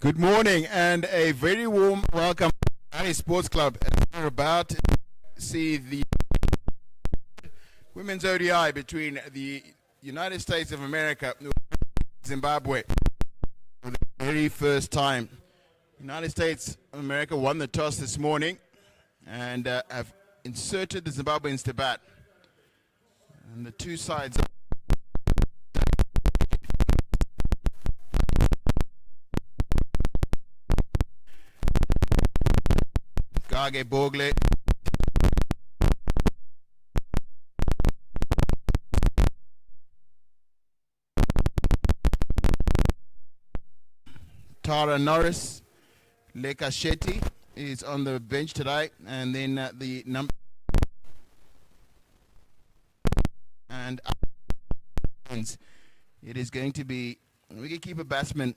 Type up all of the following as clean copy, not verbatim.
Good morning and a very warm welcome to Harare Sports Club. We're about to see the women's ODI between the United States of America and Zimbabwe for the very first time. United States of America won the toss this morning and have inserted the Zimbabweans to bat. And the two sides Gage Bogle Tara Norris Leka Shetty is on the bench today, and then the number and it is going to be wicketkeeper batsman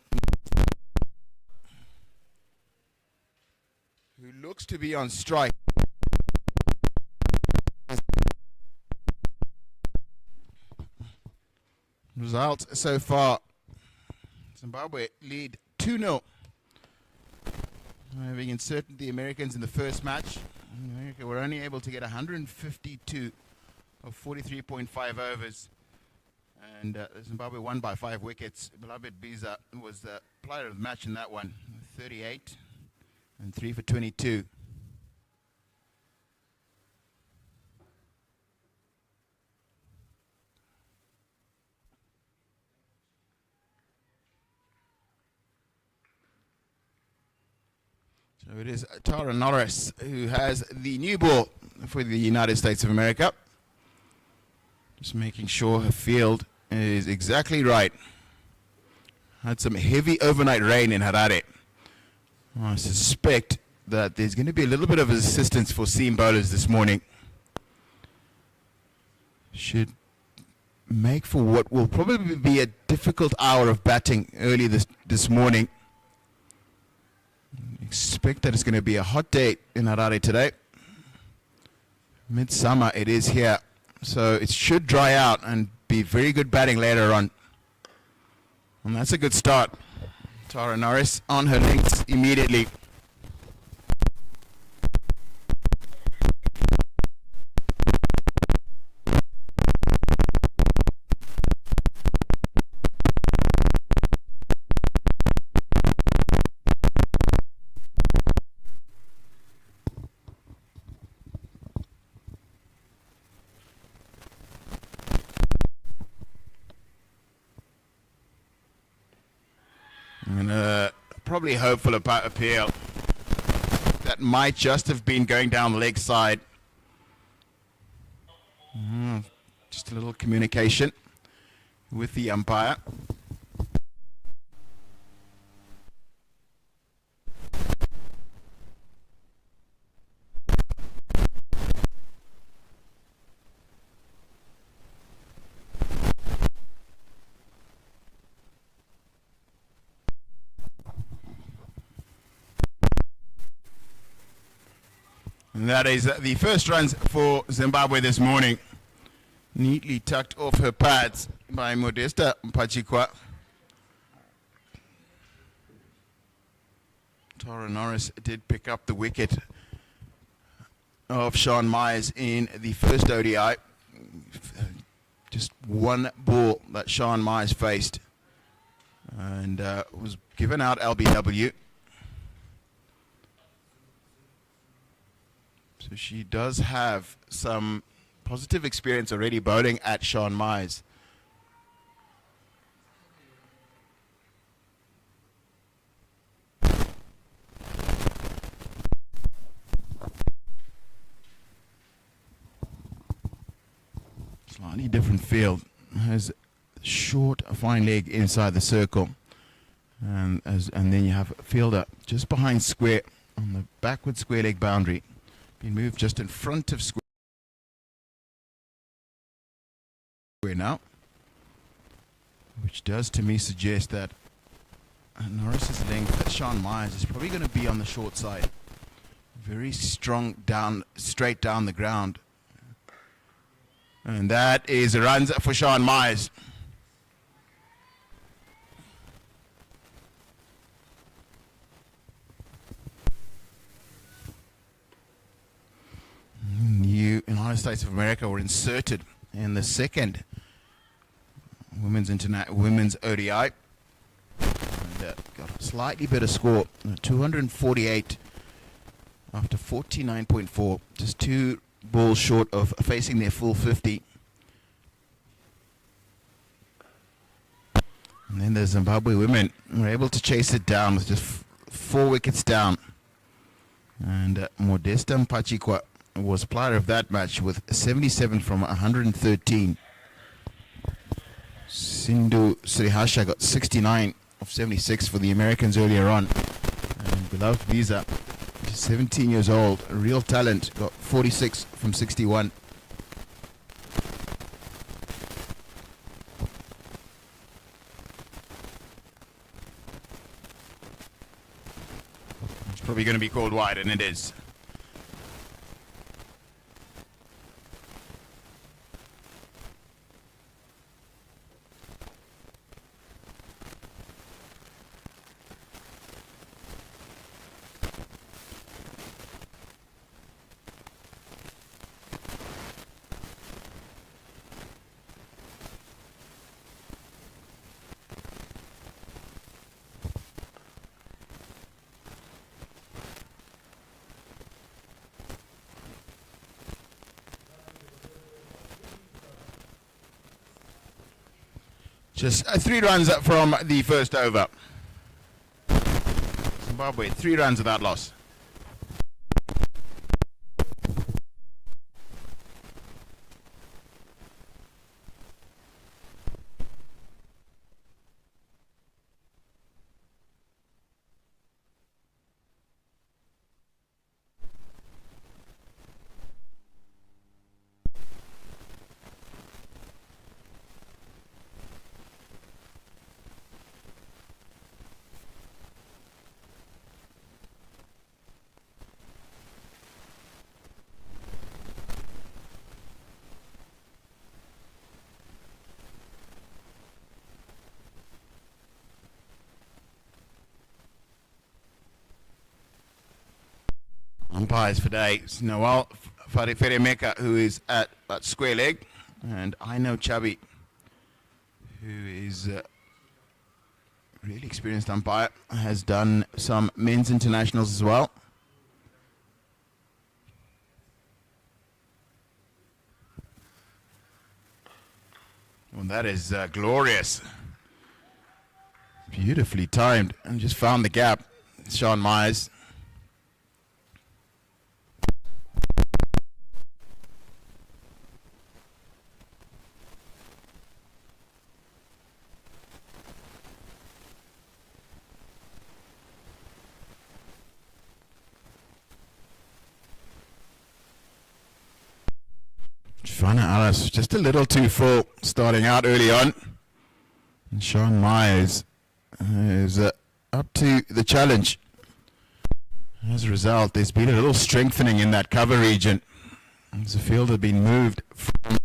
who looks to be on strike. Results so far: Zimbabwe lead 2-0. Having inserted the Americans in the first match, America were only able to get 152 of 43.5 overs. And Zimbabwe won by 5 wickets. Beloved Biza was the player of the match in that one, 38 and 3 for 22. So it is Tara Norris who has the new ball for the United States of America. Just making sure her field is exactly right. Had some heavy overnight rain in Harare. I suspect that there's going to be a little bit of assistance for seam bowlers this morning. Should make for what will probably be a difficult hour of batting early this morning. Expect that it's going to be a hot day in Harare today. Midsummer it is here, so it should dry out and be very good batting later on. And that's a good start. Tara Norris on her legs immediately. And probably hopeful about appeal. That might just have been going down the leg side. Just a little communication with the umpire. And that is the first runs for Zimbabwe this morning. Neatly tucked off her pads by Modesta Mupachikwa. Tara Norris did pick up the wicket of Sean Myers in the first ODI. Just one ball that Sean Myers faced and was given out LBW. So she does have some positive experience already bowling at Sean Myers. Slightly different field. Has short, fine leg inside the circle. And then you have a fielder just behind square on the backward square leg boundary. Being moved just in front of square now, which does to me suggest that Norris's length at Sean Myers is probably going to be on the short side. Very strong down, straight down the ground. And that is runs for Sean Myers. States of America were inserted in the second women's ODI. And, got a slightly better score, 248 after 49.4, just 2 balls short of facing their full 50. And then the Zimbabwe women were able to chase it down with just 4 wickets down. And Modesta Mupachikwa was player of that match with 77 from 113. Sindhu Srihasha got 69 of 76 for the Americans earlier on. And beloved Biza, 17 years old, a real talent, got 46 from 61. It's probably going to be called wide, and it is. Just 3 runs from the first over. Zimbabwe, 3 runs without loss. Umpires for today, Noel Feremeka, who is at square leg, and I know Chubby, who is really experienced umpire, has done some men's internationals as well. Well, that is glorious. Beautifully timed, and just found the gap. Sean Myers. Fana Alice just a little too full starting out early on. And Sean Myers is up to the challenge. As a result, there's been a little strengthening in that cover region. As the field had been moved from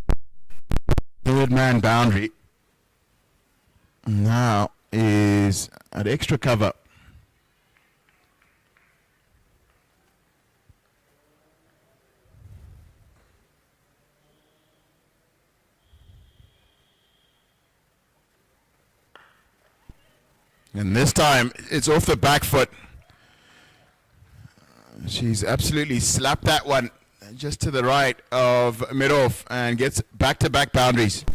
third man boundary, now is at extra cover. And this time, it's off the back foot. She's absolutely slapped that one just to the right of mid-off and gets back-to-back boundaries.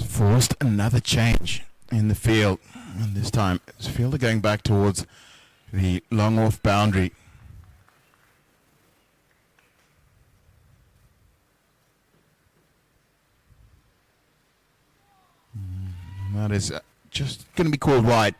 Forced another change in the field, and this time the fielder going back towards the long off boundary. That is just going to be called wide.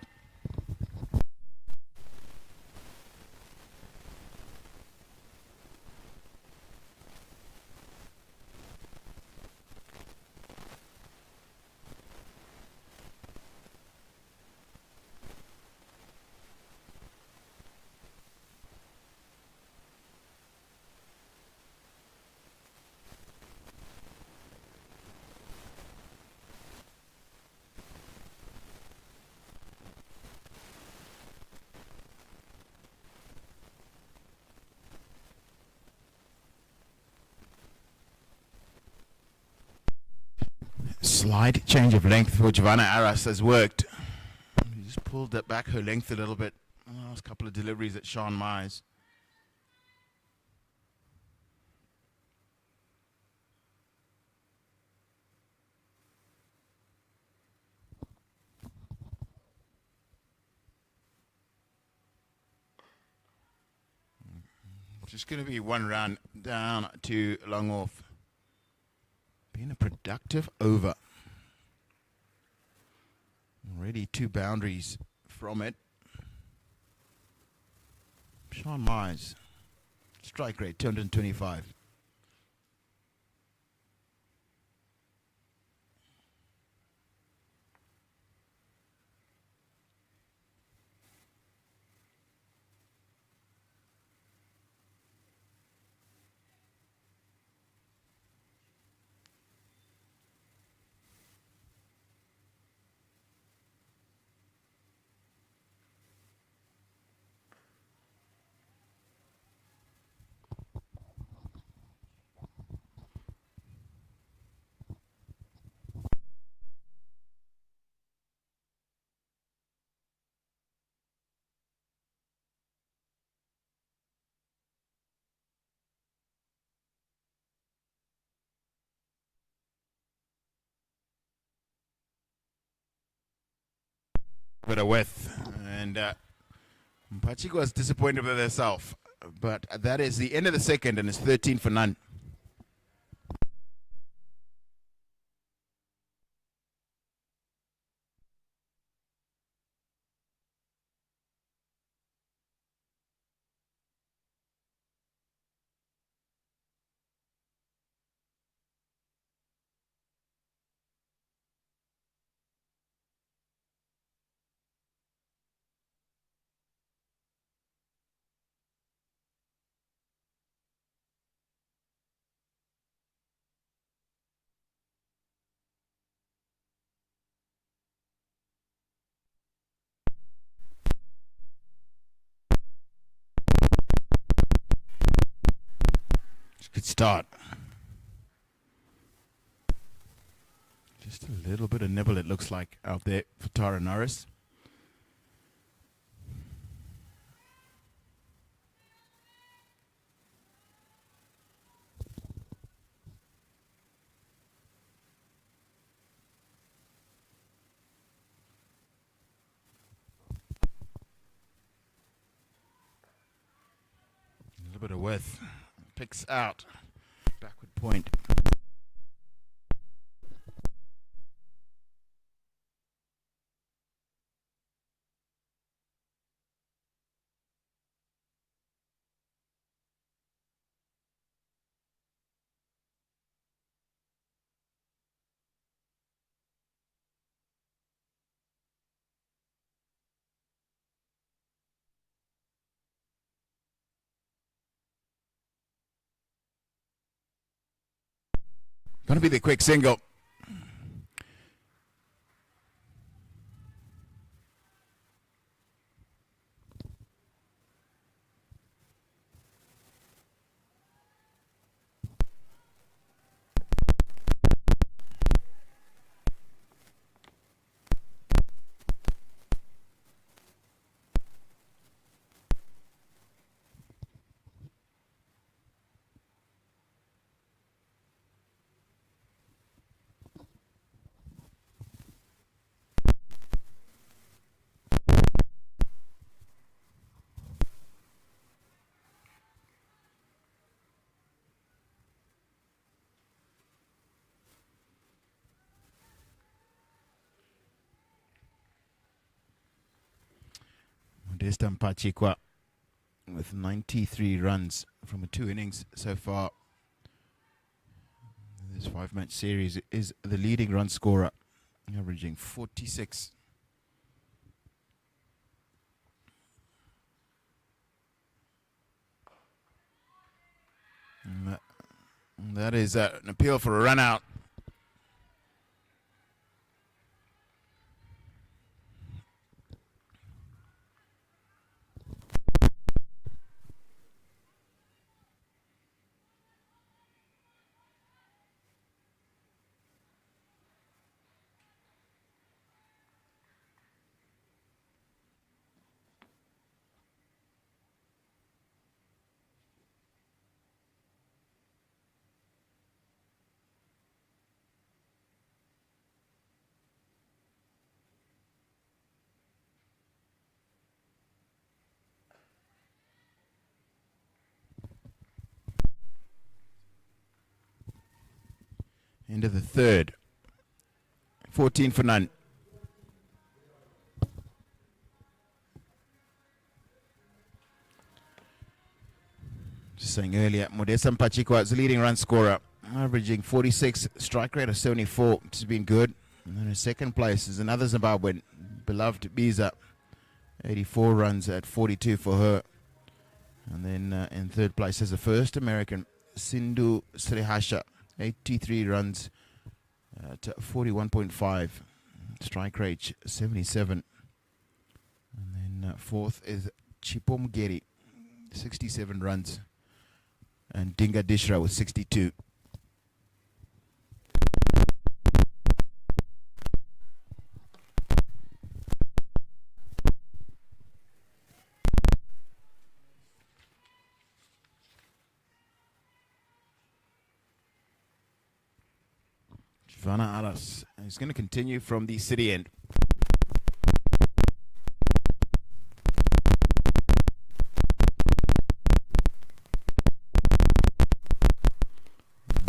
Slight change of length for Giovanna Arras has worked. He just pulled that back her length a little bit. Last couple of deliveries at Sean Myers. Just going to be one round down to long off. Been a productive over. Already 2 boundaries from it. Sean Myers, strike rate 225. Bit of width, and Mupachikwa was disappointed with herself, but that is the end of the second, and it's 13 for none. Good start. Just a little bit of nibble, it looks like, out there for Tara Norris. A little bit of width. Picks out. Backward point. Going to be the quick single. Mupachikwa with 93 runs from 2 innings so far. This 5-match series is the leading run scorer, averaging 46. And that is an appeal for a run out. End of the third. 14 for none. Just saying earlier, Mupachikwa is the leading run scorer, averaging 46, strike rate of 74, which has been good. And then in second place is another Zimbabwean, beloved Biza, 84 runs at 42 for her. And then in third place is the first American, Sindhu Srihasha, 83 runs at 41.5, strike rate 77. And then fourth is Chipomgeri, 67 runs. And Dinga Dishra with 62. Giovanna Aras is going to continue from the city end.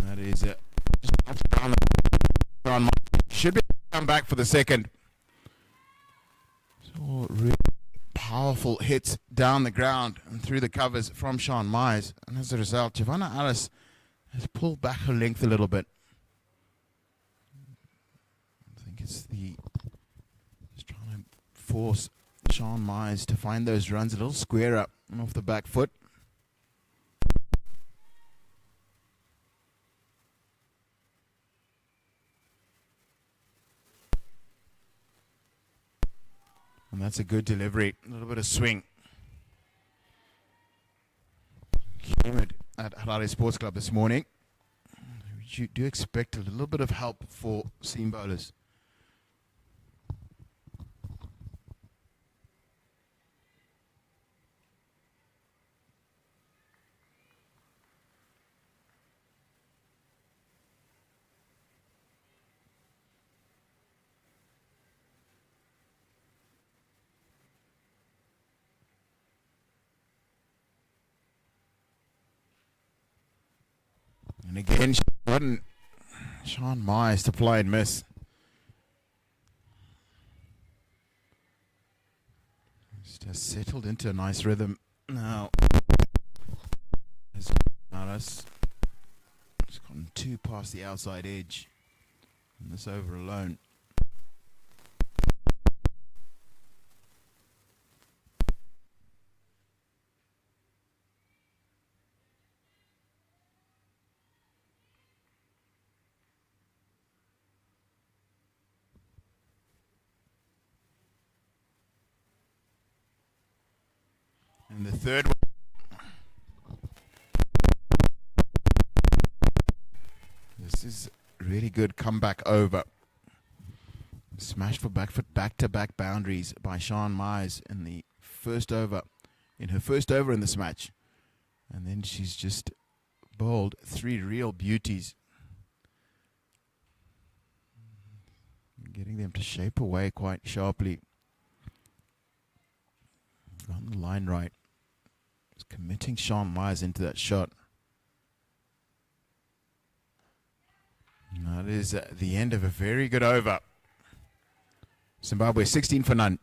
That is should be come back for the second. So really powerful hits down the ground and through the covers from Sean Myers, and as a result, Giovanna Aras has pulled back her length a little bit. I think it's just trying to force Sean Myers to find those runs a little squarer and off the back foot. And that's a good delivery. A little bit of swing. Humid at Harare Sports Club this morning. You do expect a little bit of help for seam bowlers. And again, Sean Myers to play and miss. Just has settled into a nice rhythm now. Just gotten two past the outside edge on this over alone. And the third one. This is really good comeback over. Smash for back foot back-to-back boundaries by Sean Myers in the first over, in her first over in this match. And then she's just bowled three real beauties. Getting them to shape away quite sharply. Got the line right. Just committing Sean Myers into that shot. And that is the end of a very good over. Zimbabwe 16 for none.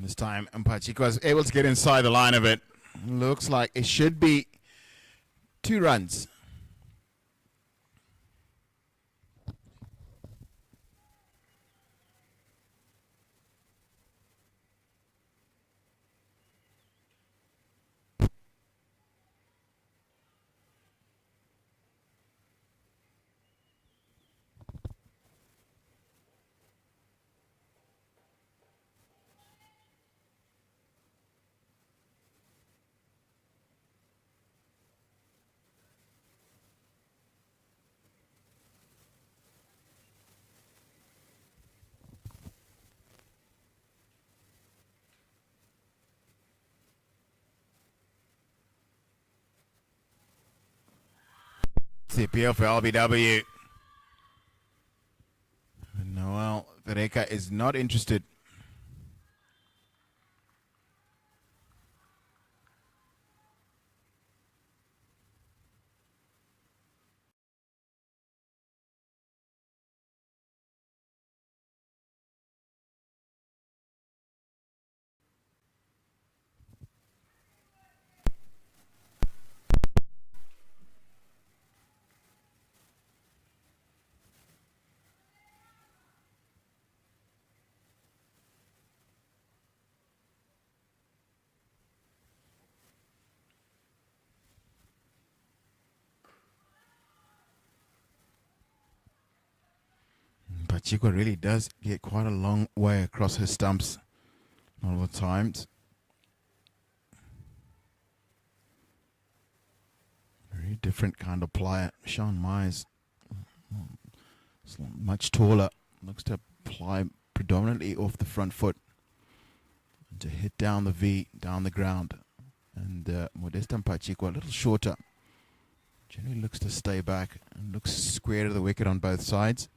This time, Mupachikwa was able to get inside the line of it. Looks like it should be 2 runs. The appeal for LBW. Noel Vereka is not interested. Mupachikwa really does get quite a long way across her stumps all the times. Very different kind of player. Sean Myers is much taller. Looks to apply predominantly off the front foot to hit down the V, down the ground. And Modesta Mupachikwa a little shorter. Generally looks to stay back and looks square to the wicket on both sides.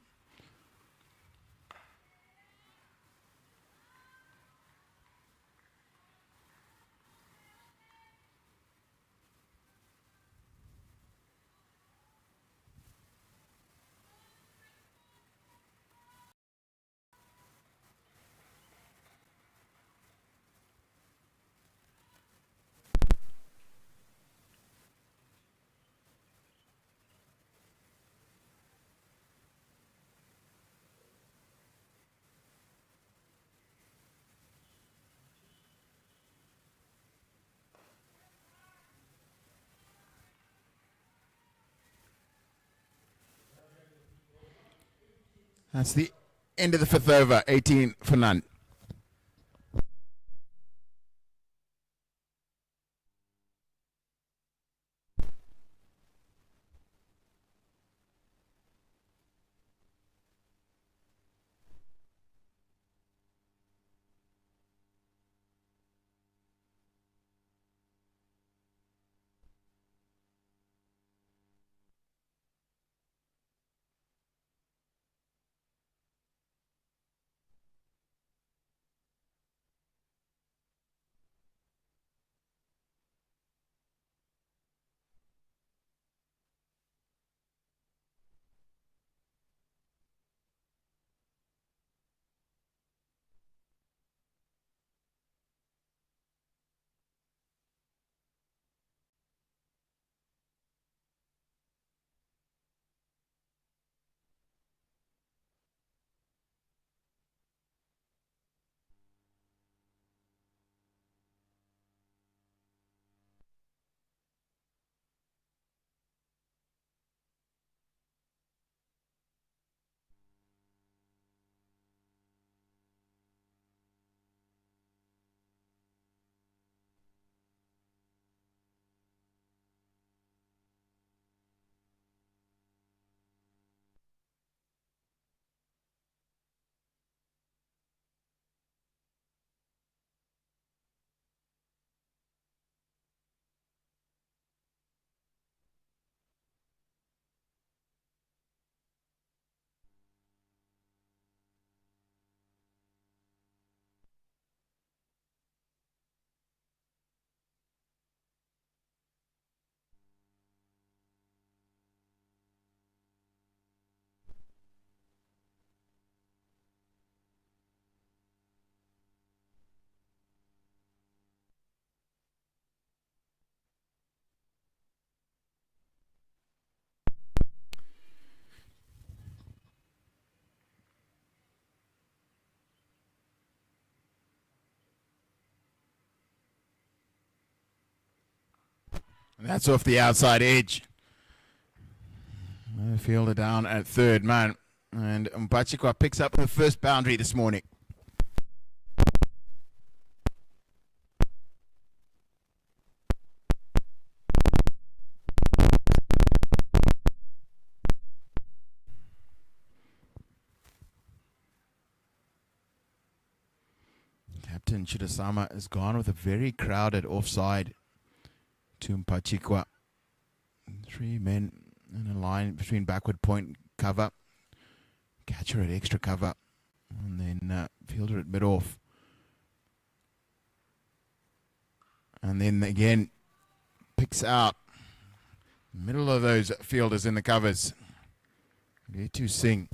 That's the end of the 5th over, 18 for none. That's off the outside edge. Fielder down at third man. And Mupachikwa picks up the first boundary this morning. Captain Chidasama has gone with a very crowded offside to Mupachikwa. 3 men in a line between backward point cover. Catcher at extra cover. And then fielder at mid-off. And then again, picks out middle of those fielders in the covers. There to Singh.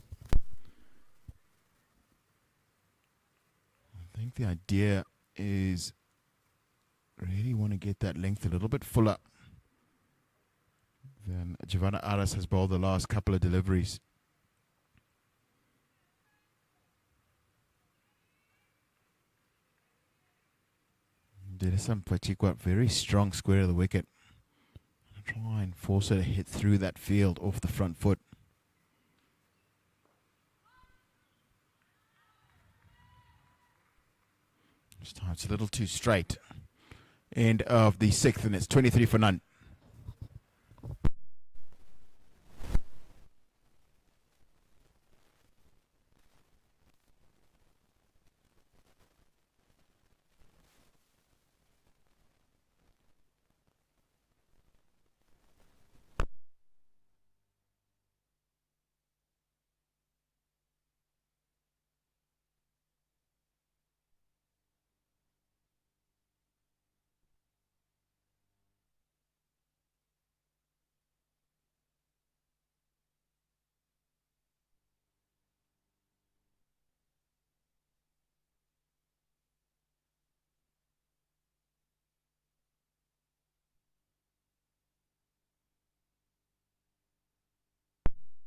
I think the idea is really want to get that length a little bit fuller than Giovanna Aras has bowled the last couple of deliveries. Mupachikwa, very strong square of the wicket. Try and force her to hit through that field off the front foot. This time it's a little too straight. End of the 6th, and it's 23 for none.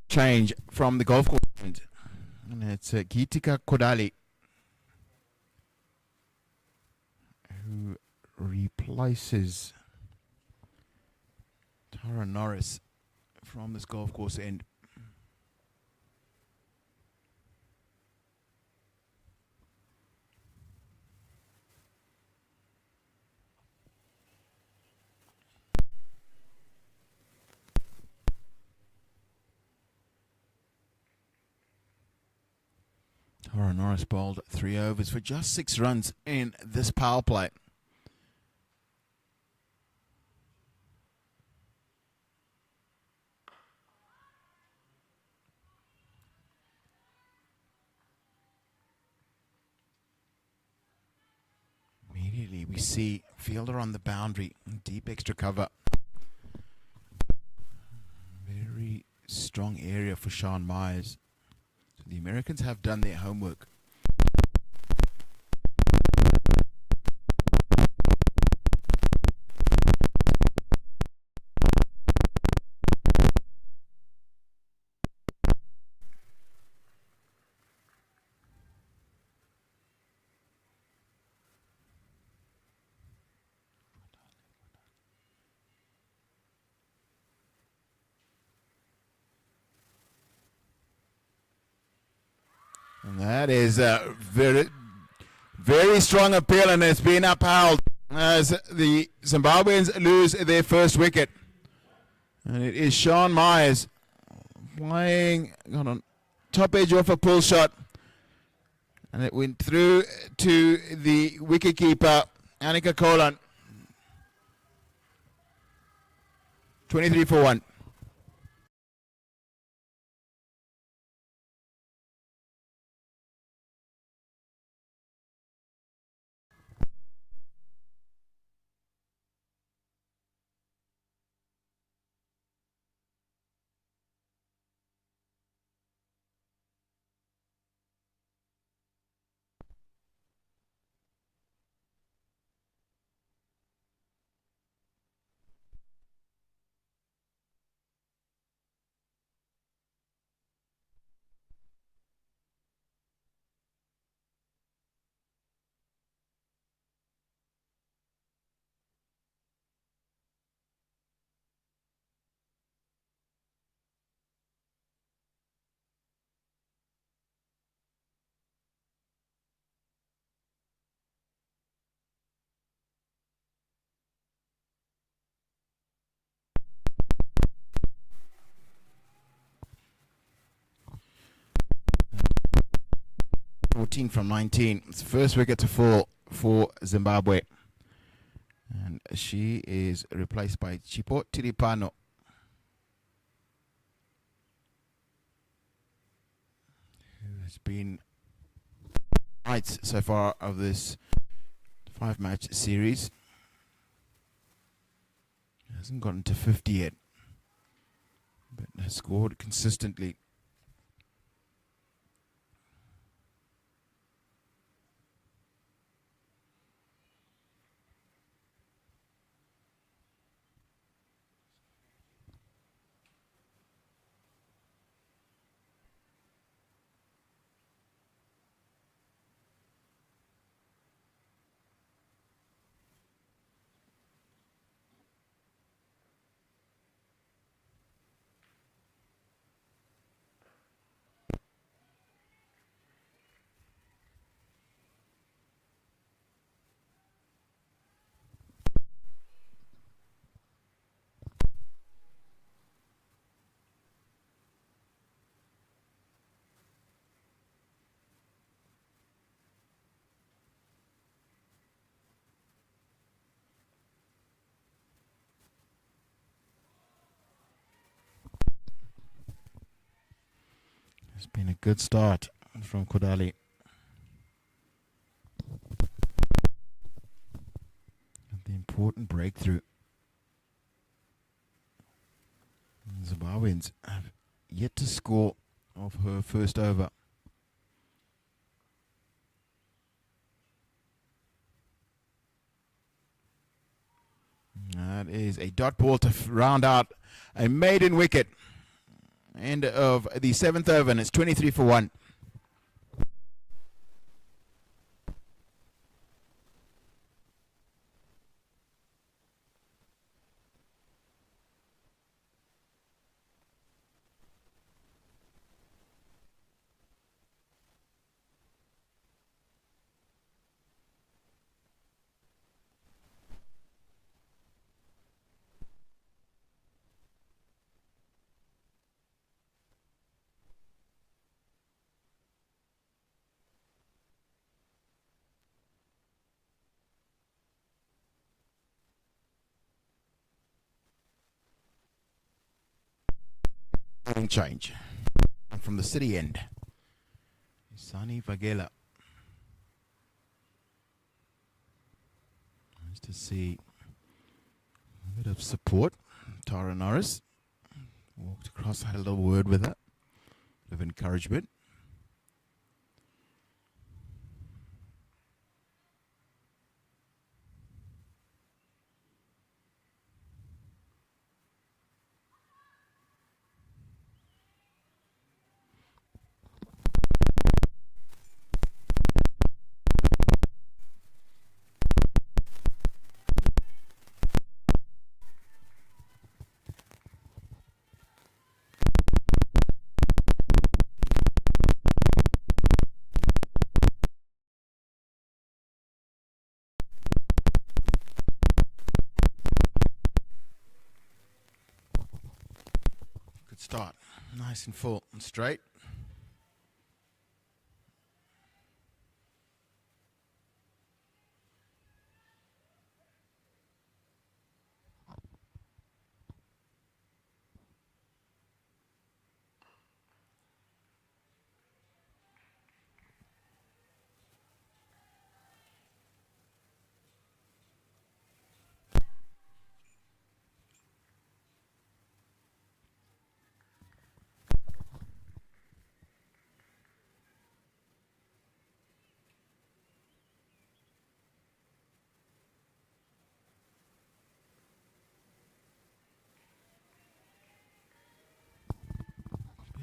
Change from the golf course, and it's Gitika Kodali who replaces Tara Norris from this golf course end. Tara Norris bowled 3 overs for just 6 runs in this power play. Immediately we see fielder on the boundary, deep extra cover. Very strong area for Sean Myers. So the Americans have done their homework. And that is a very, very strong appeal, and it's been upheld as the Zimbabweans lose their first wicket. And it is Sean Myers playing on top edge off a pull shot. And it went through to the wicketkeeper, Annika Kolan. 23 for 1. 14 from 19. It's the first wicket to fall for Zimbabwe. And she is replaced by Chipo Tiripano. Who has been right so far of this 5-match series. Hasn't gotten to 50 yet, but has scored consistently. It's been a good start from Kodali. The important breakthrough. Zimbabweans have yet to score off her first over. That is a dot ball to round out a maiden wicket. End of the 7th over, and it's 23 for 1. Change from the city end. Sani Vagela. Nice to see a bit of support. Tara Norris walked across, had a little word with her, bit of encouragement. Start nice and full and straight.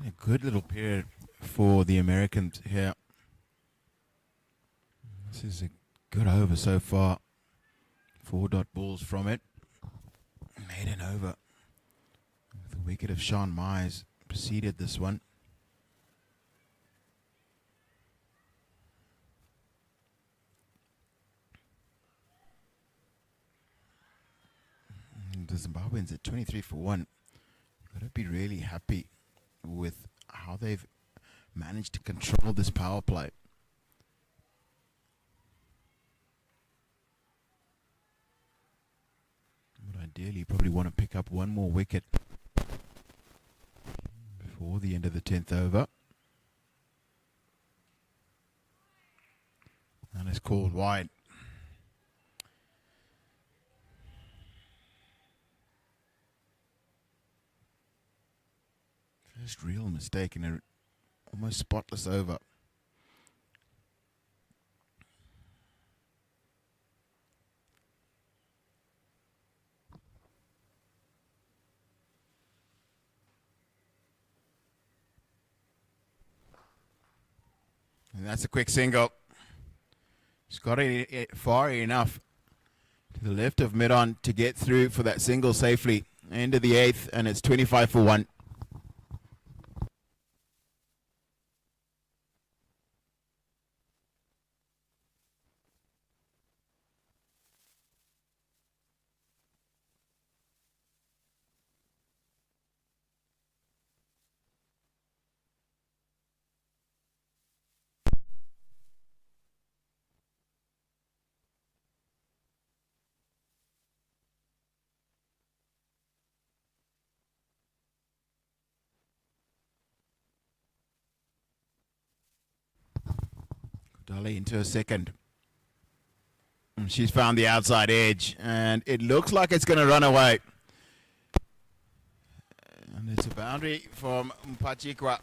A good little period for the Americans here. This is a good over so far. 4 dot balls from it. Maiden over. The wicket of Sean Myers preceded this one. And the Zimbabweans at 23 for 1. Got to be really happy with how they've managed to control this power play. Ideally, probably want to pick up one more wicket before the end of the 10th over. And it's called wide. First real mistake in a almost spotless over. And that's a quick single. He's got it far enough to the left of mid-on to get through for that single safely. End of the 8th, and it's 25 for 1. Kodali into a second. And she's found the outside edge, and it looks like it's going to run away. And it's a boundary from Mupachikwa.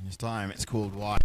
This time it's called wide.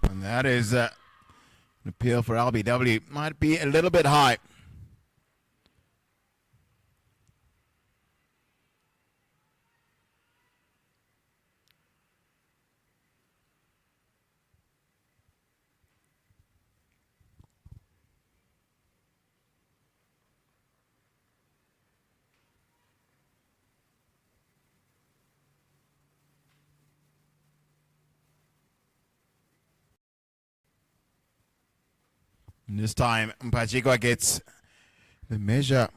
And that is an appeal for LBW. Might be a little bit high. And this time, Mupachikwa gets the measure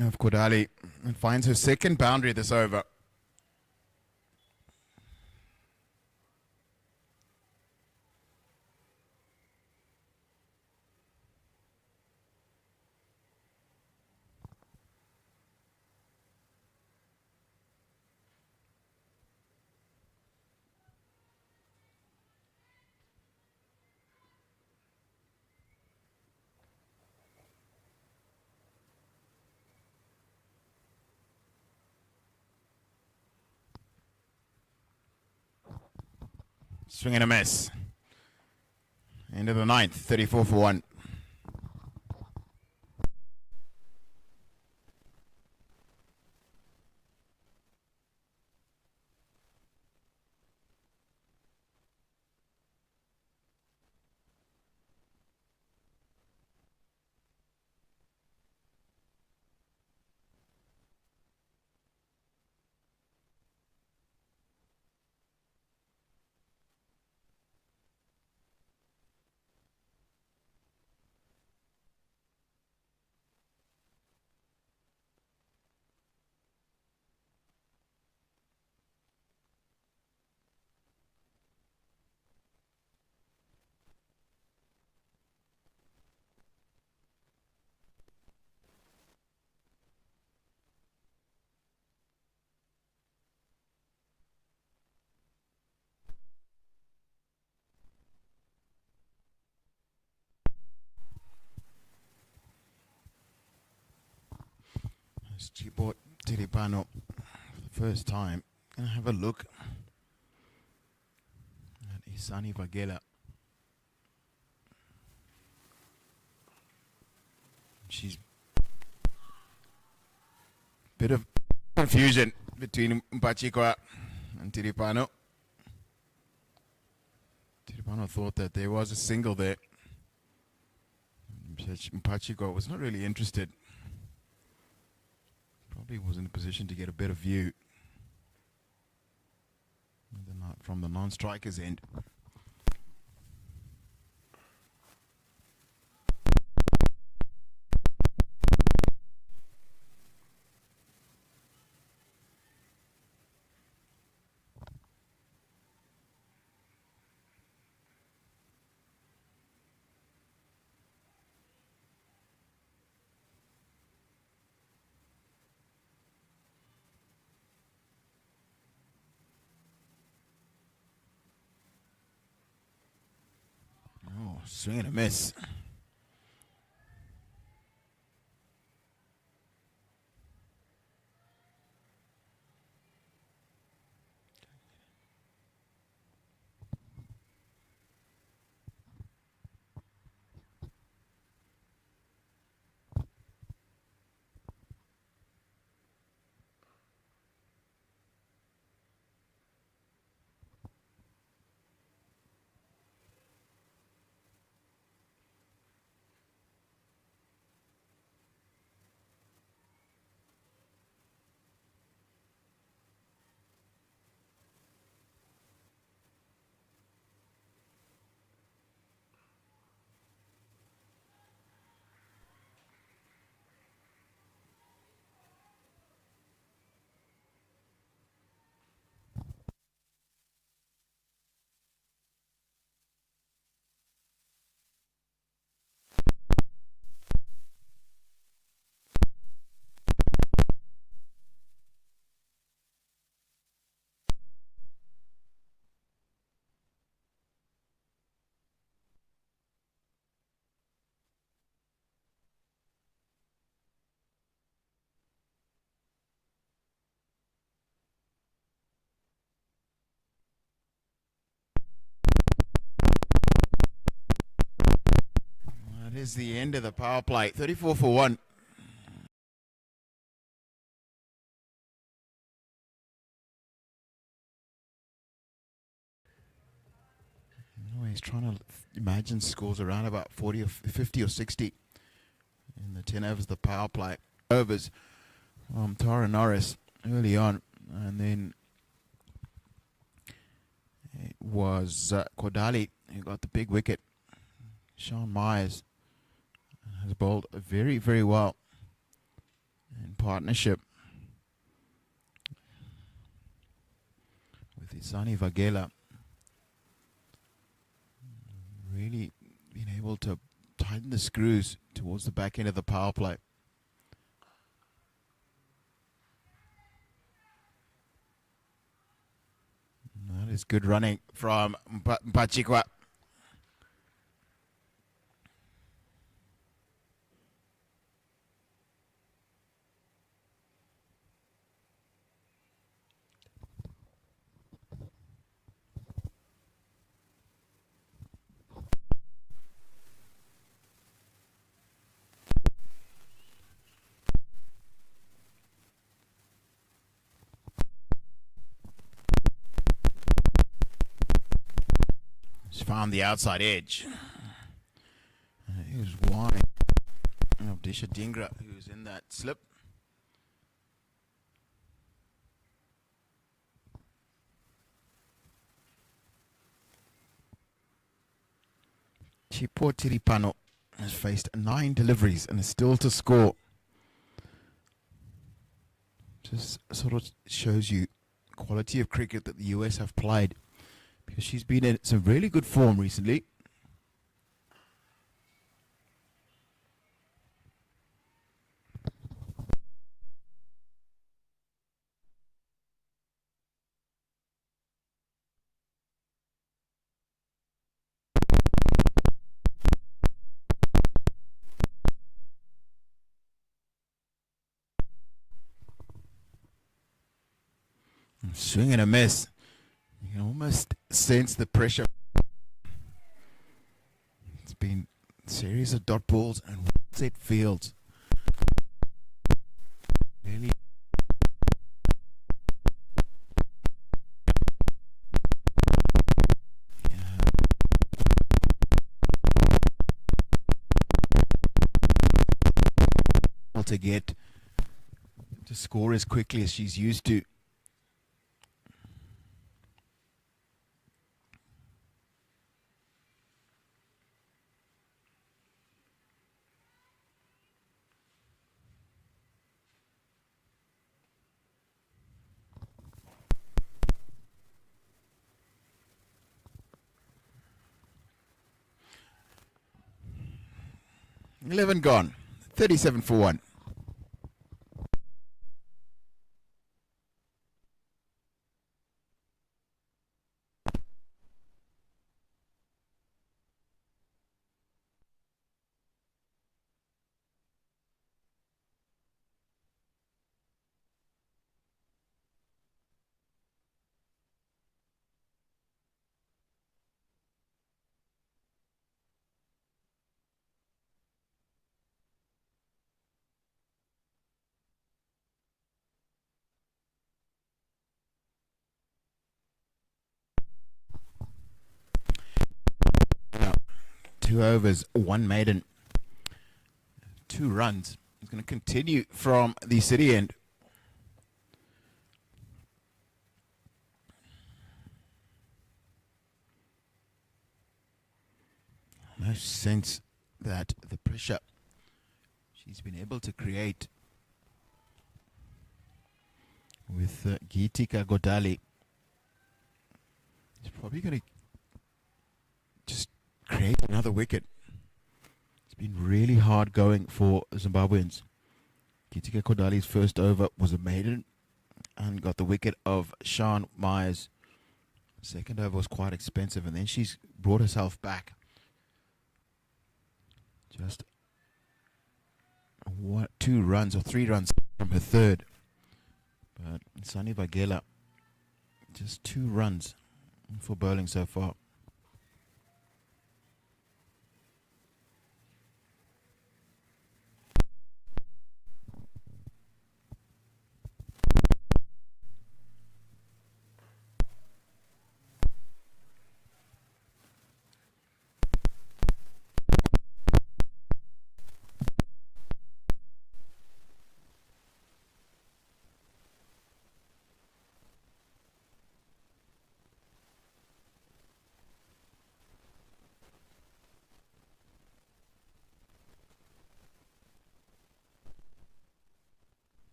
of Kodali and finds her second boundary this over. Swing and a miss. End of the 9th, 34 for 1. Chipo Tiripano for the first time. Gonna have a look at Isani Vagela. She's bit of confusion between Mupachikwa and Tiripano. Tiripano thought that there was a single there. Mupachikwa was not really interested. Probably was in a position to get a better view from the non-striker's end. Oh, swing and a miss. That is the end of the power play. 34 for 1. No, he's trying to imagine scores around about 40 or 50 or 60 in the 10 overs, the power play. Overs Tara Norris early on, and then it was Kodali who got the big wicket. Sean Myers has bowled very, very well in partnership with Isani Vagela. Really been able to tighten the screws towards the back end of the power play. That is good running from Mupachikwa. Found the outside edge. He was wide. Disha Dingra, who's in that slip. Chipo Tiripano has faced 9 deliveries and is still to score. Just sort of shows you quality of cricket that the US have played, because she's been in some really good form recently. Swing and a miss. You can almost sense the pressure. It's been a series of dot balls and set fields. Really. To get to score as quickly as she's used to. $11 gone. 37 for 1. Now, 2 overs, 1 maiden, 2 runs. He's going to continue from the city end. No sense that the pressure she's been able to create with Gitika Kodali is probably going to just create another wicket. It's been really hard going for Zimbabweans. Gitika Kodali's first over was a maiden and got the wicket of Sean Myers. Second over was quite expensive, and then she's brought herself back. Just 2 runs or 3 runs from her third. But Sunny Bagela, just 2 runs for bowling so far.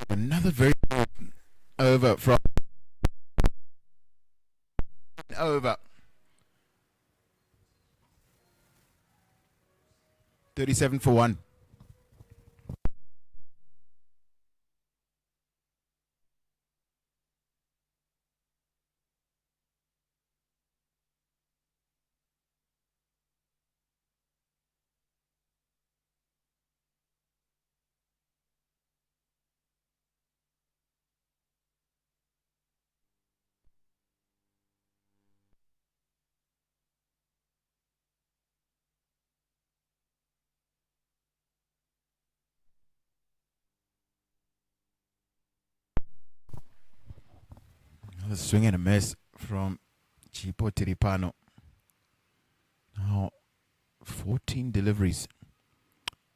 Another very over from over 37 for 1. Another swing and a miss from Chipo Tiripano. Now 14 deliveries.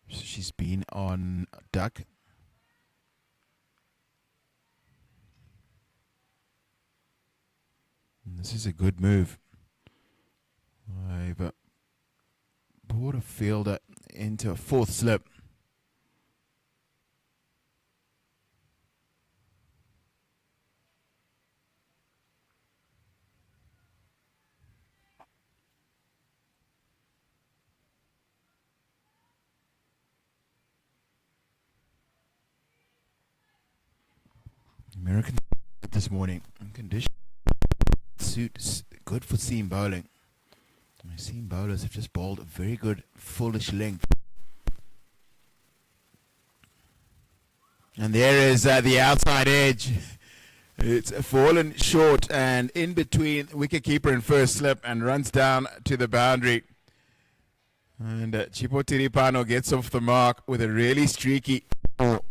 She's been on duck This is a good move. I've brought a fielder into a fourth slip. American this morning. Condition suits good for seam bowling. My seam bowlers have just bowled a very good fullish length. And there is the outside edge. It's fallen short and in between wicketkeeper and first slip and runs down to the boundary. And Chipo Tiripano gets off the mark with a really streaky ball.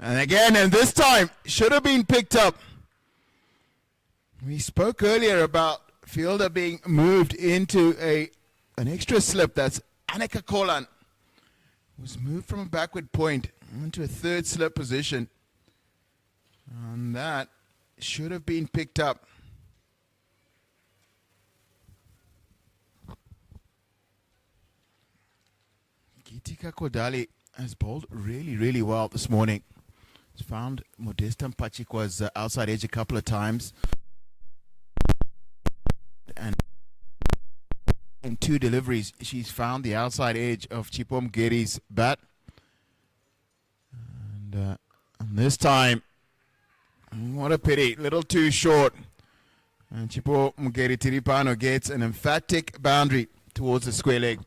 And again, and this time, should have been picked up. We spoke earlier about fielder being moved into an extra slip. That's Annika Kolan. Was moved from a backward point into a third slip position. And that should have been picked up. Gitika Kodali has bowled really, really well this morning. He's found Modesta Mupachikwa's outside edge a couple of times. And in two deliveries, she's found the outside edge of Chipo Mugeri's bat. And this time, what a pity, little too short. And Chipo Mugeri Tiripano gets an emphatic boundary towards the square leg.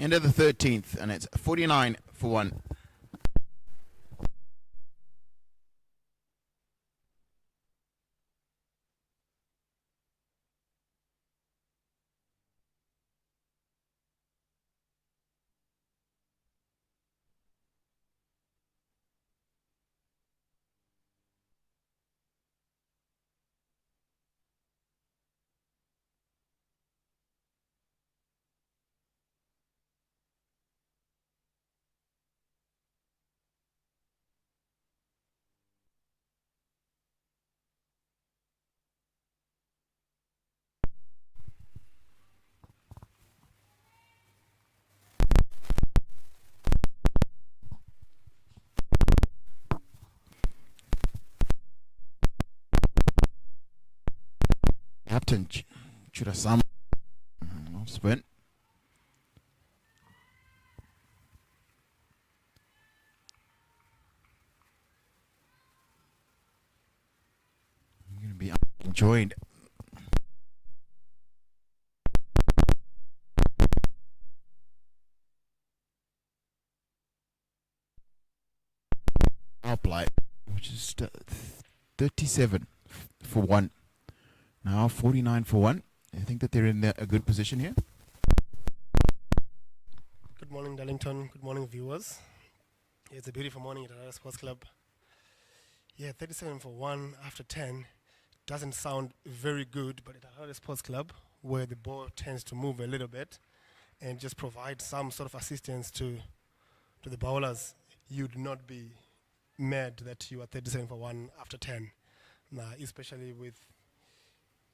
End of the 13th, and it's 49 for 1. Captain Churasam off spin. I'm going to be joined. Outplay, which is 37 for 1. Now 49 for 1. I think that they're in a good position here. Good morning, Darlington. Good morning, viewers. It's a beautiful morning at Harare Sports Club. Yeah, 37 for 1 after 10 doesn't sound very good, but at Harare Sports Club, where the ball tends to move a little bit and just provide some sort of assistance to the bowlers, you'd not be mad that you are 37 for 1 after 10. Nah, especially with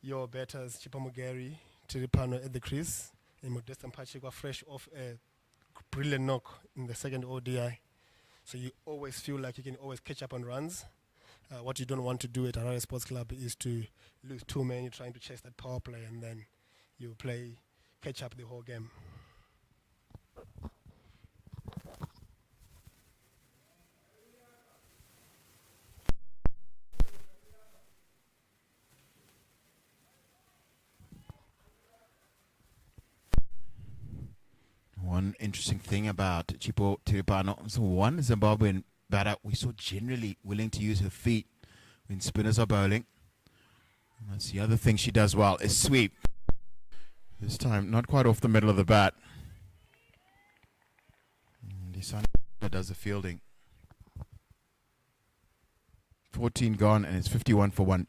your batters, Chipo Mugeri, Tiripano at the crease, and Modesta Mupachikwa fresh off a brilliant knock in the second ODI. So you always feel like you can always catch up on runs. What you don't want to do at Harare Sports Club is to lose too many trying to chase that power play, and then you catch up the whole game. One interesting thing about Chipo Tiripano, so one Zimbabwean batter we saw generally willing to use her feet when spinners are bowling. And that's the other thing she does well, is sweep. This time, not quite off the middle of the bat. And Isana does the fielding. 14 gone, and it's 51 for 1.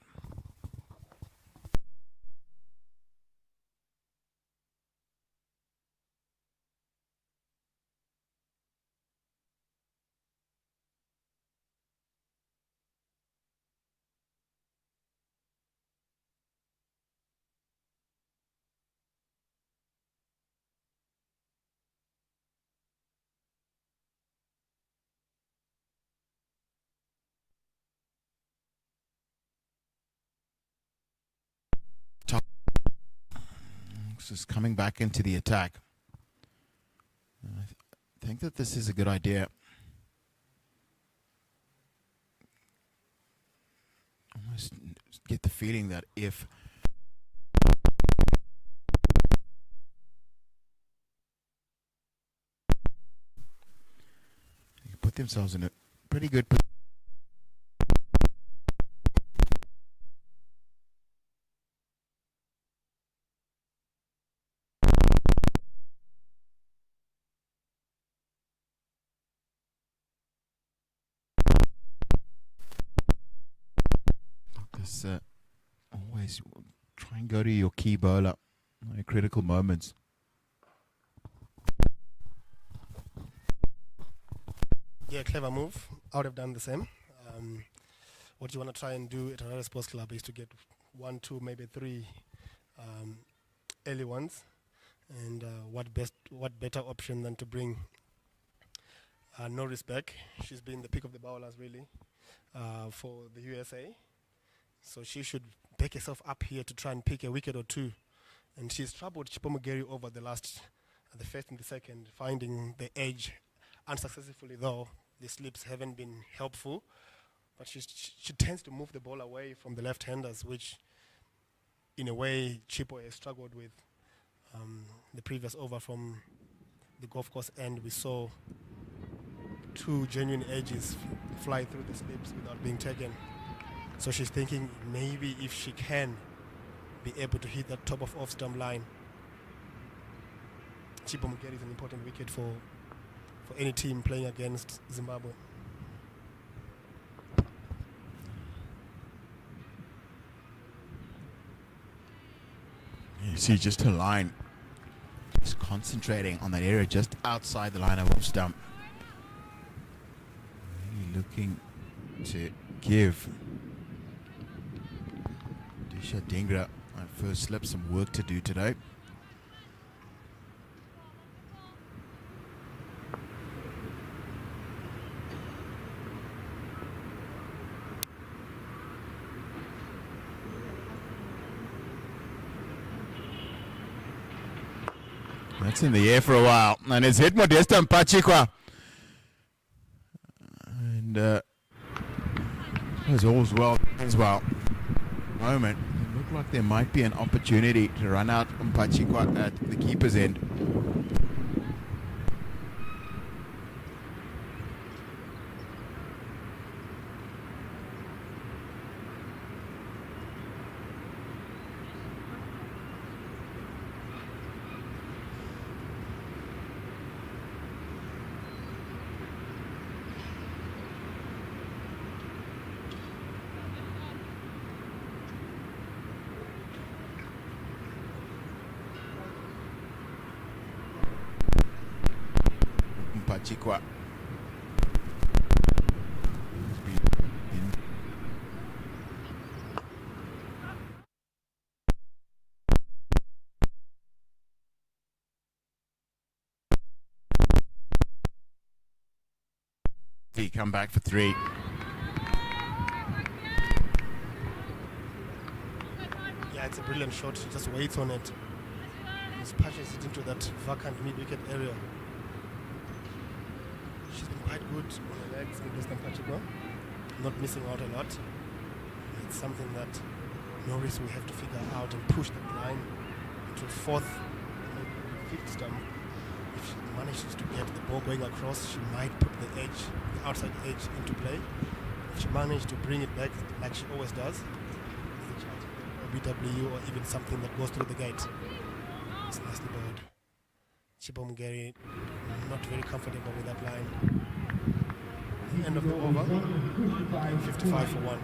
Just coming back into the attack. I think that this is a good idea. Almost get the feeling that if they put themselves in a pretty good position. Always try and go to your key bowler at critical moments. Yeah, clever move. I would have done the same. What you want to try and do at Harare Sports Club is to get 1, 2, maybe 3 early ones. And what better option than to bring Norris back? She's been the pick of the bowlers really for the USA. So she should back herself up here to try and pick a wicket or 2. And she's troubled Chipomugeri over the first and the second, finding the edge unsuccessfully though. The slips haven't been helpful. But she tends to move the ball away from the left-handers, which in a way Chipo has struggled with. The previous over from the golf course end, we saw 2 genuine edges fly through the slips without being taken. So she's thinking maybe if she can be able to hit that top of off-stump line, Chipomugeri is an important wicket for any team playing against Zimbabwe. You see just her line. Just concentrating on that area just outside the line of off-stump. Really looking to give Disha Dingra on first slip some work to do today. That's in the air for a while, and it's hit Modesta Mupachikwa. And as all's well as well. Moment, it looked like there might be an opportunity to run out Mupachikwa at the keeper's end. Mupachikwa. He come back for 3. Yeah, it's a brilliant shot. She just waits on it. Just pushes it into that vacant mid-wicket area. She's been quite good on her legs in this Mupachikwa. Not missing out a lot. It's something that Norris will have to figure out and push the line into 4th, maybe 5th stump. If she manages to get the ball going across, she might put the edge, the outside edge into play. If she manages to bring it back like she always does, or BW or even something that goes through the gate. It's nicely bowled. Chibomgeri not very comfortable with that line. End of the over, 55 for 1.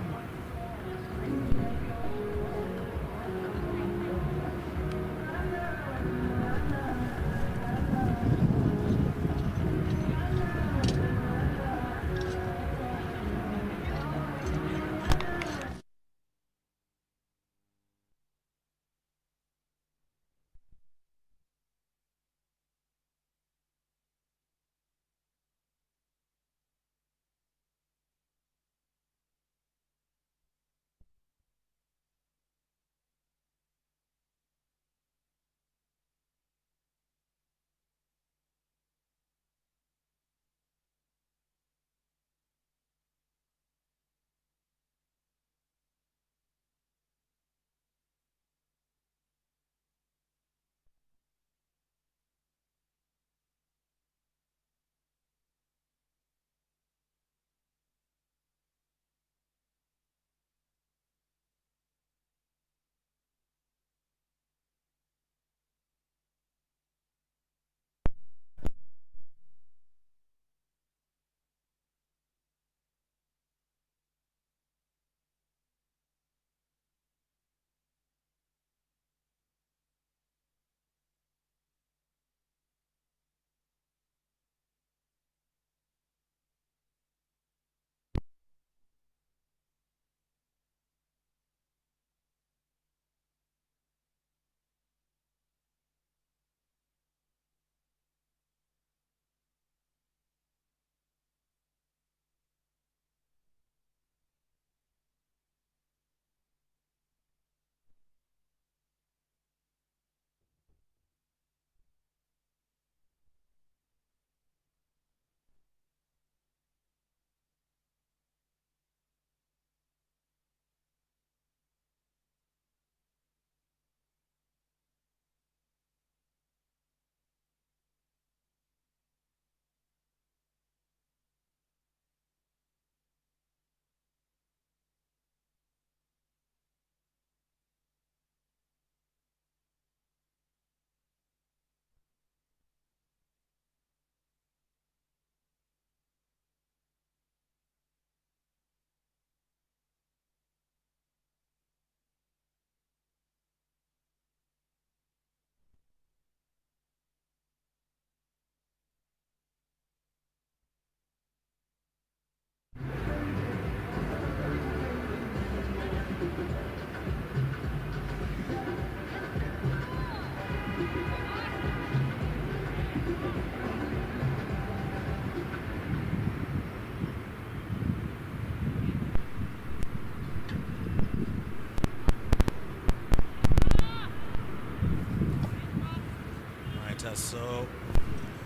So,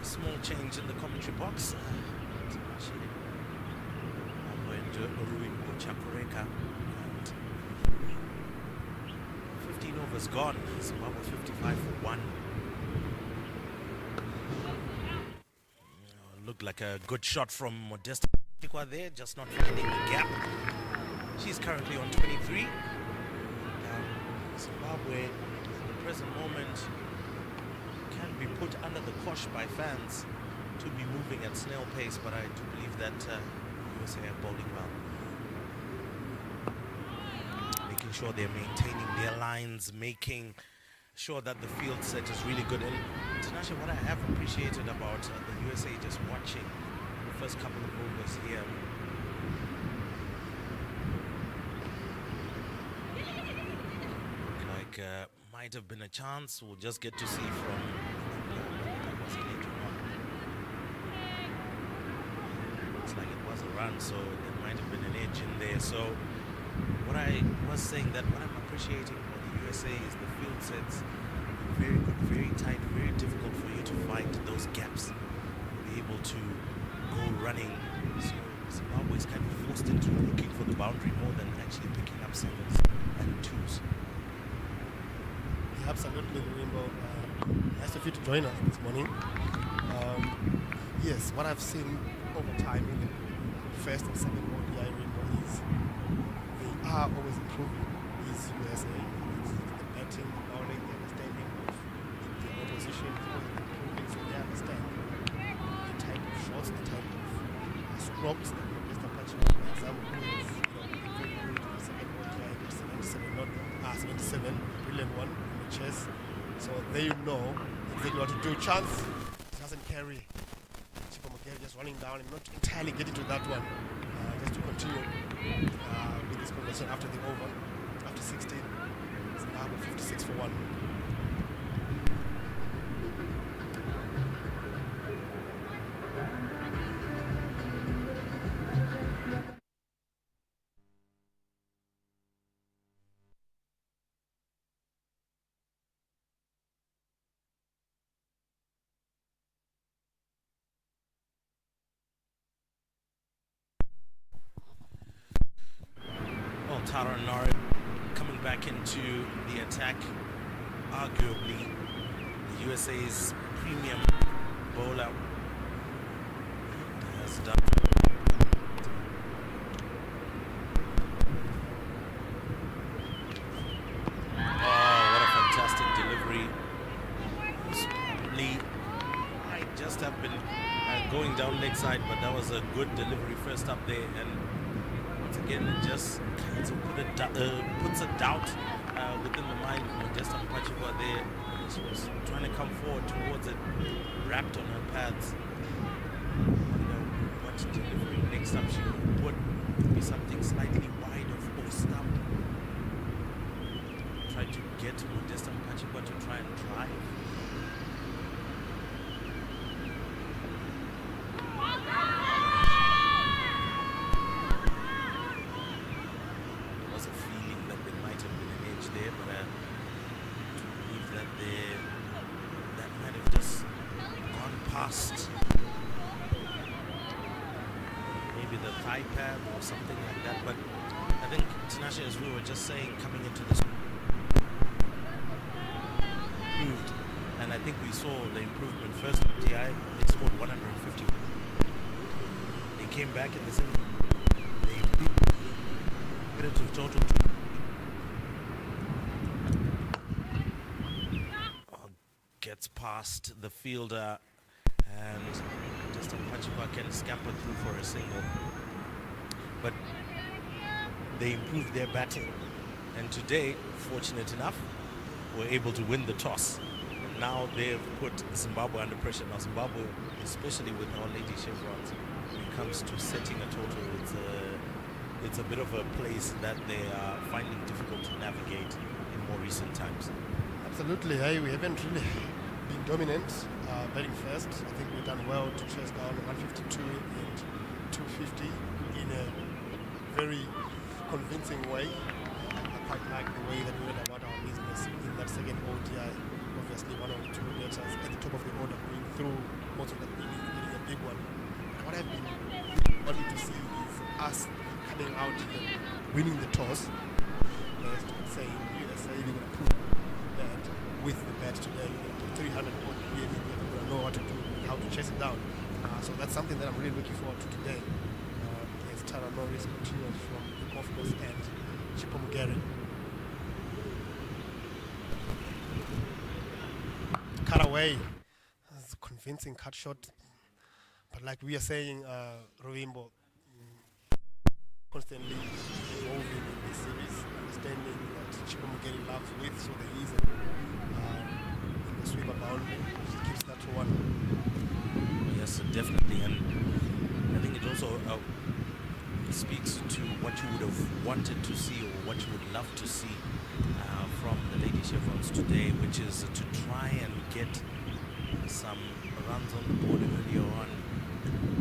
small change in the commentary box. I'm going to Mupachikwa. 15 overs gone. Zimbabwe 55 for 1. Looked like a good shot from Mupachikwa there, just not finding the gap. She's currently on 23. Zimbabwe, at the present moment, can be put under the cosh by fans to be moving at snail pace, but I do believe that USA are bowling well. Making sure they're maintaining their lines, making sure that the field set is really good. And Tinashe, what I have appreciated about the USA just watching the first couple of overs here, like might have been a chance. We'll just get to see from looks like it was was a run, so there might have been an edge in there. So what I was saying, that what I'm appreciating for the USA is the field sets very good, very tight, very difficult for you to find those gaps, be able to go running. So Zimbabwe is kind of forced into looking for the boundary more than actually picking up sevens and twos. Yeah, absolutely, Rainbow. Nice of you to join us this morning. Yes, what I've seen over time in the first and second ODI Rainbow is they are always improving. Is USA, it's the batting, the bowling, the understanding of the opposition is always improving, so they understand the type of shots, the type of strokes that Mr. Mupachikwa, for example, is been very good in the second ODI, 77, not 77, brilliant one in the chess. So they know exactly what to do. Chance doesn't carry. Just running down and not entirely getting to that one. Just to continue with this conversation after the over, after 16, Zimbabwe 56 for 1. Tara Nara coming back into the attack, arguably the USA's premium bowler has done. Oh, what a fantastic delivery. Probably might just have been going down leg side, but that was a good delivery first up there, and again, it just kind of puts a doubt within the mind of Modesta Mupachikwa there. She was trying to come forward towards it, wrapped on her pads. Wonder what delivery next up she would put. Be something slightly wide of off stump. Try to get Modesta Mupachikwa to try and drive. Maybe the thigh pad or something like that, but I think Tinashe, as we were just saying, coming into this improved, and I think we saw the improvement first. TI, they scored 150. They came back in the second. They improved to total. Gets past the fielder, and just Mupachikwa can scamper through for a single. But they improved their batting, and today, fortunate enough, were able to win the toss. And now they've put Zimbabwe under pressure. Now Zimbabwe, especially with Our Lady chevrons, when it comes to setting a total, it's a bit of a place that they are finding difficult to navigate in more recent times. Absolutely, we haven't really been dominant batting first. I think we've done well to chase down 152 and 250 in a very convincing way. I quite like the way that we went about our business in that second ODI. Obviously, one or two batters at the top of the order going through most of the innings, getting a big one. What I've been wanting to see is us coming out here, winning the toss. As to say, USA, we're going to put that with the bat today, 300 odd really, we're going to know what to do, how to chase it down. So that's something that I'm really looking forward to today. As Tara Norris continues from the golf course and Chipomugeri. Cut away. That's a convincing cut shot. But like we are saying, Rovimbo, constantly evolving in this series, understanding that Chipomugeri loves width, so there is in the sweeper boundary, she keeps that to one. Yes, definitely, and I think it also speaks to what you would have wanted to see or what you would love to see from the Lady Chevrons today, which is to try and get some runs on the board earlier on.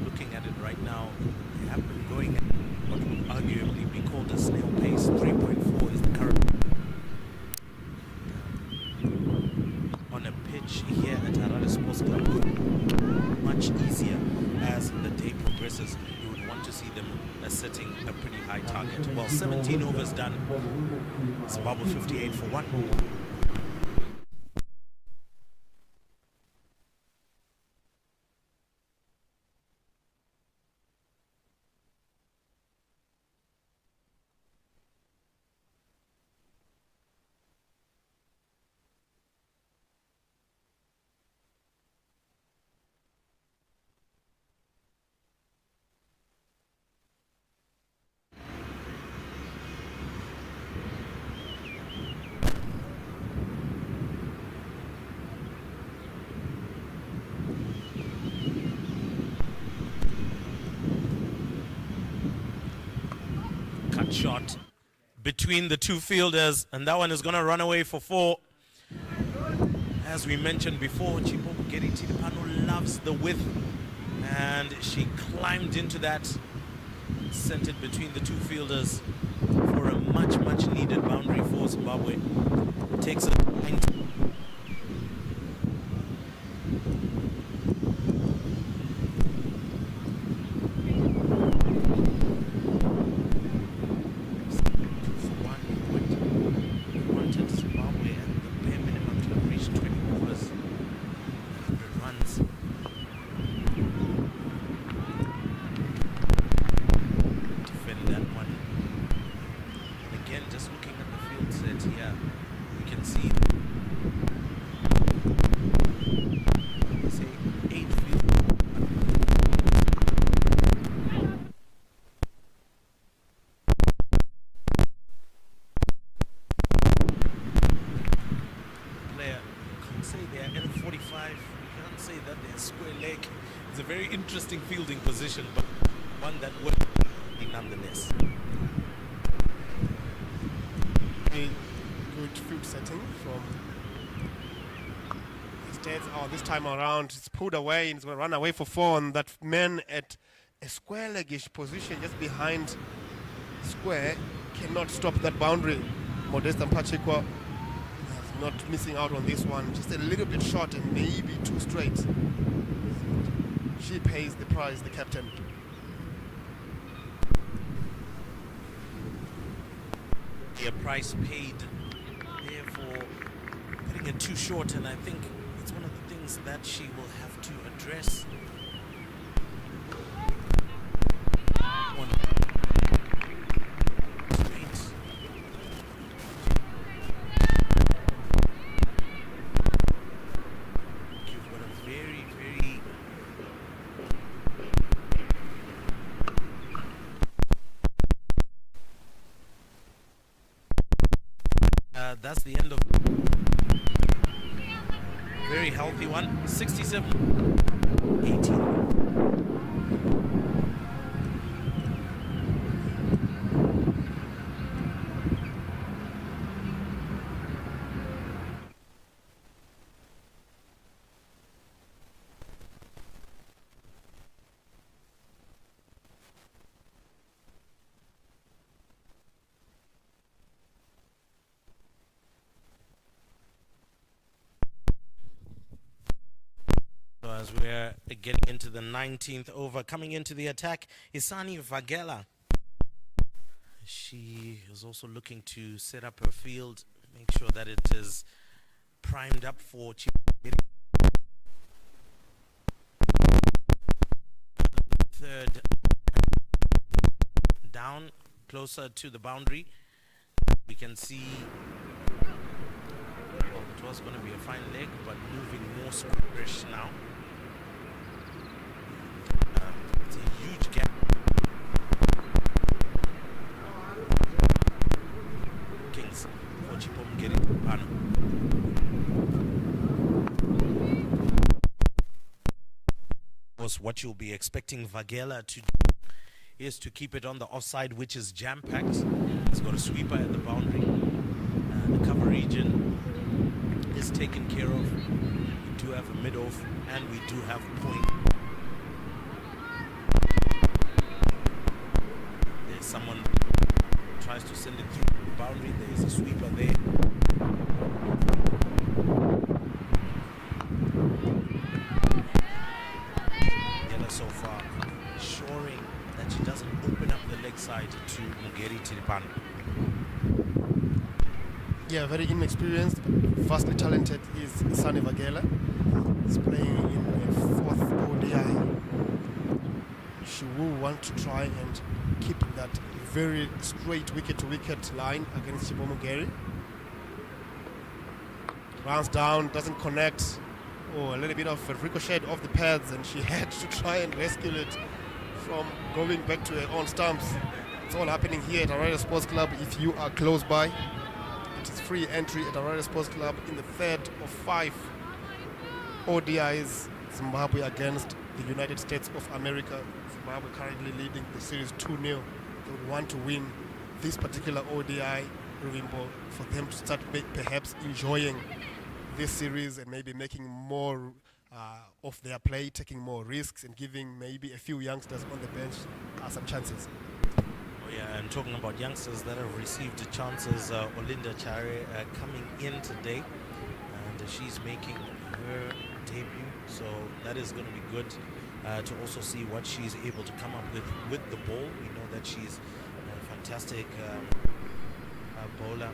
Looking at it right now, they have been basis, you would want to see them setting a pretty high target. Well, 17 overs done. Zimbabwe 58 for 1. Cut shot between the two fielders, and that one is going to run away for 4. As we mentioned before, Chipopo Geditipano loves the width, and she climbed into that, sent it between the two fielders for a much needed boundary for Zimbabwe. Takes a point. It's a very interesting fielding position, but one that would be nonetheless. A good field setting from his dad. Oh, this time around, it's pulled away and it's going to run away for 4. And that man at a square leggish position just behind square cannot stop that boundary. Modesta Mupachikwa not missing out on this one. Just a little bit short and maybe 2 straight. She pays the price, the captain. A price paid there for putting it too short, and I think it's one of the things that she will have to address. One. Straight. You've got a very that's the end of very healthy one. 67 18. As we're getting into the 19th over, coming into the attack, Isani Vagela. She is also looking to set up her field, make sure that it is primed up for third down, closer to the boundary. We can see it was going to be a fine leg, but moving more squarish now. It's a huge gap. Kings for Chipom getting Pano. Was what you'll be expecting Vagela to do is to keep it on the offside, which is jam-packed. It's got a sweeper at the boundary. The cover region is taken care of. We do have a mid-off, and we do have point. There's someone who tries to send it through the boundary. There's a sweeper there. Yellow so far. ensuring that she doesn't open up the leg side to Mugeri Tiripano. Yeah, very inexperienced, but vastly talented is Sani Vagela. He's playing in a 4th ODI. She will want to try and keep that very straight wicket-to-wicket line against Chipo Mugeri. Runs down, doesn't connect. Oh, a little bit of a ricochet off the pads, and she had to try and rescue it from going back to her own stumps. It's all happening here at Harare Sports Club. If you are close by, it is free entry at Harare Sports Club in the 3rd of 5 ODIs. Zimbabwe against the United States of America. Zimbabwe currently leading the series 2-0. They would want to win this particular ODI, Ruvimbo, for them to start perhaps enjoying this series and maybe making more of their play, taking more risks and giving maybe a few youngsters on the bench some chances. Oh yeah, and talking about youngsters that have received the chances, Olinda Chare coming in today, and she's making her debut, so that is going to be good to also see what she's able to come up with the ball. We know that she's a fantastic bowler.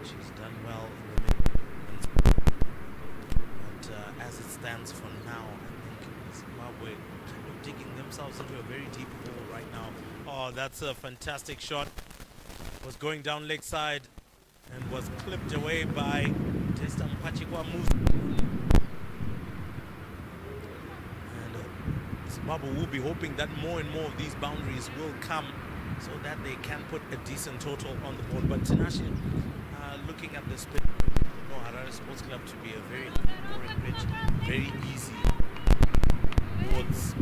She's done well in the mid, but as it stands for now, I think Zimbabwe kind of digging themselves into a very deep hole right now. Oh, that's a fantastic shot. Was going down leg side and was clipped away by Mupachikwa. And Zimbabwe will be hoping that more and more of these boundaries will come so that they can put a decent total on the board. But Tinashe, looking at this pitch, Harare Sports Club to be a very boring pitch, very easy towards,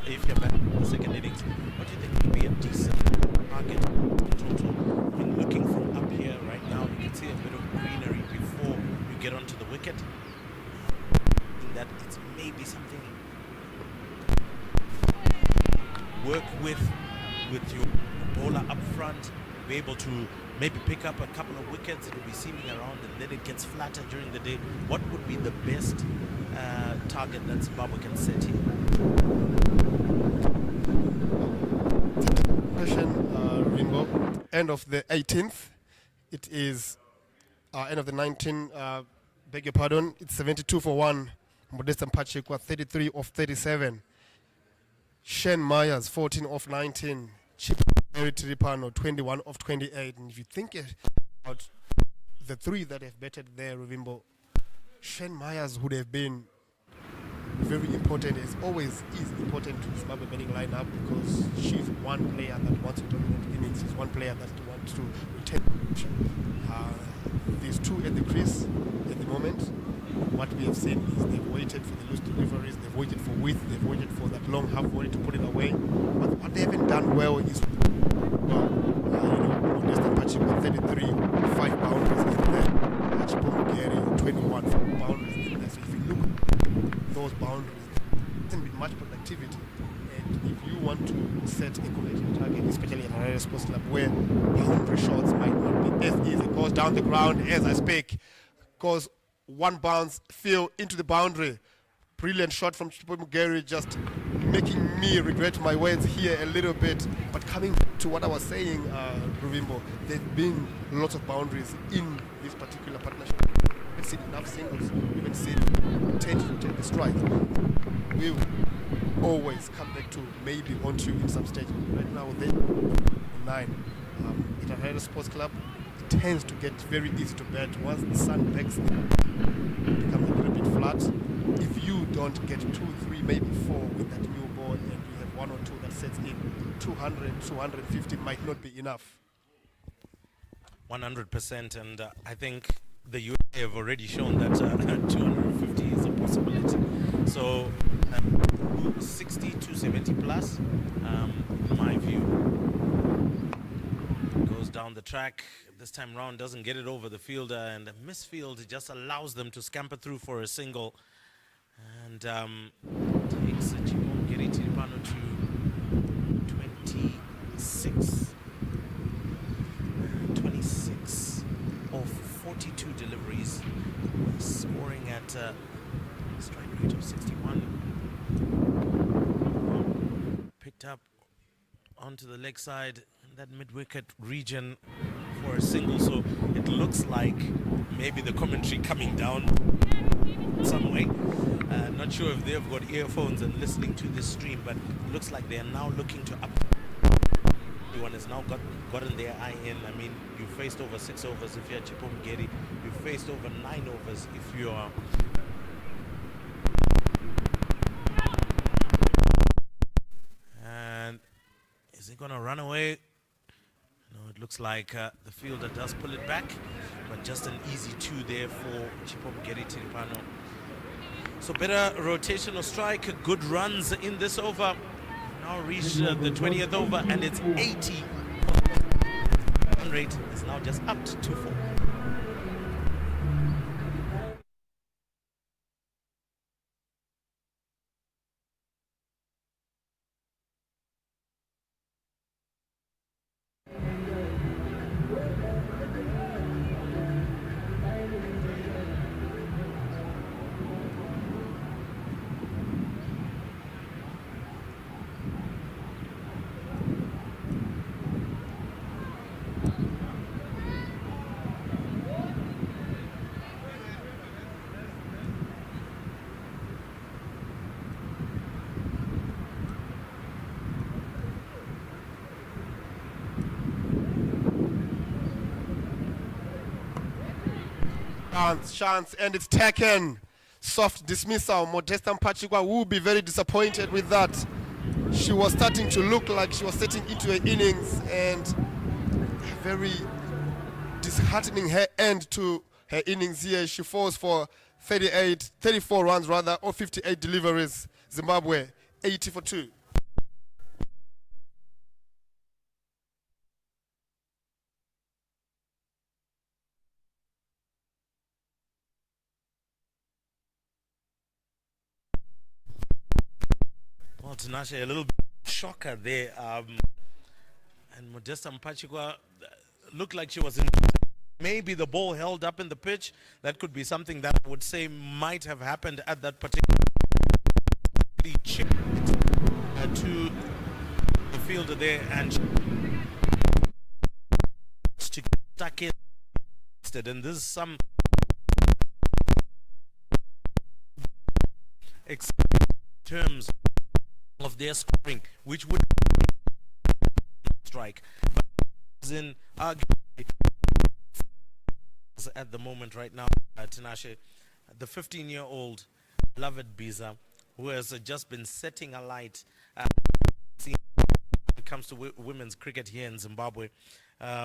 if you're back in the second innings. What do you think would be a decent target in total? I mean, looking from up here right now, you can see a bit of greenery before you get onto the wicket. I think that it's maybe something work with your bowler up front, be able to maybe pick up a couple of wickets. It will be seaming around and then it gets flatter during the day. What would be the best target that Zimbabwe can set here? Ringo, end of the 18th. It is end of the 19th. Beg your pardon. It's 72 for 1. Modesta Mupachikwa 33 of 37. Shen Myers 14 of 19. Chip Tiripano 21 of 28. And if you think about the three that have batted there, Ruvimbo, Shen Myers would have been very important, as always is important to the Zimbabwe batting lineup, because she's one player that wants to dominate innings. She's one player that wants to retain. There's two at the crease at the moment. What we have seen is they've waited for the loose deliveries, they've waited for width, they've waited for that long half volley to put it away. But what they haven't done well is, Modesta Mupachikwa 33, 5 boundaries in there. Chipo Mugeri 21, 4 boundaries in there. So if you look at those boundaries, there hasn't been much productivity. And if you want to set a collective target, especially at Harare Sports Club, where boundary shots might not be as easy, goes down the ground as I speak, goes one bounce, feel into the boundary. Brilliant shot from Chipo Mugeri, just making me regret my words here a little bit. But coming to what I was saying, Ruvimbo, there have been lots of boundaries in this particular partnership. We haven't seen enough singles, we haven't seen 10 to take the strike. We'll always come back to maybe want you in some stage. Right now, they 9. At Harare Sports Club, it tends to get very easy to bat. Once the sun backs in, it becomes a little bit flat. If you don't get 2, 3, maybe 4 with that new ball, and you have 1 or 2 that sets in, 200, 250 might not be enough. 100%, and I think the USA have already shown that 250 is a possibility. So 60 to 70 plus, in my view. Goes down the track. This time round doesn't get it over the fielder, and a misfield just allows them to scamper through for a single. And takes Chipo Mugeri Tiripano to 26 of 42 deliveries, scoring at a strike rate of 61. onto the leg side in that mid-wicket region for a single. So it looks like maybe the commentary coming down some way. Not sure if they've got earphones and listening to this stream, but it looks like they are now looking to up. Everyone has now gotten their eye in. I mean, you faced over 6 overs if you're Chipomgeri. You faced over 9 overs if you are. And is he going to run away? No, it looks like the fielder does pull it back, but just an easy 2 there for Chipomgeri Tiripano. So better rotational strike, good runs in this over. Now reached the 20th over and it's 80. Run rate is now just up to 2-4. Chance, and it's taken. Soft dismissal. Modesta Mupachikwa will be very disappointed with that. She was starting to look like she was setting into her innings, and very disheartening her end to her innings here. She falls for 34 runs rather, or 58 deliveries. Zimbabwe 80 for 2. Well, Tinashe, a little shocker there. And Modesta Mupachikwa looked like she was in. Maybe the ball held up in the pitch. That could be something that I would say might have happened at that particular chip to the fielder there, and to get stuck in. And this is some terms of their scoring, which would strike, but in at the moment right now, Tinashe, the 15-year-old beloved Biza, who has just been setting a light when it comes to women's cricket here in Zimbabwe,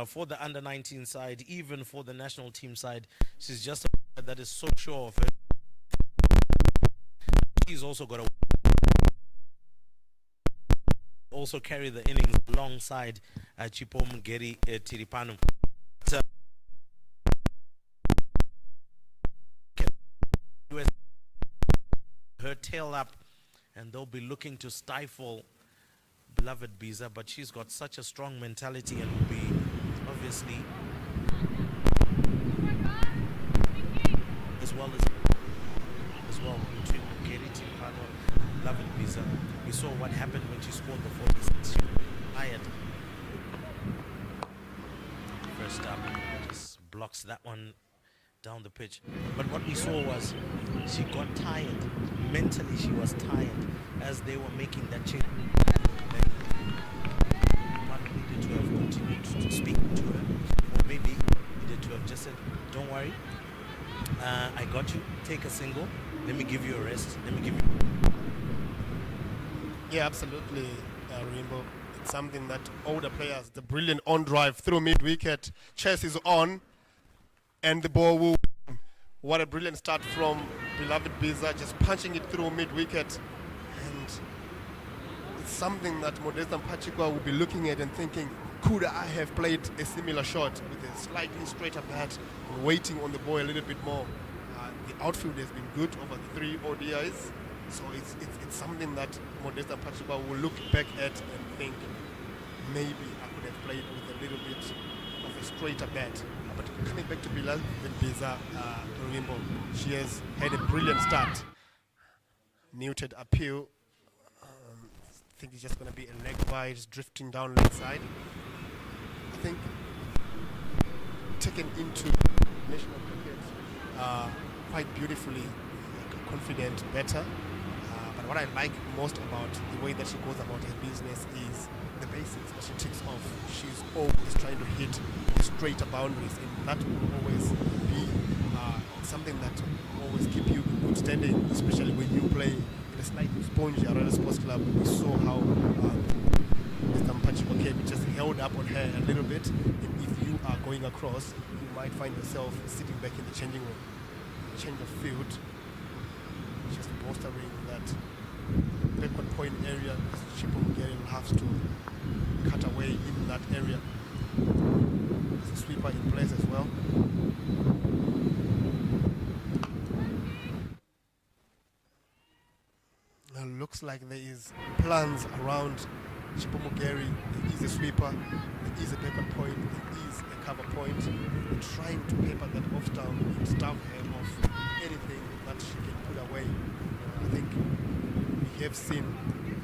for the under-19 side, even for the national team side. She's just a player that is so sure of her. She's also got a also carry the innings alongside Chipomgeri Tiripano. Her tail up, and they'll be looking to stifle beloved Biza, but she's got such a strong mentality and will be obviously as well Chipomgeri Tiripano, beloved Biza. We saw what happened when she scored the 46. She was tired. First up, just blocks that one down the pitch. But what we saw was she got tired. Mentally, she was tired as they were making that change. Mark needed to have continued to speak to her, or maybe needed to have just said, "Don't worry, I got you. Take a single. Let me give you a rest. Let me give you." Yeah, absolutely, Rainbow. It's something that older players, the brilliant on drive through mid-wicket, chase is on, and the ball will. What a brilliant start from beloved Biza, just punching it through mid-wicket. And it's something that Modesta Mupachikwa will be looking at and thinking, could I have played a similar shot with a slightly straighter bat and waiting on the ball a little bit more? The outfield has been good over the 3 ODIs. So it's something that Modesta Mupachikwa will look back at and think, maybe I could have played with a little bit of a straighter bat. But coming back to beloved Biza, Rimbo, she has had a brilliant start. Muted appeal. think it's just going to be a leg bite, drifting down leg side. I think taken into national cricket quite beautifully, confident, better. But what I like most about the way that she goes about her business is the basics that she ticks off. She's always trying to hit the straighter boundaries, and that will always be something that will always keep you in good standing, especially when you play in a slightly spongy Harare Sports Club. We saw how Mr. Mupachikwa just held up on her a little bit, and if you are going across, you might find yourself sitting back in the changing room. Change of field, just bolstering that backward point area. Chipomugeri will have to cut away in that area. There's a sweeper in place as well. Now looks like there is plans around Chipomugeri. There is a sweeper, there is a backward point, there is a cover point. They're trying to paper that off down and starve her of anything that she can put away. I think we have seen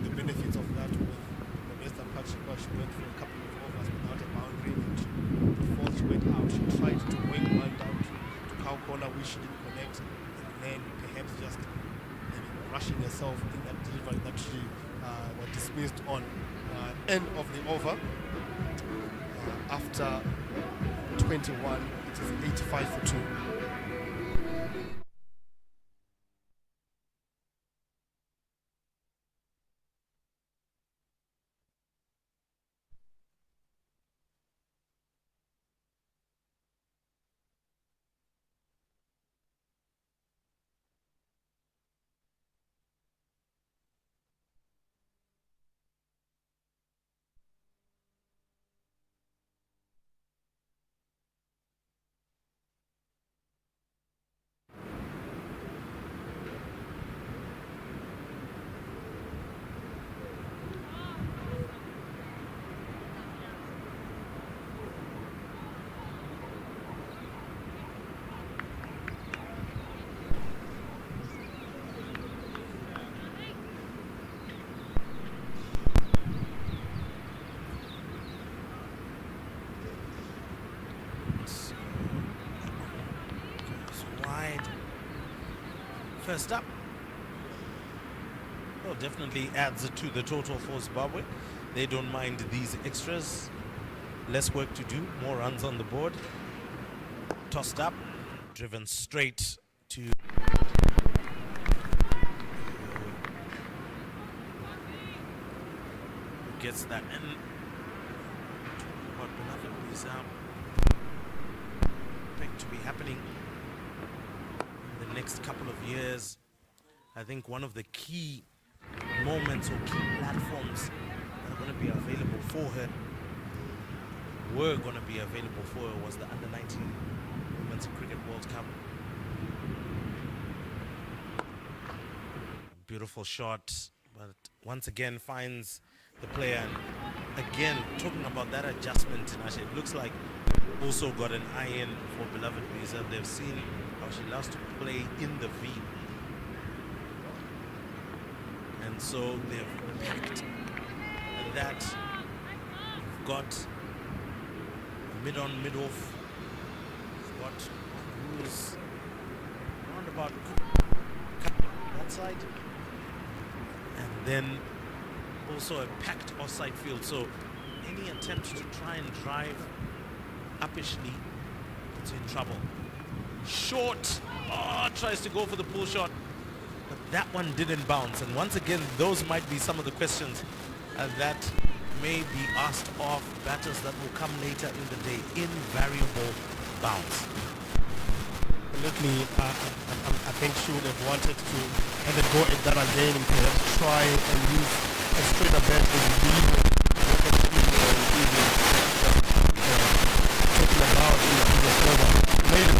the benefits of that with Mr. Mupachikwa. She went for a couple of overs without a boundary, and before she went out, she tried to wing one down to cow corner, which she didn't connect, and then perhaps just maybe rushing herself in that delivery that she was dismissed on end of the over. After 21, it is 85 for 2. First up. Well, definitely adds to the total for Zimbabwe. They don't mind these extras. Less work to do, more runs on the board. Tossed up, driven straight to... Gets that in. What beloved Biza expect to be happening in the next couple of years. I think one of the key moments or key platforms that are going to be available for her, were going to be available for her, was the Under-19 Women's Cricket World Cup. Beautiful shot, but once again finds the player. And again, talking about that adjustment, Tinashe, it looks like also got an eye in for beloved Biza. They've seen how she loves to play in the V. And so they've packed that. We've got mid on, mid off. We've got one who's roundabout that side. And then also a packed offside field. So any attempt to try and drive uppishly puts you in trouble. Short. Oh, tries to go for the pull shot. But that one didn't bounce. And once again, those might be some of the questions that may be asked of batters that will come later in the day. Invariable bounce. Absolutely. I think she would have wanted to have a go at that again and perhaps try and use a straighter bat as a lead. Talking about in the previous over. Later.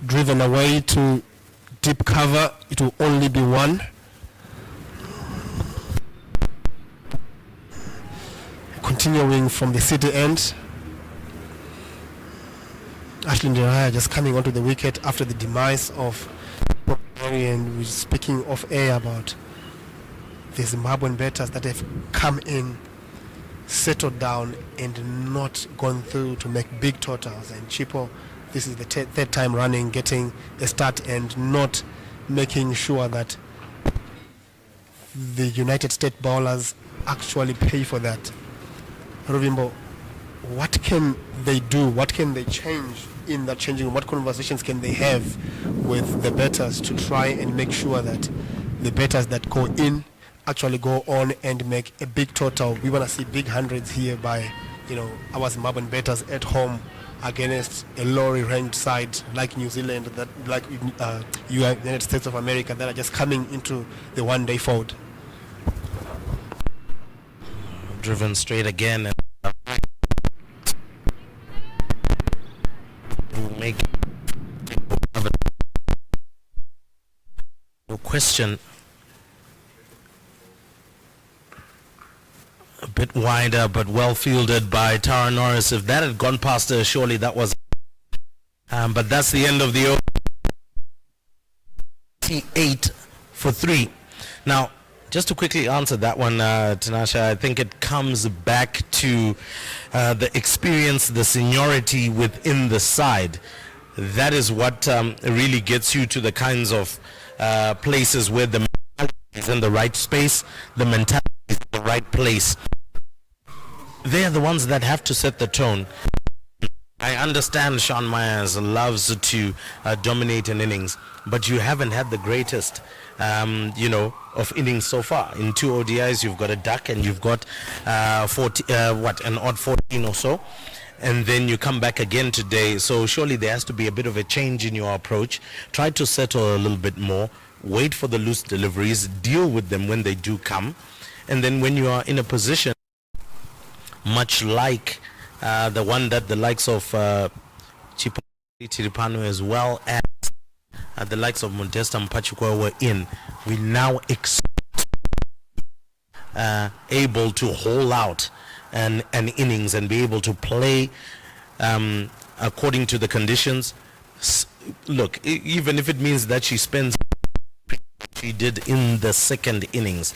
Driven away to deep cover, it will only be one. Continuing from the city end, Ashley Ndiraya just coming onto the wicket after the demise of, and we're speaking off air about the Zimbabwean batters that have come in, settled down, and not gone through to make big totals. And Chipo, this is the third time running, getting a start and not making sure that the United States bowlers actually pay for that. Rovimbo, what can they do? What can they change in that changing room? What conversations can they have with the batters to try and make sure that the batters that go in actually go on and make a big total? We want to see big hundreds here by, our Zimbabwean batters at home against a lower ranked side like New Zealand, that like United States of America, that are just coming into the one-day fold. Driven straight again, and make no question a bit wider, but well fielded by Tara Norris. If that had gone past her, surely that was. But that's the end of the over. 8 for 3. Now, just to quickly answer that one, Tinashe, I think it comes back to the experience, the seniority within the side. That is what really gets you to the kinds of places where the mentality is in the right space, the mentality is in the right place. They are the ones that have to set the tone. I understand Sean Myers loves to dominate an innings, but you haven't had the greatest, of innings so far. In 2 ODIs, you've got a duck and you've got an odd 14 or so. And then you come back again today. So surely there has to be a bit of a change in your approach. Try to settle a little bit more. Wait for the loose deliveries. Deal with them when they do come. And then when you are in a position, much like the one that the likes of Chipo Tiripano as well as the likes of Modesta Mupachikwa were in, we now expect able to hold out an innings and be able to play according to the conditions. Look, even if it means that she spends she did in the second innings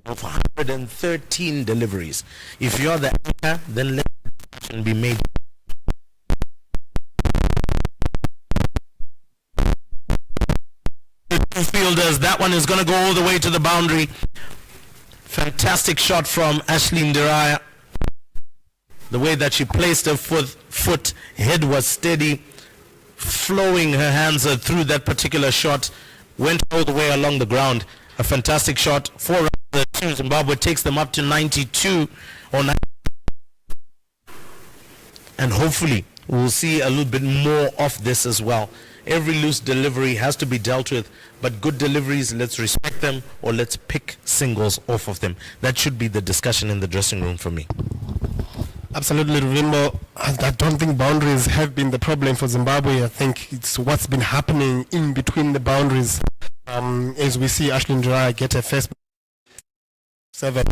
of 113 deliveries. If you're the anchor, then let it be made. Fielders, that one is going to go all the way to the boundary. Fantastic shot from Ashley Ndiraya. The way that she placed her foot, head was steady, flowing her hands through that particular shot, went all the way along the ground. A fantastic shot. 4 runs. Zimbabwe takes them up to 92 or 90. and hopefully we'll see a little bit more of this as well. Every loose delivery has to be dealt with, but good deliveries, let's respect them, or let's pick singles off of them. That should be the discussion in the dressing room for me. Absolutely, Ruvimbo. I don't think boundaries have been the problem for Zimbabwe. I think it's what's been happening in between the boundaries. As we see Ashley Ndrai get a first 7.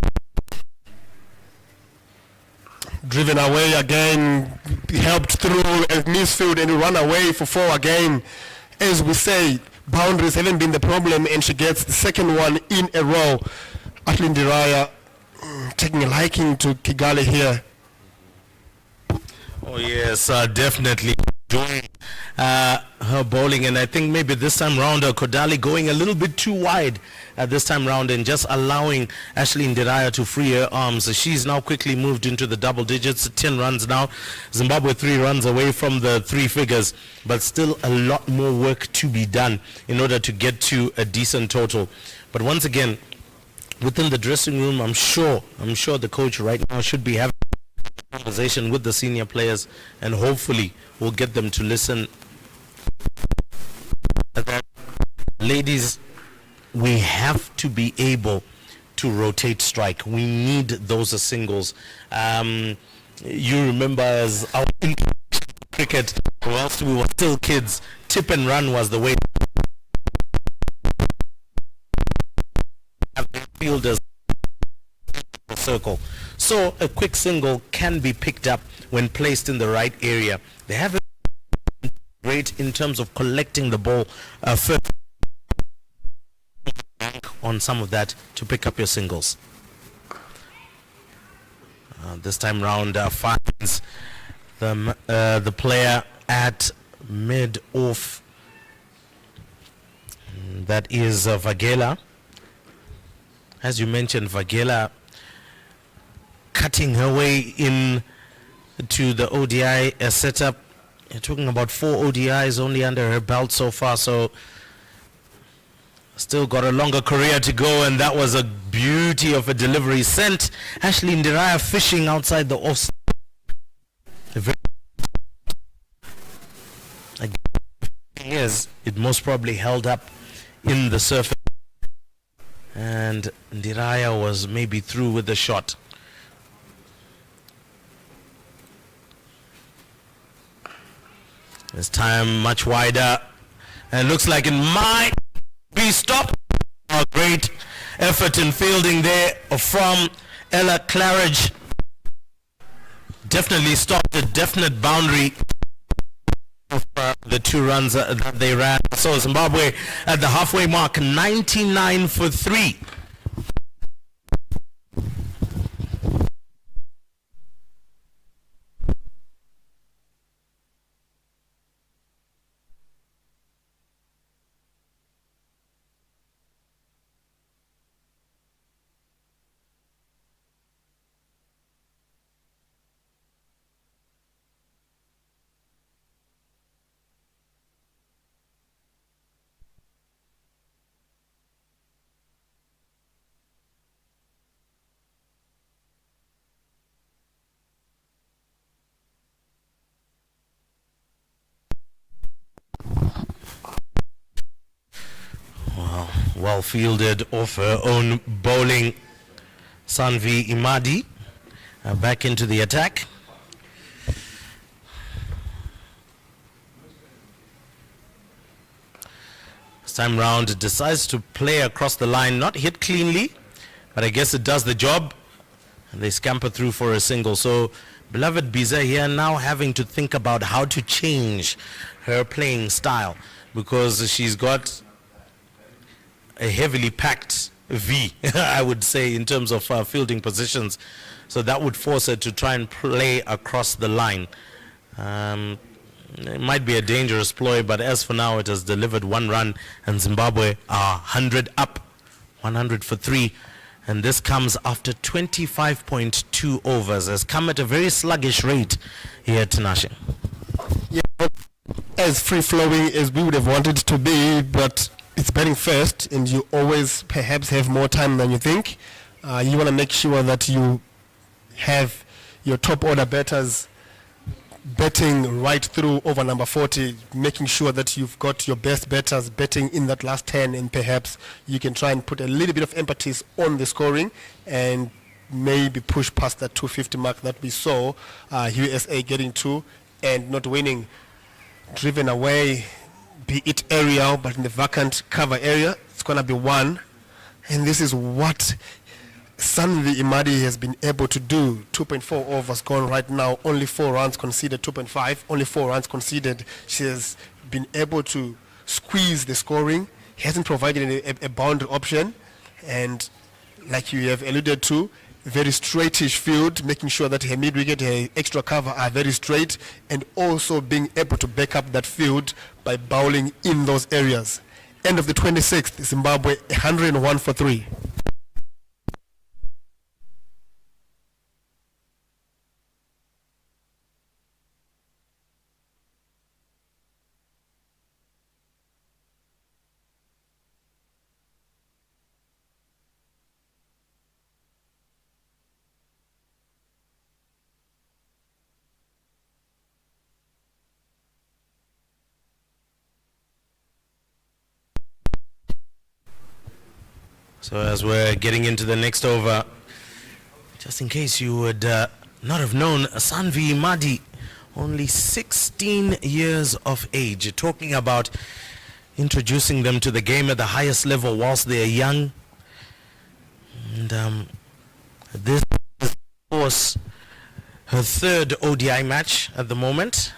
Driven away again, helped through a misfield and run away for 4 again. As we say, boundaries haven't been the problem, and she gets the second one in a row. Ashley Ndrai taking a liking to Kigali here. Oh yes, definitely doing her bowling, and I think maybe this time round Kodali going a little bit too wide this time round and just allowing Ashley Ndrai to free her arms. She's now quickly moved into the double digits, 10 runs now. Zimbabwe 3 runs away from the 3 figures, but still a lot more work to be done in order to get to a decent total. But once again, within the dressing room, I'm sure the coach right now should be having conversation with the senior players, and hopefully we'll get them to listen. Ladies, we have to be able to rotate strike. We need those singles. You remember as our cricket, whilst we were still kids, tip and run was the way fielders circle. So a quick single can be picked up when placed in the right area. They have a great in terms of collecting the ball first on some of that to pick up your singles. This time round finds the player at mid-off. That is Vagela. As you mentioned, Vagela cutting her way in to the ODI setup. You're talking about 4 ODIs only under her belt so far, so still got a longer career to go, and that was a beauty of a delivery. Sent Ashley Ndrai fishing outside the off. Yes, it most probably held up in the surface, and Ndrai was maybe through with the shot. This time much wider, and looks like it might be stopped. A great effort in fielding there from Ella Claridge. Definitely stopped a definite boundary of the 2 runs that they ran. So Zimbabwe at the halfway mark, 99 for 3. Well fielded off her own bowling. Sanvi Imadi back into the attack. This time round it decides to play across the line, not hit cleanly, but I guess it does the job, and they scamper through for a single. So beloved Biza here now having to think about how to change her playing style, because she's got a heavily packed V, I would say, in terms of fielding positions. So that would force her to try and play across the line. It might be a dangerous ploy, but as for now, it has delivered 1 run, and Zimbabwe are 100 up, 100 for 3. And this comes after 25.2 overs. Has come at a very sluggish rate here at Tinashe. Yeah, as free-flowing as we would have wanted it to be, but it's batting first, and you always perhaps have more time than you think. You want to make sure that you have your top order batters betting right through over number 40, making sure that you've got your best bettors betting in that last 10, and perhaps you can try and put a little bit of emphasis on the scoring and maybe push past that 250 mark that we saw USA getting to and not winning. Driven away, be it aerial, but in the vacant cover area, it's going to be 1. And this is what Sanvi Imadi has been able to do. 2.4 overs gone right now, only 4 runs conceded, 2.5, only 4 runs conceded. She has been able to squeeze the scoring. He hasn't provided a boundary option. And like you have alluded to, very straightish field, making sure that her mid-wicket, her extra cover are very straight, and also being able to back up that field by bowling in those areas. End of the 26th, Zimbabwe 101 for 3. So as we're getting into the next over, just in case you would not have known, Sanvi Imadi, only 16 years of age, talking about introducing them to the game at the highest level whilst they are young. And this is, of course, her 3rd ODI match at the moment.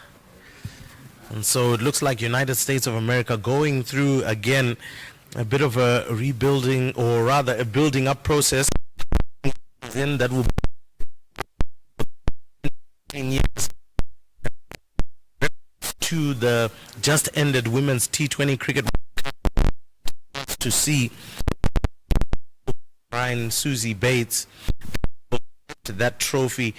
And so it looks like United States of America going through again a bit of a rebuilding, or rather a building up process. Then that will be years to the just ended women's T20 cricket to see Brian Susie Bates to that trophy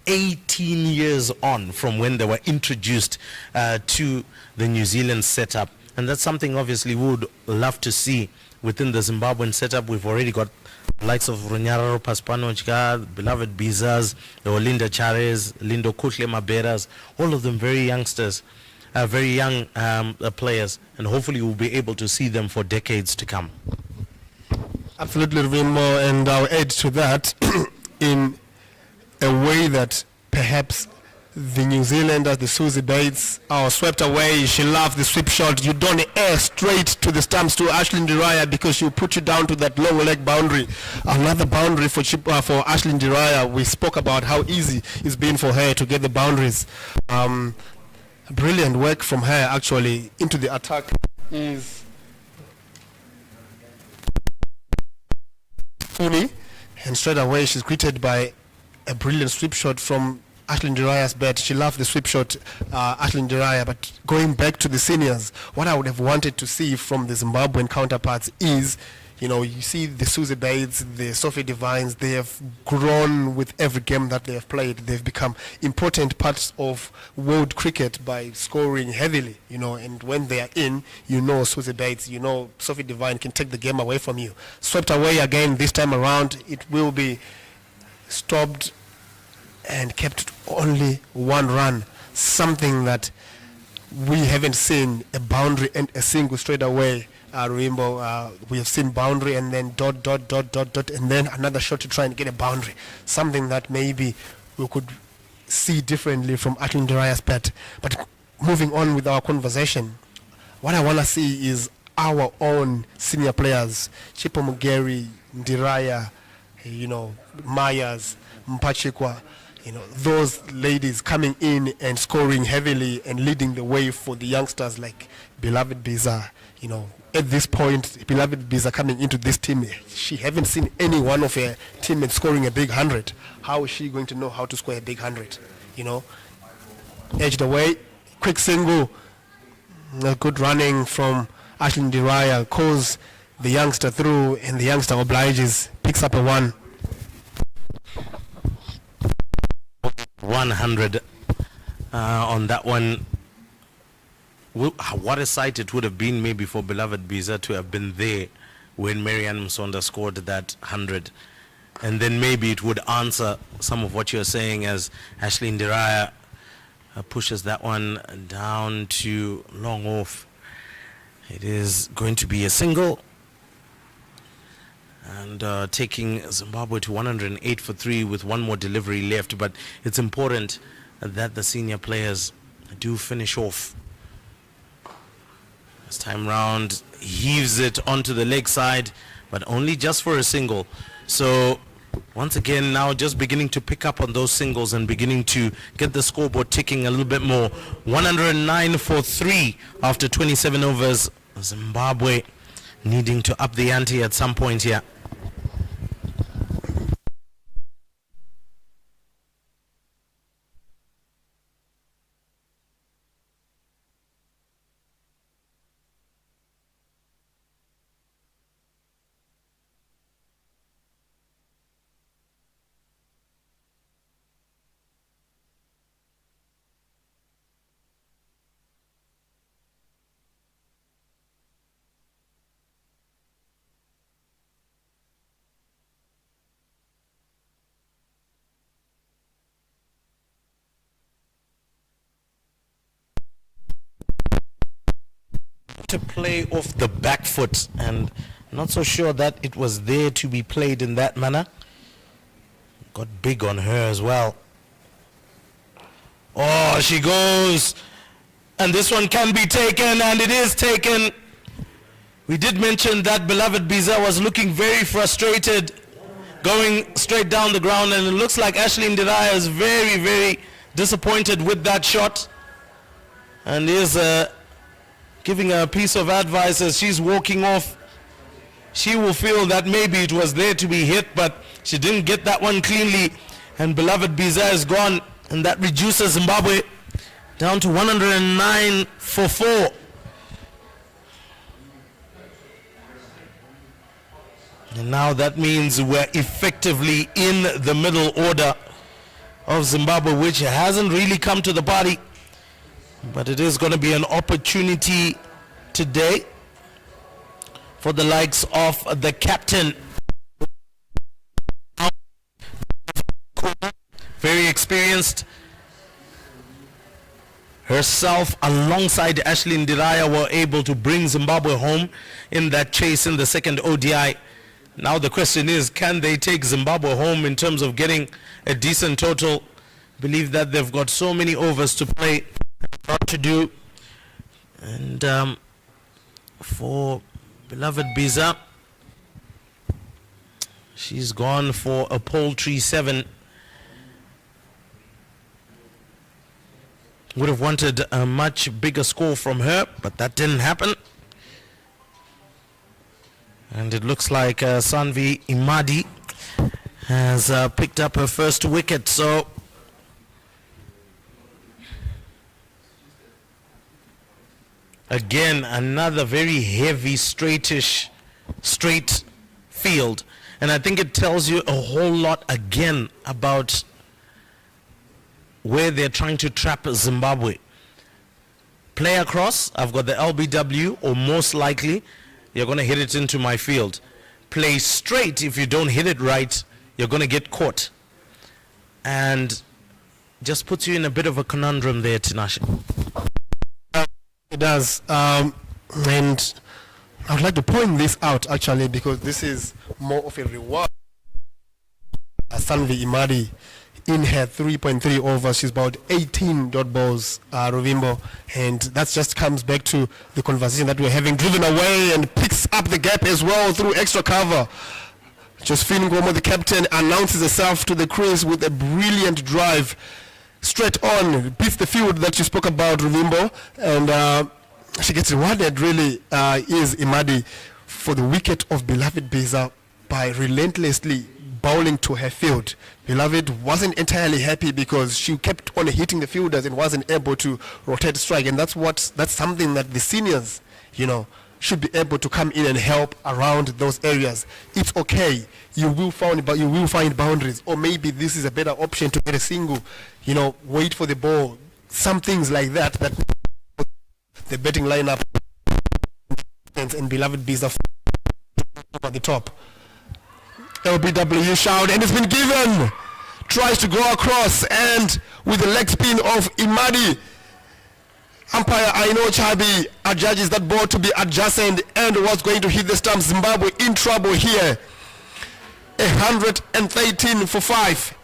18 years on from when they were introduced to the New Zealand setup. And that's something obviously we would love to see within the Zimbabwean setup. We've already got the likes of Ronyararo Paspanochka, beloved Bizas, the Olinda Chares, Lindo Kutle Maberas, all of them very youngsters, very young players, and hopefully we'll be able to see them for decades to come. Absolutely, Rimmo, and I'll add to that in a way that perhaps the New Zealanders, the Susie Bates, are swept away. She loved the sweep shot. You don't air straight to the stumps to Ashley Ndiraya because she'll put you down to that lower leg boundary. Another boundary for Ashley Ndiraya. We spoke about how easy it's been for her to get the boundaries. Brilliant work from her actually into the attack is Funi, and straight away she's greeted by a brilliant sweep shot from Ashley Ndiraya's bat. She loved the sweep shot, Ashley Ndiraya. But going back to the seniors, what I would have wanted to see from the Zimbabwean counterparts is, you know, you see the Susie Bates, the Sophie Divines, they have grown with every game that they have played. They've become important parts of world cricket by scoring heavily, you know, and when they are in, you know Susie Bates, you know Sophie Divine can take the game away from you. Swept away again this time around, it will be stopped and kept only 1 run, something that we haven't seen, a boundary and a single straight away. Rainbow, we have seen boundary and then dot, and then another shot to try and get a boundary, something that maybe we could see differently from Ashley Ndiraya's bat. But moving on with our conversation, what I want to see is our own senior players, Chipo Mugeri, Ndiraya, you know, Myers, Mupachikwa, you know, those ladies coming in and scoring heavily and leading the way for the youngsters like beloved Biza. You know, at this point, beloved Biza coming into this team, she haven't seen any one of her teammates scoring a big 100. How is she going to know how to score a big 100? You know, edged away, quick single, a good running from Ashley Ndiraya calls the youngster through, and the youngster obliges, picks up a 1. 100 on that one. What a sight it would have been maybe for beloved Biza to have been there when Marianne Msonda scored that 100, and then maybe it would answer some of what you're saying as Ashley Ndiraya pushes that one down to long off. It is going to be a single, and taking Zimbabwe to 108 for 3 with one more delivery left. But it's important that the senior players do finish off. This time round, heaves it onto the leg side, but only just for a single. So once again, now just beginning to pick up on those singles and beginning to get the scoreboard ticking a little bit more. 109 for 3 after 27 overs. Zimbabwe needing to up the ante at some point here. To play off the back foot, and not so sure that it was there to be played in that manner. Got big on her as well. Oh, she goes, and this one can be taken, and it is taken. We did mention that beloved Biza was looking very frustrated, going straight down the ground, and it looks like Ashley Ndiraya is very, very disappointed with that shot, and is giving her a piece of advice as she's walking off. She will feel that maybe it was there to be hit, but she didn't get that one cleanly, and beloved Biza is gone, and that reduces Zimbabwe down to 109 for 4. And now that means we're effectively in the middle order of Zimbabwe, which hasn't really come to the party. But it is going to be an opportunity today for the likes of the captain. Very experienced. Herself alongside Ashley Ndiraya were able to bring Zimbabwe home in that chase in the second ODI. Now the question is, can they take Zimbabwe home in terms of getting a decent total? Believe that they've got so many overs to play, what to do. And for beloved Biza, she's gone for a paltry 7. Would have wanted a much bigger score from her, but that didn't happen. And it looks like Sanvi Imadi has picked up her first wicket. So again, another very heavy, straight field. And I think it tells you a whole lot again about where they're trying to trap Zimbabwe. Play across, I've got the LBW, or most likely you're going to hit it into my field. Play straight, if you don't hit it right, you're going to get caught. And just puts you in a bit of a conundrum there, Tinashe. It does. And I would like to point this out, actually, because this is more of a reward. Sanvi Imadi, in her 3.3 overs, she's about 18 dot balls, Rovimbo, and that just comes back to the conversation that we're having, driven away and picks up the gap as well through extra cover. Josephine Ngomo, the captain, announces herself to the crease with a brilliant drive, straight on, beats the field that you spoke about, Rovimbo, and she gets rewarded, really, is Imadi, for the wicket of beloved Biza by relentlessly bowling to her field. Beloved wasn't entirely happy because she kept on hitting the fielders and wasn't able to rotate strike, and that's something that the seniors, should be able to come in and help around those areas. It's okay. You will find boundaries, or maybe this is a better option to get a single. Wait for the ball. Some things like that the betting lineup and beloved Biza over the top. LBW shout, and it's been given. tries to go across, and with the leg spin of Imadi, umpire Aino Chabi adjudges that ball to be adjacent and was going to hit the stump. Zimbabwe in trouble here. 113 for 5.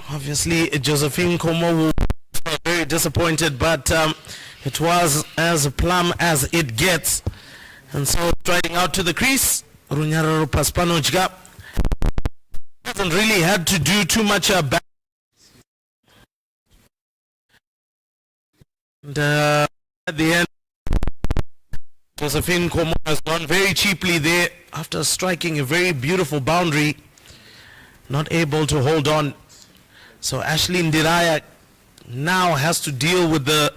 Obviously, Josephine Como was very disappointed, but it was as plumb as it gets. And so, striding out to the crease, Runyararo Paspanojka hasn't really had to do too much back. And at the end, Josephine Como has gone very cheaply there after striking a very beautiful boundary, not able to hold on. So Ashley Ndiraya now has to deal with the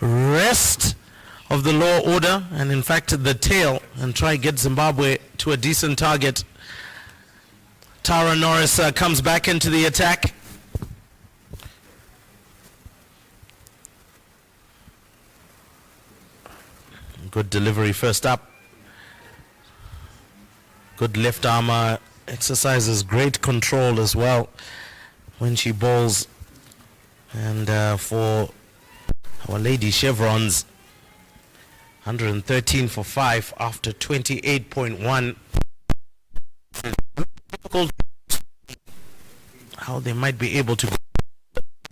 rest of the law order, and in fact the tail, and try get Zimbabwe to a decent target. Tara Norris comes back into the attack. Good delivery first up. Good left arm, exercises great control as well when she bowls. And for our lady chevrons, 113 for 5 after 28.1. Difficult how they might be able to go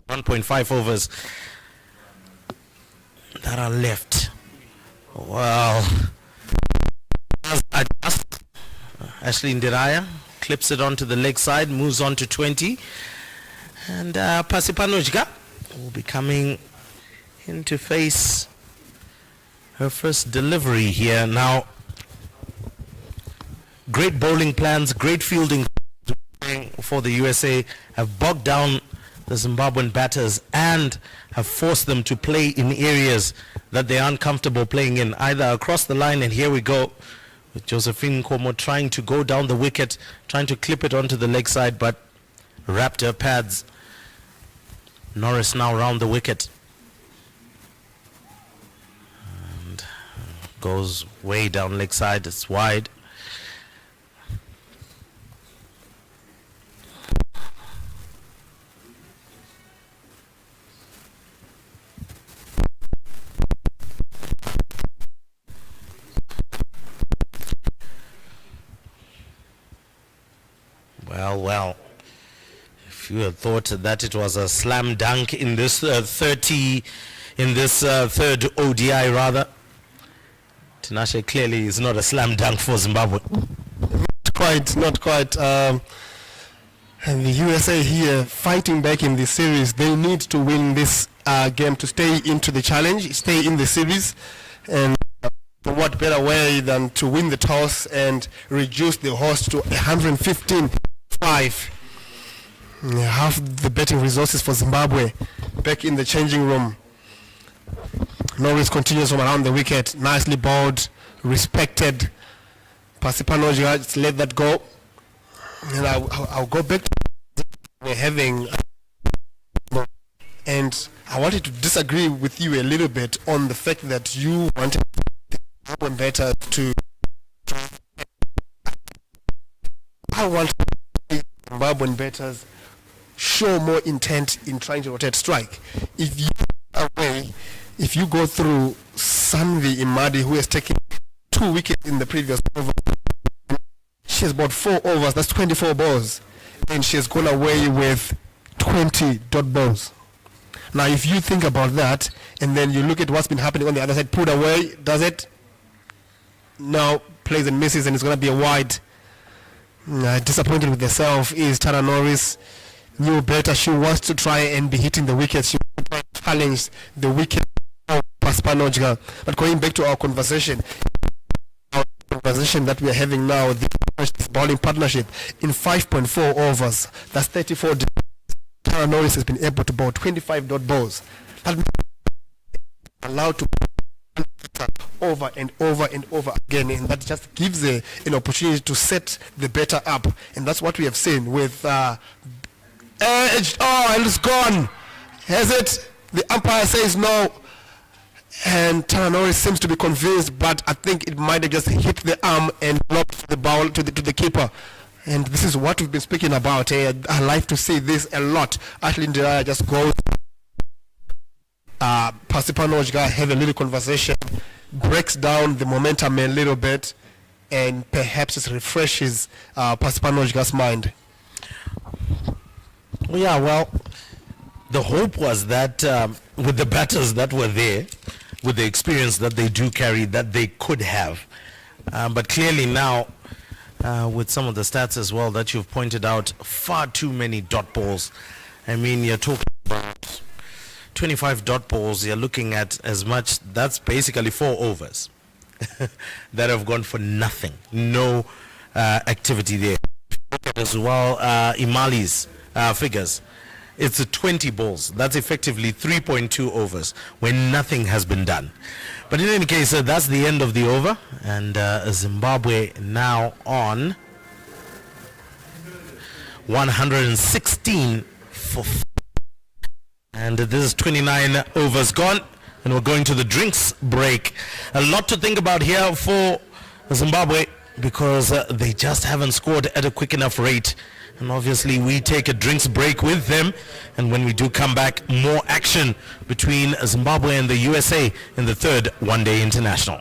1.5 overs that are left. Well, Ashley Ndiraya clips it onto the leg side, moves on to 20. And Pasipanojka will be coming in to face her first delivery here. Now, great bowling plans, great fielding for the USA have bogged down the Zimbabwean batters and have forced them to play in areas that they aren't comfortable playing in, either across the line, and here we go with Josephine Nkomo trying to go down the wicket, trying to clip it onto the leg side, but wrapped her pads. Norris now round the wicket and goes way down leg side. It's wide. Well, if you had thought that it was a slam dunk in this third ODI rather, Tinashe clearly is not a slam dunk for Zimbabwe. Not quite. And the USA here fighting back in this series. They need to win this game to stay into the challenge, stay in the series, and what better way than to win the toss and reduce the host to 115-5. Half the betting resources for Zimbabwe back in the changing room. Norris continues from around the wicket, nicely bowled, respected. Pasipanoja, just let that go. And I'll go back to we're having, and I wanted to disagree with you a little bit on the fact that you wanted the Zimbabwean better to. I want Zimbabwean batters show more intent in trying to rotate strike. If you go through Sanvi Imadi, who has taken 2 wickets in the previous over. She has bought 4 overs, that's 24 balls, and she has gone away with 20 dot balls. Now, if you think about that, and then you look at what's been happening on the other side, put away, does it? Now, plays and misses, and it's going to be a wide. Disappointed with herself is Tara Norris. Knew better. She wants to try and be hitting the wickets. She wants to try and challenge the wicket of Paspanojga. But going back to our conversation that we are having now, the bowling partnership in 5.4 overs, that's 34. Tara Norris has been able to bowl 25 dot balls. That means allowed to over and over and over again, and that just gives an opportunity to set the batter up, and that's what we have seen with edged. Oh, and it's gone. Has it? The umpire says no, and Tara Norris seems to be convinced, but I think it might have just hit the arm and blocked the ball to the keeper. And this is what we've been speaking about. I like to see this a lot. Ashley Ndiraya just goes. Pasipanojga have a little conversation, breaks down the momentum a little bit, and perhaps it refreshes Pasipanojga's mind. Yeah, well, the hope was that with the batters that were there, with the experience that they do carry, that they could have. But clearly now, with some of the stats as well that you've pointed out, far too many dot balls. I mean, you're talking about 25 dot balls, you're looking at as much, that's basically 4 overs that have gone for nothing. No activity there. As well, Imali's figures, it's 20 balls. That's effectively 3.2 overs when nothing has been done. But in any case, that's the end of the over, and Zimbabwe now on 116 for 4. And this is 29 overs gone, and we're going to the drinks break. A lot to think about here for Zimbabwe, because they just haven't scored at a quick enough rate. And obviously we take a drinks break with them, and when we do come back, more action between Zimbabwe and the USA in the 3rd one-day international.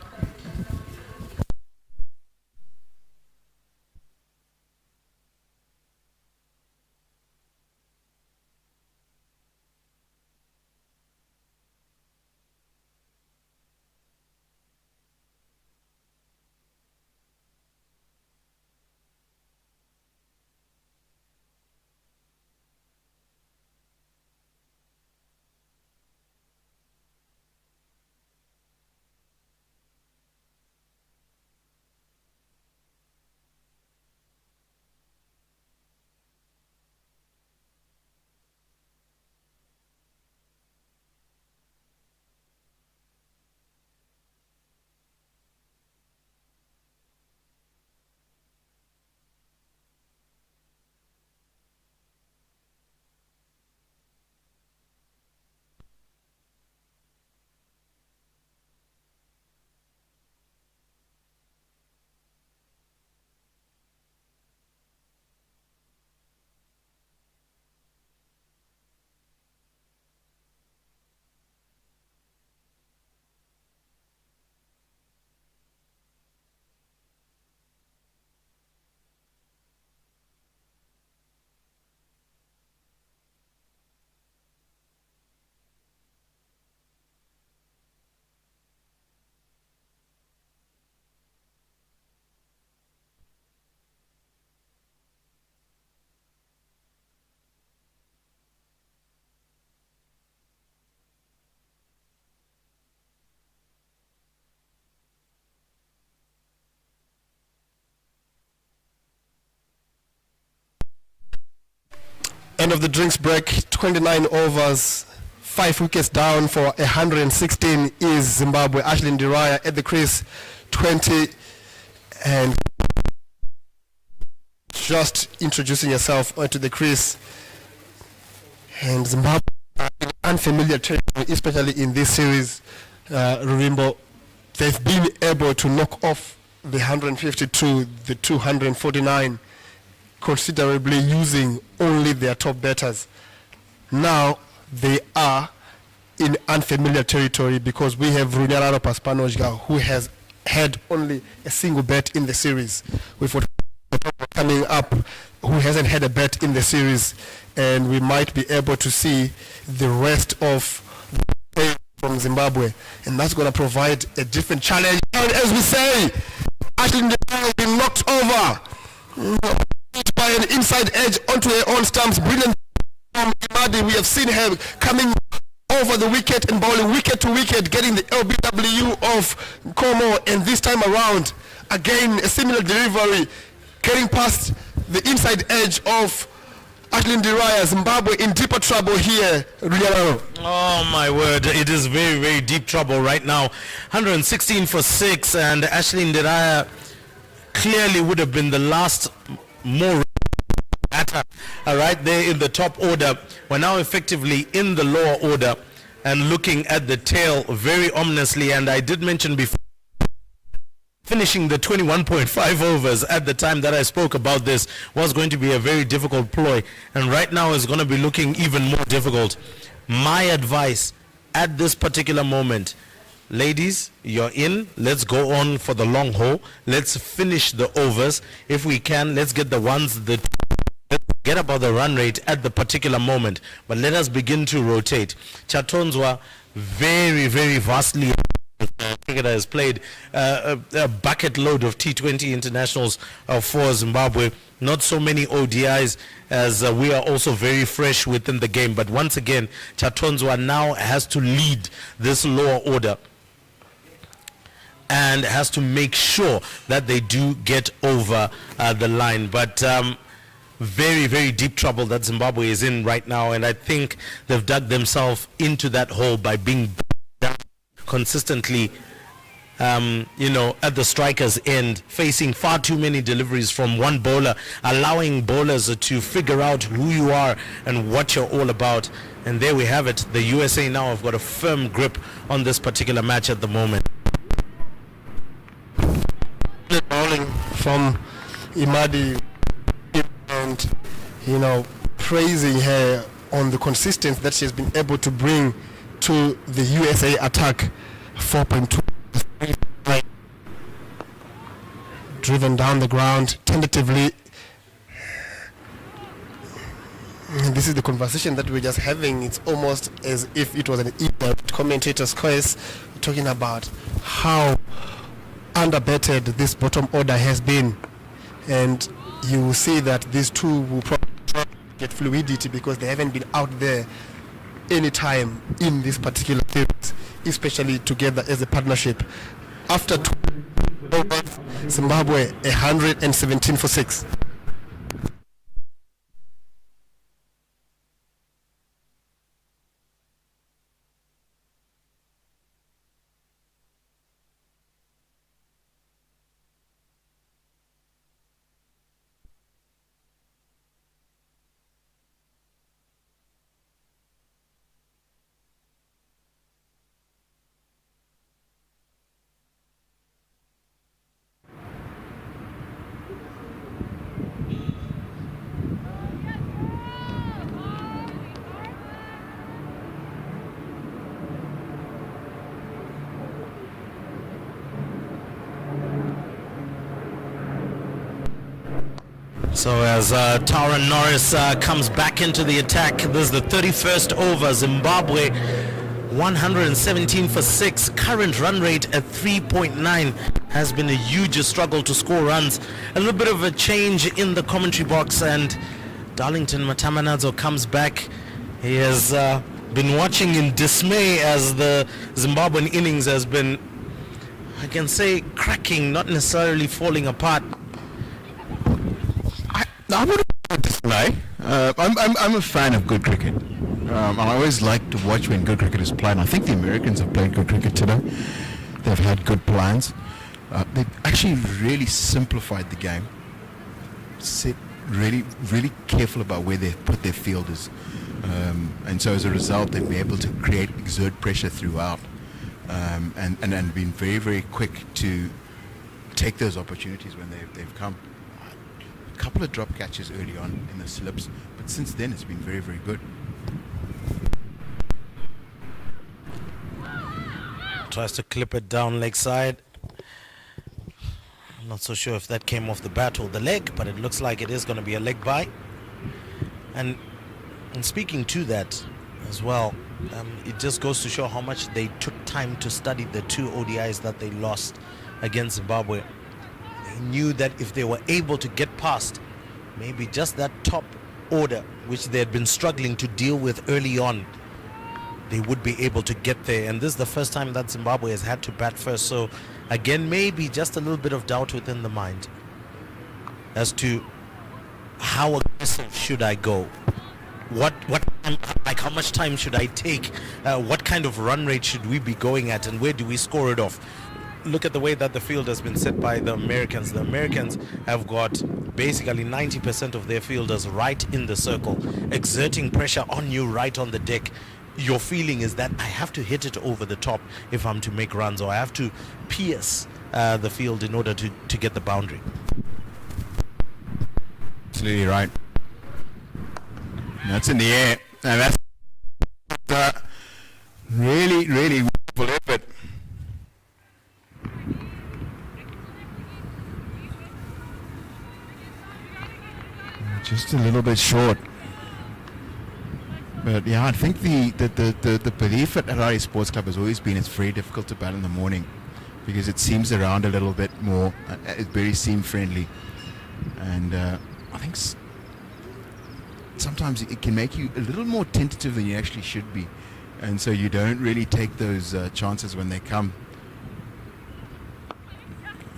End of the drinks break, 29 overs, 5 wickets down for 116 is Zimbabwe. Ashley Ndiraya at the crease, 20, and just introducing herself onto the crease. And Zimbabwe are in unfamiliar territory, especially in this series, Rurimbo. They've been able to knock off the 152, the 249, considerably using only their top batters. Now they are in unfamiliar territory because we have Runyararo Paspanojga, who has had only a single bet in the series. We've got coming up who hasn't had a bet in the series, and we might be able to see the rest of from Zimbabwe, and that's going to provide a different challenge. And as we say, Ashley has been knocked over by an inside edge onto her own stumps. Brilliant from Imadi. We have seen her coming over the wicket and bowling wicket to wicket, getting the LBW of Como, and this time around, again, a similar delivery, getting past the inside edge of Ashley Ndiraya. Zimbabwe in deeper trouble here. Oh my word, it is very, very deep trouble right now. 116 for 6, and Ashley Ndiraya clearly would have been the last more batter right there in the top order. We're now effectively in the lower order and looking at the tail very ominously, and I did mention before, finishing the 21.5 overs at the time that I spoke about this was going to be a very difficult ploy, and right now is going to be looking even more difficult. My advice at this particular moment, ladies, you're in, let's go on for the long haul, let's finish the overs if we can, let's get the ones that get about the run rate at the particular moment, but let us begin to rotate. Chatonzwa very, very vastly cricketer has played a bucket load of T20 internationals for Zimbabwe. Not so many ODIs, as we are also very fresh within the game. But once again, Chatonzwa now has to lead this lower order and has to make sure that they do get over the line. But very, very deep trouble that Zimbabwe is in right now, and I think they've dug themselves into that hole by being down consistently, at the striker's end, facing far too many deliveries from one bowler, allowing bowlers to figure out who you are and what you're all about. And there we have it. The USA now have got a firm grip on this particular match at the moment. Bowling from Imadi, and praising her on the consistency that she has been able to bring to the USA attack. 4.2 driven down the ground tentatively. And this is the conversation that we're just having. It's almost as if it was an commentator's choice, talking about how underbetted this bottom order has been, and you will see that these two will probably get fluidity because they haven't been out there any time in this particular series, especially together as a partnership. After Zimbabwe 117 for 6. So as Taran Norris comes back into the attack, this is the 31st over. Zimbabwe 117 for 6. Current run rate at 3.9 has been a huge struggle to score runs. A little bit of a change in the commentary box, and Darlington Matamanadzo comes back. He has been watching in dismay as the Zimbabwean innings has been, I can say, cracking, not necessarily falling apart. I wouldn't display. I'm a fan of good cricket. I always like to watch when good cricket is played. I think the Americans have played good cricket today. They've had good plans. They've actually really simplified the game. Set really, really careful about where they put their fielders. And so as a result, they've been able to exert pressure throughout. And been very, very quick to take those opportunities when they've come. A couple of drop catches early on in the slips, but since then it's been very, very good. tries to clip it down leg side. I'm not so sure if that came off the bat or the leg, but it looks like it is going to be a leg bye. And speaking to that as well, it just goes to show how much they took time to study the 2 ODIs that they lost against Zimbabwe. They knew that if they were able to get past maybe just that top order, which they had been struggling to deal with early on, they would be able to get there. And this is the first time that Zimbabwe has had to bat first. So again, maybe just a little bit of doubt within the mind as to how aggressive should I go? Like how much time should I take? What kind of run rate should we be going at, and where do we score it off? Look at the way that the field has been set by the Americans. The Americans have got basically 90% of their fielders right in the circle, exerting pressure on you right on the deck. Your feeling is that I have to hit it over the top if I'm to make runs, or I have to pierce the field in order to get the boundary. Absolutely right. That's in the air, and that's really wonderful effort. Just a little bit short. But yeah, I think the belief at Harare Sports Club has always been it's very difficult to bat in the morning because it seems around a little bit more. It's very seam friendly, and I think sometimes it can make you a little more tentative than you actually should be, and so you don't really take those chances when they come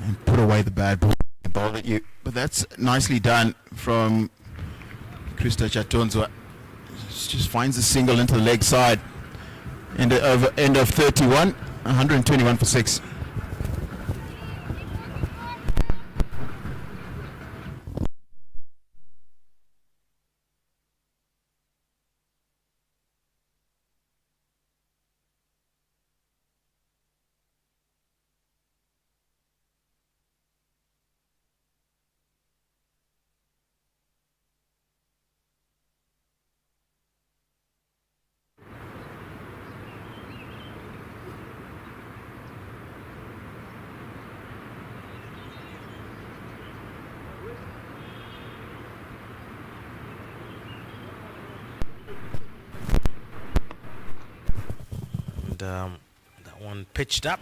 and put away the bad ball at you. But that's nicely done from Krista Chatonzwa. Just finds a single into the leg side. End of 31, 121 for 6. That one pitched up.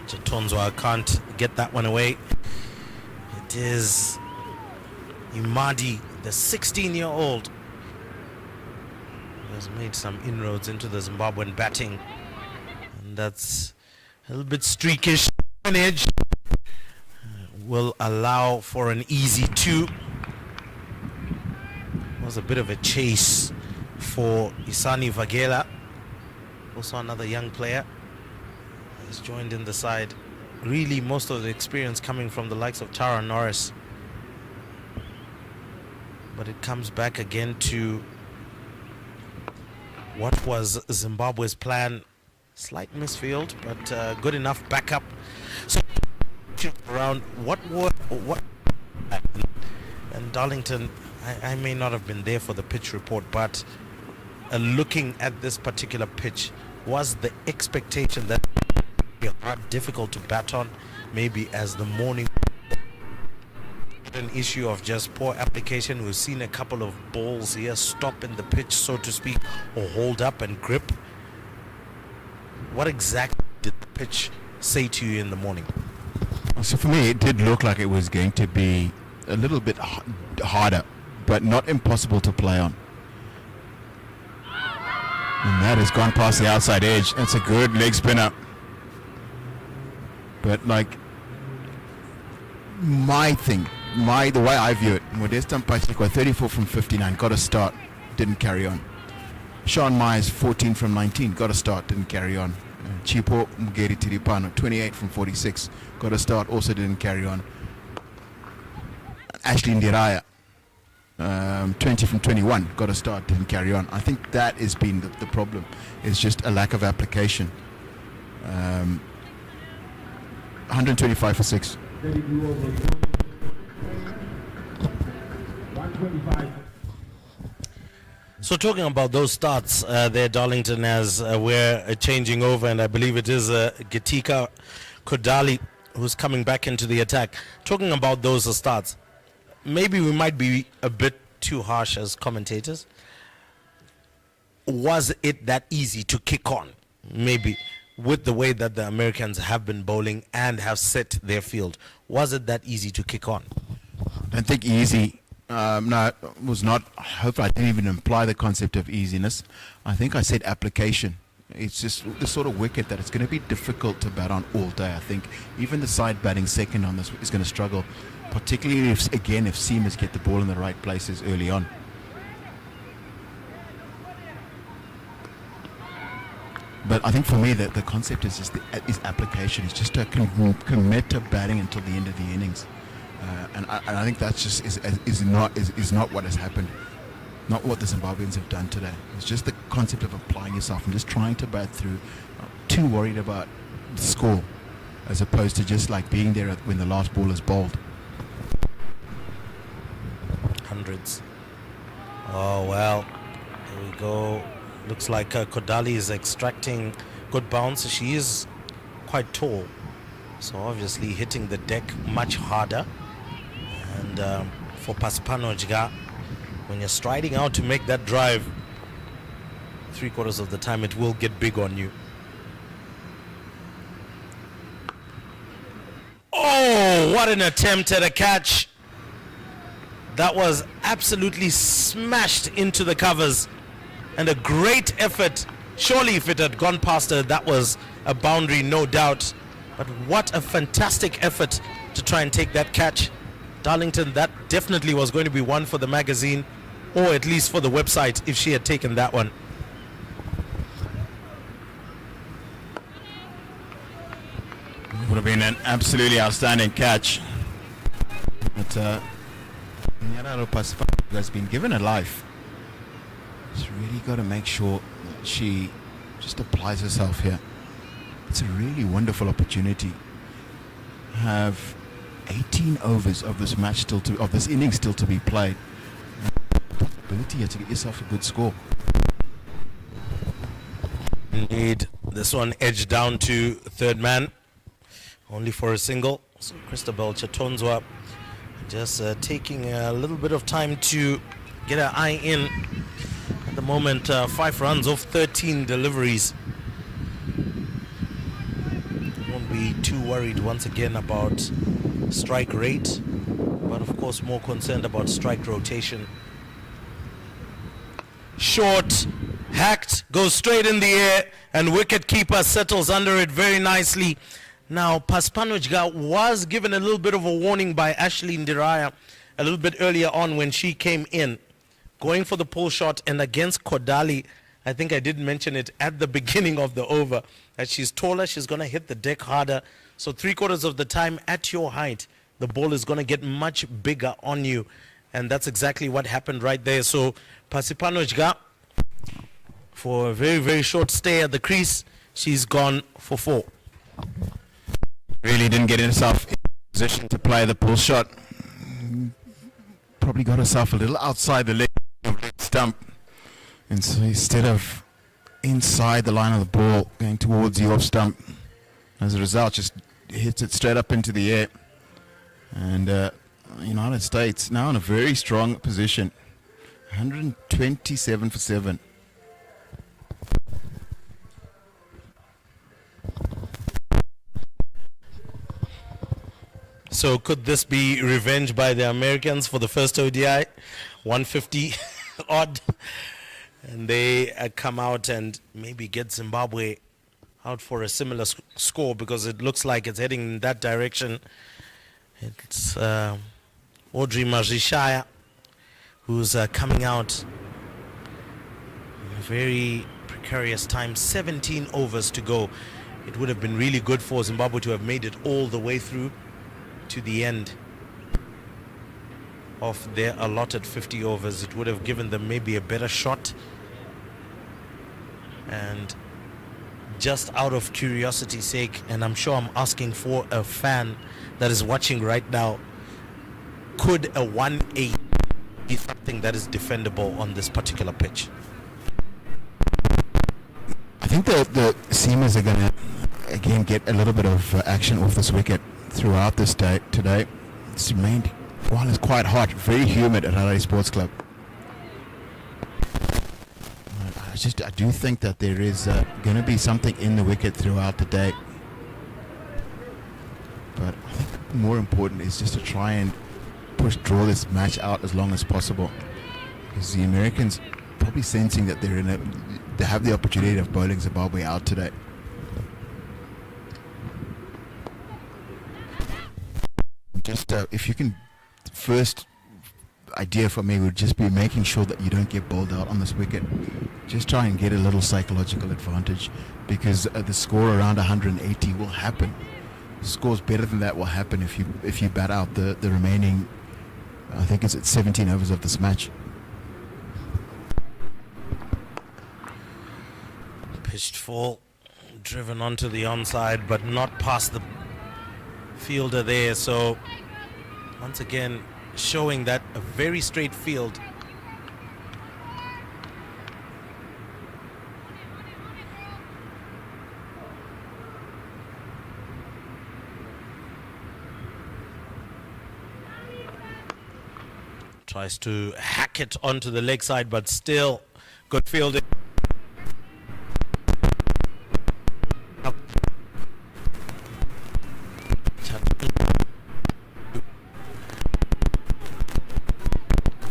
Chatonzwa can't get that one away. It is Imadi, the 16-year-old, who has made some inroads into the Zimbabwean batting, and that's a little bit streakish. An edge will allow for an easy 2. It was a bit of a chase for Isani Vagela, also another young player. He's joined in the side. Really, most of the experience coming from the likes of Tara Norris. But it comes back again to what was Zimbabwe's plan. Slight misfield, but good enough backup. So around what and Darlington, I may not have been there for the pitch report, but looking at this particular pitch, was the expectation that are difficult to bat on, maybe as the morning, an issue of just poor application. We've seen a couple of balls here stop in the pitch, so to speak, or hold up and grip. What exactly did the pitch say to you in the morning? So for me, it did look like it was going to be a little bit harder, but not impossible to play on. And that has gone past the outside edge. That's a good leg spinner. But like the way I view it, Modesta Mupachikwa, 34 from 59, got a start, didn't carry on. Sean Myers, 14 from 19, got a start, didn't carry on. Chipo Mugeri Tiripano, 28 from 46, got a start, also didn't carry on. Ashley Ndiraya, 20 from 21, got a start, didn't carry on. I think that has been the problem. It's just a lack of application. 125 for 6. So talking about those starts there, Darlington, as we're changing over, and I believe it is Gitika Kodali who's coming back into the attack. Talking about those starts, maybe we might be a bit too harsh as commentators. Was it that easy to kick on? Maybe with the way that the Americans have been bowling and have set their field. Was it that easy to kick on? I don't think easy. No, it was not. Hopefully, I didn't even imply the concept of easiness. I think I said application. It's just the sort of wicket that it's going to be difficult to bat on all day. I think even the side batting second on this is going to struggle, particularly if seamers get the ball in the right places early on. But I think for me, the concept is just is application. It's just to commit to batting until the end of the innings. And I think that's just is not what has happened, not what the Zimbabweans have done today. It's just the concept of applying yourself and just trying to bat through, not too worried about the score, as opposed to just like being there when the last ball is bowled. Hundreds. Oh well, here we go. Looks like Kodali is extracting good bounce. She is quite tall, so obviously hitting the deck much harder. And for Pasipanojga, when you're striding out to make that drive, 3/4 of the time it will get big on you. Oh, what an attempt at a catch. That was absolutely smashed into the covers, and a great effort. Surely if it had gone past her, that was a boundary, no doubt. But what a fantastic effort to try and take that catch. Darlington, that definitely was going to be one for the magazine, or at least for the website, if she had taken that one. Would have been an absolutely outstanding catch. But Nyararo Pasipanojga has been given a life. She's really got to make sure that she just applies herself here. It's a really wonderful opportunity. Have 18 overs of this match of this innings still to be played. Ability here to get yourself a good score. Indeed, this one edged down to third man, only for a single. So Christabel Chatonzwa just taking a little bit of time to get her eye in. At the moment, 5 runs off 13 deliveries. Won't be too worried once again about strike rate, but of course more concerned about strike rotation. Short, hacked, goes straight in the air, and wicketkeeper settles under it very nicely. Now Pasipanojga was given a little bit of a warning by Ashley Ndiraya a little bit earlier on when she came in, going for the pull shot, and against Kodali, I think I did mention it at the beginning of the over, that she's taller, she's going to hit the deck harder. So 3/4 of the time at your height, the ball is going to get much bigger on you. And that's exactly what happened right there. So Pasipanojga, for a very, very short stay at the crease, she's gone for 4. Really didn't get herself in position to play the pull shot. Probably got herself a little outside the leg stump. And so instead of inside the line of the ball, going towards the off stump, as a result, just hits it straight up into the air. And United States now in a very strong position. 127 for 7. So could this be revenge by the Americans for the first ODI? 150 odd. And they come out and maybe get Zimbabwe out for a similar score, because it looks like it's heading in that direction. It's Audrey Majishaya who's coming out in a very precarious time. 17 overs to go. It would have been really good for Zimbabwe to have made it all the way through to the end of their allotted 50 overs. It would have given them maybe a better shot. And just out of curiosity's sake, and I'm sure I'm asking for a fan that is watching right now, could a 1-8 be something that is defendable on this particular pitch? I think the seamers are going to again get a little bit of action off this wicket throughout this day today. It's remained, while it's quite hot, very humid at Harare Sports Club. I do think that there is going to be something in the wicket throughout the day. But I think more important is just to try and draw this match out as long as possible. Because the Americans probably sensing that they have the opportunity of bowling Zimbabwe out today. Just if you can, first idea for me would just be making sure that you don't get bowled out on this wicket. Just try and get a little psychological advantage, because the score around 180 will happen. Scores better than that will happen if you bat out the remaining, I think it's at 17 overs of this match. Pitched full, driven onto the onside, but not past the fielder there. So once again, showing that a very straight field. Tries to hack it onto the leg side, but still good fielding.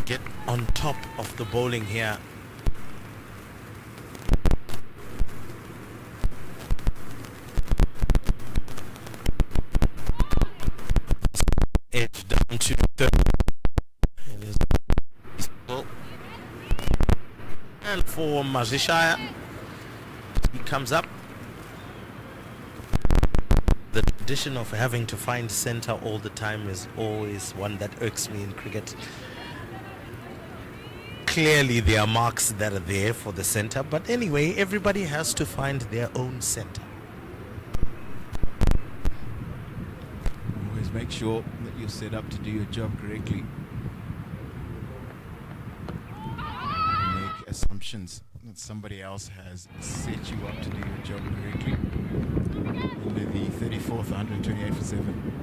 Get on top of the bowling here. Edge down to third. And for Mazishaya, he comes up. The tradition of having to find center all the time is always one that irks me in cricket. Clearly there are marks that are there for the center, but anyway, everybody has to find their own center. Always make sure that you're set up to do your job correctly. Make assumptions that somebody else has set you up to do your job correctly. Into the 34th, 128 for 7.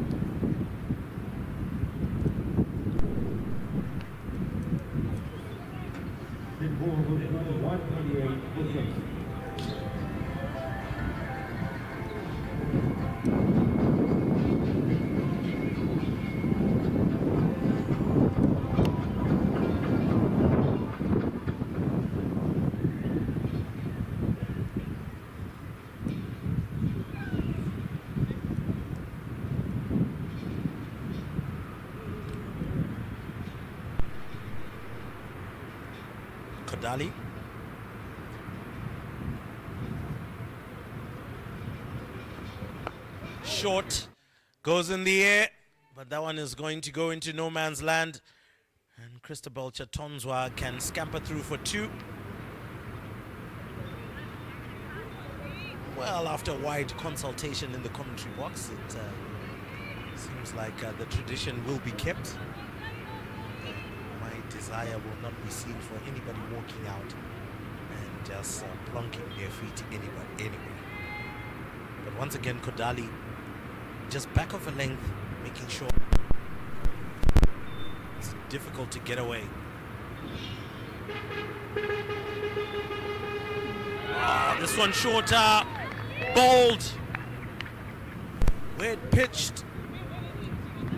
Kodali. Short, goes in the air, but that one is going to go into no man's land. And Christabel Chatonzwa can scamper through for 2. Well, after a wide consultation in the commentary box, it seems like the tradition will be kept. My desire will not be seen for anybody walking out and just plonking their feet anyway. But once again, Kodali just back of a length, making sure it's difficult to get away. This one shorter, bold, where it pitched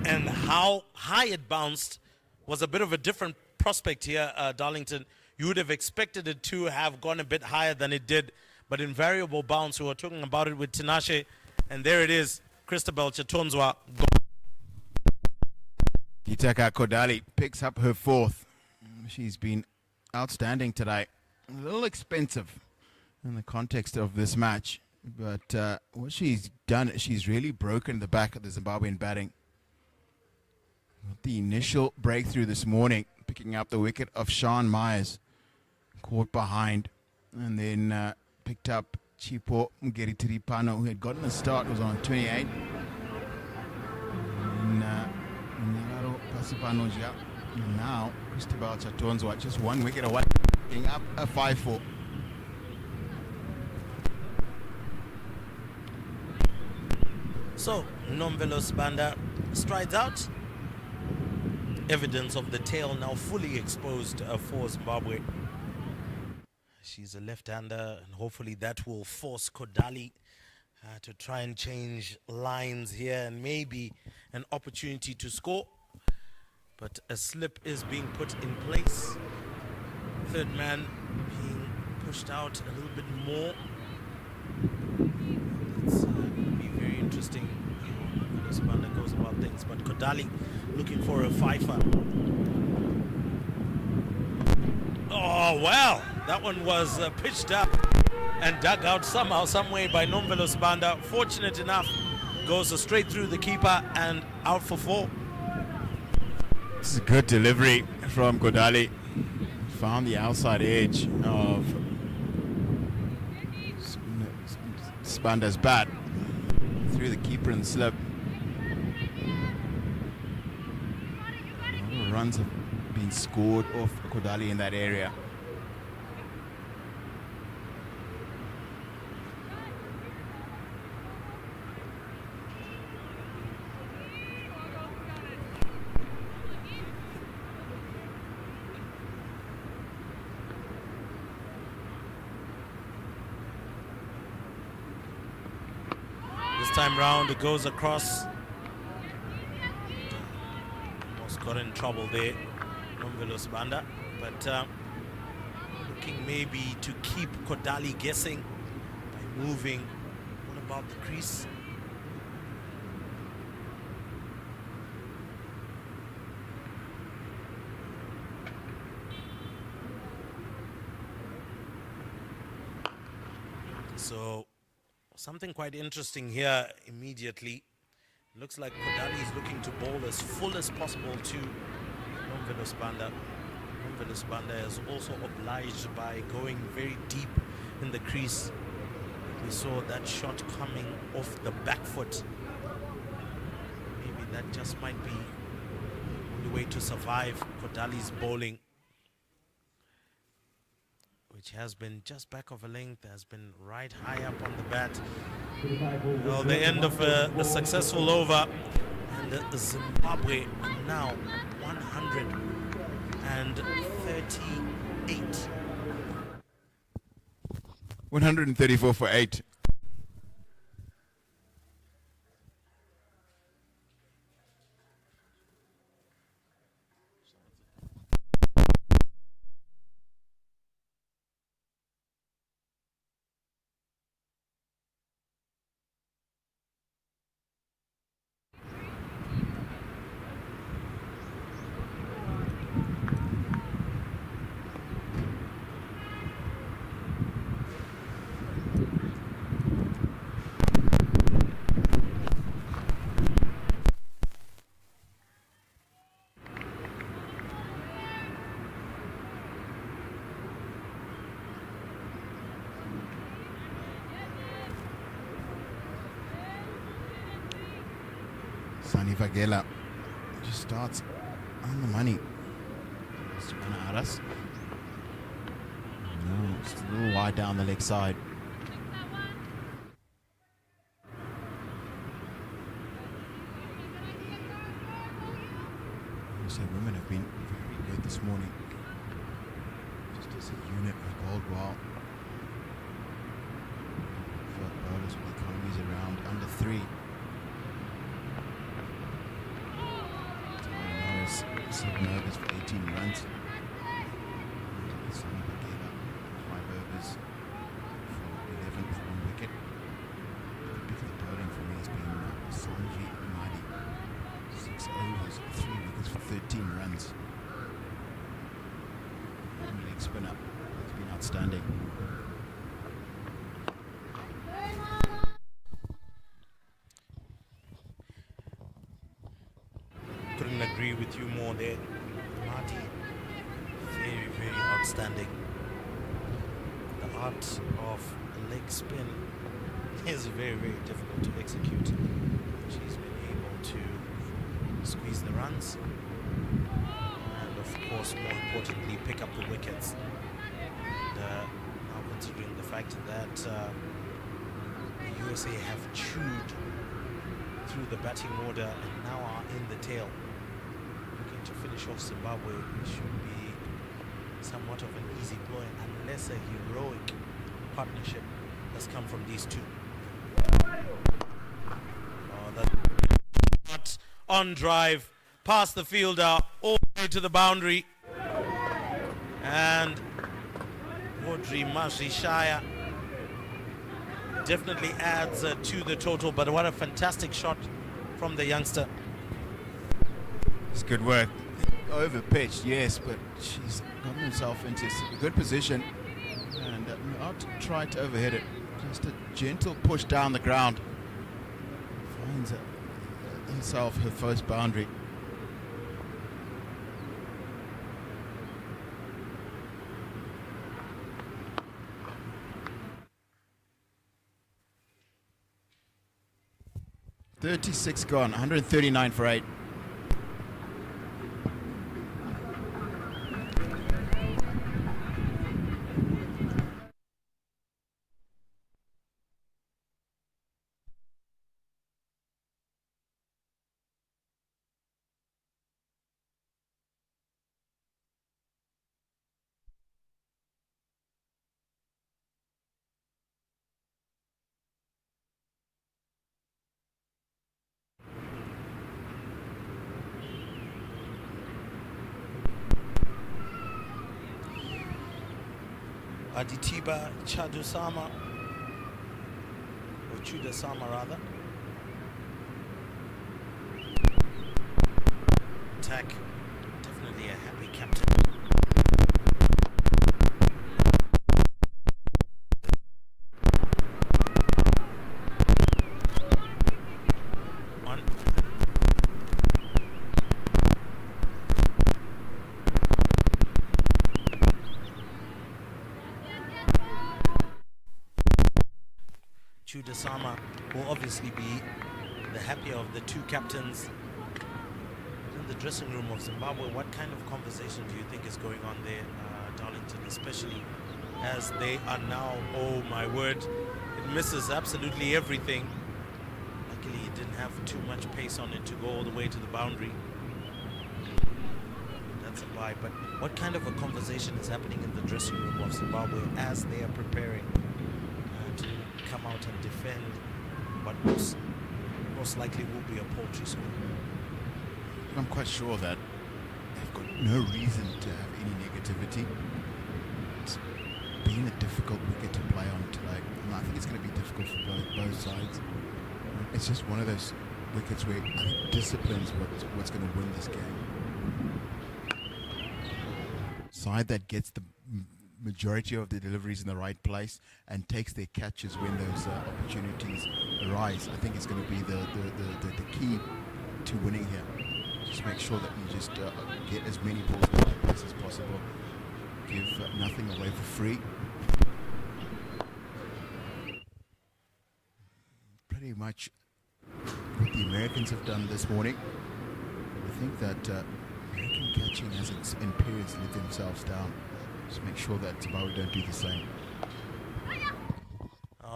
and how high it bounced was a bit of a different prospect here, Darlington. You would have expected it to have gone a bit higher than it did, but in variable bounce, we were talking about it with Tinashe, and there it is. Christabel Chatonzwa. Kitaka Kodali picks up her 4th. She's been outstanding today. A little expensive in the context of this match, but what she's done, she's really broken the back of the Zimbabwean batting. The initial breakthrough this morning, picking up the wicket of Sean Myers, caught behind, and then picked up Chipo Mgeritiripano, who had gotten a start, was on 28. And Nyararo Pasipanoja And now, Cristobal Chatonzwa just 1 wicket away, being up a 5-4. So, Nomvelos Banda strides out. Evidence of the tail now fully exposed for Zimbabwe. She's a left-hander, and hopefully that will force Kodali to try and change lines here, and maybe an opportunity to score. But a slip is being put in place. Third man being pushed out a little bit more. It's going to be very interesting how this Banda goes about things. But Kodali looking for a fifer. Oh, well, that one was pitched up and dug out somehow, some way by Nomvelos Banda. Fortunate enough, goes straight through the keeper and out for 4. This is a good delivery from Kodali. Found the outside edge of Banda's bat. Through the keeper in the slip. A lot of runs have been scored off Kodali in that area. This time round, it goes across. Almost got in trouble there, Nomvelos Banda. But looking maybe to keep Kodali guessing by moving. What about the crease? So something quite interesting here immediately. Looks like Kodali is looking to bowl as full as possible to Nomvelos Banda. Nomvelos Banda is also obliged by going very deep in the crease. We saw that shot coming off the back foot. Maybe that just might be the only way to survive Kodali's bowling, which has been just back of a length, has been right high up on the bat. Well, the end of a successful over, and Zimbabwe now 138. 134 for 8. Sani Vagela just starts on the money. Just one at us. No, it's a little wide down the leg side. I say women have been very good this morning. Just as a unit, we bowled well. For bowlers with economies around under 3. 7 overs for 18 runs. Sani Vagela, 5 overs for 11 for 1 wicket. The pick of the bowling for me has been Sanji Madi. 6 overs, 3 wickets for 13 runs. Leg spinner, it's been outstanding. Couldn't agree with you more there, Marty. Very, very outstanding. The art of leg spin is very, very difficult to execute. She's been able to squeeze the runs. And of course, more importantly, pick up the wickets. And, now considering the fact that the USA have chewed through the batting order and now are in the tail, looking to finish off Zimbabwe should be somewhat of an easy ploy unless a heroic partnership has come from these two. That on drive past the fielder all the way to the boundary, and WODI Mazishaya definitely adds to the total. But what a fantastic shot from the youngster. It's good work. Over pitched, yes, but she's gotten himself into a good position and not tried to overhit it. Just a gentle push down the ground. Finds herself her first boundary. .36 gone, 139 for 8. Aditiba Chadusama, or Chudasama rather. Attack, definitely a happy captain. Chudasama will obviously be the happier of the two captains. In the dressing room of Zimbabwe, what kind of conversation do you think is going on there, Darlington, especially as they are now, oh my word, it misses absolutely everything. Luckily it didn't have too much pace on it to go all the way to the boundary. That's a bye, but what kind of a conversation is happening in the dressing room of Zimbabwe as they are preparing to come out and defend what most likely will be a paltry score? I'm quite sure that they've got no reason to have any negativity. It's been a difficult wicket to play on today, and I think it's going to be difficult for both sides. It's just one of those wickets where I think discipline's what's going to win this game. Side that gets the majority of the deliveries in the right place and takes their catches when those opportunities arise. I think it's going to be the key to winning here. Just make sure that you just get as many balls in the right place as possible. Give nothing away for free. Pretty much what the Americans have done this morning. I think that American catching has in periods let themselves down. Just make sure that Zimbabwe don't do the same.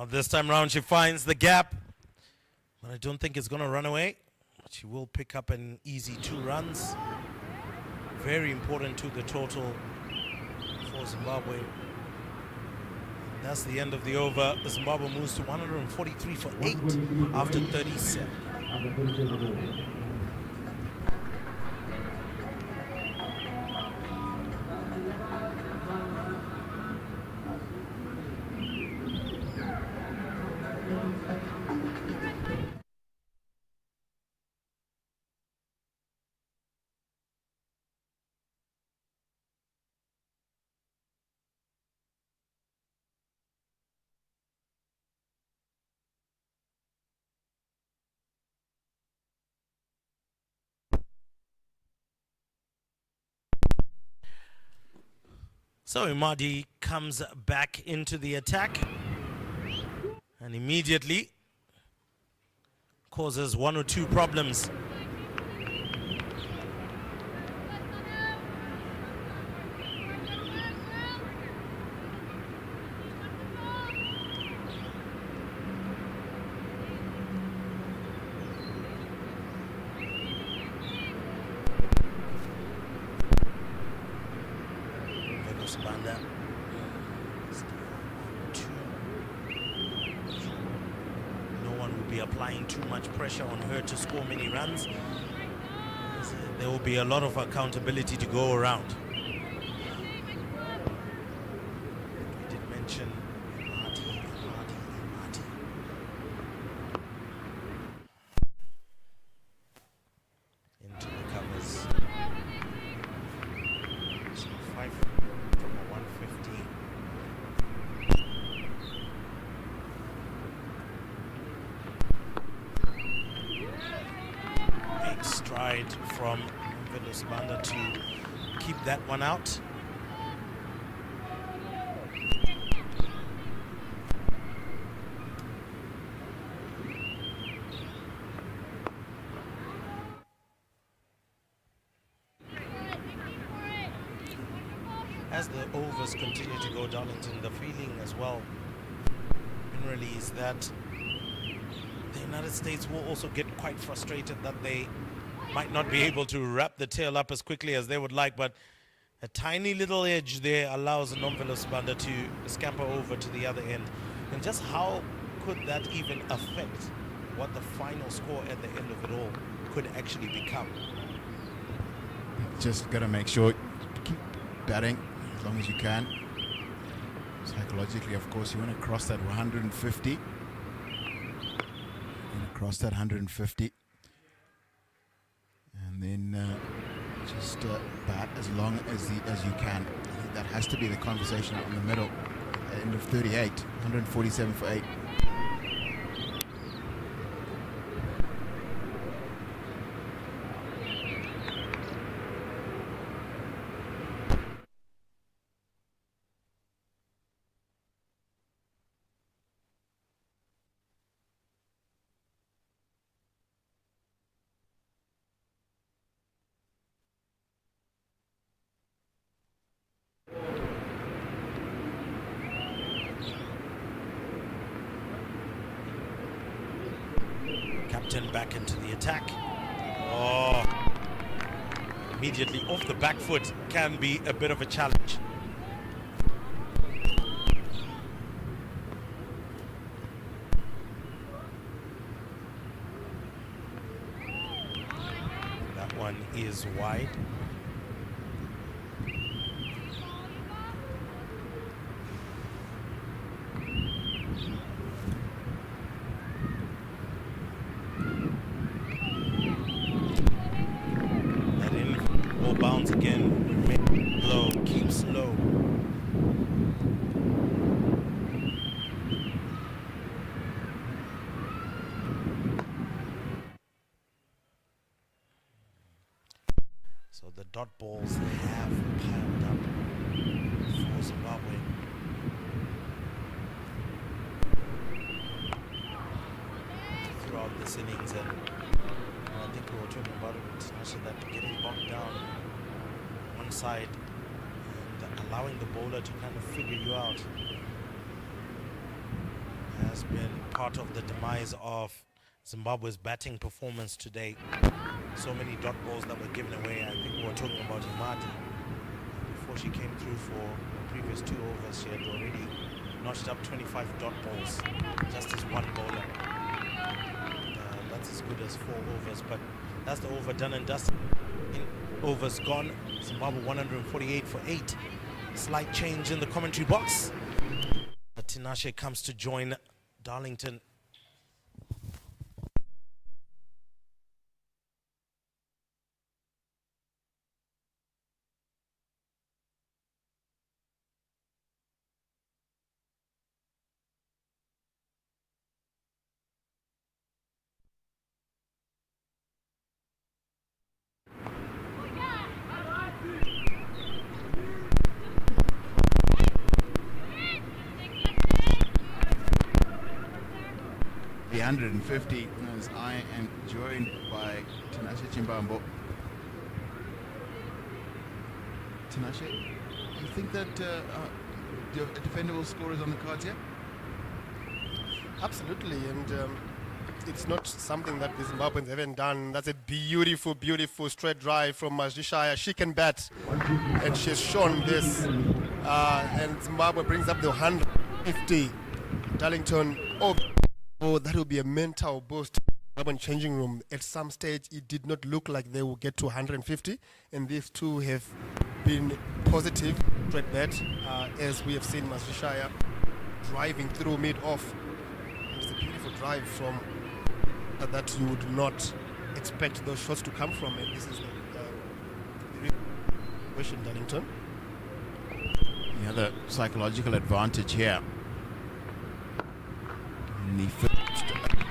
This time round she finds the gap, but I don't think it's going to run away. She will pick up an easy 2 runs. Very important to the total for Zimbabwe. That's the end of the over. Zimbabwe moves to 143 for 8 after 37. So Imadi comes back into the attack and immediately causes 1 or 2 problems. applying too much pressure on her to score many runs. There will be a lot of accountability to go around. I did mention Marty. Into the covers. So 5 from a 150. Big stride from Banda to keep that one out. As the overs continue to go, Darlington, the feeling as well generally is that the United States will also get quite frustrated that they might not be able to wrap the tail up as quickly as they would like, but a tiny little edge there allows Nomvelos Banda to scamper over to the other end. And just how could that even affect what the final score at the end of it all could actually become? Just got to make sure you keep batting as long as you can. Psychologically, of course, you want to cross that 150. You want to cross that 150. And then just bat as long as you can. I think that has to be the conversation out in the middle. End of 38, 147 for 8. Captain back into the attack. Oh, immediately off the back foot can be a bit of a challenge. That one is wide. Bounce again, low, keeps low. So the dot balls have piled up for Zimbabwe. Throughout this innings, and I think we were talking about it with Nasha, that getting bogged down one side and allowing the bowler to kind of figure you out has been part of the demise of Zimbabwe's batting performance today. So many dot balls that were given away. I think we were talking about Imadi. Before she came through for the previous 2 overs, she had already notched up 25 dot balls just as one bowler. That's as good as 4 overs, but that's the over done and dusted. Overs gone. Zimbabwe 148 for 8. Slight change in the commentary box. But Tinashe comes to join Darlington. The 150 as I am joined by Tinashe Chimbambo. Tinashe, you think that a defendable score is on the cards here? Absolutely, and it's not something that the Zimbabweans haven't done. That's a beautiful, beautiful straight drive from Majishaya. She can bat, and she's shown this. And Zimbabwe brings up the 150. Darlington over Oh, that will be a mental boost. Urban changing room. At some stage, it did not look like they will get to 150, and these two have been positive straight bet, as we have seen Masvishaya driving through mid-off. It's a beautiful drive from that you would not expect those shots to come from, and this is the question, Darlington. The other psychological advantage here. In the first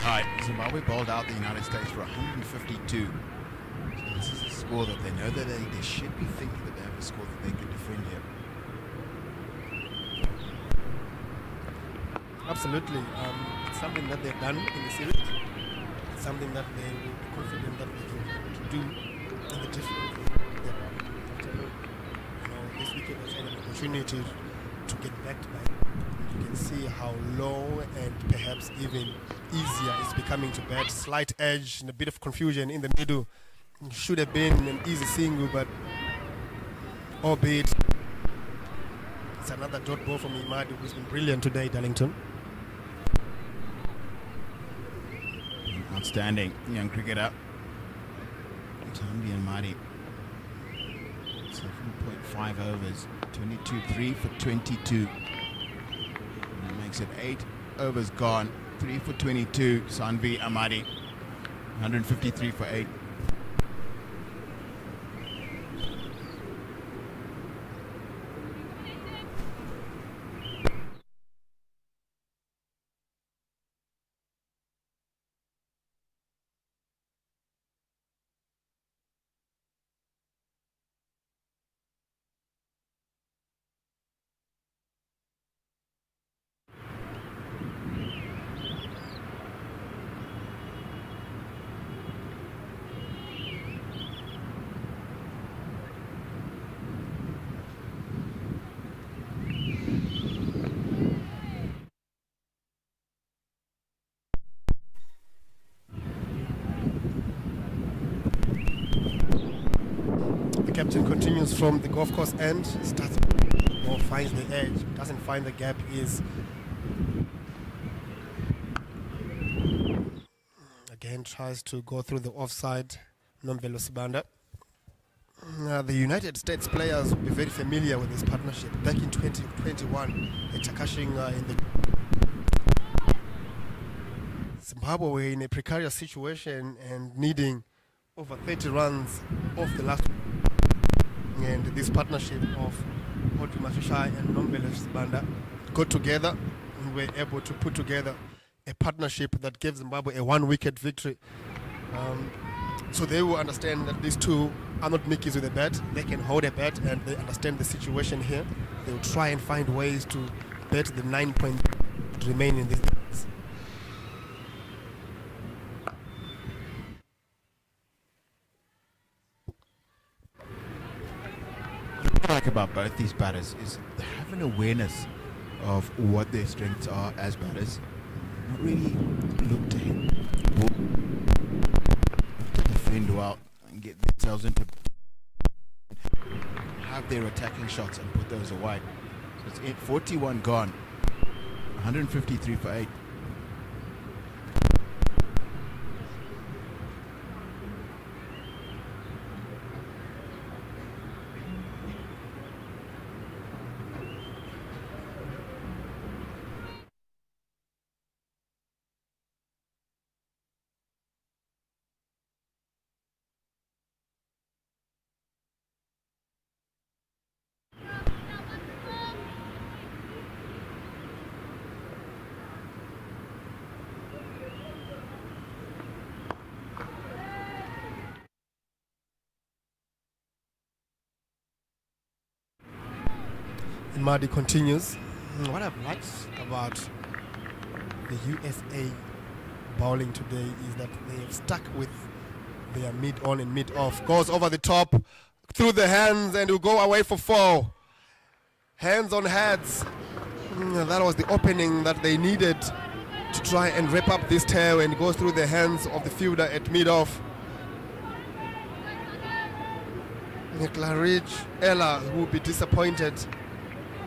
height, Zimbabwe bowled out the United States for 152. So this is a score that they know that they should be thinking that they have a score that they could defend here. Absolutely. It's something that they've done in the series. It's something that they will be confident that they can do in the different afternoon. This weekend was an opportunity to get backed by. You can see how low and perhaps even easier it's becoming to bat. Slight edge and a bit of confusion in the middle. Should have been an easy single, but albeit it's another dot ball from Imadi, who's been brilliant today, Darlington. Outstanding young cricketer. Tambi and Madi. 7.5 overs, 22, 3 for 22. And that makes it 8 overs gone, 3 for 22. Sanvi Amadi, 153 for 8. Captain continues from the golf course end, starts or finds the edge, doesn't find the gap, is again tries to go through the offside, non-velo Sibanda. The United States players will be very familiar with this partnership. Back in 2021, at Takashing in the Zimbabwe were in a precarious situation and needing over 30 runs off the last. And this partnership of Odi Mafishai and Nombele Sibanda got together and were able to put together a partnership that gave Zimbabwe a 1-wicket victory. So they will understand that these two are not Mickeys with a bat. They can hold a bat and they understand the situation here. They will try and find ways to bet the 9 points to remain in this. What I like about both these batters is they have an awareness of what their strengths are as batters. Not really look to defend well and get themselves into have their attacking shots and put those away. So it's 41 gone, 153 for 8. And Madi continues. What I've liked about the USA bowling today is that they have stuck with their mid-on and mid-off. Goes over the top, through the hands, and will go away for 4. Hands on heads. That was the opening that they needed to try and wrap up this tail, and goes through the hands of the fielder at mid-off. Claridge Ella will be disappointed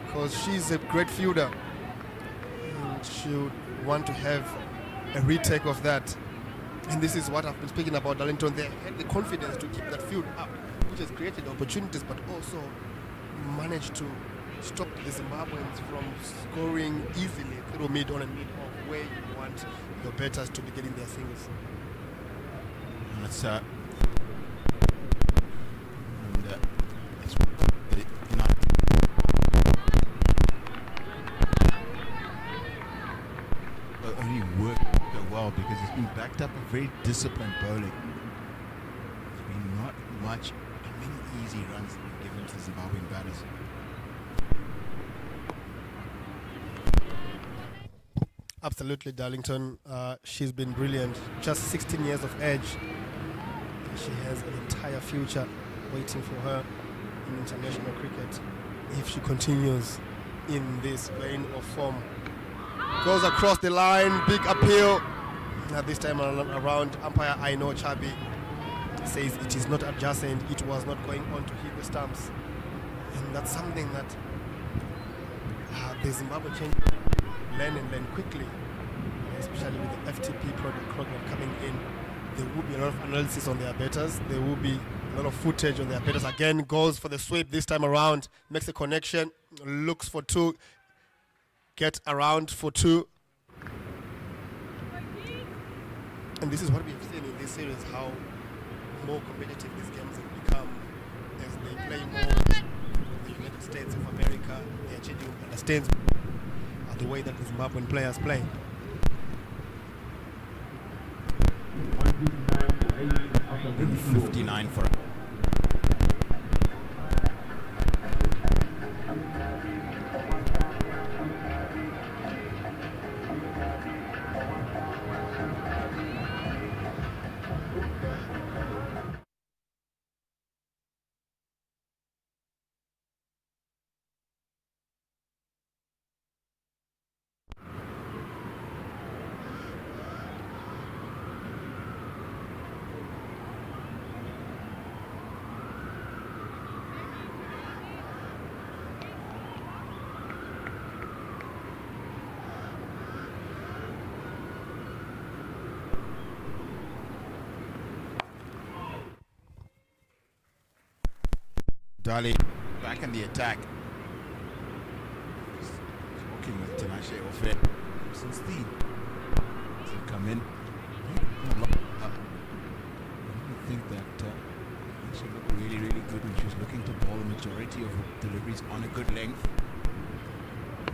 because she's a great fielder and she would want to have a retake of that. And this is what I've been speaking about, Darlington. They had the confidence to keep that field up, which has created opportunities, but also managed to stop the Zimbabweans from scoring easily through mid-on and mid-off, where you want your batters to be getting their singles. That's only worked so well because it's been backed up a very disciplined bowling. There's been not much and many easy runs that have been given to the Zimbabwean batters. Absolutely, Darlington. She's been brilliant. Just 16 years of age. She has an entire future waiting for her in international cricket if she continues in this vein of form. Goes across the line, big appeal. Now this time around, umpire Aino Chabi says it is not adjacent, it was not going on to hit the stumps. And that's something that the Zimbabwe change learn quickly, especially with the FTP program coming in. There will be a lot of analysis on their batters. There will be a lot of footage on their batters. Again, goes for the sweep this time around, makes a connection, looks for two, get around for two. And this is what we've seen in this series, how more competitive these games have become as they play more in the United States of America. They are changing understands the way that the Zimbabwean players play. 59 for Kodali back in the attack. Working with Tinashe off it. Since the come in. I think that she looked really, really good when she was looking to bowl the majority of her deliveries on a good length.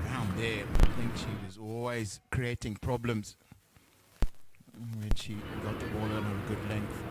Around there, I think she was always creating problems when she got the ball on a good length.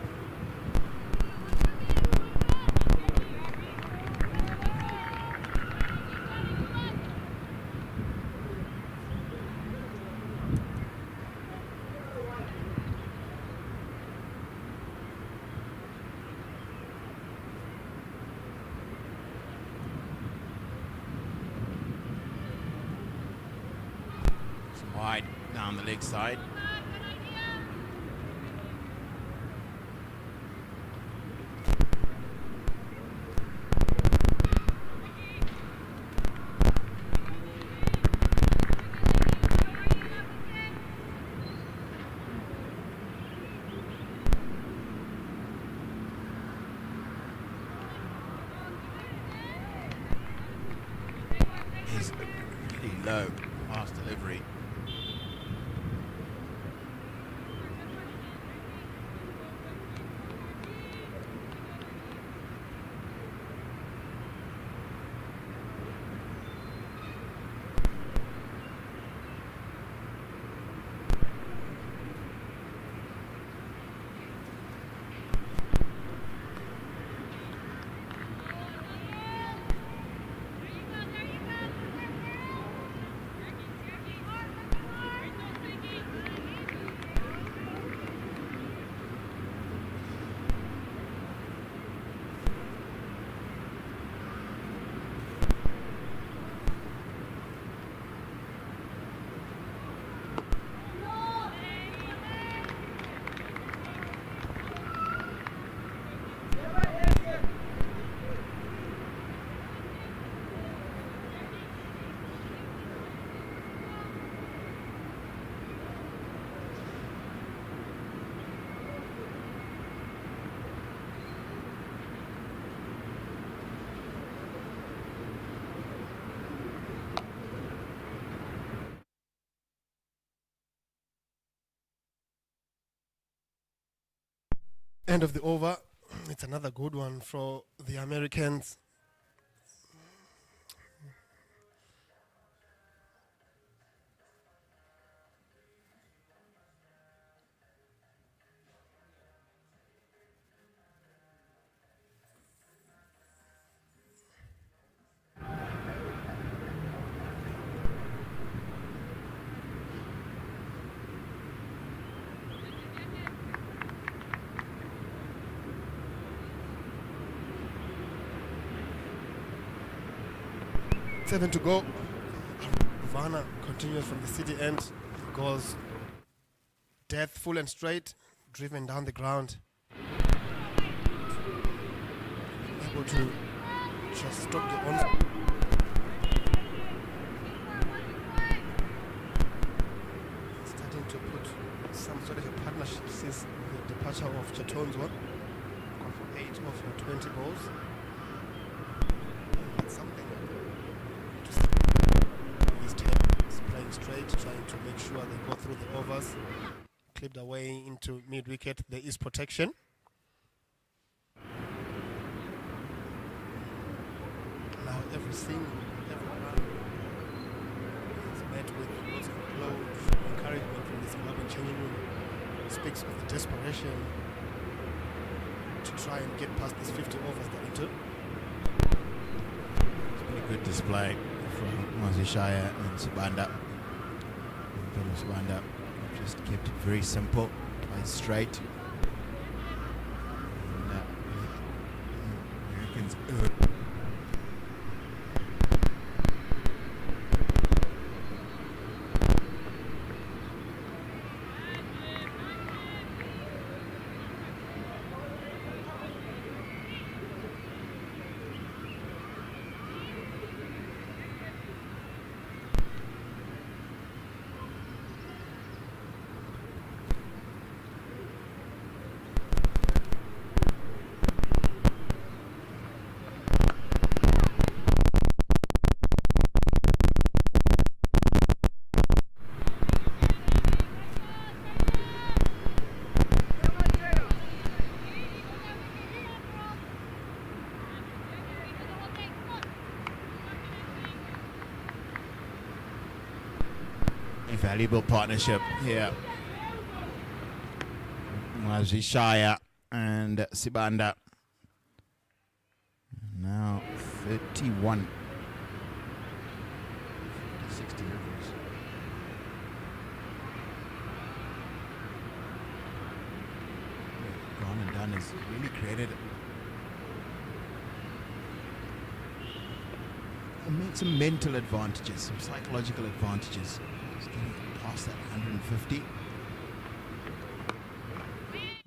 Wide down the leg side. He's really low, fast delivery. End of the over. It's another good one for the Americans. Seven to go. Vanna continues from the city end. Goes death, full and straight, driven down the ground. Able to just stop the onslaught. Starting to put some sort of a partnership since the departure of Chaton's one. Gone for 8 of 20 balls. That's something. This team is playing straight, trying to make sure they go through the overs. Clipped away into mid wicket. There is protection. Now every run is met with lots of applause, encouragement from the Zimbabwean changing room. Speaks of the desperation to try and get past these 50 overs they're into. Pretty good display from Mupachikwa and Sibanda. Sibanda just kept it very simple, played straight. And, Americans valuable partnership here. Mupachikwa and Sibanda. Now 31. 60 overs. Gone and done has really created some mental advantages, some psychological advantages. Just getting past that 150.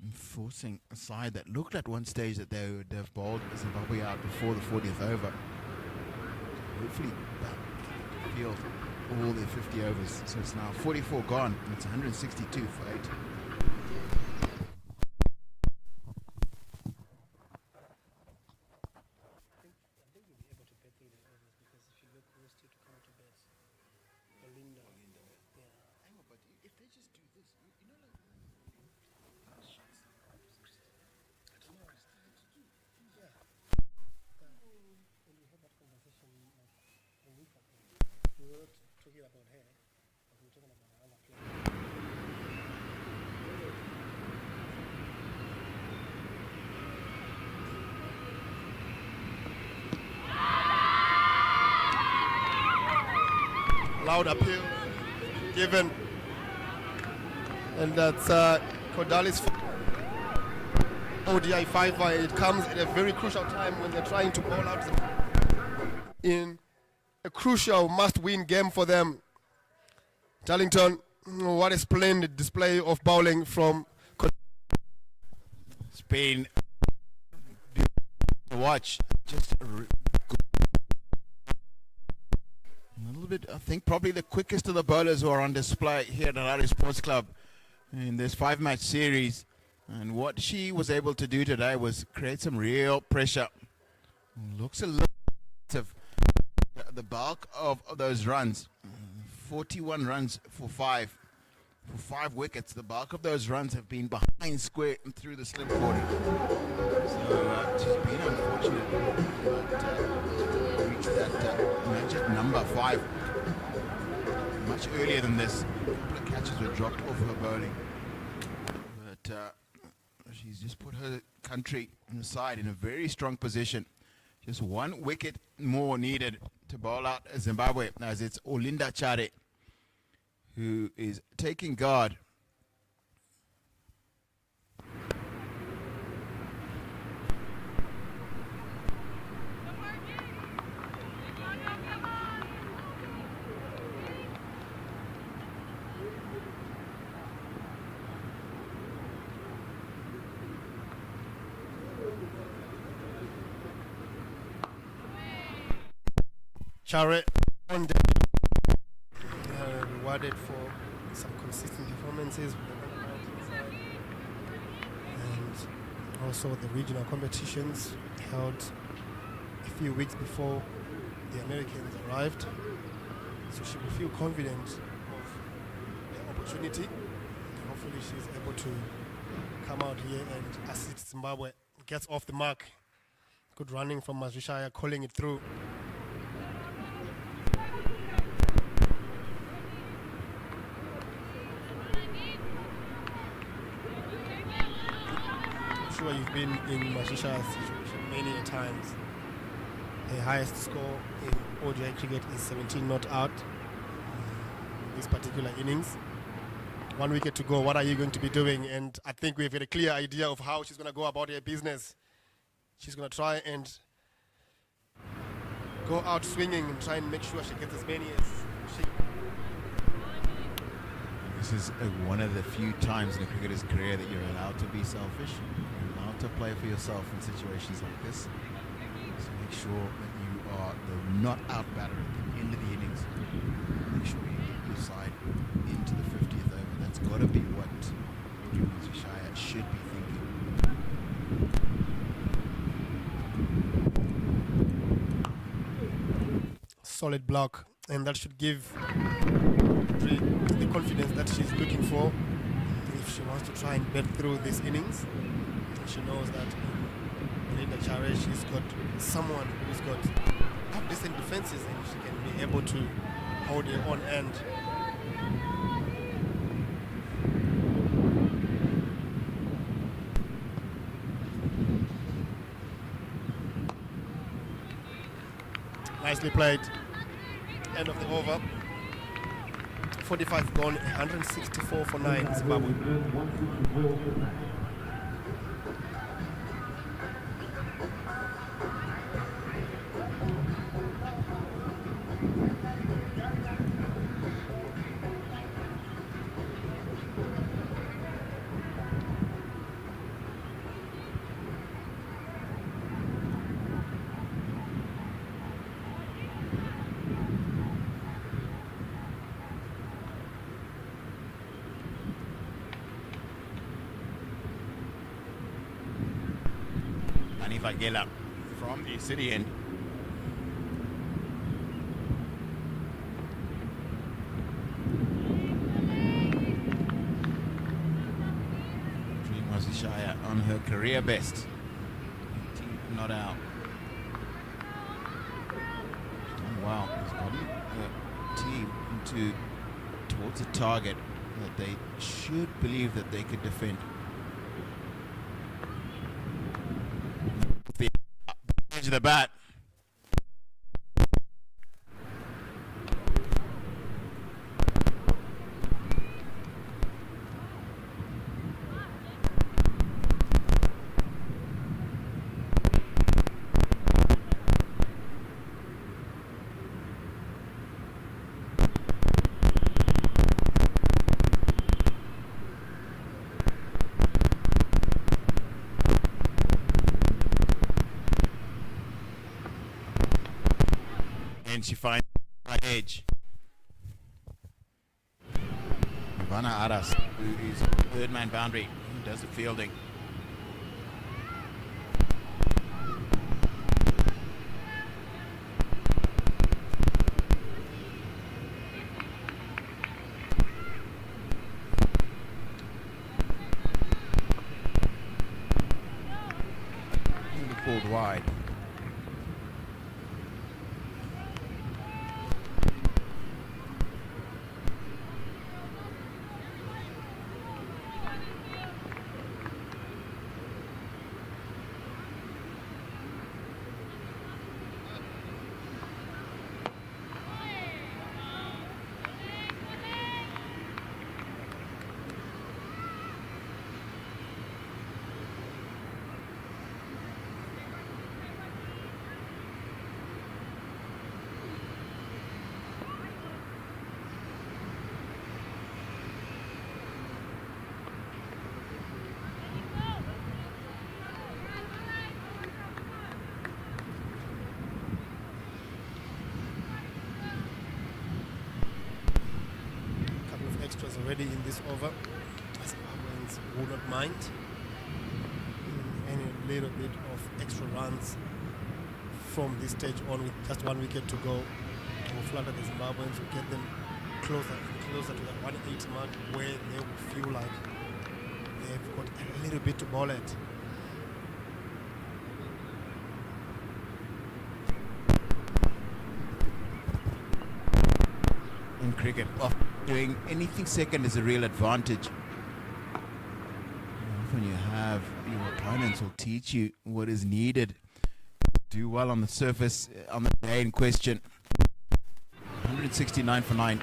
And forcing a side that looked at one stage that they would have bowled Zimbabwe out before the 40th over. Hopefully field all their 50 overs. So it's now 44 gone and it's 162 for 8. Talking about her, but we're talking about another player. Loud appeal given, and that's Kodali's ODI 5. It comes at a very crucial time when they're trying to bowl out in a crucial must-win game for them. Darlington, what a splendid display of bowling from Spain. Watch, just a little bit. I think probably the quickest of the bowlers who are on display here at Harare Sports Club in this 5-match series. And what she was able to do today was create some real pressure. Looks a little of the bulk of those runs. 41 runs for 5. for 5 wickets. The bulk of those runs have been behind square and through the slim 40. So she's been unfortunate, but reached that magic number 5 much earlier than this. A couple of catches were dropped off her bowling, but she's just put her country side in a very strong position. Just 1 wicket more needed to bowl out Zimbabwe, as it's Olinda Chare who is taking guard. Chare on the rewarded for some consistent performances with the right-hand side. And also the regional competitions held a few weeks before the Americans arrived. So she will feel confident of the opportunity. And hopefully she's able to come out here and assist Zimbabwe. Gets off the mark. Good running from Mazishaya, calling it through. Sure, you've been in Mazisha's situation many a times. The highest score in ODI cricket is 17 not out in this particular innings. 1 wicket to go. What are you going to be doing? And I think we've got a clear idea of how she's going to go about her business. She's going to try and go out swinging and try and make sure she gets as many as she. This is one of the few times in a cricketer's career that you're allowed to be selfish. You're allowed to play for yourself in situations like this. So make sure that you are the not out batter at the end of the innings. Make sure you get your side into the 50th over. That's got to be what Shaya should be thinking. Solid block, and that should give the confidence that she's looking for if she wants to try and bet through this innings. She knows that Linda Chare, she's got someone who's got decent defenses and she can be able to hold her own end. Nicely played. End of the over. 45 gone, 164 for 9, Zimbabwe. Vagela from the city end. Dream Mazishaya on her career best. Team not out. Oh, wow, he's gotten the team towards a target that they should believe that they could defend. The edge of the bat. And she finds the right edge. Ivana Aras, who is third man boundary, who does the fielding. already in this over. Zimbabweans will not mind any little bit of extra runs from this stage on with just 1 wicket to go. Will flatter the Zimbabweans, will get them closer and closer to that 180 mark where they will feel like they've got a little bit to bowl at. In cricket, well, doing anything second is a real advantage. When you have your opponents will teach you what is needed. Do well on the surface on the day in question. 169 for 9.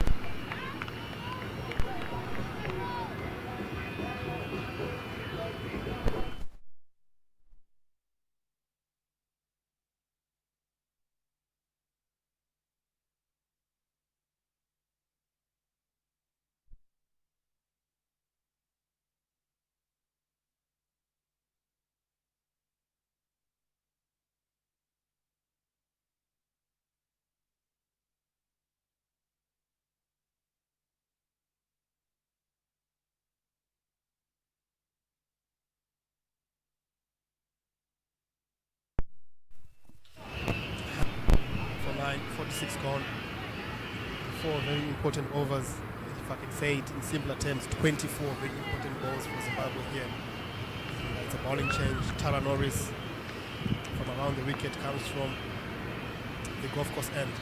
For 9, 46 gone. 4 very important overs. If I can say it in simpler terms, 24 very important balls for Zimbabwe here. It's a bowling change. Tara Norris from around the wicket comes from the golf course end.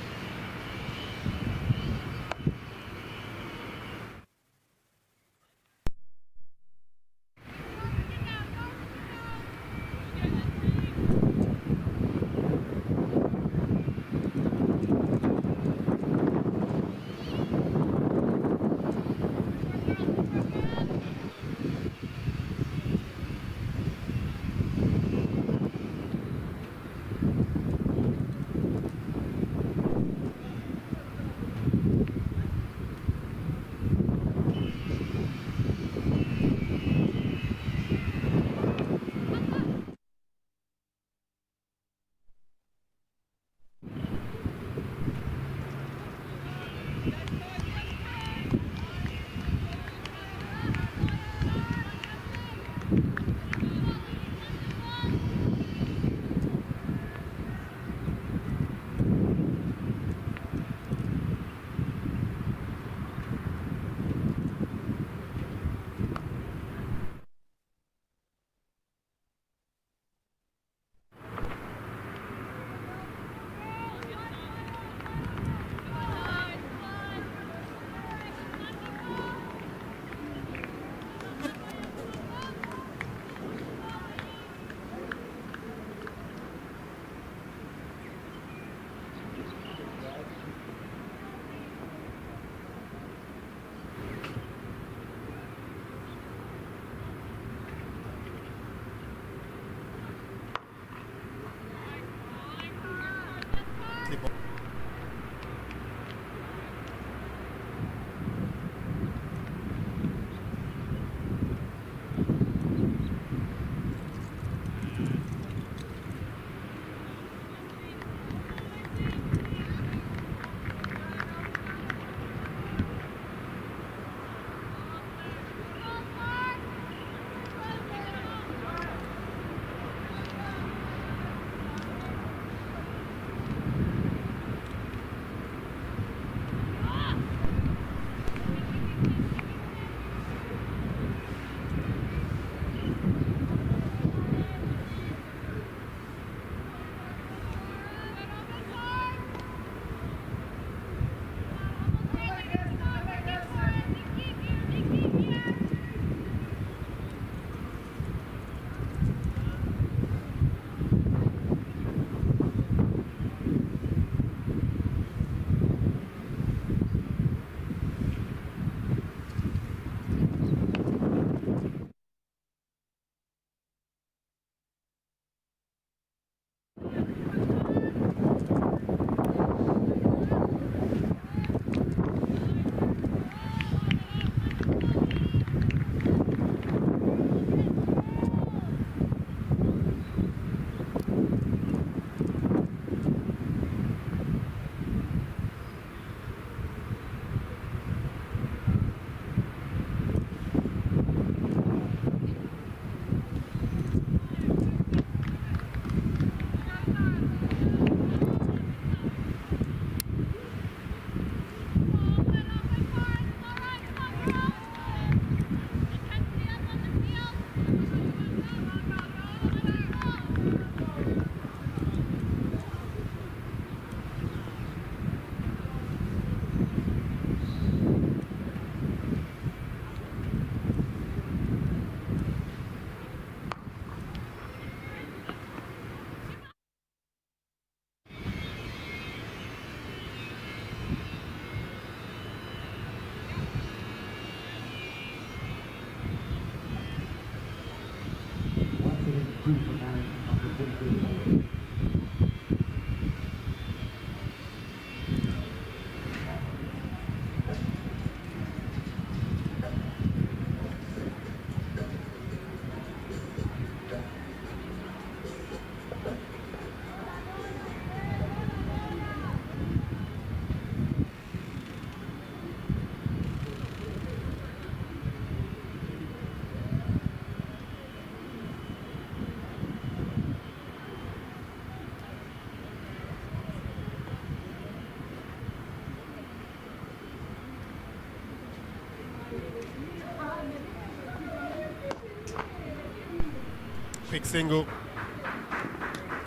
Quick single.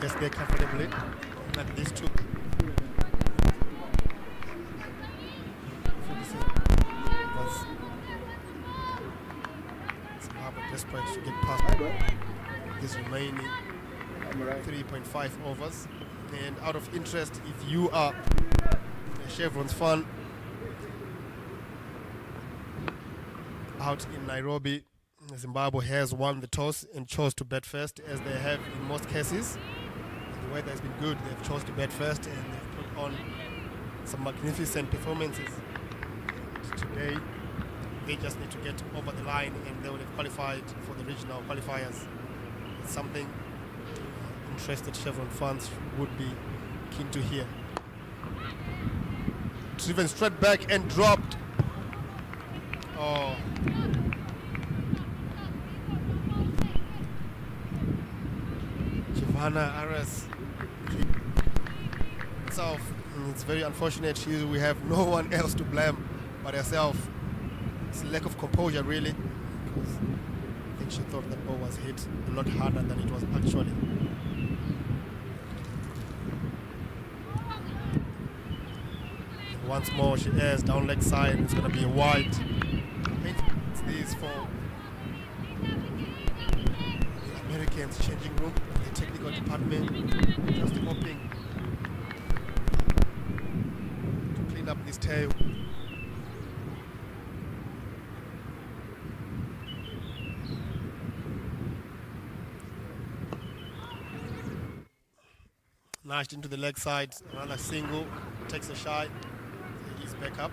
Gets there comfortably. Like these two. Was Zimbabwe desperate to get past this remaining 3.5 overs. And out of interest, if you are a Chevron's fan out in Nairobi, Zimbabwe has won the toss and chose to bat first, as they have in most cases. The weather has been good. They've chose to bat first, and they've put on some magnificent performances. Today, they just need to get over the line, and they will have qualified for the regional qualifiers. It's something interested Chevron fans would be keen to hear. Driven straight back and dropped. Oh. Giovanna Ares itself, it's very unfortunate. We have no one else to blame but herself. It's a lack of composure, really, because I think she thought that ball was hit a lot harder than it was actually. And once more, she airs down leg side. It's going to be a wide. It's this for the Americans' changing room, the technical department, just hoping to clean up this tail. Lashed into the leg side, another single, takes a shot, he's back up.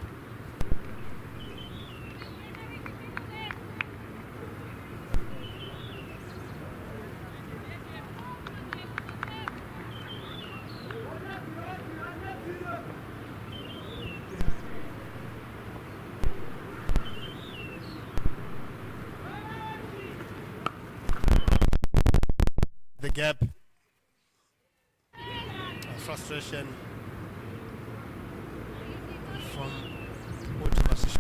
The gap. Frustration from WODI.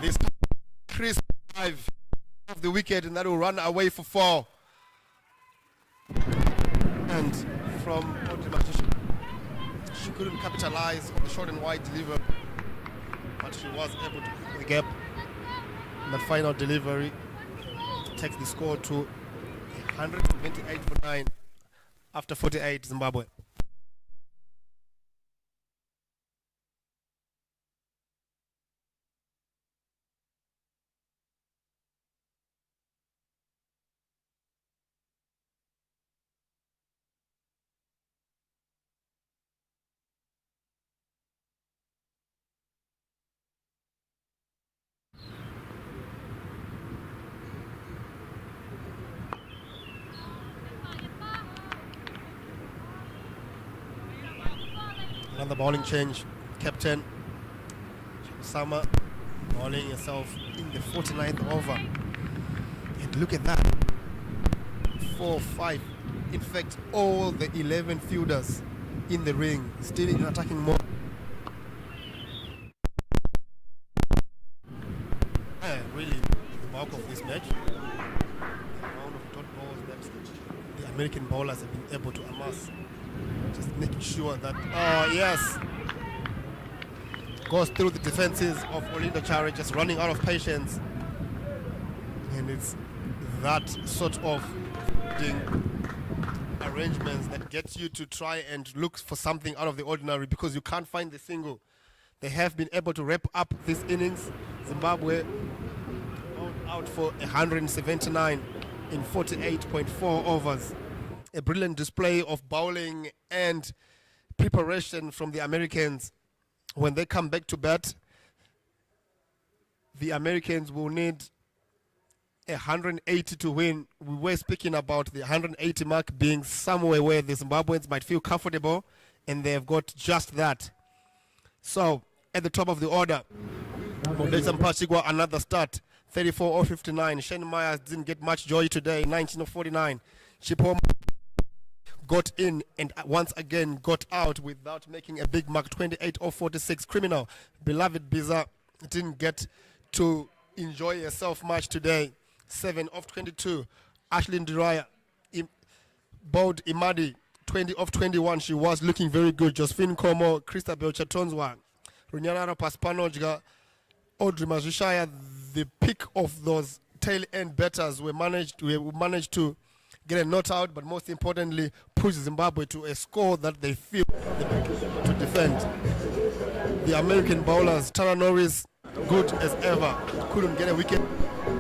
This crisp drive of the wicket, and that will run away for 4. And from WODI, she couldn't capitalize on the short and wide delivery, but she was able to fill the gap. And the final delivery takes the score to 128 for 9 after 48 Zimbabwe. Another bowling change, captain Sama bowling herself in the 49th over. And look at that, 4-5. In fact, all the 11 fielders in the ring, still in attacking mode. Really, the bulk of this match, the amount of dot balls that the American bowlers have been able to amass. Just making sure that, oh yes, goes through the defenses of Olindo Chari, just running out of patience. And it's that sort of arrangements that gets you to try and look for something out of the ordinary, because you can't find the single. They have been able to wrap up this innings. Zimbabwe out for 179 in 48.4 overs. A brilliant display of bowling and preparation from the Americans. When they come back to bat, the Americans will need 180 to win. We were speaking about the 180 mark being somewhere where the Zimbabweans might feel comfortable, and they've got just that. So, at the top of the order, Mupachikwa, another start. 34 of 59. Shane Myers didn't get much joy today. 19 of 49. Chipo got in and once again got out without making a big mark. 28 of 46. Criminal. Beloved Biza didn't get to enjoy herself much today. 7 of 22. Ashley Ndiraya. Bod Imadi. 20 of 21. She was looking very good. Josephine Komo. Christabel Chatonzwa. Runyanara Paspanojga. Audrey Mazushaya. The pick of those tail end batters we managed to get a not out, but most importantly push Zimbabwe to a score that they feel to defend. The American bowlers, Tara Norris, good as ever, couldn't get a wicket,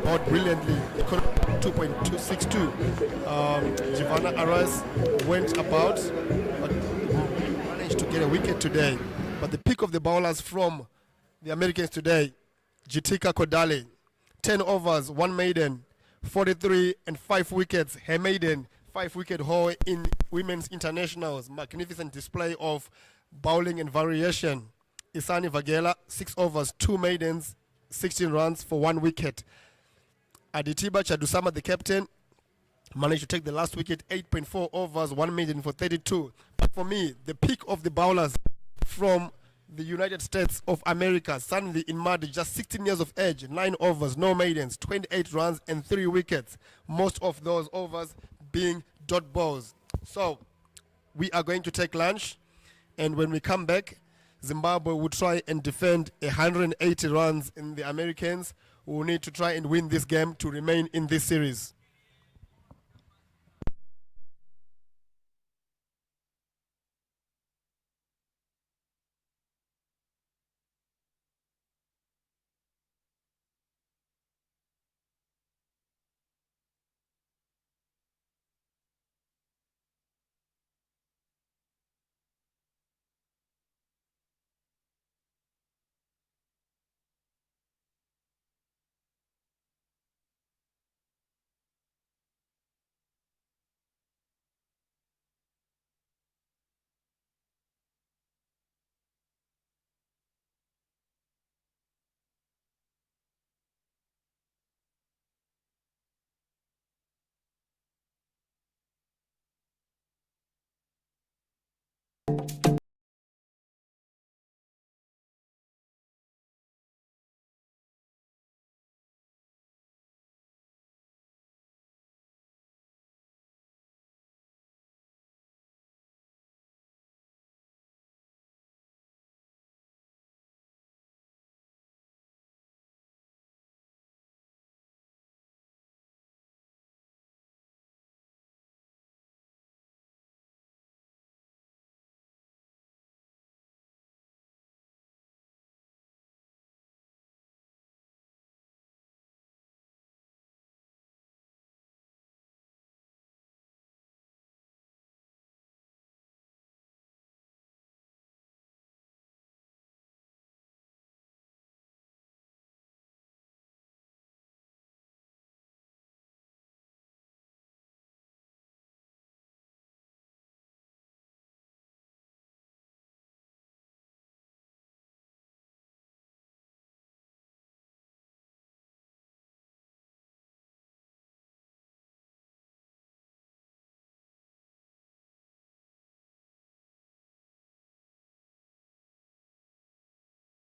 bowled brilliantly, 2.262. Giovanna Aras went about, but managed to get a wicket today. But the pick of the bowlers from the Americans today, Jitika Kodali, 10 overs, 1 maiden, 43 and 5 wickets. Her maiden 5-wicket haul in women's internationals. Magnificent display of bowling and variation. Isani Vagela, 6 overs, 2 maidens, 16 runs for 1 wicket. Aditiba Chadusama, the captain, managed to take the last wicket, 8.4 overs, 1 maiden for 32. But for me, the pick of the bowlers from the United States of America, Sandy Inmadi, just 16 years of age, 9 overs, no maidens, 28 runs and 3 wickets. Most of those overs being dot balls. So we are going to take lunch, and when we come back, Zimbabwe will try and defend 180 runs in the Americans, who will need to try and win this game to remain in this series.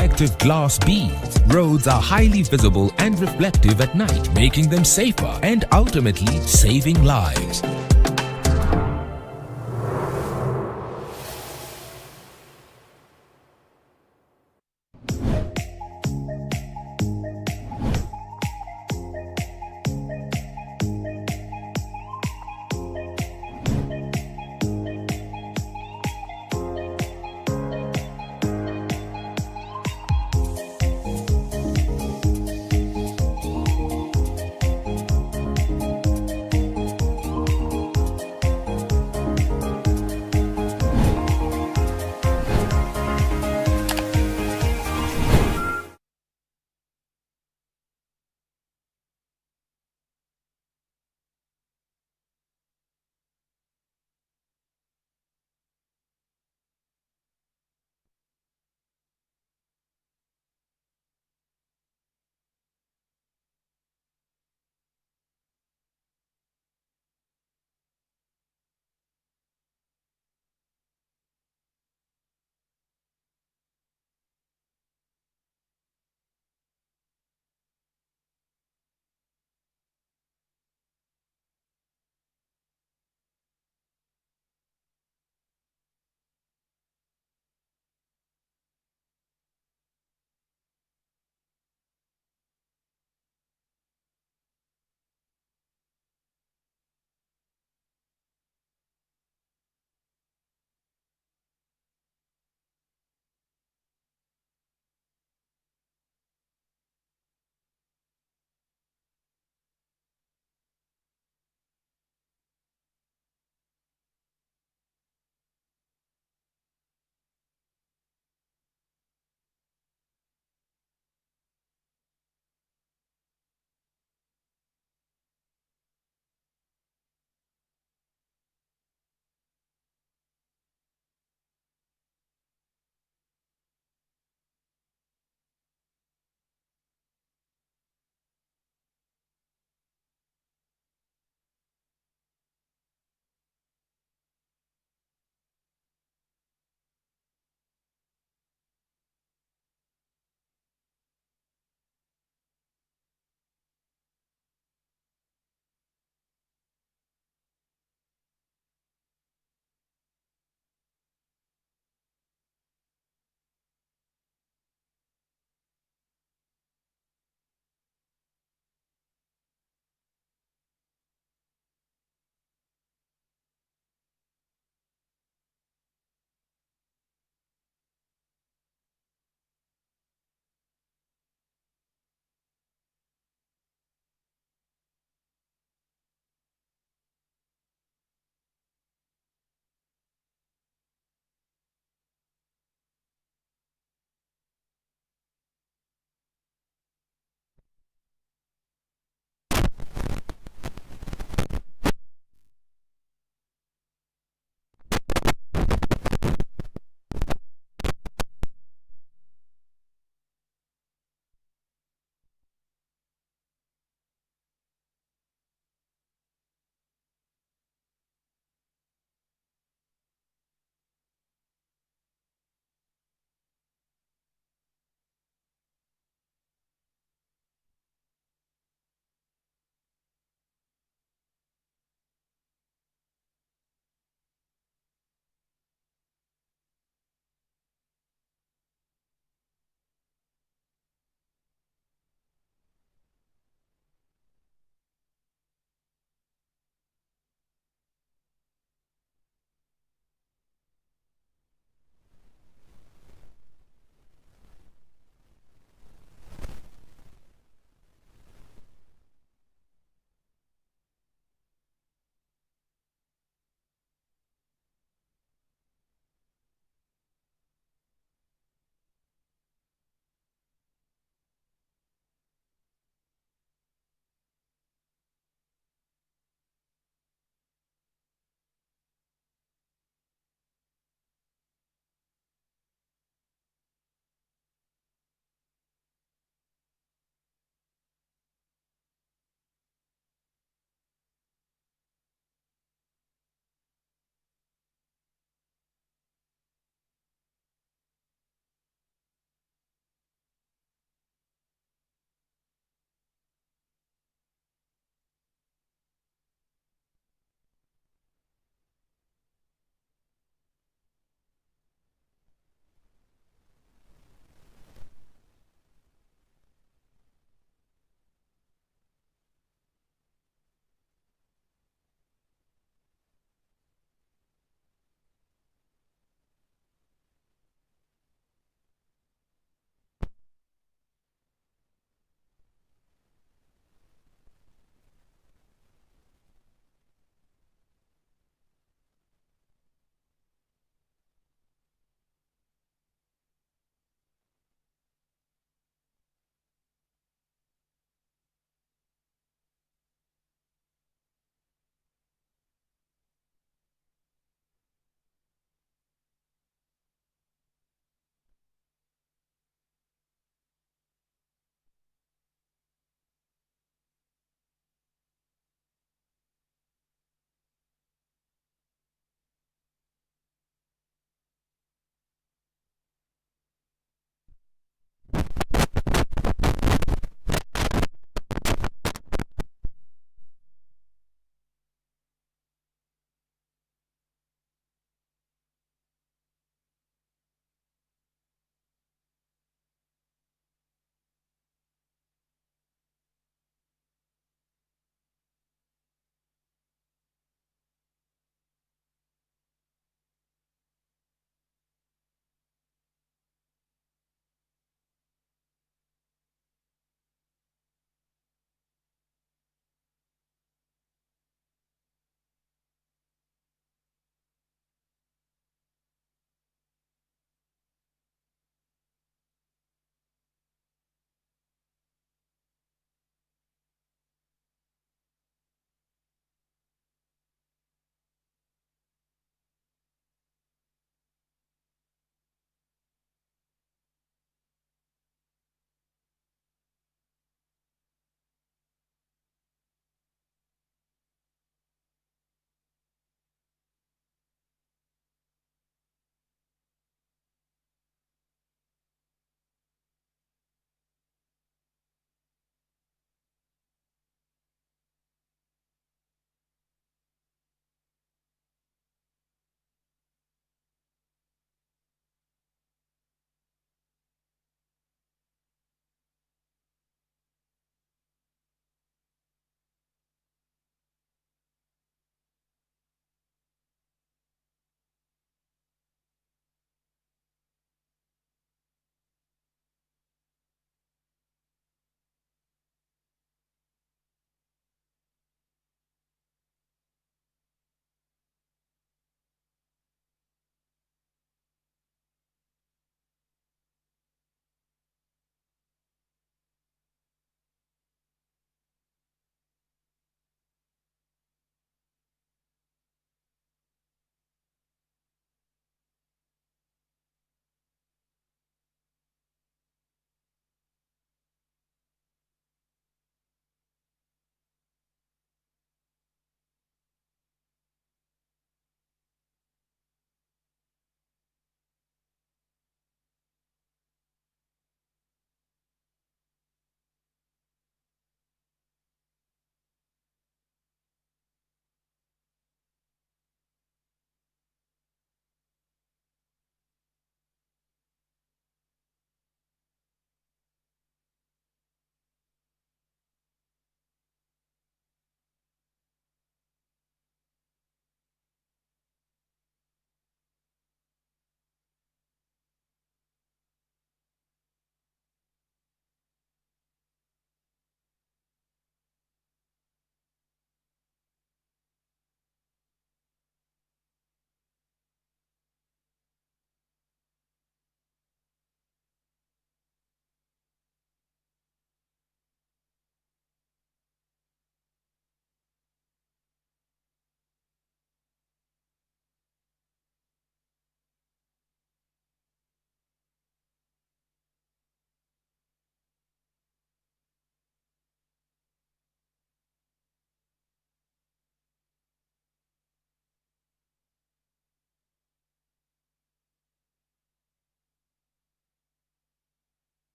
Reflective glass beads. Roads are highly visible and reflective at night, making them safer and ultimately saving lives.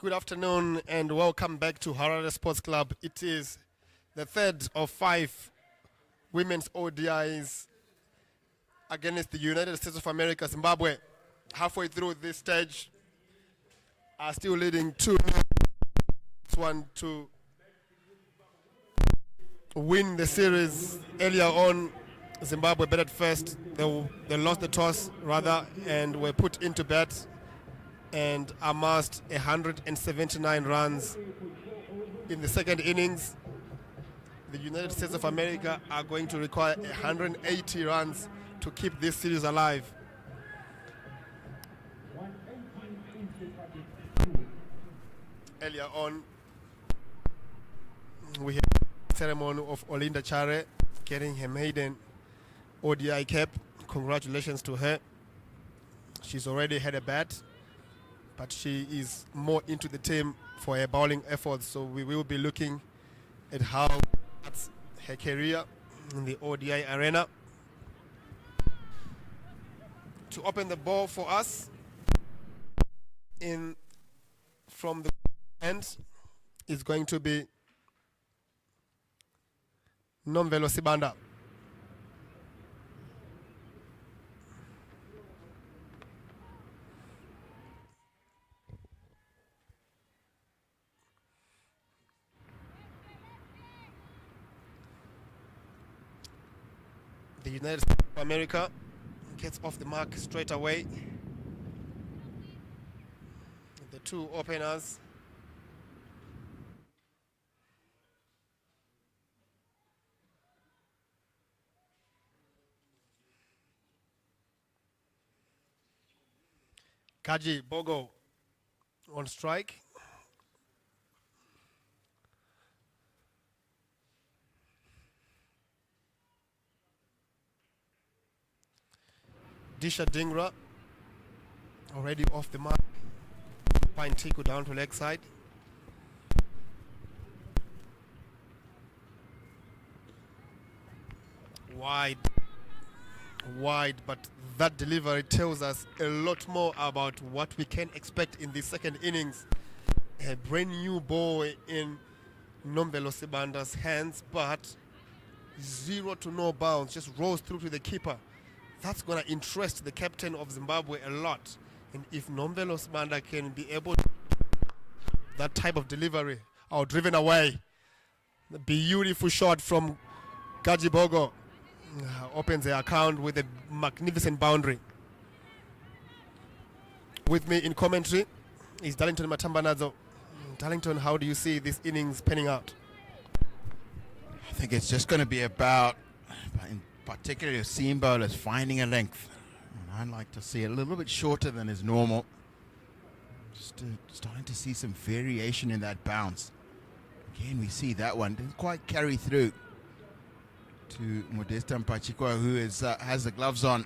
Good afternoon and welcome back to Harare Sports Club. It is the third of 5 women's ODIs against the United States of America. Zimbabwe, halfway through this stage, are still leading 2-0. One to win the series. Earlier on, Zimbabwe batted first. They lost the toss rather and were put into bat and amassed 179 runs in the second innings. The United States of America are going to require 180 runs to keep this series alive. Earlier on, we had the ceremony of Olinda Chare getting her maiden ODI cap. Congratulations to her. She's already had a bat, but she is more into the team for her bowling efforts, so we will be looking at how that's her career in the ODI arena. To open the ball for us in from the end is going to be Nomvelo Sibanda. The United States of America gets off the mark straight away. The two openers. Kaji Bogo on strike. Disha Dingra already off the mark. Pine Tiku down to leg side. Wide, but that delivery tells us a lot more about what we can expect in the second innings. A brand new ball in Nomvelo Sibanda's hands, but 0 to no bounce, just rolls through to the keeper. That's going to interest the captain of Zimbabwe a lot. And if Nomvelo Sibanda can be able to that type of delivery or driven away, the beautiful shot from Gajibogo opens the account with a magnificent boundary. With me in commentary is Darlington Matambanazo. Darlington, how do you see this innings panning out? I think it's just going to be about, in particularly seam bowlers, finding a length. And I'd like to see it a little bit shorter than is normal. Just starting to see some variation in that bounce. Again, we see that one didn't quite carry through to Modesta Mupachikwa, who is has the gloves on.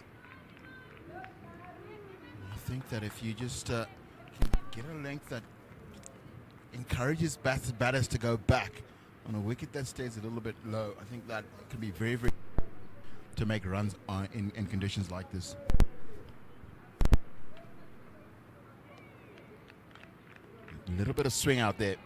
I think that if you just can get a length that encourages batters to go back on a wicket that stays a little bit low, I think that could be very, very to make runs in conditions like this. A little bit of swing out there.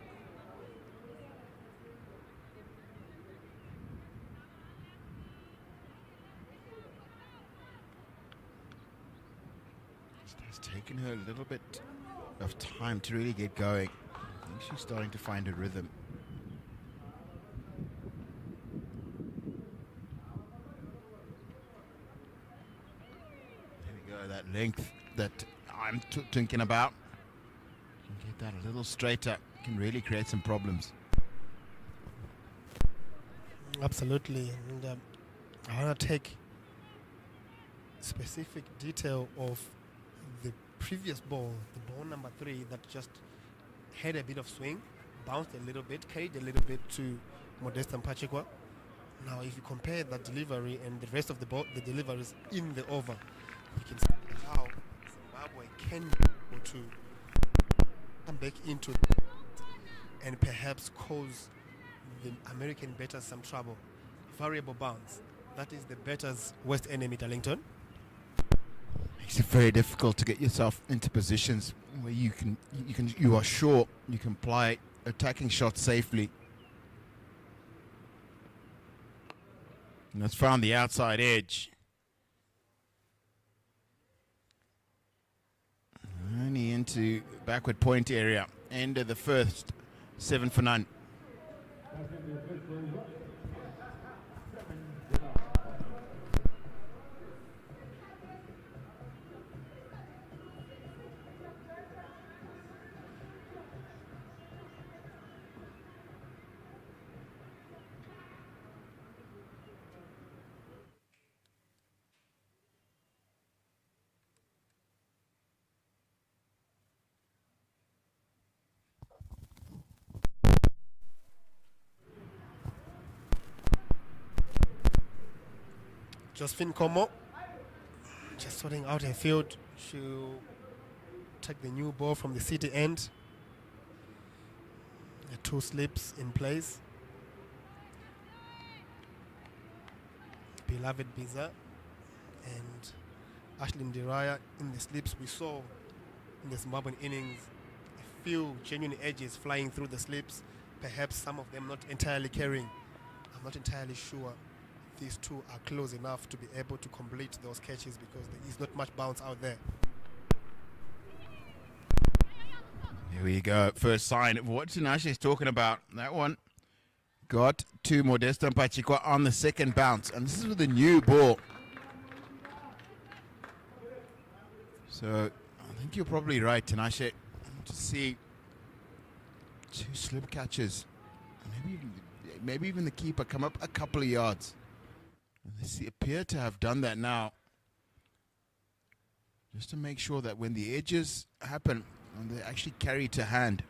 It's taken her a little bit of time to really get going. I think she's starting to find her rhythm. There we go, that length that I'm thinking about. Can get that a little straighter, can really create some problems. Absolutely. And I want to take specific detail of the previous ball, the ball number 3 that just had a bit of swing, bounced a little bit, carried a little bit to Modesta Mupachikwa. Now, if you compare that delivery and the rest of the ball, the deliveries in the over, you can see how Zimbabwe can be able to come back into and perhaps cause the American batters some trouble. Variable bounce. That is the batter's worst enemy, Darlington. Makes it very difficult to get yourself into positions where you are sure you can apply attacking shots safely. And that's found the outside edge. Only into backward point area. End of the first. 7 for none. Josephine Como just sorting out her field to take the new ball from the city end. The 2 slips in place. Beloved Biza and Ashley Ndiraya in the slips. We saw in the Zimbabwean innings a few genuine edges flying through the slips, perhaps some of them not entirely carrying. I'm not entirely sure these two are close enough to be able to complete those catches because there is not much bounce out there. Here we go. First sign of what Tinashe is talking about. That one got to Modesta Mupachikwa on the second bounce. And this is with a new ball. So I think you're probably right, Tinashe. To see 2 slip catches. Maybe even the keeper come up a couple of yards. They appear to have done that now. Just to make sure that when the edges happen, they actually carry to hand.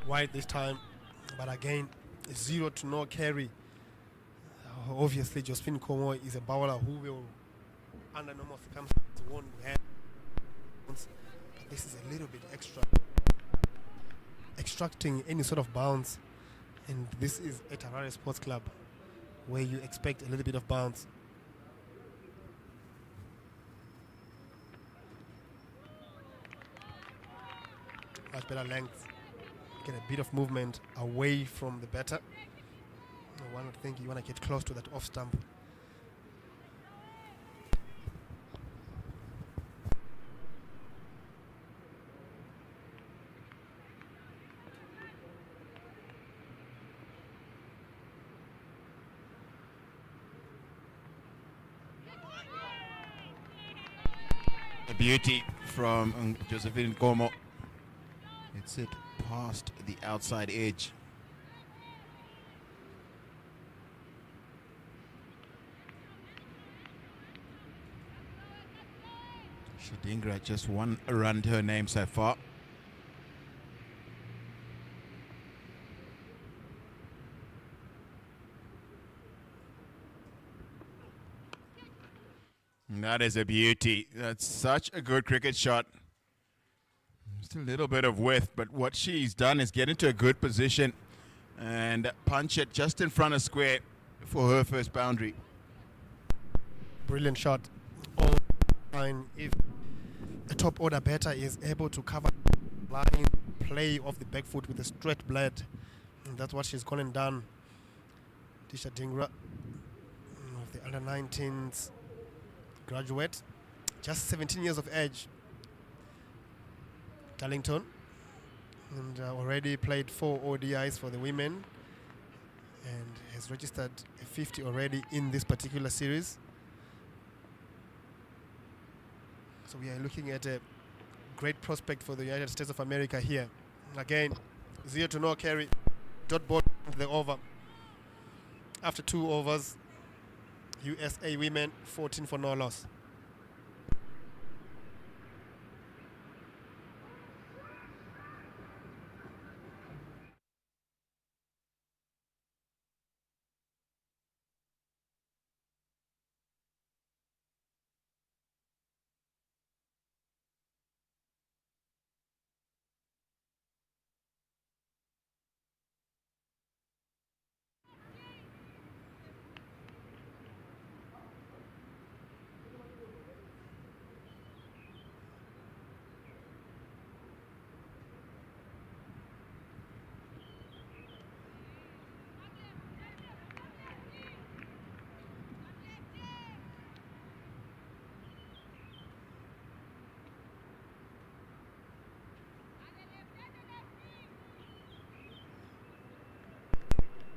Wide this time, but again 0 to no carry. Obviously Josephine Como is a bowler who will, under normal circumstances, won't have, but this is a little bit extracting any sort of bounce, and this is at Harare Sports Club where you expect a little bit of bounce. Much better length. Get a bit of movement away from the batter. I want to think you want to get close to that off stump. A beauty from Josephine Como. It's it past the outside edge. Shadingra just 1 run to her name so far. And that is a beauty. That's such a good cricket shot. Just a little bit of width, but what she's done is get into a good position and punch it just in front of square for her first boundary. Brilliant shot. All fine if a top order batter is able to cover line play off the back foot with a straight blade. And that's what she's gone and done. Tisha Dingra of the under 19s graduate, just 17 years of age. Darlington, and already played 4 ODIs for the women and has registered a 50 already in this particular series. So we are looking at a great prospect for the United States of America here. Again, 0 to no carry, dot ball to the over. After 2 overs, USA women 14 for no loss.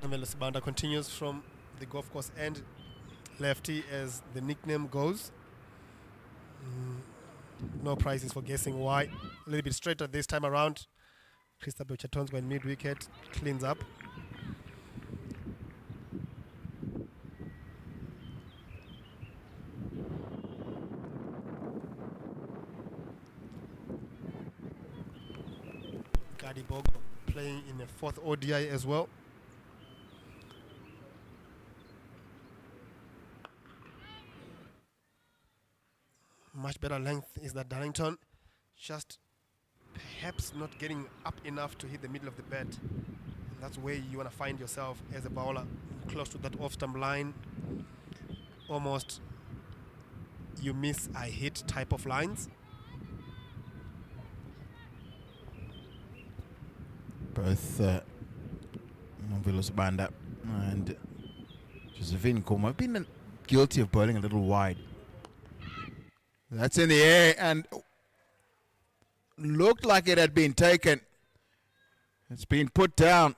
Sibanda continues from the golf course end. Lefty, as the nickname goes. No prizes for guessing why. A little bit straighter this time around. Christabel Chatonswa in mid-wicket cleans up. Gadi Bogo playing in a 4th ODI as well. Much better length is that Darlington, just perhaps not getting up enough to hit the middle of the bat. And that's where you want to find yourself as a bowler, close to that off-stump line. Almost you miss I hit type of lines. Both Nomvelo Sibanda and Josephine Nkomo have been guilty of bowling a little wide. That's in the air and looked like it had been taken. It's been put down.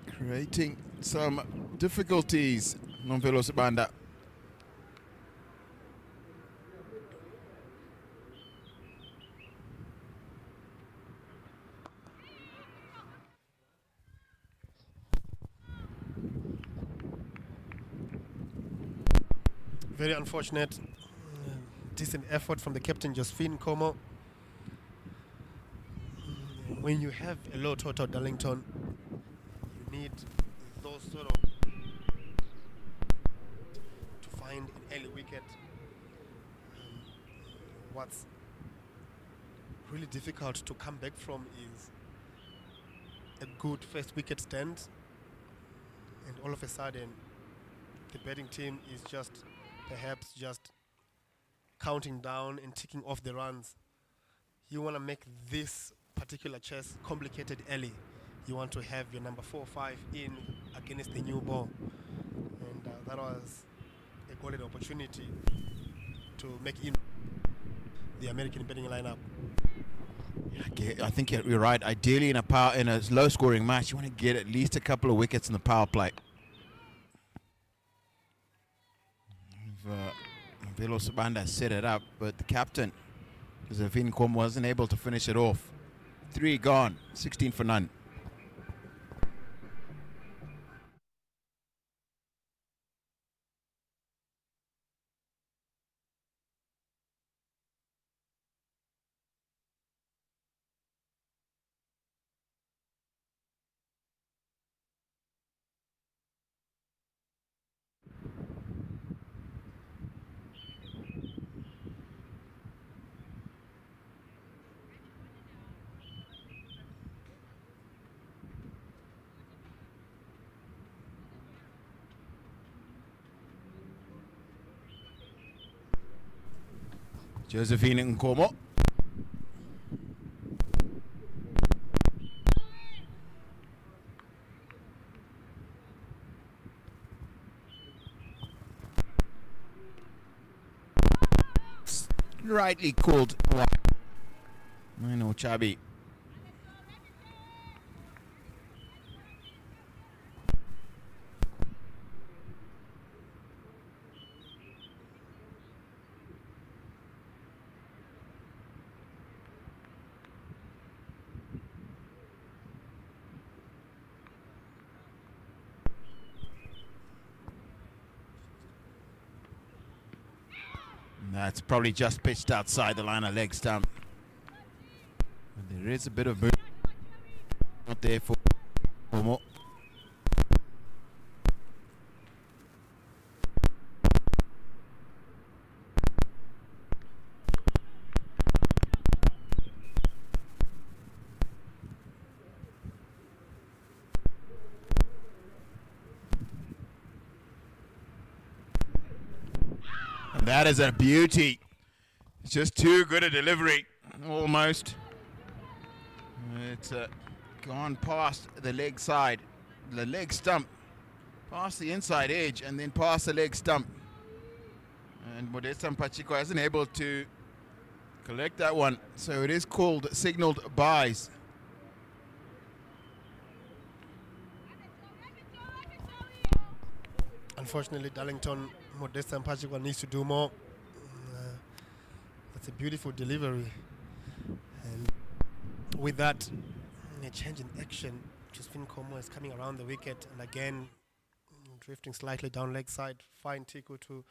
Creating some difficulties, Nomvelo Sibanda. Very unfortunate. Decent effort from the captain, Josephine Nkomo. When you have a low total, Darlington, you need those sort of to find an early wicket. What's really difficult to come back from is a good first wicket stand, and all of a sudden the batting team is just perhaps just counting down and ticking off the runs. You want to make this particular chess complicated early. You want to have your number 4 or 5 in against the new ball, and that was a golden opportunity to make in the American batting lineup. I think you're right. Ideally, in a low-scoring match, you want to get at least a couple of wickets in the power play. Nomvelo Sibanda set it up, but the captain, Josephine Nkomo, wasn't able to finish it off. 3 gone, 16 for none. Josephine Nkomo. Rightly called. I know, Chabi. That's probably just pitched outside the line of leg stump. But there is a bit of movement out there for Nkomo. And that is a beauty. It's just too good a delivery, almost. It's gone past the leg side, the leg stump, past the inside edge, and then past the leg stump. And And Modesta Mupachikwa isn't able to collect that one. So it is called signaled buys. Unfortunately, Darlington Modesta Mupachikwa needs to do more. That's a beautiful delivery. And with that, a change in action. Josephine Como is coming around the wicket and again drifting slightly down leg side. Fine Tiku to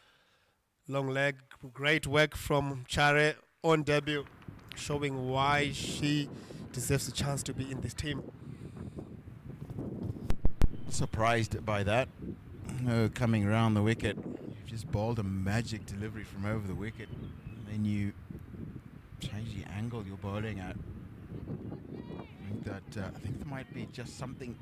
long leg. Great work from Chare on debut, showing why she deserves a chance to be in this team. Surprised by that. No, coming around the wicket. You've just bowled a magic delivery from over the wicket. And then you change the angle you're bowling at. I think there might be just something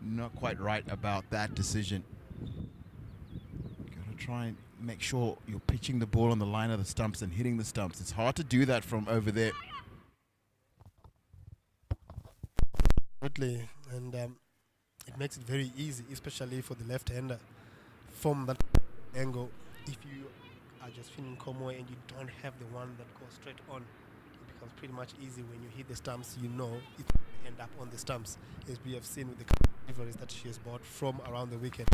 not quite right about that decision. Got to try and make sure you're pitching the ball on the line of the stumps and hitting the stumps. It's hard to do that from over there. Absolutely, and it makes it very easy, especially for the left-hander, from that angle. If you are just feeling Como and you don't have the one that goes straight on, it becomes pretty much easy when you hit the stumps. You know it will end up on the stumps, as we have seen with the deliveries that she has bought from around the wicket.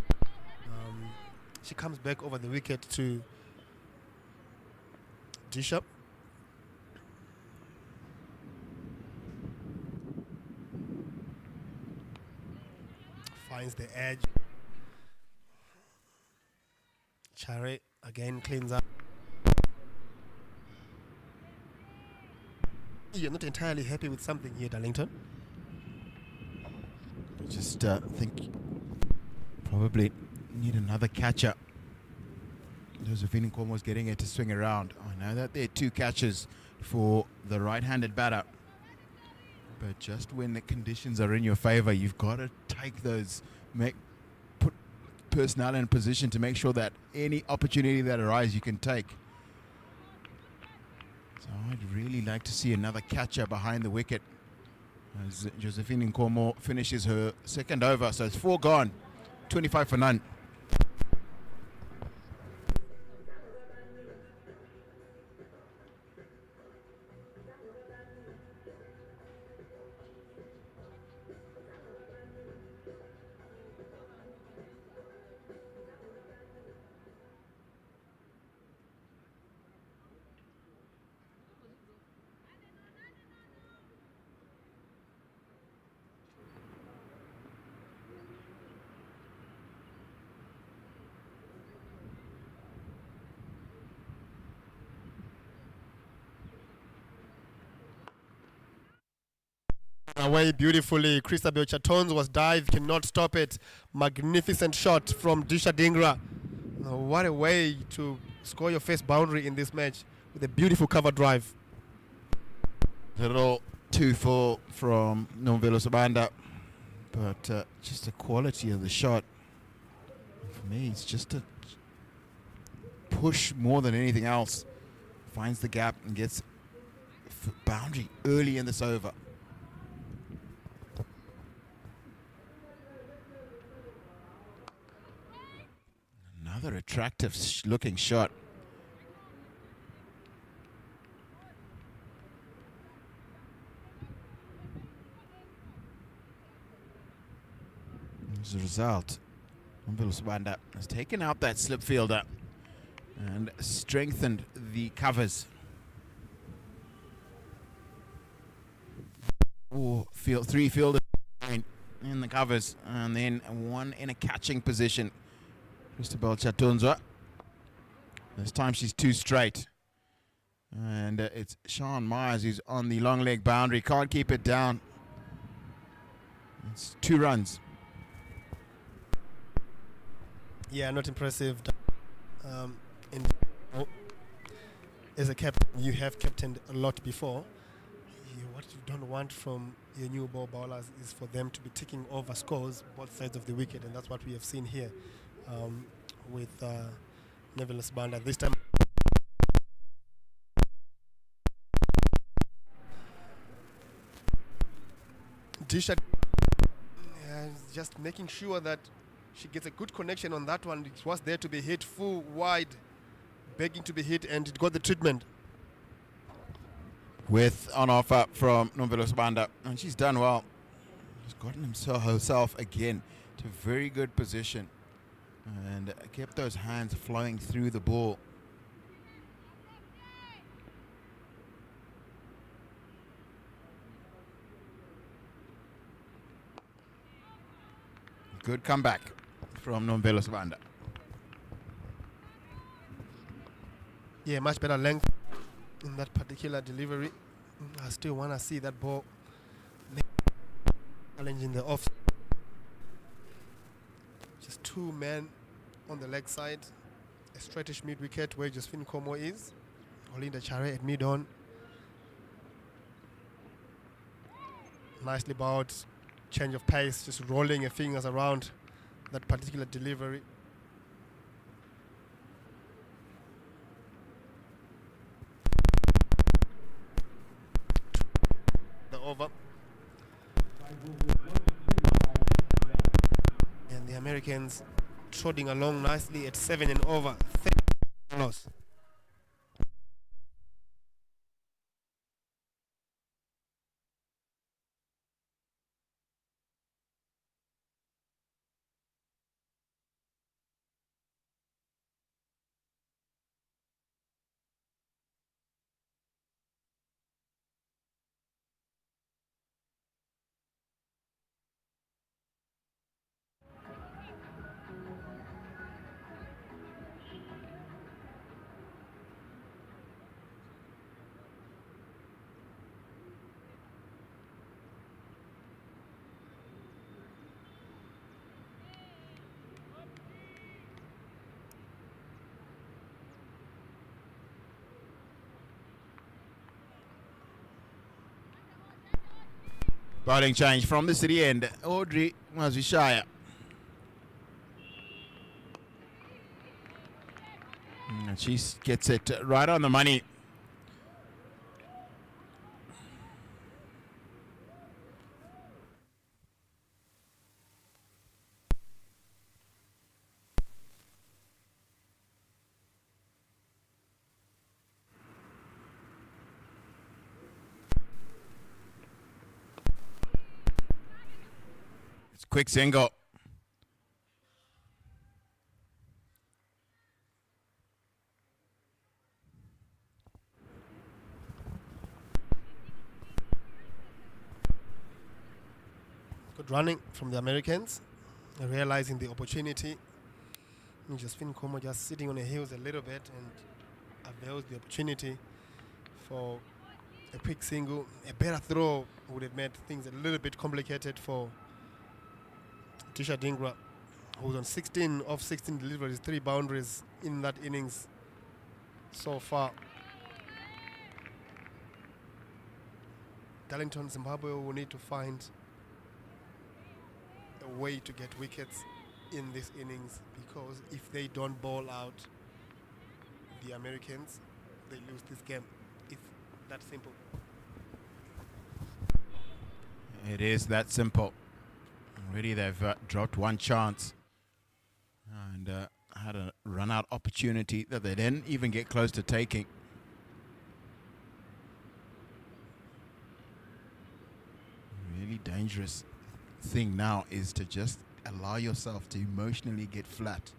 She comes back over the wicket to dish up. Finds the edge. Chare again cleans up. You're not entirely happy with something here, Darlington. I just think probably need another catcher. Josephine Nkomo's getting it to swing around. I know that there are two catches for the right-handed batter, but just when the conditions are in your favor, you've got to take those, put personnel in position to make sure that any opportunity that arises you can take. So I'd really like to see another catcher behind the wicket as Josephine Nkomo finishes her second over. So it's 4 gone, 25 for none. Away beautifully. Christabel Chatons was dived, cannot stop it. Magnificent shot from Disha Dingra. What a way to score your first boundary in this match with a beautiful cover drive. Little 2-4 from Nomvelo Sabanda, but just the quality of the shot. For me, it's just a push more than anything else. Finds the gap and gets boundary early in this over. Another attractive looking shot. As a result, Nomvelo Sabanda has taken out that slip fielder and strengthened the covers. 3 fielders in the covers, and then 1 in a catching position. Christabel Chatunzwa. This time she's 2 straight. And it's Sean Myers who's on the long leg boundary. Can't keep it down. It's 2 runs. Yeah, not impressive. As a captain, you have captained a lot before. What you don't want from your new ball bowlers is for them to be taking over scores both sides of the wicket, and that's what we have seen here with Nomvelo Sabanda. This time, Disha just making sure that she gets a good connection on that one. It was there to be hit full wide. begging to be hit, and it got the treatment. With on offer from Nomvelo Sibanda, and she's done well. She's gotten herself again to a very good position and kept those hands flowing through the ball. Good comeback from Nomvelo Sibanda. Yeah, much better length in that particular delivery. I still want to see that ball challenging the off. Just two men on the leg side. A straightish mid wicket where Josephine Como is. Olinda Chare at mid on. Nicely bowed. Change of pace, just rolling her fingers around that particular delivery. The over. And the Americans trotting along nicely at 7 and over. Loss. Bowling change from the city end. Audrey Mazishaya. And she gets it right on the money. Quick single. Good running from the Americans, realizing the opportunity. Josephine Como just sitting on her heels a little bit and avails the opportunity for a quick single. A better throw would have made things a little bit complicated for Tisha Dingra, who's on 16 of 16 deliveries, 3 boundaries in that innings so far. Darlington, Zimbabwe will need to find a way to get wickets in this innings, because if they don't bowl out the Americans, they lose this game. It's that simple. It is that simple. Already they've dropped one chance and had a run-out opportunity that they didn't even get close to taking. Really dangerous thing now is to just allow yourself to emotionally get flat.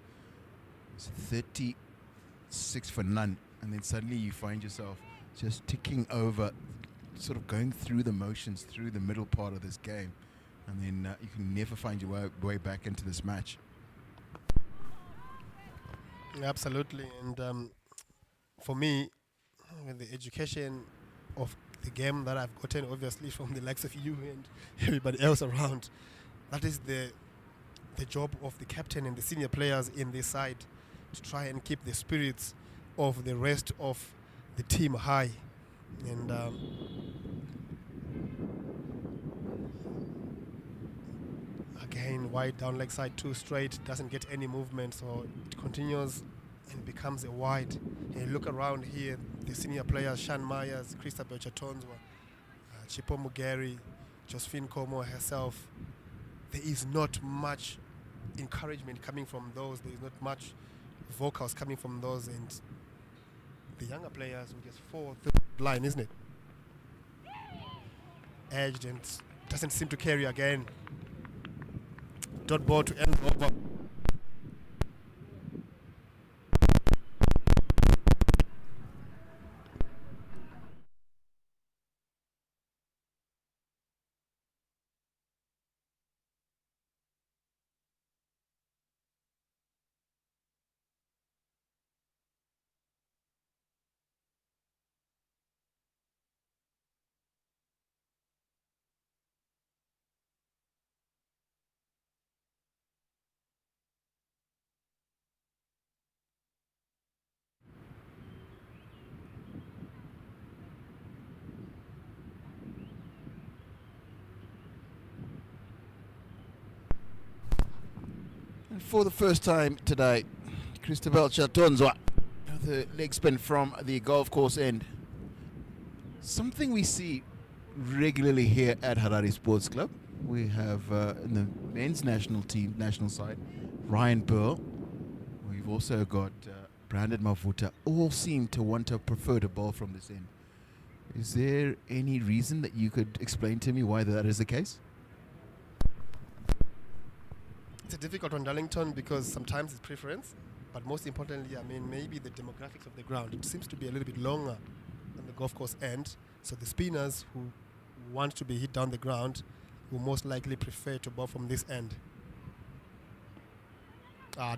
It's 36 for none, and then suddenly you find yourself just ticking over, sort of going through the motions through the middle part of this game. And then you can never find your way back into this match. Absolutely. And for me, with the education of the game that I've gotten, obviously, from the likes of you and everybody else around, that is the job of the captain and the senior players in this side, to try and keep the spirits of the rest of the team high. And again, wide down leg side, 2 straight, doesn't get any movement, so it continues and becomes a wide. And you look around here, the senior players, Shan Myers, Christabel Chatonswa, Chipo Mugeri, Josephine Como herself, there is not much encouragement coming from those. There is not much vocals coming from those, and the younger players who just fall through the line, isn't it? Edged and doesn't seem to carry again. Dot ball to end over. And for the first time today, Christabel Chatonzwa, the leg spin from the golf course end. Something we see regularly here at Harare Sports Club. We have in the men's national team, national side, Ryan Burl. We've also got Brandon Mavuta. All seem to want to prefer to bowl from this end. Is there any reason that you could explain to me why that is the case? It's a difficult one, Darlington, because sometimes it's preference, but most importantly, I mean, maybe the demographics of the ground. It seems to be a little bit longer on the golf course end, so the spinners who want to be hit down the ground will most likely prefer to bowl from this end.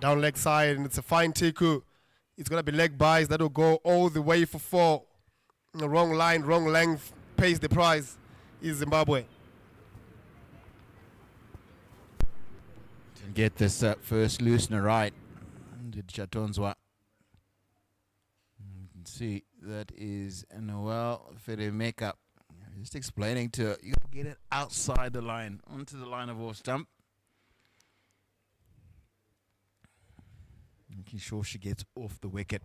Down leg side, and it's a fine tiku. It's going to be leg buys that will go all the way for 4. The wrong line, wrong length, pays the price is Zimbabwe. To get this first loosener right, did Chatonzwa. You can see that is Noel Fedemeka. Just explaining to her, you get it outside the line, onto the line of off stump. Making sure she gets off the wicket.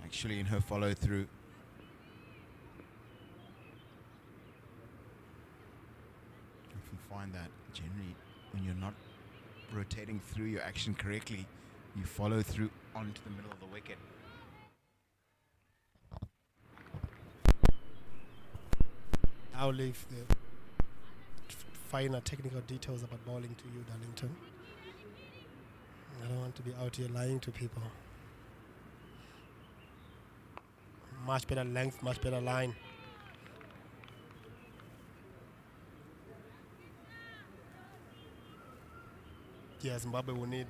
Actually, in her follow through. If you find that generally when you're not rotating through your action correctly, you follow through onto the middle of the wicket. I'll leave the finer technical details about bowling to you, Darlington. I don't want to be out here lying to people. Much better length, much better line. Yeah, Zimbabwe will need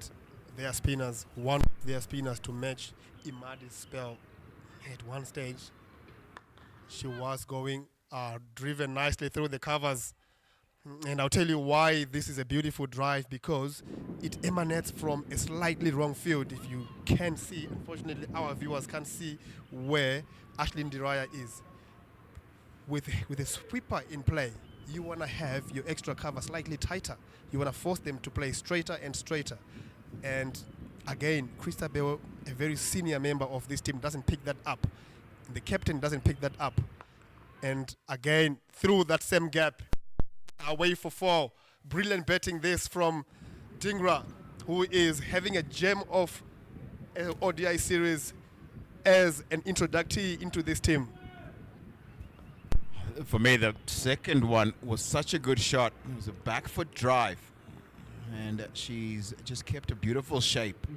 their spinners, one of their spinners to match Imadi's spell. At one stage, she was going driven nicely through the covers. And I'll tell you why this is a beautiful drive, because it emanates from a slightly wrong field. If you can see, unfortunately our viewers can't see where Ashlyn Diraya is. With a sweeper in play, you want to have your extra cover slightly tighter. You want to force them to play straighter and straighter. And again, Christabel, a very senior member of this team, doesn't pick that up. The captain doesn't pick that up. And again, through that same gap, away for 4. Brilliant betting this from Dingra, who is having a gem of ODI series as an introductee into this team. For me, the second one was such a good shot. It was a back foot drive. And she's just kept a beautiful shape.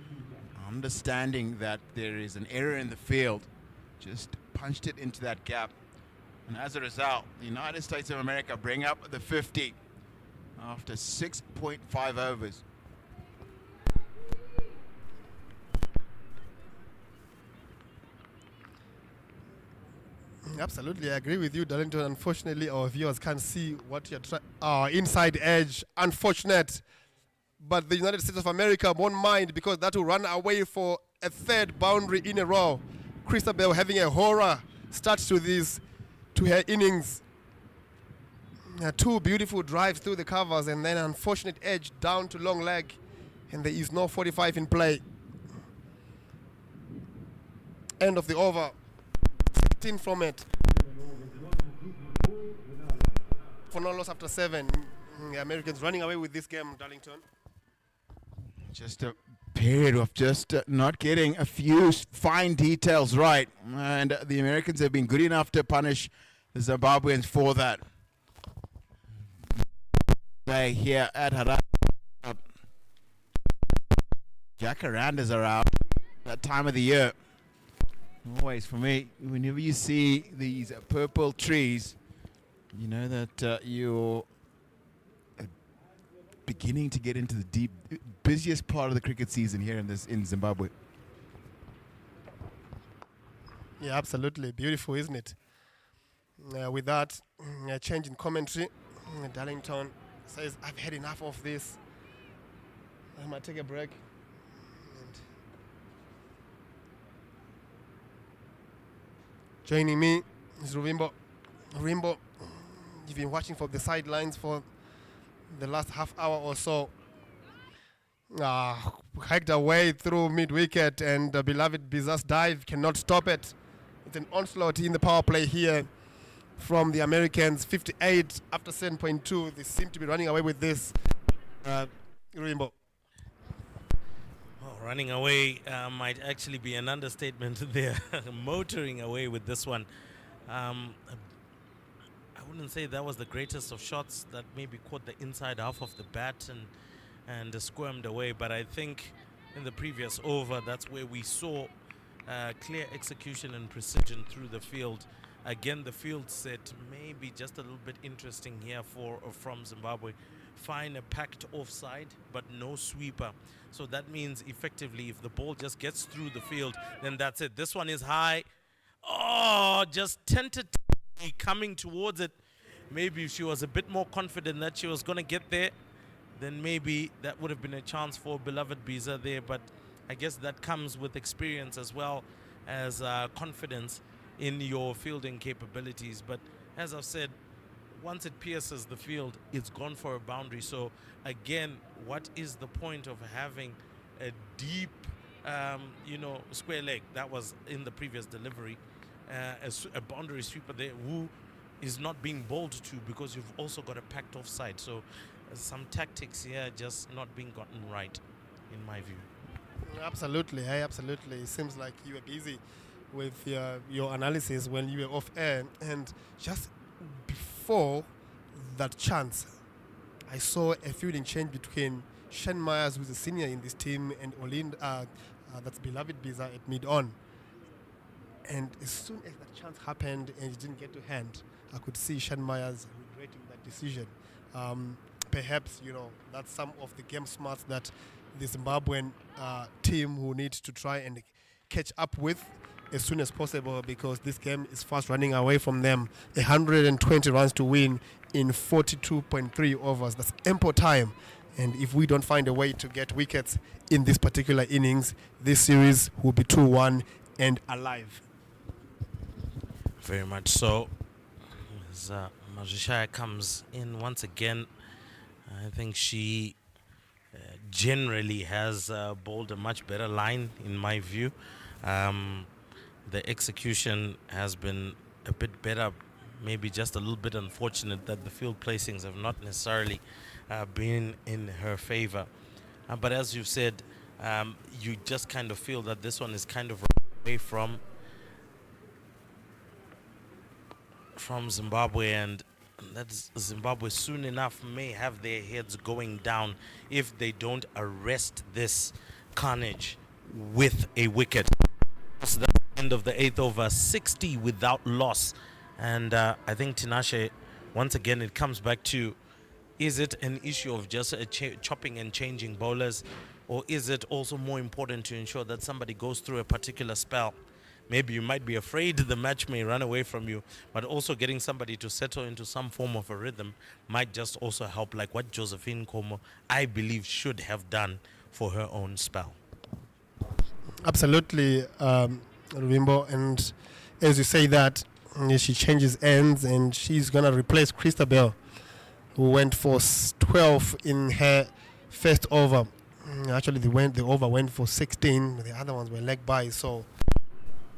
Understanding that there is an error in the field, just punched it into that gap. And as a result, the United States of America bring up the 50 after 6.5 overs. Absolutely, I agree with you, Darlington. Unfortunately, our viewers can't see what you're trying. Inside edge, unfortunate. But the United States of America won't mind, because that will run away for a 3rd boundary in a row. Christabel having a horror start to her innings. 2 beautiful drives through the covers, and then unfortunate edge down to long leg, and there is no 45 in play. End of the over. 16 from it. For no loss after 7. The Americans running away with this game, Darlington. Just a period of just not getting a few fine details right. And the Americans have been good enough to punish the Zimbabweans for that. Here at Harare, jacarandas are out that time of the year. Always for me, whenever you see these purple trees, you know that you're beginning to get into the busiest part of the cricket season here in Zimbabwe. Yeah, absolutely. Beautiful, isn't it? With that, a change in commentary. Darlington says, I've had enough of this. I might take a break. And joining me is Ruvimbo. Ruvimbo, you've been watching from the sidelines for the last half hour or so. Hiked away through mid-wicket, and beloved Biza's dive cannot stop it. It's an onslaught in the power play here from the Americans. 58 after 7.2. They seem to be running away with this. Rainbow. Well, running away might actually be an understatement there. Motoring away with this one. I wouldn't say that was the greatest of shots that maybe caught the inside half of the bat and squirmed away. But I think in the previous over, that's where we saw clear execution and precision through the field. Again, the field set may be just a little bit interesting here from Zimbabwe. Find a packed offside, but no sweeper. So that means effectively if the ball just gets through the field, then that's it. This one is high. Oh, just tentatively coming towards it. Maybe if she was a bit more confident that she was going to get there, then maybe that would have been a chance for beloved Biza there. But I guess that comes with experience as well as confidence in your fielding capabilities. But as I've said, once it pierces the field, it's gone for a boundary. So again, what is the point of having a deep, square leg? That was in the previous delivery. A boundary sweeper there who is not being bowled to because you've also got a packed offside. So some tactics here just not being gotten right, in my view. Absolutely, absolutely. It seems like you were busy with your analysis when you were off air. And just before that chance, I saw a fielding change between Shane Myers, who's a senior in this team, and Olinda, that's beloved Biza at mid-on. And as soon as that chance happened and it didn't get to hand, I could see Shane Myers regretting that decision. Perhaps, that's some of the game smarts that the Zimbabwean team who needs to try and catch up with as soon as possible, because this game is fast running away from them. 120 runs to win in 42.3 overs. That's ample time. And if we don't find a way to get wickets in this particular innings, this series will be 2-1 and alive. Very much so. As Mazishaya comes in once again, I think she generally has bowled a much better line, in my view. The execution has been a bit better, maybe just a little bit unfortunate that the field placings have not necessarily been in her favor. But as you've said, you just kind of feel that this one is kind of away from Zimbabwe, and that Zimbabwe soon enough may have their heads going down if they don't arrest this carnage with a wicket. So that's the end of the 8th over, 60 without loss. And I think Tinashe, once again, it comes back to, is it an issue of just chopping and changing bowlers, or is it also more important to ensure that somebody goes through a particular spell? Maybe you might be afraid the match may run away from you, but also getting somebody to settle into some form of a rhythm might just also help, like what Josephine Como, I believe, should have done for her own spell. Absolutely, Rubimbo. And as you say that, she changes ends and she's going to replace Christabel, who went for 12 in her first over. Actually, the over went for 16. The other ones were leg byes. So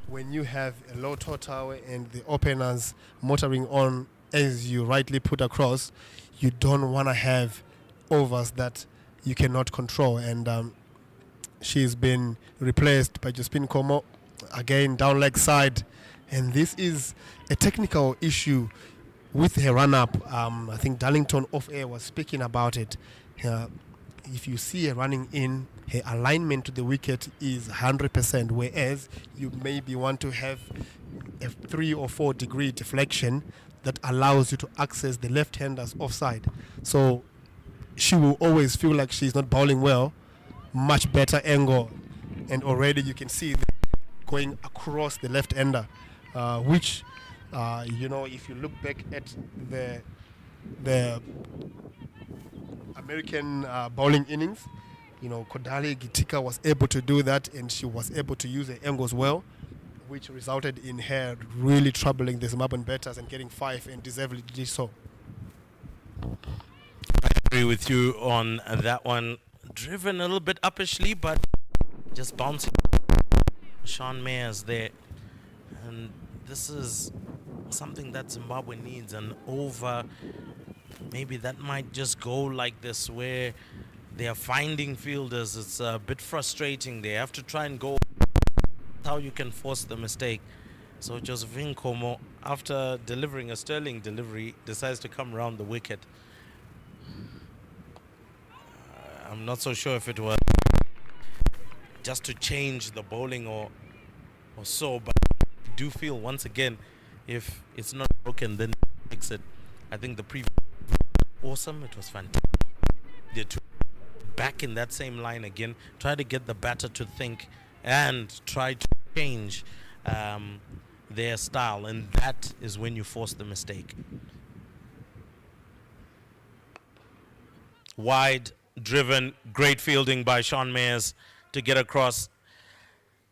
when you have a low total and the openers motoring on, as you rightly put across, you don't want to have overs that you cannot control. And she's been replaced by Josephine Como, again down leg side, and this is a technical issue with her run-up. I think Darlington off-air was speaking about it. If you see her running in, her alignment to the wicket is 100%, whereas you maybe want to have a 3 or 4 degree deflection that allows you to access the left-handers offside. So she will always feel like she's not bowling well, much better angle, and already you can see going across the left-hander, which, if you look back at the American bowling innings, Kodali Gitika was able to do that, and she was able to use her angles well, which resulted in her really troubling the Zimbabwean batters and getting 5, and deservedly did so. I agree with you on that one. Driven a little bit uppishly, but just bouncing. Sean Mayers there. And this is something that Zimbabwe needs, an over. Maybe that might just go like this, where they are finding fielders. It's a bit frustrating. They have to try and go. How you can force the mistake. So Josephine Como, after delivering a sterling delivery, decides to come around the wicket. I'm not so sure if it was just to change the bowling or so, but I do feel once again, if it's not broken, then fix it. I think the previous awesome. It was fantastic. They're back in that same line again. Try to get the batter to think and try to change their style, and that is when you force the mistake. Wide driven, great fielding by Sean Mayers to get across.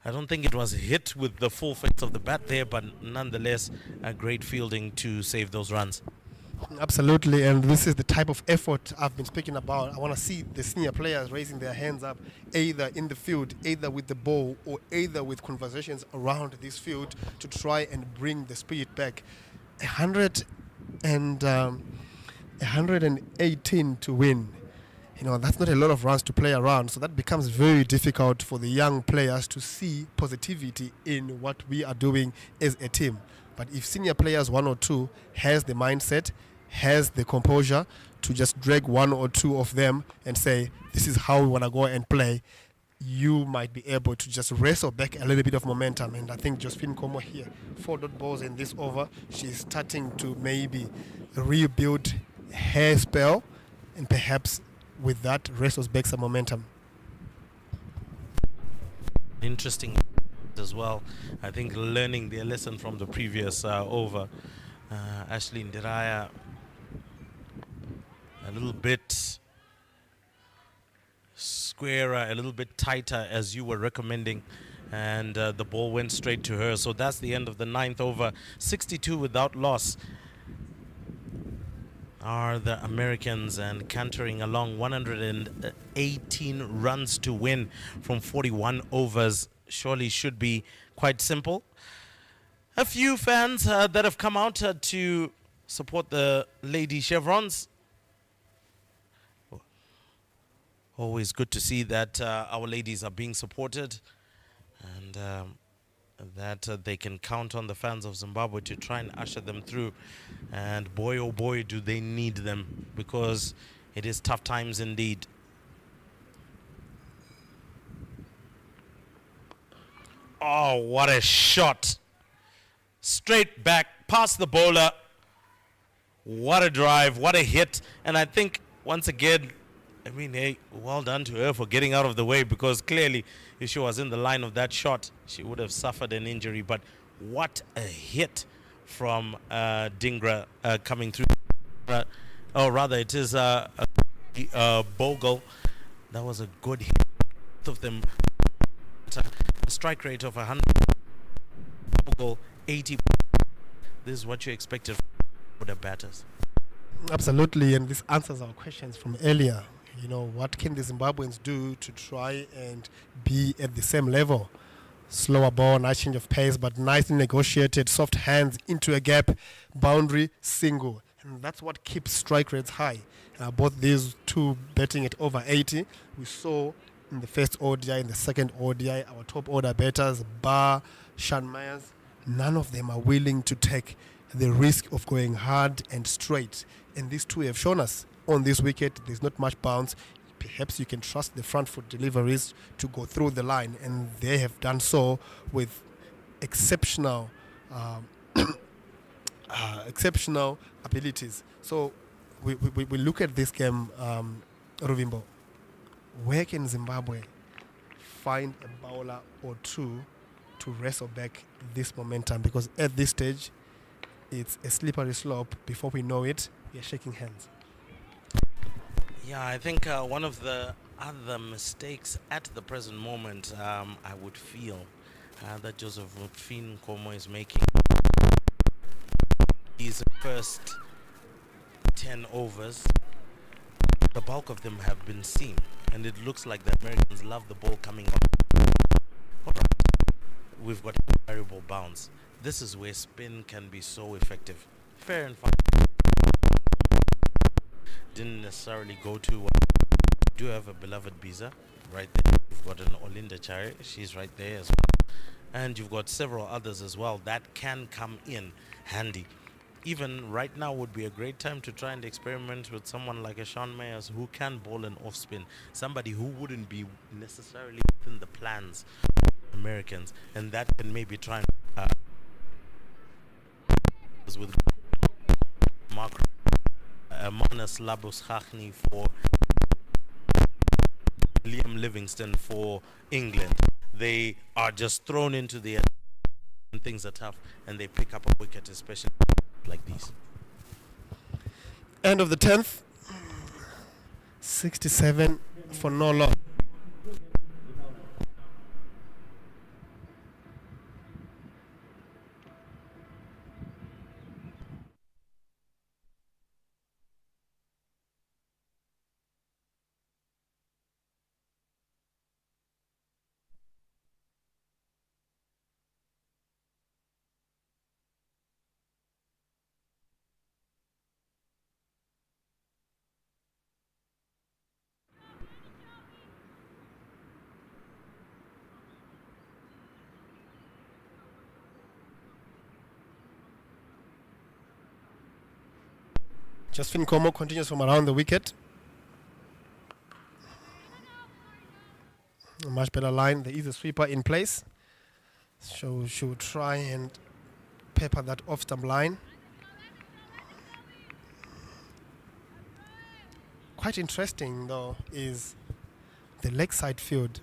I don't think it was hit with the full face of the bat there, but nonetheless, a great fielding to save those runs. Absolutely, and this is the type of effort I've been speaking about. I want to see the senior players raising their hands up, either in the field, either with the ball, or either with conversations around this field to try and bring the spirit back. 118 to win. That's not a lot of runs to play around, so that becomes very difficult for the young players to see positivity in what we are doing as a team. But if senior players, 1 or 2, has the mindset, has the composure to just drag 1 or 2 of them and say, this is how we want to go and play, you might be able to just wrestle back a little bit of momentum. And I think Josephine Como here, 4 dot balls in this over, she's starting to maybe rebuild her spell, and perhaps with that wrestles back some momentum. Interesting as well. I think learning their lesson from the previous over. Ashley Ndiraya a little bit squarer, a little bit tighter as you were recommending, and the ball went straight to her. So that's the end of the 9th over. 62 without loss are the Americans, and cantering along. 118 runs to win from 41 overs. Surely should be quite simple. A few fans that have come out to support the Lady Chevrons. Always good to see that our ladies are being supported, and that they can count on the fans of Zimbabwe to try and usher them through. And boy, oh boy, do they need them, because it is tough times indeed. Oh, what a shot. Straight back, past the bowler. What a drive, what a hit. And I think, once again, hey, well done to her for getting out of the way, because clearly, if she was in the line of that shot, she would have suffered an injury. But what a hit from Dingra coming through. Or rather, it is Bogle. That was a good hit. Both of them. A strike rate of 100. Bogle, 80. This is what you expected from the batters. Absolutely, and this answers our questions from earlier. What can the Zimbabweans do to try and be at the same level? Slower ball, nice change of pace, but nicely negotiated, soft hands into a gap, boundary, single. And that's what keeps strike rates high. Both these two betting at over 80. We saw in the first ODI, in the second ODI, our top order batters, Bar, Sean Myers, none of them are willing to take the risk of going hard and straight. And these two have shown us on this wicket, there's not much bounce. Perhaps you can trust the front foot deliveries to go through the line, and they have done so with exceptional exceptional abilities. So we look at this game, Ruvimbo. Where can Zimbabwe find a bowler or two to wrestle back this momentum? Because at this stage, it's a slippery slope. Before we know it, we are shaking hands. Yeah, I think one of the other mistakes at the present moment, I would feel that Josephine Nkomo is making his first 10 overs. The bulk of them have been seen, and it looks like the Americans love the ball coming on. All right. We've got a variable bounce. This is where spin can be so effective. Fair and fine. Didn't necessarily go to. Do have a beloved Biza right there. You've got an Olinda Chare. She's right there as well. And you've got several others as well that can come in handy. Even right now would be a great time to try and experiment with someone like a Sean Myers who can bowl an off spin. Somebody who wouldn't be necessarily within the plans of Americans. And that can maybe try and with Mark Manas Labus Khachni for Liam Livingston for England. They are just thrown into the air and things are tough, and they pick up a wicket, especially like these. End of the 10th, 67 for no loss. Josephine Nkomo continues from around the wicket. A much better line. There is a sweeper in place. So she will try and pepper that off-stump line. Quite interesting, though, is the leg side field.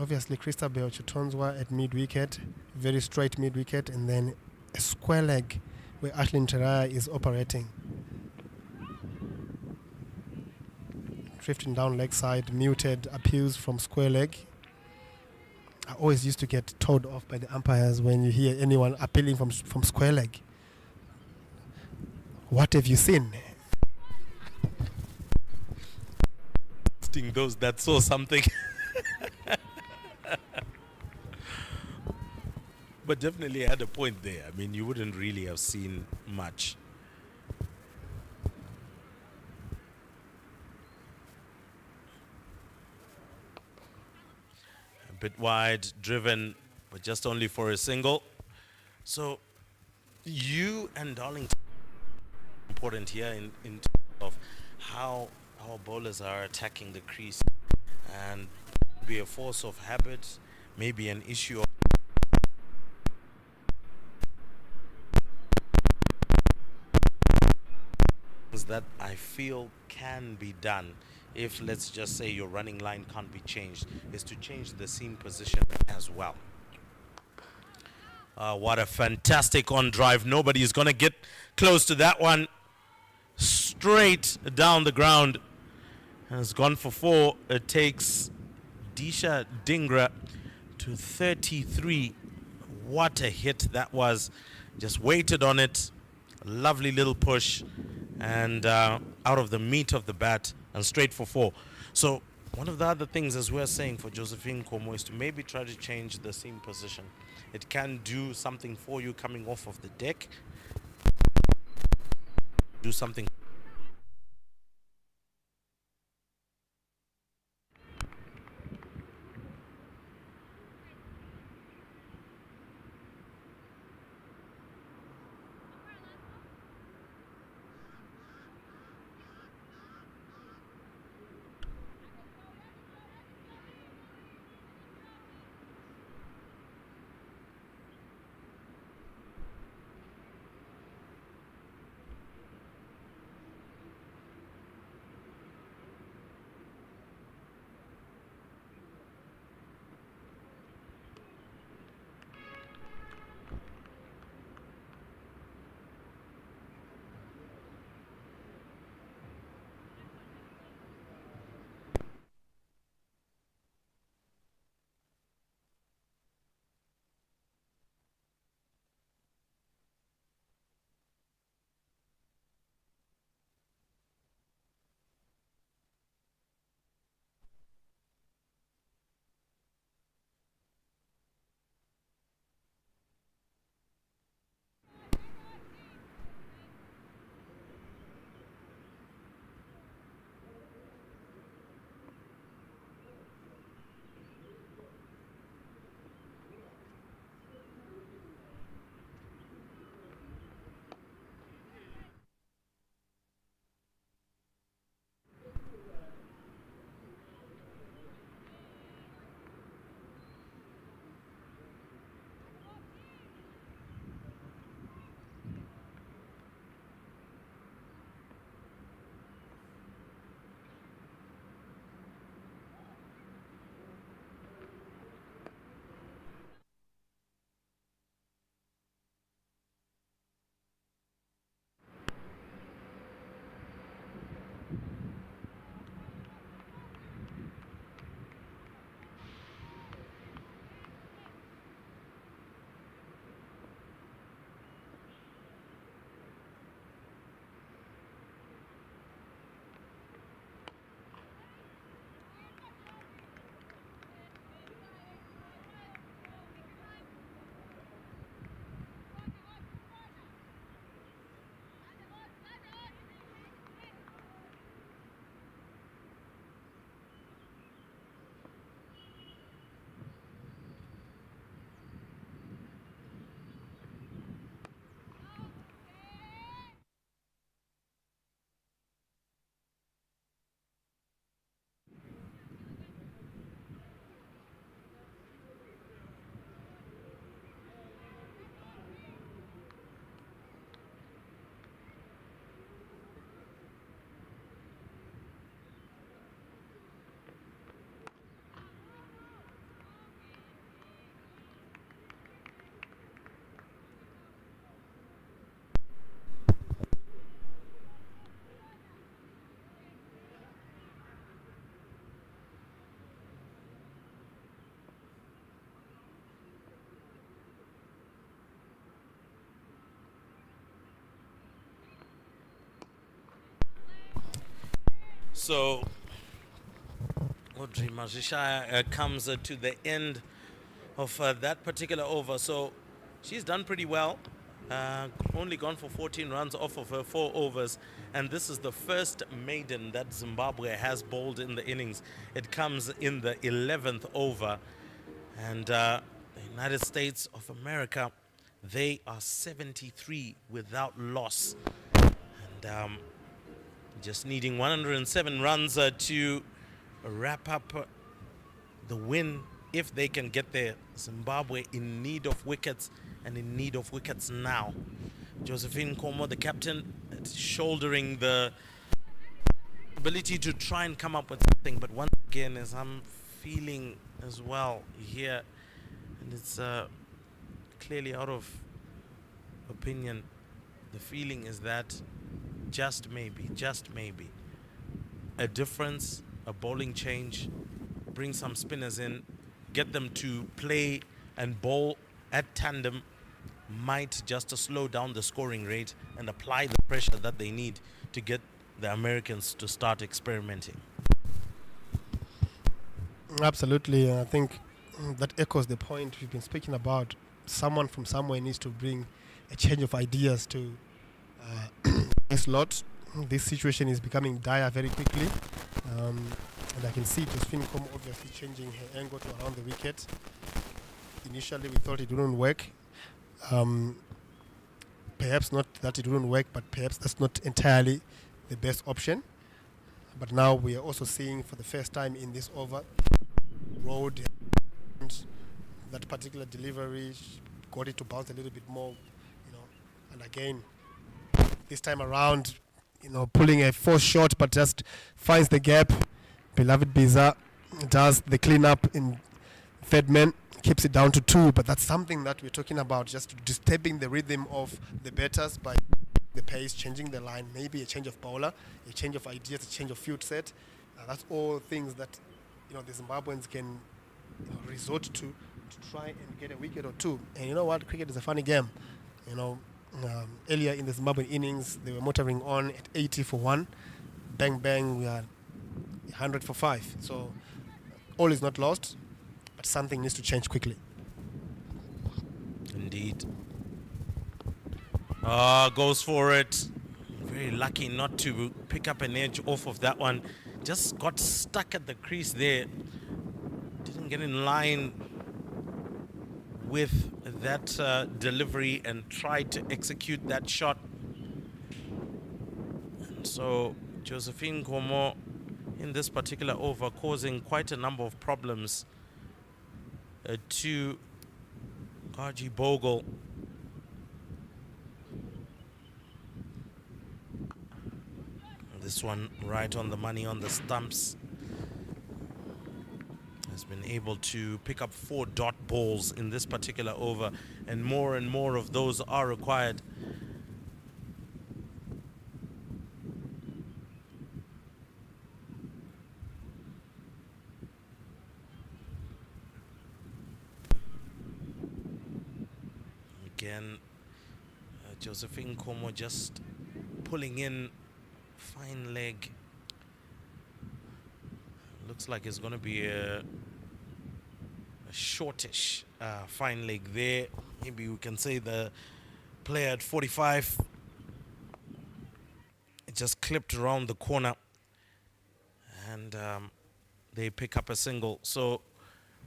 Obviously, Christabel Chitonswa at mid-wicket, very straight mid-wicket, and then a square leg where Ashlyn Teraya is operating. Drifting down leg side, muted appeals from square leg. I always used to get told off by the umpires when you hear anyone appealing from square leg. What have you seen? Those that saw something. But definitely had a point there. I mean, you wouldn't really have seen much. A bit wide, driven, but just only for a single. So, you and Darlington important here in terms of how our bowlers are attacking the crease, and be a force of habit, maybe an issue of that I feel can be done if, let's just say, your running line can't be changed, is to change the seam position as well. What a fantastic on drive. Nobody is going to get close to that one. Straight down the ground. Has gone for 4. It takes Disha Dingra to 33. What a hit that was. Just waited on it. A lovely little push. And out of the meat of the bat and straight for 4. So one of the other things, as we're saying, for Josephine Nkomo is to maybe try to change the seam position. It can do something for you coming off of the deck. Do something So Audrey Majishaya comes to the end of that particular over. So she's done pretty well. Only gone for 14 runs off of her 4 overs. And this is the first maiden that Zimbabwe has bowled in the innings. It comes in the 11th over. And the United States of America, they are 73 without loss. And just needing 107 runs to wrap up the win if they can get there. Zimbabwe in need of wickets, and in need of wickets now. Josephine Nkomo, the captain, shouldering the ability to try and come up with something. But once again, as I'm feeling as well here, and it's clearly out of opinion, the feeling is that just maybe, a difference, a bowling change, bring some spinners in, get them to play and bowl at tandem, might just slow down the scoring rate and apply the pressure that they need to get the Americans to start experimenting. Absolutely. I think that echoes the point we've been speaking about. Someone from somewhere needs to bring a change of ideas to this lot. This situation is becoming dire very quickly. And I can see Josephine Nkomo obviously changing her angle to around the wicket. Initially, we thought it wouldn't work. Perhaps not that it wouldn't work, but perhaps that's not entirely the best option. But now we are also seeing for the first time in this over, road, that particular delivery got it to bounce a little bit more, and again, this time around, pulling a forced shot, but just finds the gap. Beloved Biza does the cleanup in third man, keeps it down to 2, but that's something that we're talking about, just disturbing the rhythm of the batters by the pace, changing the line, maybe a change of bowler, a change of ideas, a change of field set. That's all things that the Zimbabweans can resort to try and get a wicket or two. And you know what? Cricket is a funny game. Earlier in the Zimbabwean innings, they were motoring on at 80 for 1. Bang, bang, we are 100 for 5. So all is not lost, but something needs to change quickly. Indeed. Goes for it. Very lucky not to pick up an edge off of that one. Just got stuck at the crease there. Didn't get in line with that delivery and tried to execute that shot. And so Josephine Nkomo in this particular over causing quite a number of problems to Gaji Bogle. This one right on the money on the stumps. Has been able to pick up 4 dot balls in this particular over, and more of those are required. Again, Josephine Nkomo just pulling in fine leg. Looks like it's going to be a shortish fine leg there. Maybe we can say the player at 45. It just clipped around the corner, and they pick up a single. So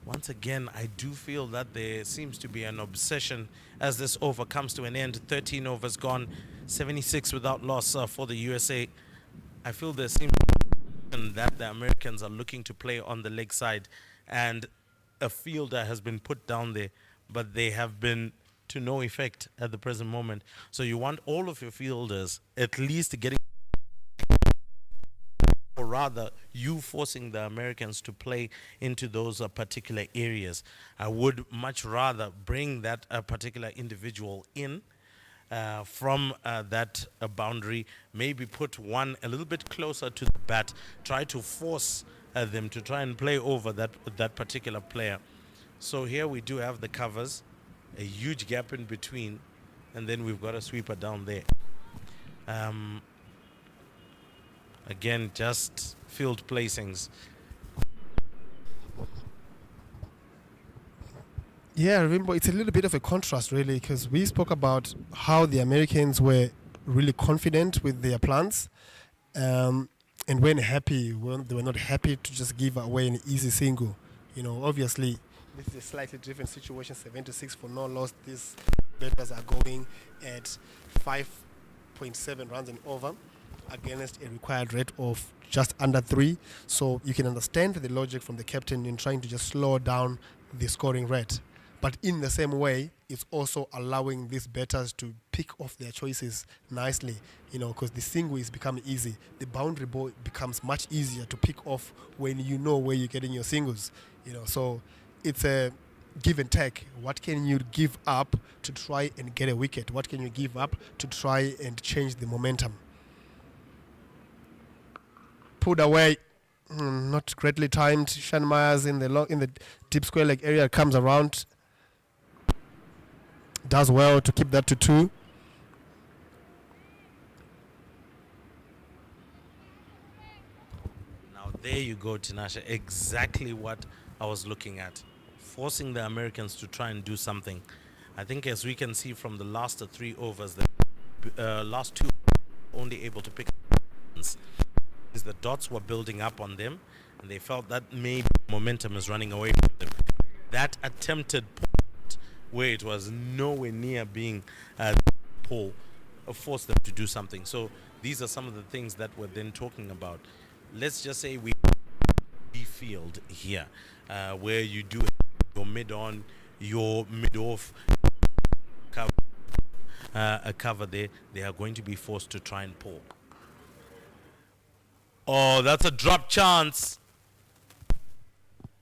once again, I do feel that there seems to be an obsession as this over comes to an end. 13 overs gone, 76 without loss for the USA. I feel there seems that the Americans are looking to play on the leg side, and a fielder has been put down there, but they have been to no effect at the present moment. So you want all of your fielders at least getting, or rather you forcing the Americans to play into those particular areas. I would much rather bring that particular individual in from that boundary, maybe put one a little bit closer to the bat, try to force them to try and play over that particular player. So here we do have the covers, a huge gap in between, and then we've got a sweeper down there. Again, just field placings. Yeah, remember, it's a little bit of a contrast, really, because we spoke about how the Americans were really confident with their plans, and when happy, when they were not happy to just give away an easy single. Obviously, this is a slightly different situation. 76 for no loss. These batters are going at 5.7 runs and over against a required rate of just under 3. So you can understand the logic from the captain in trying to just slow down the scoring rate. But in the same way, it's also allowing these batters to pick off their choices nicely, because the single is becoming easy. The boundary ball becomes much easier to pick off when you know where you're getting your singles, So it's a give and take. What can you give up to try and get a wicket? What can you give up to try and change the momentum? Pulled away. Not greatly timed. Shan Myers in the deep square leg area comes around. Does well to keep that to 2. Now there you go, Tinashe. Exactly what I was looking at. Forcing the Americans to try and do something. I think as we can see from the last 3 overs, the last 2 only able to pick is the dots were building up on them, and they felt that maybe momentum is running away from them. That attempted point where it was nowhere near being pull forced them to do something. So these are some of the things that we're then talking about. Let's just say we field here, where you do your mid-on, your mid-off cover, a cover there, they are going to be forced to try and pull. Oh, that's a drop chance.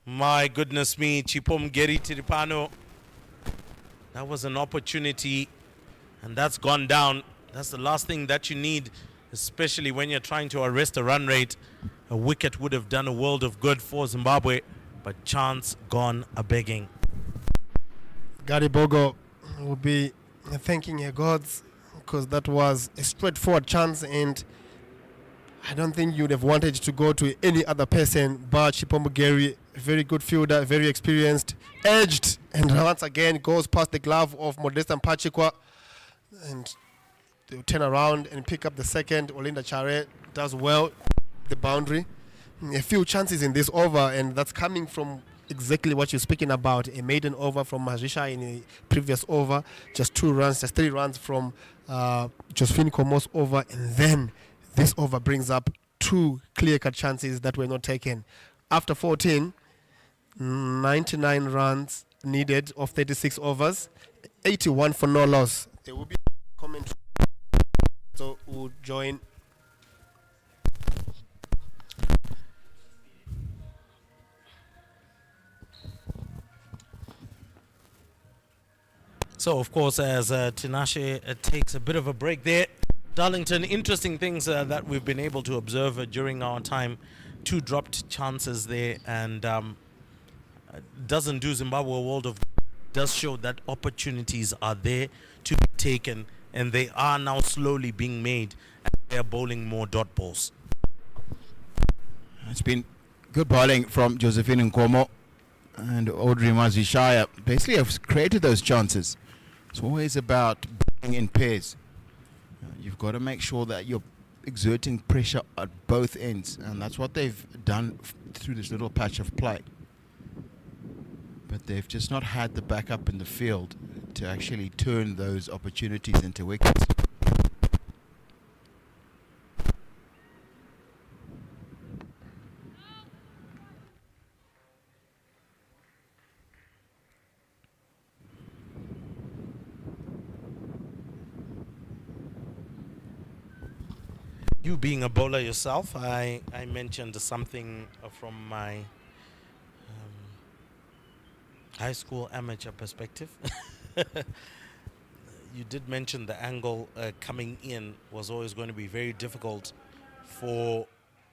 My goodness me, Chipom Geri Tiripano. That was an opportunity, and that's gone down. That's the last thing that you need, especially when you're trying to arrest a run rate. A wicket would have done a world of good for Zimbabwe, but chance gone a-begging. Gary Bogo will be thanking her gods, because that was a straightforward chance, and I don't think you'd have wanted to go to any other person but Chipombo Gary. Very good fielder, very experienced, edged, and once again goes past the glove of Modesta Mupachikwa, and they'll turn around and pick up the second. Olinda Chare does well, the boundary. A few chances in this over, and that's coming from exactly what you're speaking about. A maiden over from Majisha in the previous over, just 2 runs, just 3 runs from Josephine Komo's over, and then this over brings up 2 clear-cut chances that were not taken. After 14, 99 runs needed of 36 overs, 81 for no loss. There will be commentary, so we'll join. So, of course, as Tinashe takes a bit of a break there, Darlington, interesting things that we've been able to observe during our time. 2 dropped chances there, and doesn't do Zimbabwe a world of good. Does show that opportunities are there to be taken, and they are now slowly being made, and they're bowling more dot balls. It's been good bowling from Josephine Nkomo and Audrey Mazishaya. Basically, have created those chances. It's always about bowling in pairs. You've got to make sure that you're exerting pressure at both ends, and that's what they've done through this little patch of play. But they've just not had the backup in the field to actually turn those opportunities into wickets. You being a bowler yourself, I mentioned something from my high school amateur perspective. You did mention the angle coming in was always going to be very difficult for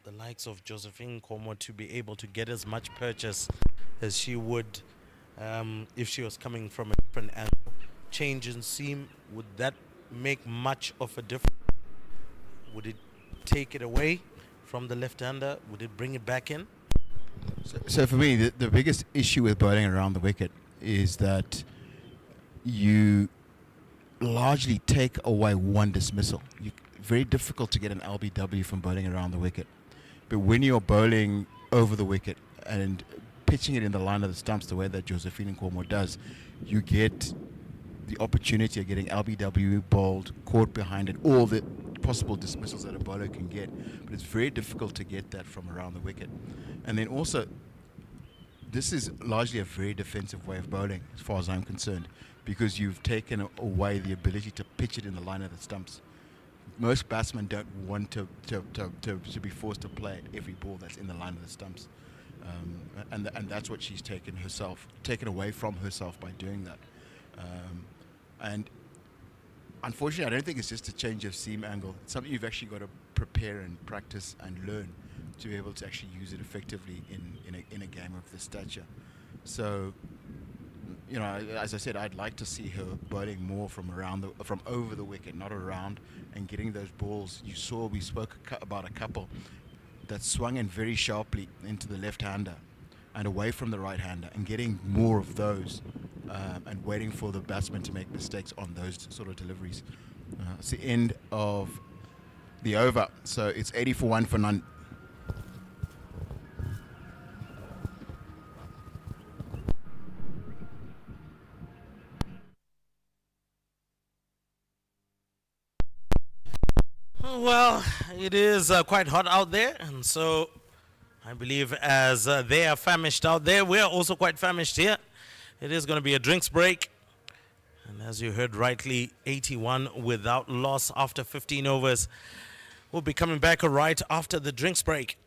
the likes of Josephine Komo to be able to get as much purchase as she would if she was coming from a different angle. Change in seam, would that make much of a difference? Would it take it away from the left-hander? Would it bring it back in? So for me, the biggest issue with bowling around the wicket is that you largely take away one dismissal. Very difficult to get an LBW from bowling around the wicket. But when you're bowling over the wicket and pitching it in the line of the stumps the way that Josephine Nkomo does, you get the opportunity of getting LBW bowled, caught behind it, all the possible dismissals that a bowler can get. But it's very difficult to get that from around the wicket. And then also, this is largely a very defensive way of bowling, as far as I'm concerned, because you've taken away the ability to pitch it in the line of the stumps. Most batsmen don't want to be forced to play at every ball that's in the line of the stumps. And that's what she's taken away from herself by doing that. And unfortunately, I don't think it's just a change of seam angle. It's something you've actually got to prepare and practice and learn to be able to actually use it effectively in a game of this stature. So, you know, as I said, I'd like to see her bowling more from over the wicket, not around, and getting those balls. You saw we spoke about a couple that swung in very sharply into the left-hander and away from the right-hander, and getting more of those and waiting for the batsman to make mistakes on those sort of deliveries. It's the end of the over, so it's 80 for 1 for none. Well, it is quite hot out there, and so I believe as they are famished out there, we're also quite famished here. It is going to be a drinks break, and as you heard rightly, 81 without loss after 15 overs. We'll be coming back right after the drinks break.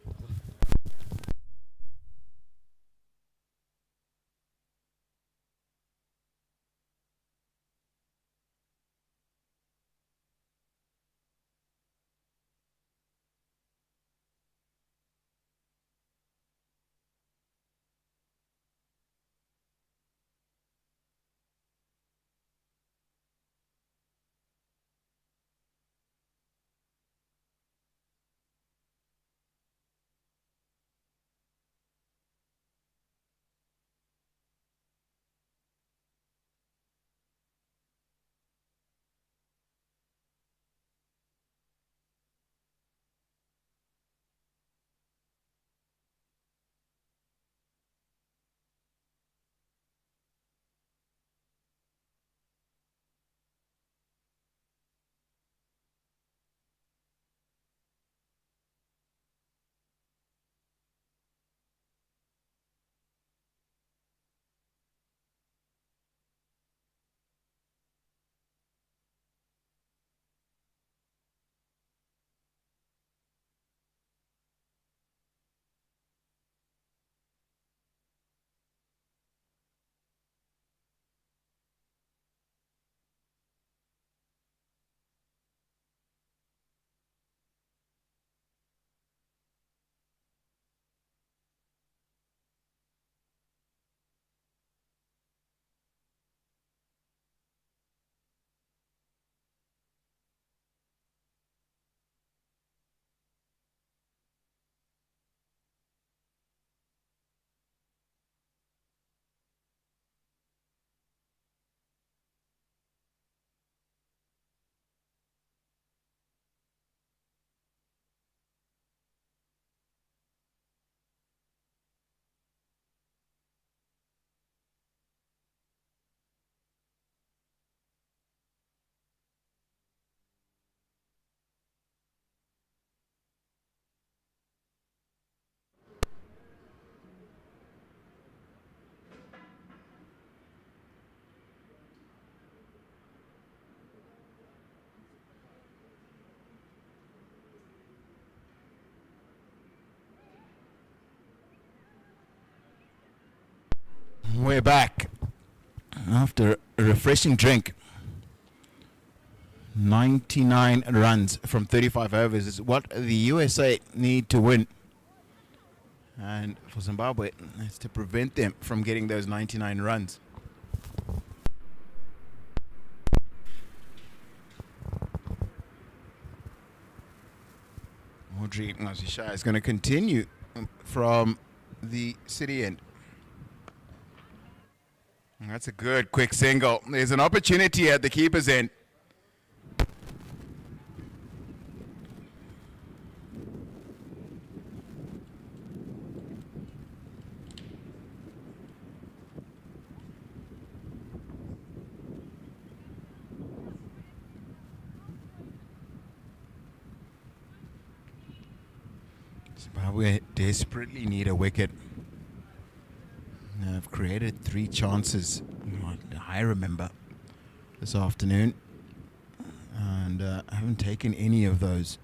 We're back after a refreshing drink. 99 runs from 35 overs is what the USA need to win. And for Zimbabwe, it's to prevent them from getting those 99 runs. Audrey Mazisha is going to continue from the city end. That's a good quick single. There's an opportunity at the keeper's end. Zimbabwe desperately need a wicket. I've created 3 chances, I remember, this afternoon, and I haven't taken any of those.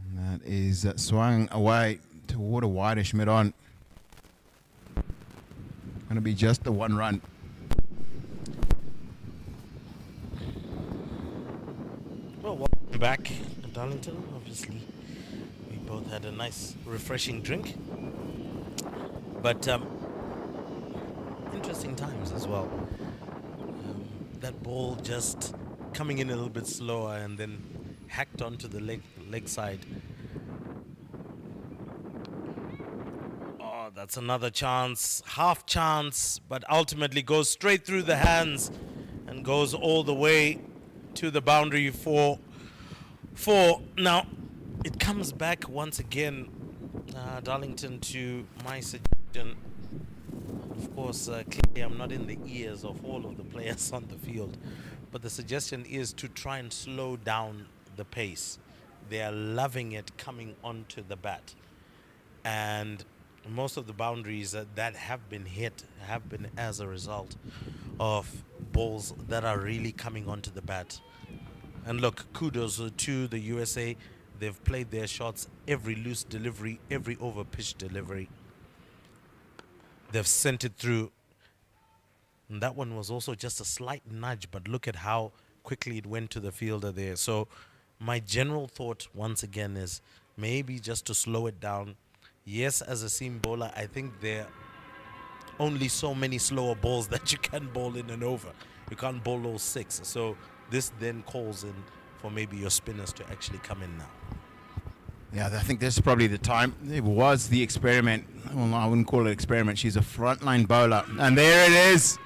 And that is swung away toward a wideish mid-on. Going to be just the 1 run. Well, welcome back, Darlington. Obviously, we both had a nice, refreshing drink. But interesting times as well. That ball just coming in a little bit slower and then hacked onto the leg side. Oh, that's another chance, half chance, but ultimately goes straight through the hands and goes all the way to the boundary for 4. Now, it comes back once again, Darlington, to my suggestion. Of course, clearly I'm not in the ears of all of the players on the field, but the suggestion is to try and slow down the pace. They are loving it coming onto the bat. And most of the boundaries that have been hit have been as a result of balls that are really coming onto the bat. And look, kudos to the USA. They've played their shots, every loose delivery, every over pitch delivery. They've sent it through. And that one was also just a slight nudge, but look at how quickly it went to the fielder there. So my general thought, once again, is maybe just to slow it down. Yes, as a seam bowler, I think there are only so many slower balls that you can bowl in and over. You can't bowl those 6. So this then calls in for maybe your spinners to actually come in now. Yeah, I think this is probably the time. It was the experiment. Well, I wouldn't call it experiment. She's a frontline bowler. And there it is.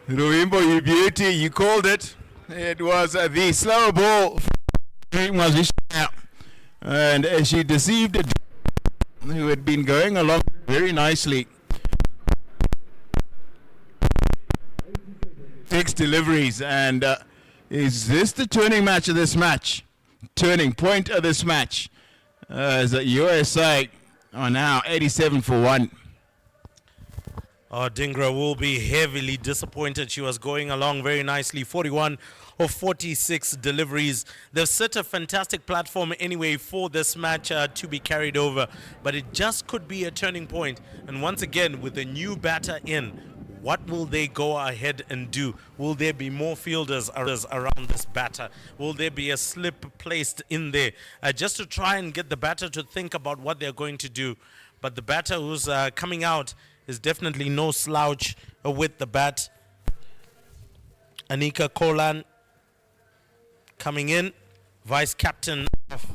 Rovimbo, you beauty. You called it. It was the slower ball. And she deceived it, who had been going along very nicely. 6 deliveries. And is this the turning match of this match? Turning point of this match, as the USA are now 87 for 1. Dingra will be heavily disappointed. She was going along very nicely, 41 of 46 deliveries. They've set a fantastic platform anyway for this match to be carried over, but it just could be a turning point. And once again, with a new batter in, what will they go ahead and do? Will there be more fielders around this batter? Will there be a slip placed in there just to try and get the batter to think about what they're going to do? But the batter who's coming out is definitely no slouch with the bat. Anika Kolan coming in, vice captain of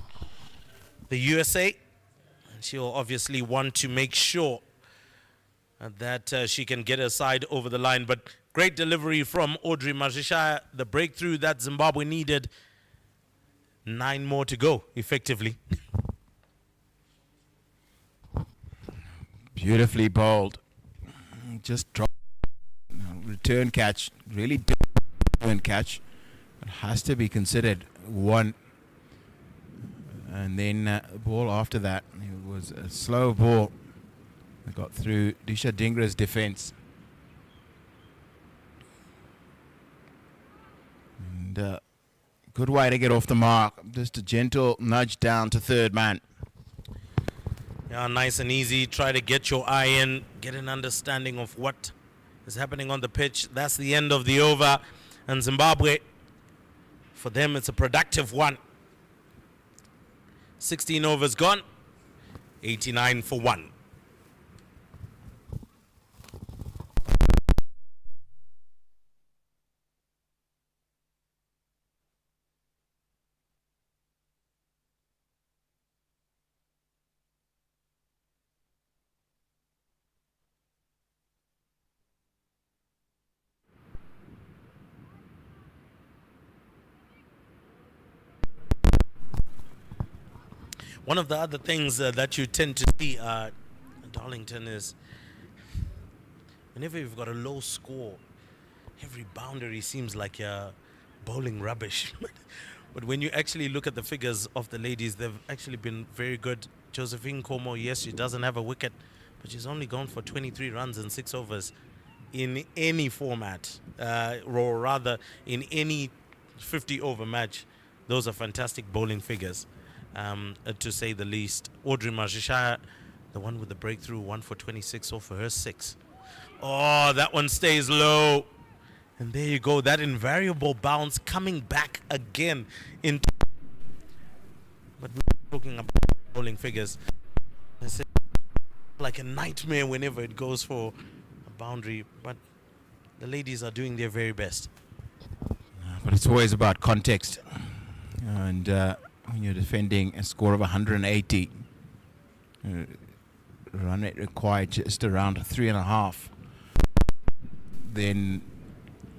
the USA. And she'll obviously want to make sure that she can get her side over the line. But great delivery from Audrey Mazisha, the breakthrough that Zimbabwe needed. 9 more to go, effectively. Beautifully bowled. Just drop. Return catch. Really big return catch. It has to be considered 1. And then the ball after that, it was a slow ball. It got through Disha Dingra's defense. And good way to get off the mark. Just a gentle nudge down to third man. Yeah, nice and easy. Try to get your eye in, get an understanding of what is happening on the pitch. That's the end of the over. And Zimbabwe, for them, it's a productive one. 16 overs gone, 89 for 1. One of the other things that you tend to see, Darlington, is whenever you've got a low score, every boundary seems like you're bowling rubbish. But when you actually look at the figures of the ladies, they've actually been very good. Josephine Como, yes, she doesn't have a wicket, but she's only gone for 23 runs in 6 overs in any format, or rather in any 50-over match. Those are fantastic bowling figures, to say the least. Audrey Majishaya, the one with the breakthrough, 1 for 26 over her 6. Oh, that one stays low. And there you go, that invariable bounce coming back again. But we're talking about bowling figures. I say like a nightmare whenever it goes for a boundary. But the ladies are doing their very best. But it's always about context. And when you're defending a score of 180, run rate required just around 3.5, then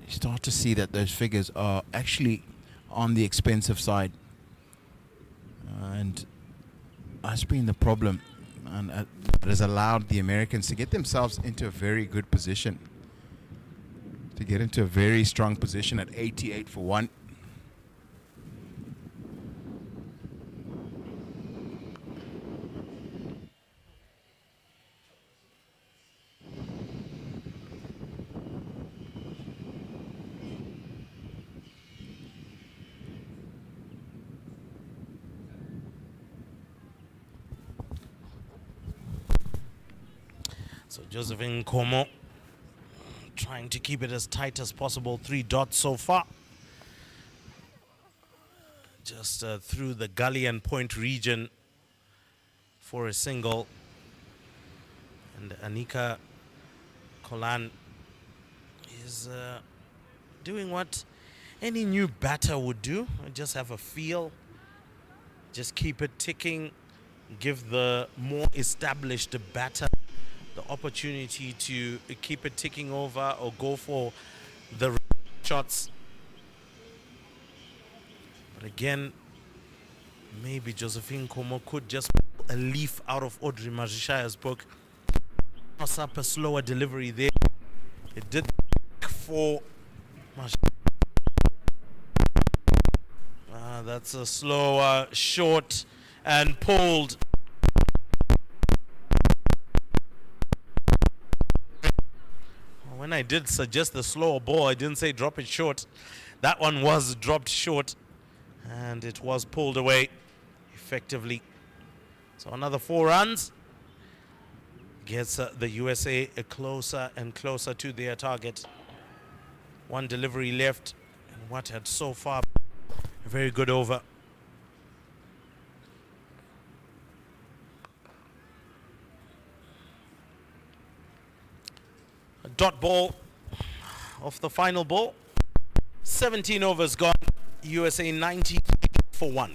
you start to see that those figures are actually on the expensive side. And that's been the problem. And it has allowed the Americans to get themselves into a very good position. To get into a very strong position at 88 for 1. So Josephine Como trying to keep it as tight as possible. 3 dots so far. Just through the gully and point region for a single. And Anika Kolan is doing what any new batter would do. Just have a feel. Just keep it ticking. Give the more established batter the opportunity to keep it ticking over or go for the shots. But again, maybe Josephine Como could just pull a leaf out of Audrey Majishaya's book. Toss up a slower delivery there. It did for Majishaya. That's a slower short and pulled. When I did suggest the slower ball, I didn't say drop it short. That one was dropped short, and it was pulled away effectively. So another 4 runs gets the USA closer and closer to their target. 1 delivery left, and what had so far a very good over. A dot ball of the final ball. 17 overs gone. USA 90 for 1.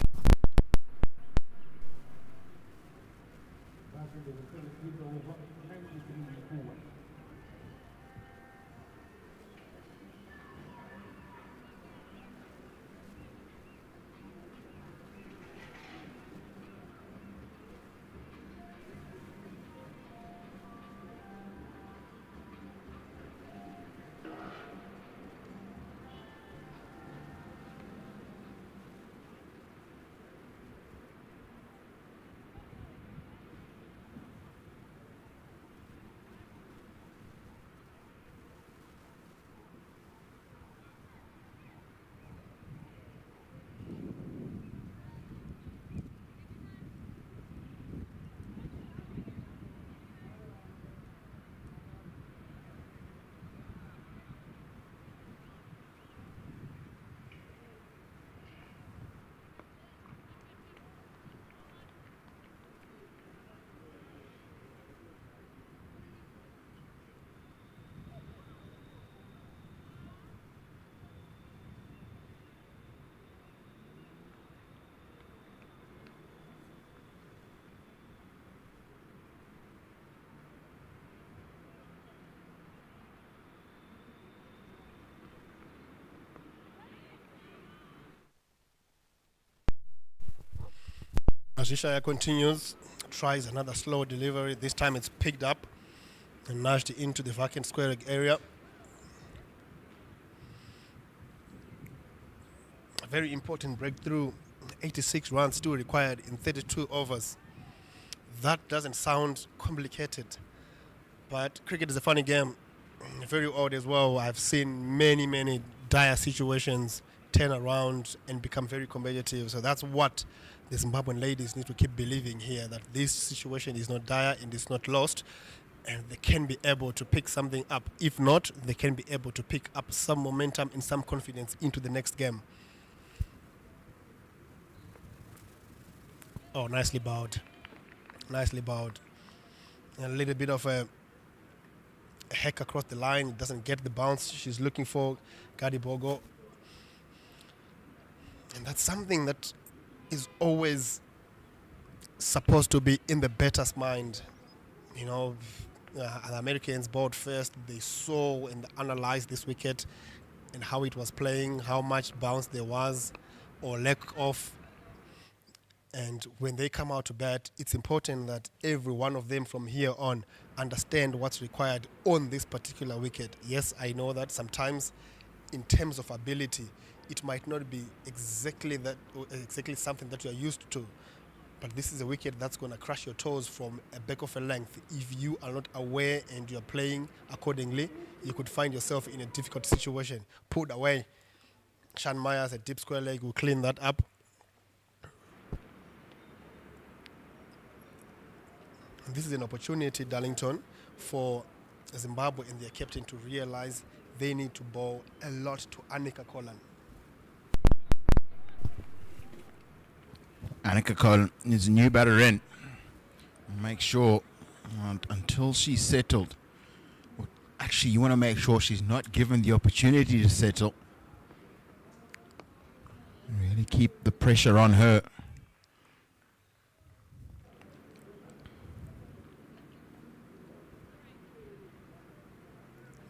Azishaya continues, tries another slow delivery. This time it's picked up and nudged into the vacant square leg area. A very important breakthrough. 86 runs still required in 32 overs. That doesn't sound complicated, but cricket is a funny game. Very odd as well. I've seen many dire situations turn around and become very competitive. So that's what the Zimbabwean ladies need to keep believing here, that this situation is not dire and it's not lost, and they can be able to pick something up. If not, they can be able to pick up some momentum and some confidence into the next game. Oh, nicely bowed. Nicely bowed. A little bit of a heck across the line. It doesn't get the bounce she's looking for, Gadi Bogo. And that's something that is always supposed to be in the batter's mind. You know, the Americans bowled first. They saw and analyzed this wicket and how it was playing, how much bounce there was or lack of. And when they come out to bat, it's important that every one of them from here on understand what's required on this particular wicket. Yes, I know that sometimes in terms of ability, it might not be exactly something that you're used to. But this is a wicket that's going to crush your toes from a back of a length. If you are not aware and you're playing accordingly, you could find yourself in a difficult situation. Pulled away. Sean Myers, a deep square leg, will clean that up. And this is an opportunity, Darlington, for Zimbabwe and their captain to realize they need to bowl a lot to Annika Collan. Annika Collan is a new batter in. Make sure until she's settled. Actually, you want to make sure she's not given the opportunity to settle. Really keep the pressure on her.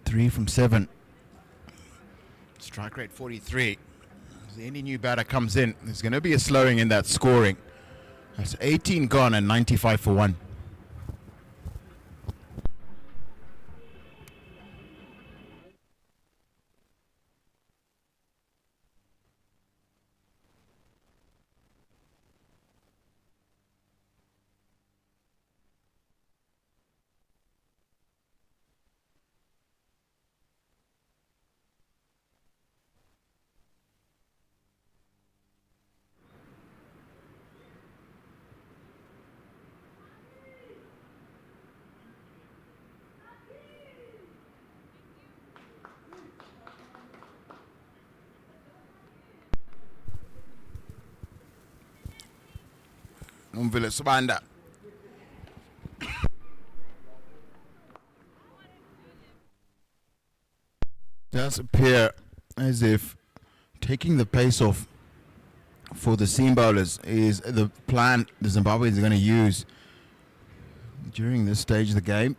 Three from 7. Strike rate 43. As any new batter comes in, there's going to be a slowing in that scoring. That's 18 gone and 95 for 1. Umvile Subanda. Does appear as if taking the pace off for the seam bowlers is the plan the Zimbabweans are going to use during this stage of the game.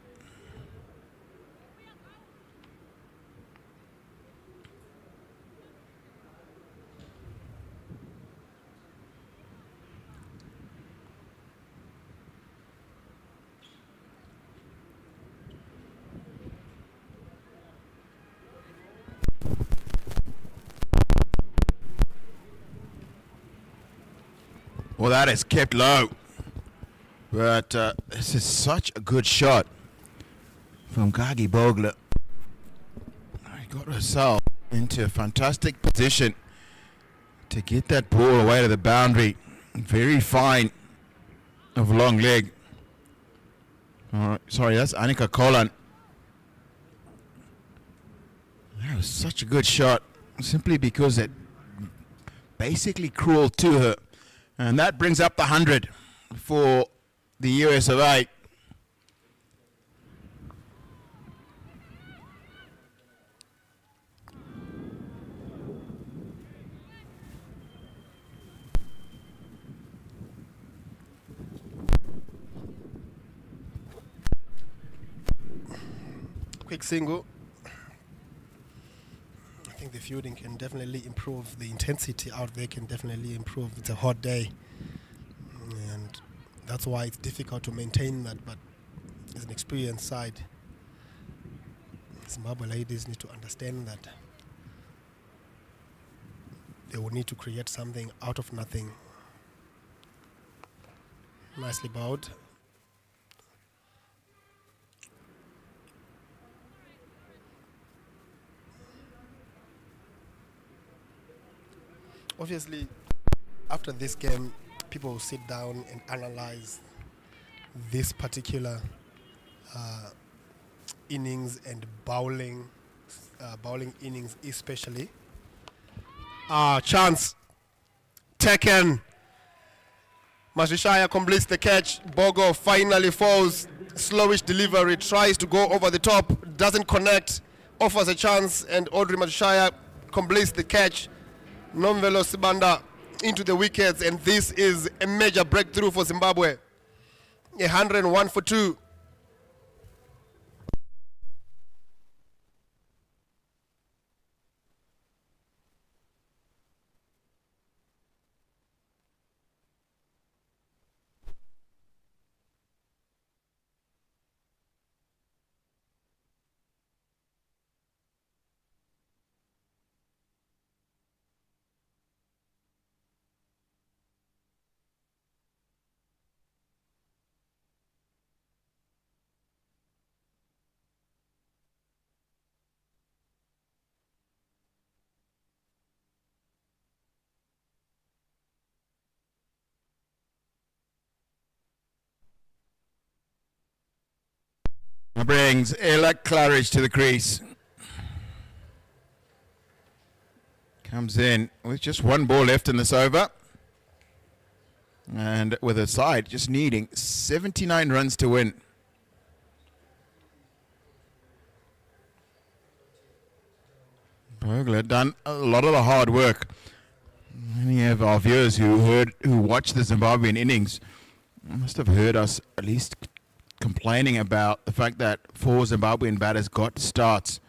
Well, that is kept low. But this is such a good shot from Gagi Bogler. She got herself into a fantastic position to get that ball away to the boundary. Very fine of long leg. Sorry, that's Annika Collan. That was such a good shot, simply because it basically crawled to her. And that brings up the 100 for the US of A. Quick single. I think the fielding can definitely improve. The intensity out there can definitely improve. It's a hot day. And That's why it's difficult to maintain that, but it's an experienced side. Zimbabwe ladies need to understand that they will need to create something out of nothing. Nicely bowled. Obviously, after this game, people will sit down and analyze this particular innings and bowling innings especially. Chance taken. Mashishaya completes the catch. Bogo finally falls. Slowish delivery, tries to go over the top, doesn't connect, offers a chance, and Audrey Mashishaya completes the catch. Nomvelo Sibanda into the wickets, and this is a major breakthrough for Zimbabwe. 101 for 2. Brings Ella Claridge to the crease. Comes in with just one ball left in this over. And with a side just needing 79 runs to win. Burglar done a lot of the hard work. Many of our viewers who watched the Zimbabwean innings must have heard us at least complaining about the fact that 4 Zimbabwean batters got starts,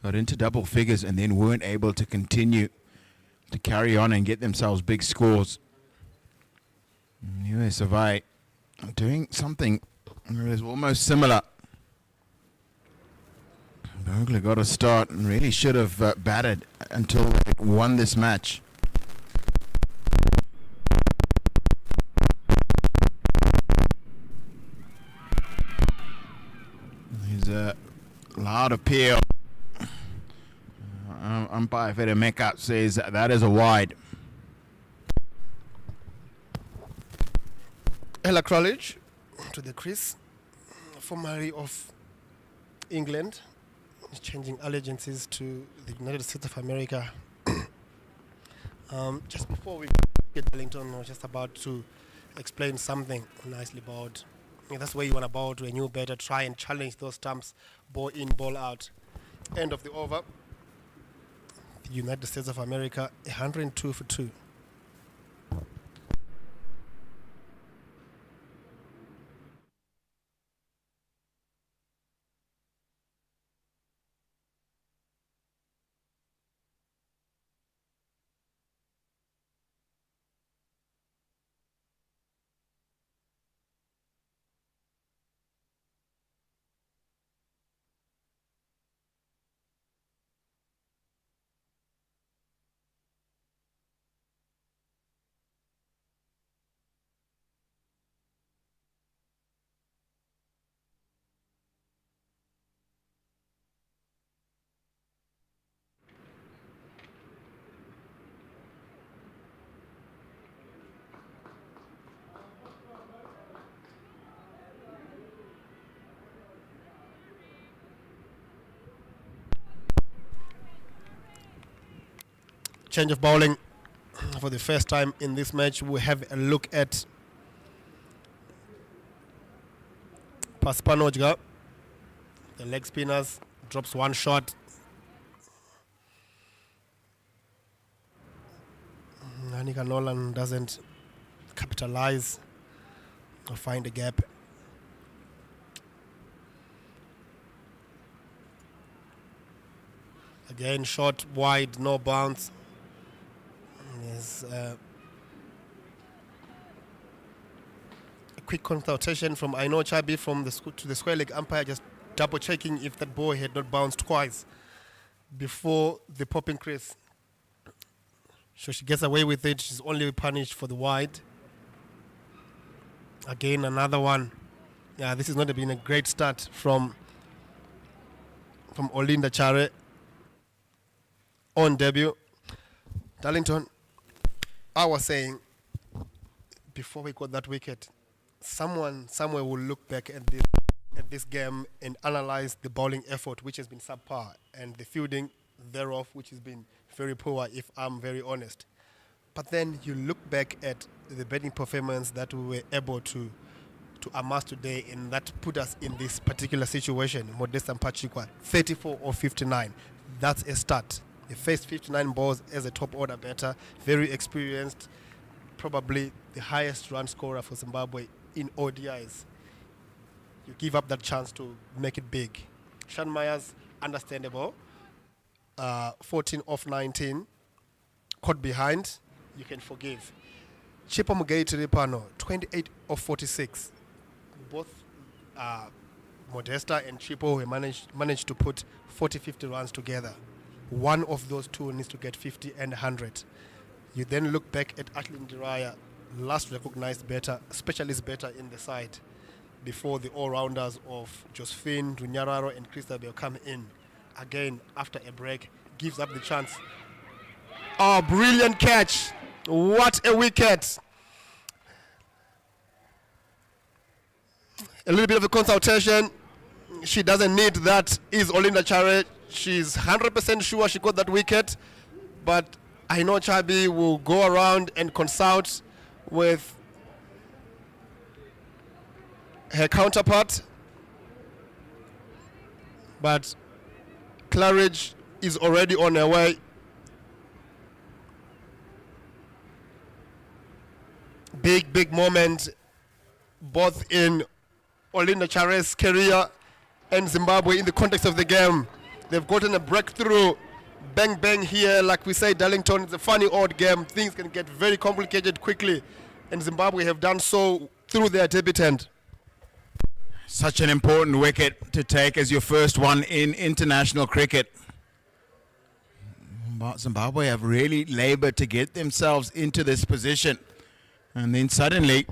got into double figures, and then weren't able to continue to carry on and get themselves big scores. US of A doing something that is almost similar. Burglar got a start and really should have batted until they won this match. There's a loud appeal. Umpire Fedemeka says that is a wide. Ella Claridge to the crease, formerly of England, is changing allegiances to the United States of America. Just before we get Wellington, I was just about to explain something nicely about. That's where you want to bowl to a new batter, try and challenge those stumps, ball in, ball out. End of the over. The United States of America, 102 for 2. Change of bowling for the first time in this match. We'll have a look at Paspanojga, the leg spinners, drops one shot. Anika Nolan doesn't capitalize or find a gap. Again, short, wide, no bounce. There's a quick consultation from Aino Chabi from to the square leg umpire, just double checking if that ball had not bounced twice before the popping crease. So she gets away with it. She's only punished for the wide. Again, another one. Yeah, this is not been a great start from Olinda Chare on debut. Darlington, I was saying before we got that wicket, someone somewhere will look back at this game and analyze the bowling effort, which has been subpar, and the fielding thereof, which has been very poor, if I'm very honest. But then you look back at the batting performance that we were able to amass today, and that put us in this particular situation. Modesta Mupachikwa, 34 of 59. That's a start. He faced 59 balls as a top order batter, very experienced, probably the highest run scorer for Zimbabwe in ODIs. You give up that chance to make it big. Sean Myers, understandable. 14 of 19. Caught behind, you can forgive. Chipo Mugei Tiripano, 28 of 46. Both Modesta and Chipo managed to put 40-50 runs together. One of those two needs to get 50 and 100. You then look back at Ashley Ndiraya, last recognized specialist better in the side, before the all-rounders of Josephine, Dunyararo and Christabel come in. Again, after a break, gives up the chance. Oh, brilliant catch. What a wicket. A little bit of a consultation. She doesn't need that, is Olinda Chare. She's 100% sure she got that wicket. But I know Chabi will go around and consult with her counterpart. But Claridge is already on her way. Big moment, both in Olinda Chare's career and Zimbabwe in the context of the game. They've gotten a breakthrough. Bang, bang here. Like we say, Darlington, it's a funny odd game. Things can get very complicated quickly. And Zimbabwe have done so through their debutant. Such an important wicket to take as your first one in international cricket. But Zimbabwe have really labored to get themselves into this position. And then suddenly,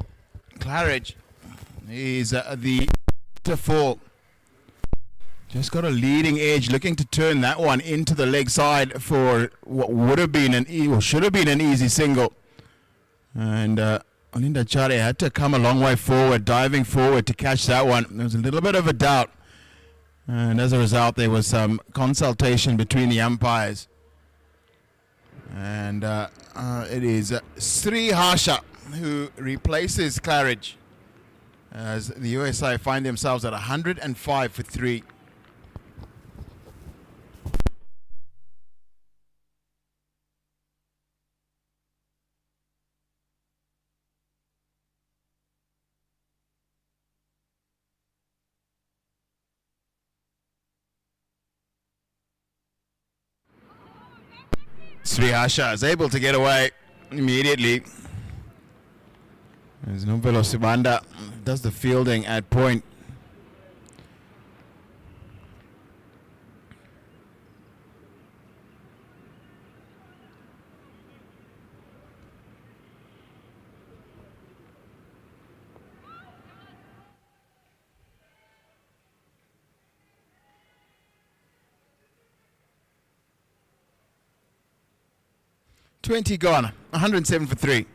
Claridge is the to fall. Just got a leading edge, looking to turn that one into the leg side for what would have been or should have been an easy single. And Olinda Chare had to come a long way forward, diving forward to catch that one. There was a little bit of a doubt. And as a result, there was some consultation between the umpires. And it is Sri Harsha who replaces Claridge as the USA find themselves at 105 for 3. Sri Harsha is able to get away immediately. There's Novelo Sibanda does the fielding at point. $20 gone, 107 for 3.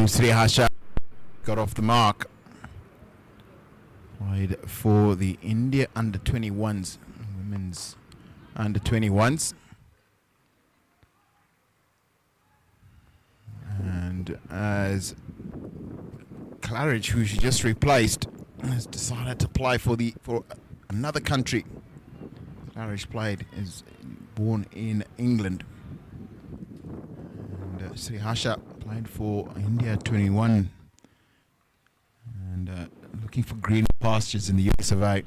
Srihasha got off the mark. Played for the India under 21s, women's under 21s. And as Claridge, who she just replaced, has decided to play for another country. Claridge is born in England. And Srihasha played for India 21. And looking for green pastures in the US of A.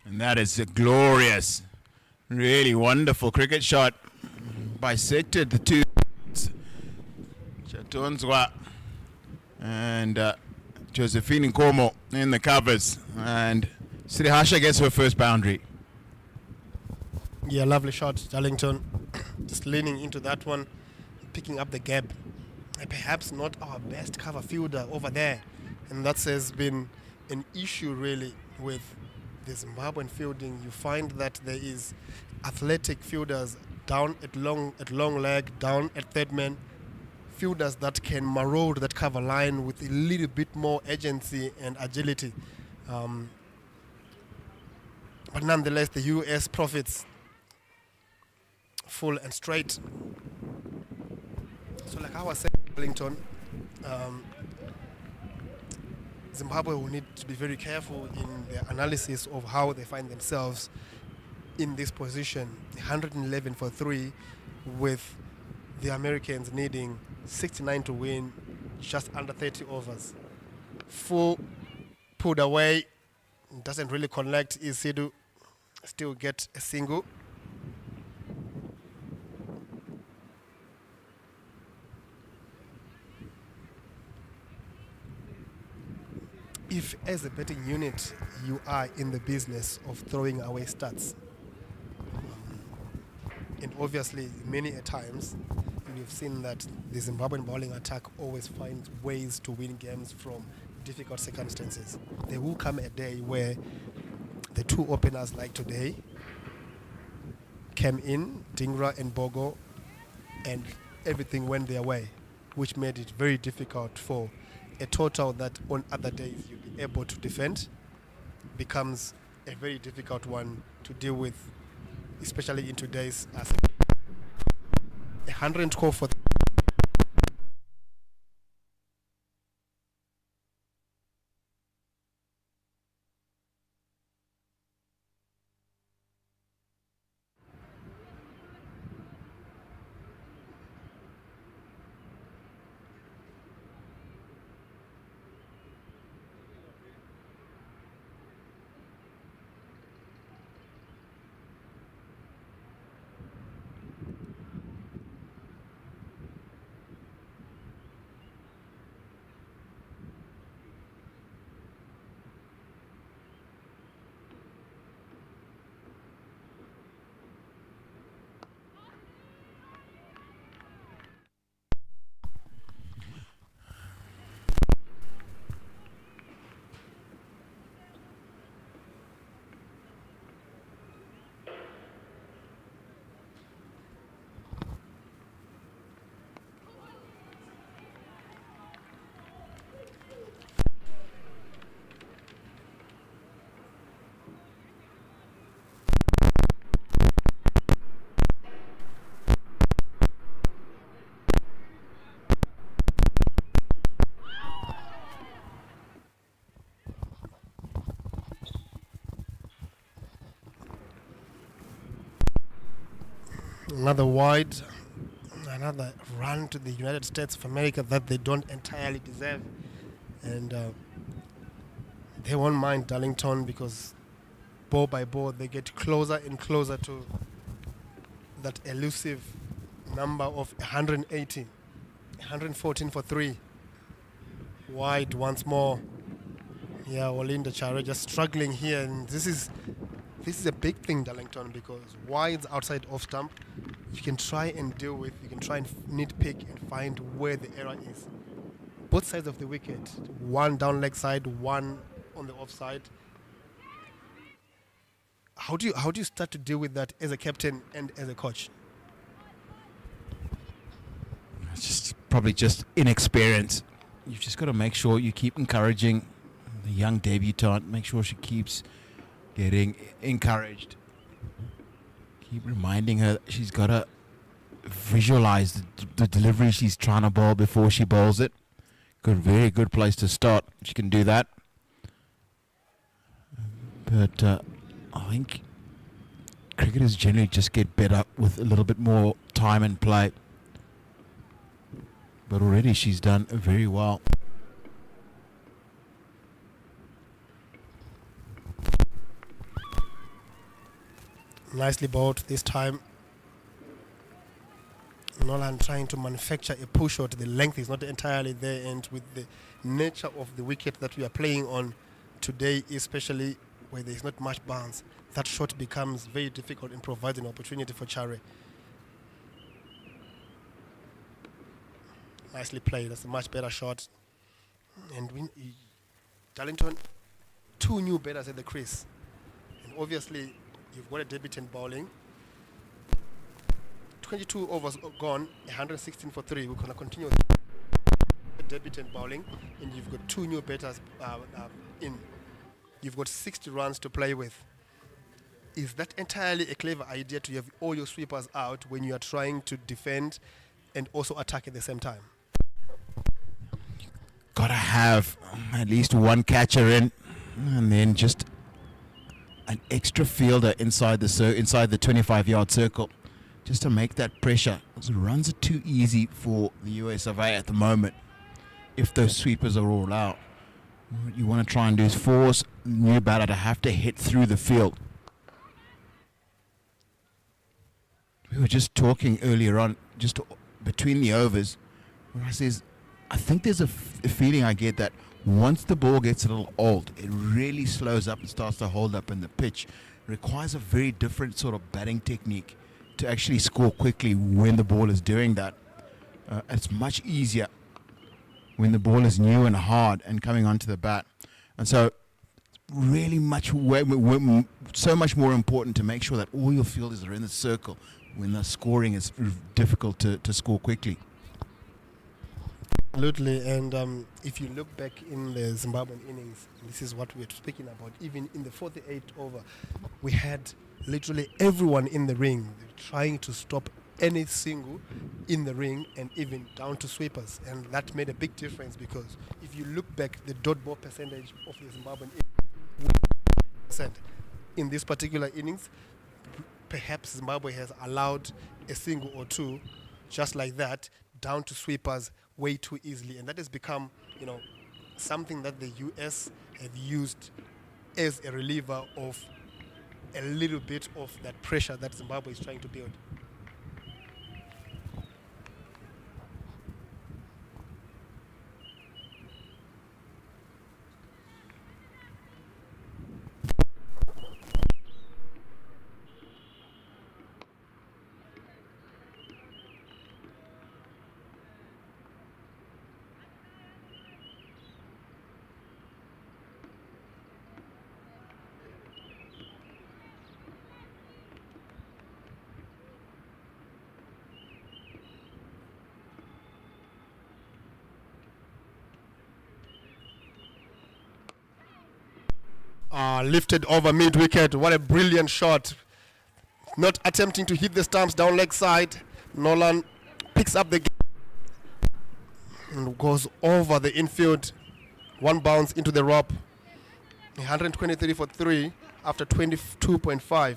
And that is a glorious, really wonderful cricket shot. Bisected the two. Chatonzwa and Josephine Nkomo in the covers. And Srihasha gets her first boundary. Yeah, lovely shot, Darlington. Just leaning into that one, picking up the gap. And perhaps not our best cover fielder over there. And that has been an issue really with the Zimbabwean fielding. You find that there is athletic fielders down at long leg, down at third man, fielders that can maraude that cover line with a little bit more agency and agility. But nonetheless, the US profits full and straight. So like I was saying, Wellington, Zimbabwe will need to be very careful in their analysis of how they find themselves in this position. 111 for 3 with the Americans needing 69 to win, just under 30 overs. 4 pulled away, doesn't really connect. Isidu still get a single. If as a betting unit you are in the business of throwing away stats, and obviously many a times we've seen that the Zimbabwean bowling attack always finds ways to win games from difficult circumstances. There will come a day where the two openers like today came in, Dingra and Bogo, and everything went their way, which made it very difficult for a total that on other days you'll be able to defend becomes a very difficult one to deal with, especially in today's 112 for another wide, another run to the United States of America that they don't entirely deserve. And they won't mind Darlington because ball by ball they get closer and closer to that elusive number of 118. 114 for 3. Wide once more. Yeah, Olinda Chare just struggling here. And this is a big thing, Darlington, because wides outside off stump you can try and deal with, you can try and nitpick and find where the error is. Both sides of the wicket, one down leg side, one on the offside. How do you start to deal with that as a captain and as a coach? It's just probably just inexperience. You've just got to make sure you keep encouraging the young debutante. Make sure she keeps getting encouraged. Keep reminding her that she's got to visualize the delivery she's trying to bowl before she bowls it. Very good place to start. She can do that. But I think cricketers generally just get better with a little bit more time and play. But already she's done very well. Nicely bowled this time. Nolan trying to manufacture a push shot. The length is not entirely there, and with the nature of the wicket that we are playing on today, especially where there is not much bounce, that shot becomes very difficult and provides an opportunity for Chare. Nicely played. That's a much better shot. And Darlington, 2 new batters at the crease. And obviously, you've got a debutant bowling. 22 overs gone, 116 for 3. We're going to continue with the debutant bowling. And you've got 2 new batters in. You've got 60 runs to play with. Is that entirely a clever idea to have all your sweepers out when you are trying to defend and also attack at the same time? Gotta have at least one catcher in, and then just an extra fielder inside the 25-yard circle, just to make that pressure. Those runs are too easy for the US of A at the moment. If those sweepers are all out, what you want to try and do is force new batter to have to hit through the field. We were just talking earlier on, just between the overs, where I says, I think there's a feeling I get that once the ball gets a little old, it really slows up and starts to hold up in the pitch. It requires a very different sort of batting technique to actually score quickly when the ball is doing that. It's much easier when the ball is new and hard and coming onto the bat. And so really so much more important to make sure that all your fielders are in the circle when the scoring is difficult to score quickly. Absolutely, and if you look back in the Zimbabwean innings, this is what we're speaking about. Even in the 48th over, we had literally everyone in the ring trying to stop any single in the ring, and even down to sweepers, and that made a big difference, because if you look back, the dot ball percentage of the Zimbabwean innings, in this particular innings, perhaps Zimbabwe has allowed a single or two, just like that, down to sweepers way too easily, and that has become, something that the US have used as a reliever of a little bit of that pressure that Zimbabwe is trying to build. Lifted over mid-wicket. What a brilliant shot. Not attempting to hit the stumps down leg side. Nolan picks up the and goes over the infield. One bounce into the rope. 123 for 3 after 22.5.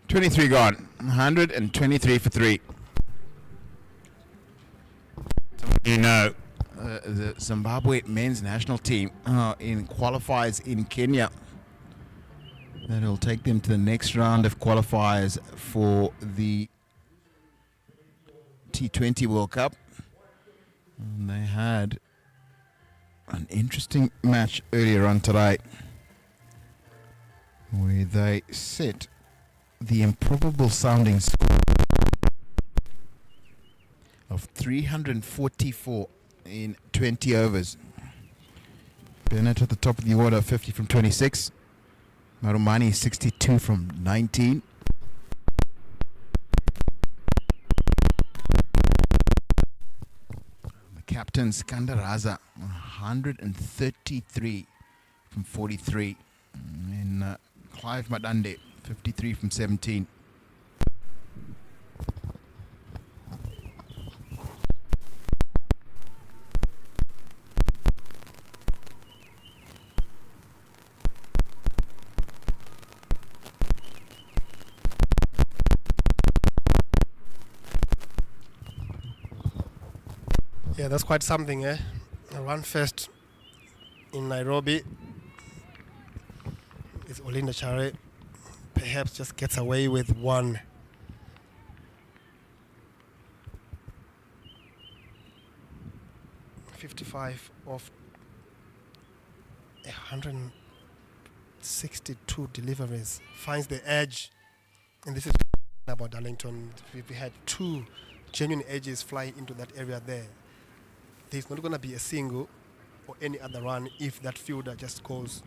Twenty-three gone. 123 for 3. The Zimbabwe men's national team in qualifies in Kenya. That'll take them to the next round of qualifiers for the T20 World Cup. And they had an interesting match earlier on today where they set the improbable sounding score of 344 in 20 overs. Bennett at the top of the order, 50 from 26. Marumani 62 from 19. The captain Skandaraza 133 from 43. And Clive Madande 53 from 17. Yeah, that's quite something, eh? A run first in Nairobi. It's Olinda Chare. Perhaps just gets away with one. .55 of 162 deliveries. Finds the edge. And this is about Darlington. We had two genuine edges fly into that area there. There's not going to be a single or any other run if that fielder just goes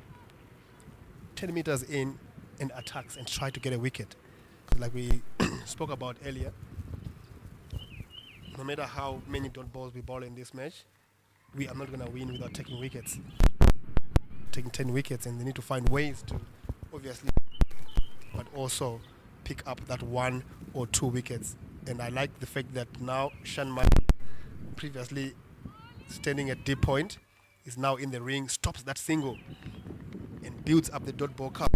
10 meters in and attacks and try to get a wicket. Like we spoke about earlier, no matter how many dot balls we bowl in this match, we are not going to win without taking wickets. Taking 10 wickets, and they need to find ways to, obviously, but also pick up that 1 or 2 wickets. And I like the fact that now Shanma, previously standing at deep point, is now in the ring, stops that single and builds up the dot ball count,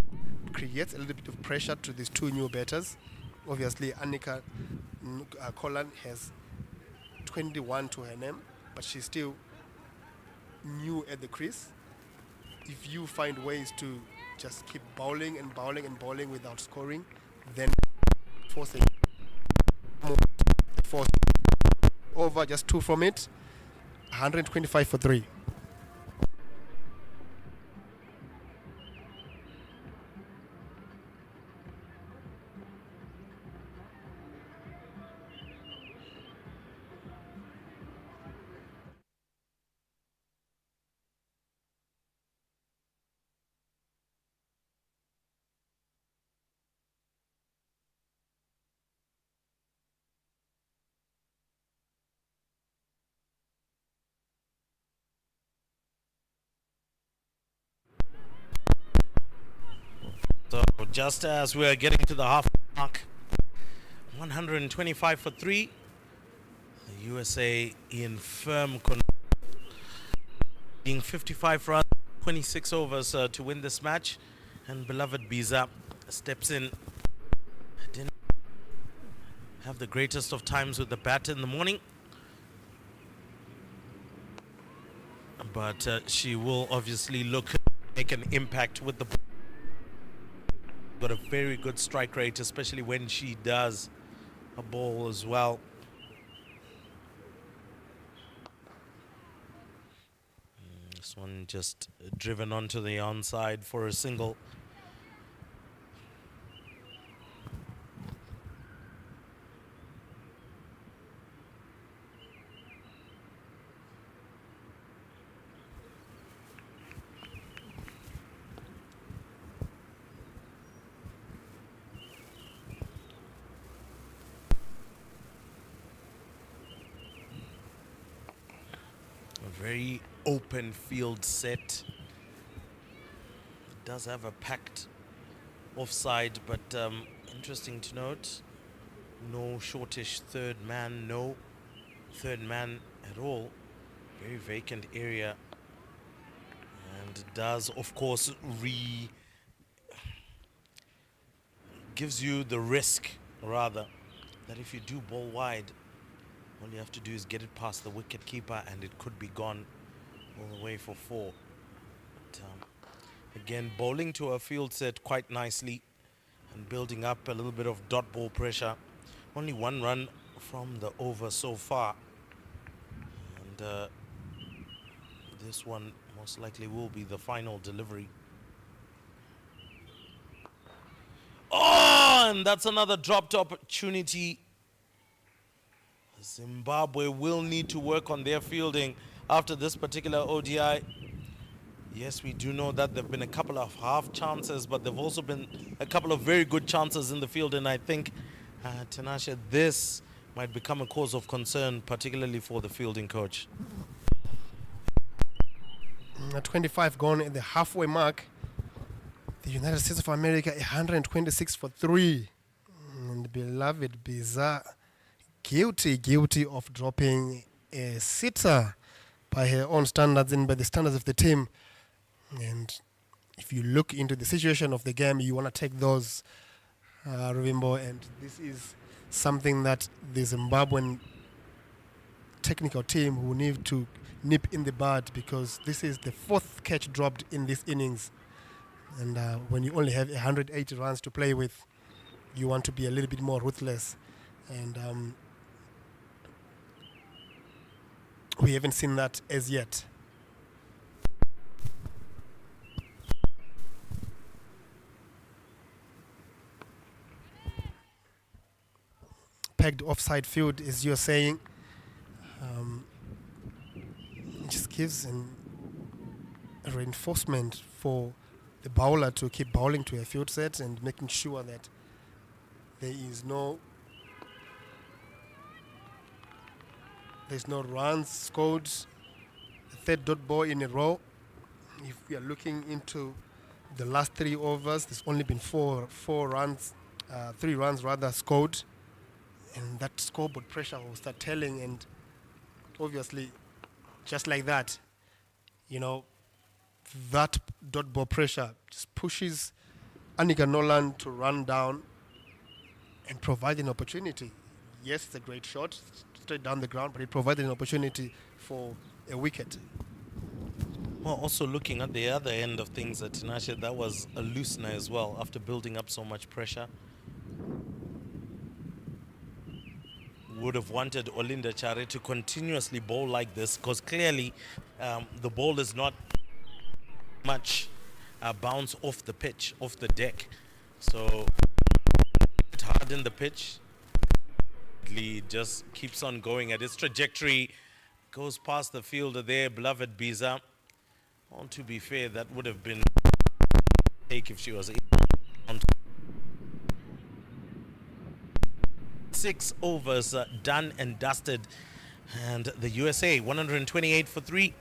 creates a little bit of pressure to these two new batters. Obviously, Annika Collan has 21 to her name, but she's still new at the crease. If you find ways to just keep bowling and bowling and bowling without scoring, then force over just 2 from it. 125 for 3. So just as we're getting to the half mark, 125 for 3. The USA in firm control, being 55 runs, 26 overs to win this match. And beloved Biza steps in. Didn't have the greatest of times with the bat in the morning, but she will obviously look to make an impact with the ball. Got a very good strike rate, especially when she does a ball as well. This one just driven onto the onside for a single. Very open field set. It does have a packed offside, but interesting to note, no shortish third man, no third man at all. Very vacant area, and it does, of course, gives you the risk, rather, that if you do ball wide, all you have to do is get it past the wicket keeper and it could be gone all the way for 4. But, Again, bowling to a field set quite nicely and building up a little bit of dot ball pressure. Only one run from the over so far. And this one most likely will be the final delivery. Oh, and that's another dropped opportunity. Zimbabwe will need to work on their fielding after this particular ODI. Yes, we do know that there have been a couple of half chances, but there have also been a couple of very good chances in the field. And I think, Tinashe, this might become a cause of concern, particularly for the fielding coach. 25 gone at the halfway mark. The United States of America 126 for 3. And beloved Biza guilty of dropping a sitter by her own standards and by the standards of the team. And if you look into the situation of the game, you want to take those, Ruvimbo, and this is something that the Zimbabwean technical team will need to nip in the bud, because this is the 4th catch dropped in this innings. And when you only have 180 runs to play with, you want to be a little bit more ruthless. And we haven't seen that as yet. Pegged offside field, as you're saying, just gives a reinforcement for the bowler to keep bowling to a field set and making sure that there's no runs scored. The 3rd dot ball in a row. If we are looking into the last 3 overs, there's only been 3 runs rather scored, and that scoreboard pressure will start telling. And obviously, just like that, that dot ball pressure just pushes Anika Nolan to run down and provide an opportunity. Yes, it's a great shot straight down the ground, but it provided an opportunity for a wicket. Well, also looking at the other end of things at Tinashe, that was a loosener as well after building up so much pressure. Would have wanted Olinda Chare to continuously bowl like this, because clearly the ball is not much bounce off the pitch, off the deck. So it hard in the pitch. It just keeps on going at its trajectory, goes past the fielder there, beloved Biza. Well, to be fair, that would have been a take if she was on. 6 overs done and dusted, and the USA 128 for 3.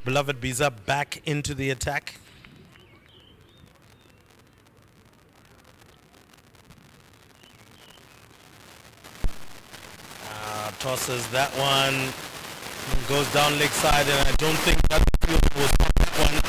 Beloved Biza back into the attack. Tosses that one, goes down leg side, and I don't think that field was on that one.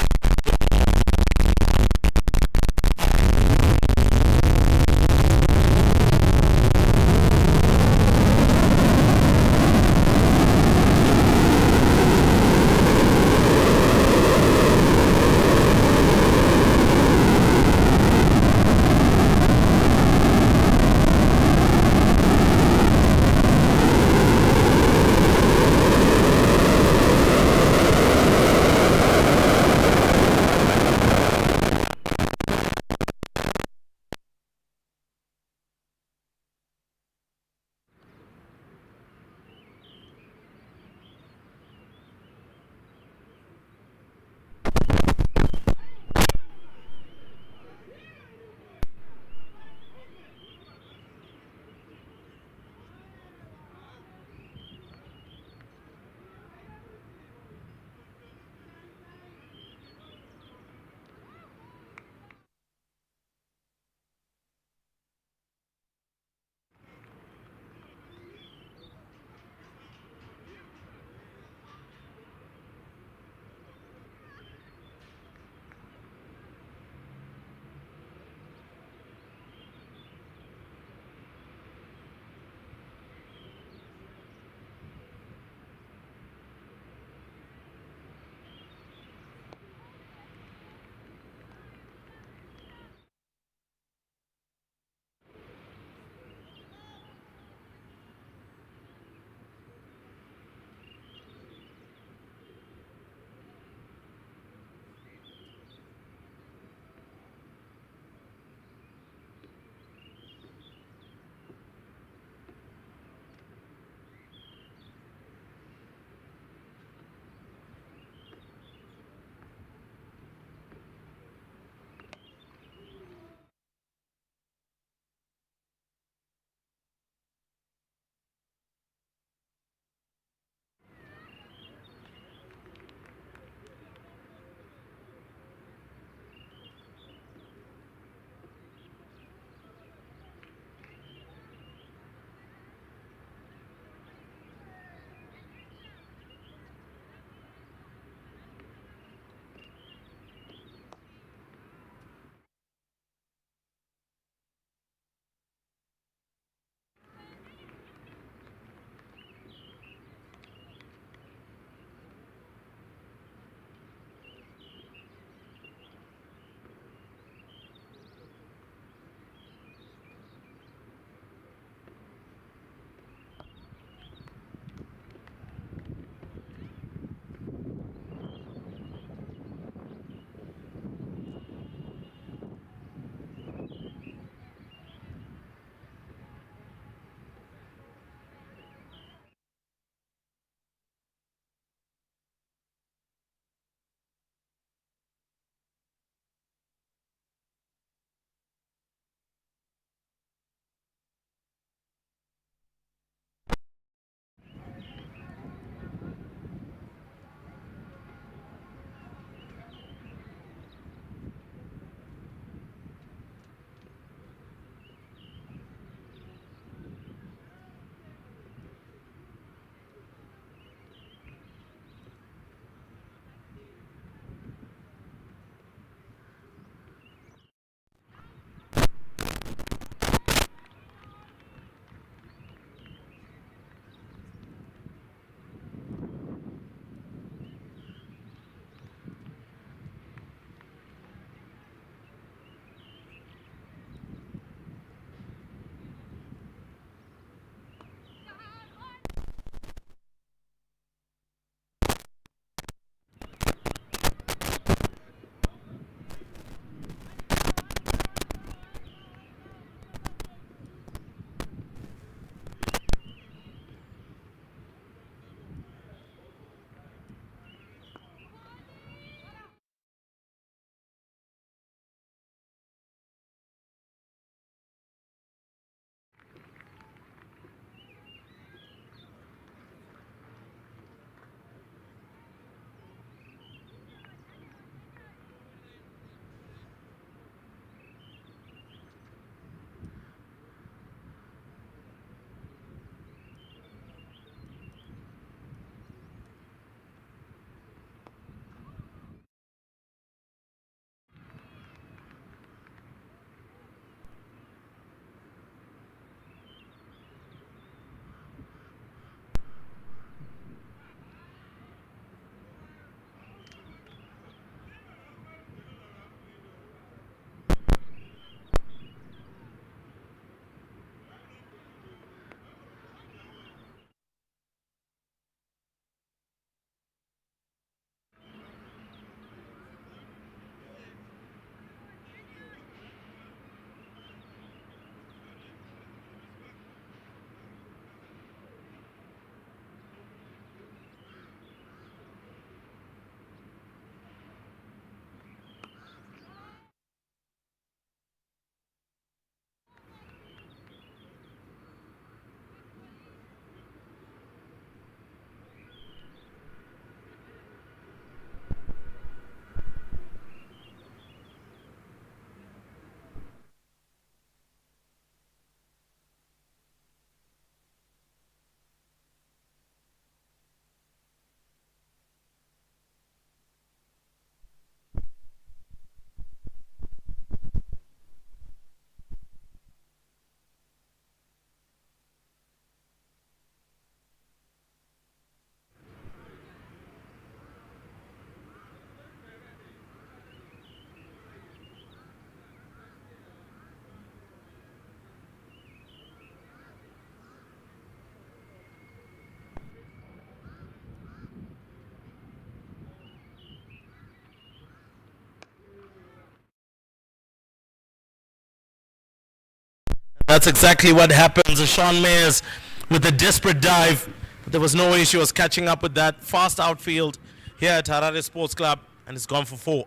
That's exactly what happens. Sean Mayers with a desperate dive. There was no way she was catching up with that. Fast outfield here at Harare Sports Club, and it's gone for 4.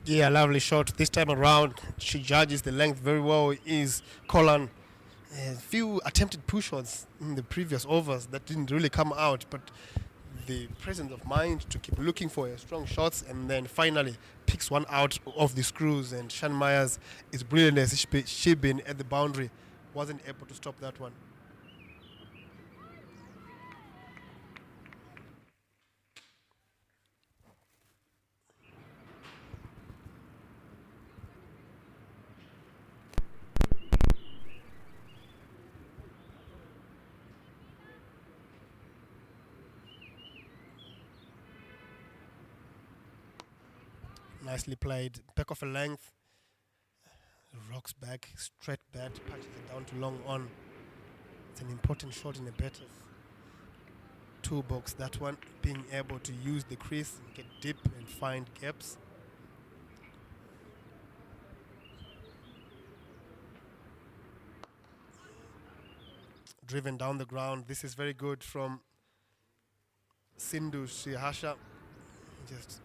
Yeah, lovely shot. This time around, she judges the length very well. Is Colin. A few attempted push shots in the previous overs that didn't really come out, but the presence of mind to keep looking for strong shots and then finally picks one out of the screws. And Sean Myers is brilliant as she been at the boundary, wasn't able to stop that one. Nicely played. Back of a length. Rocks back, straight bat, punches it down to long on. It's an important shot in a batter's toolbox. That one, being able to use the crease, get deep and find gaps. Driven down the ground. This is very good from Sindhu Srihasha. Just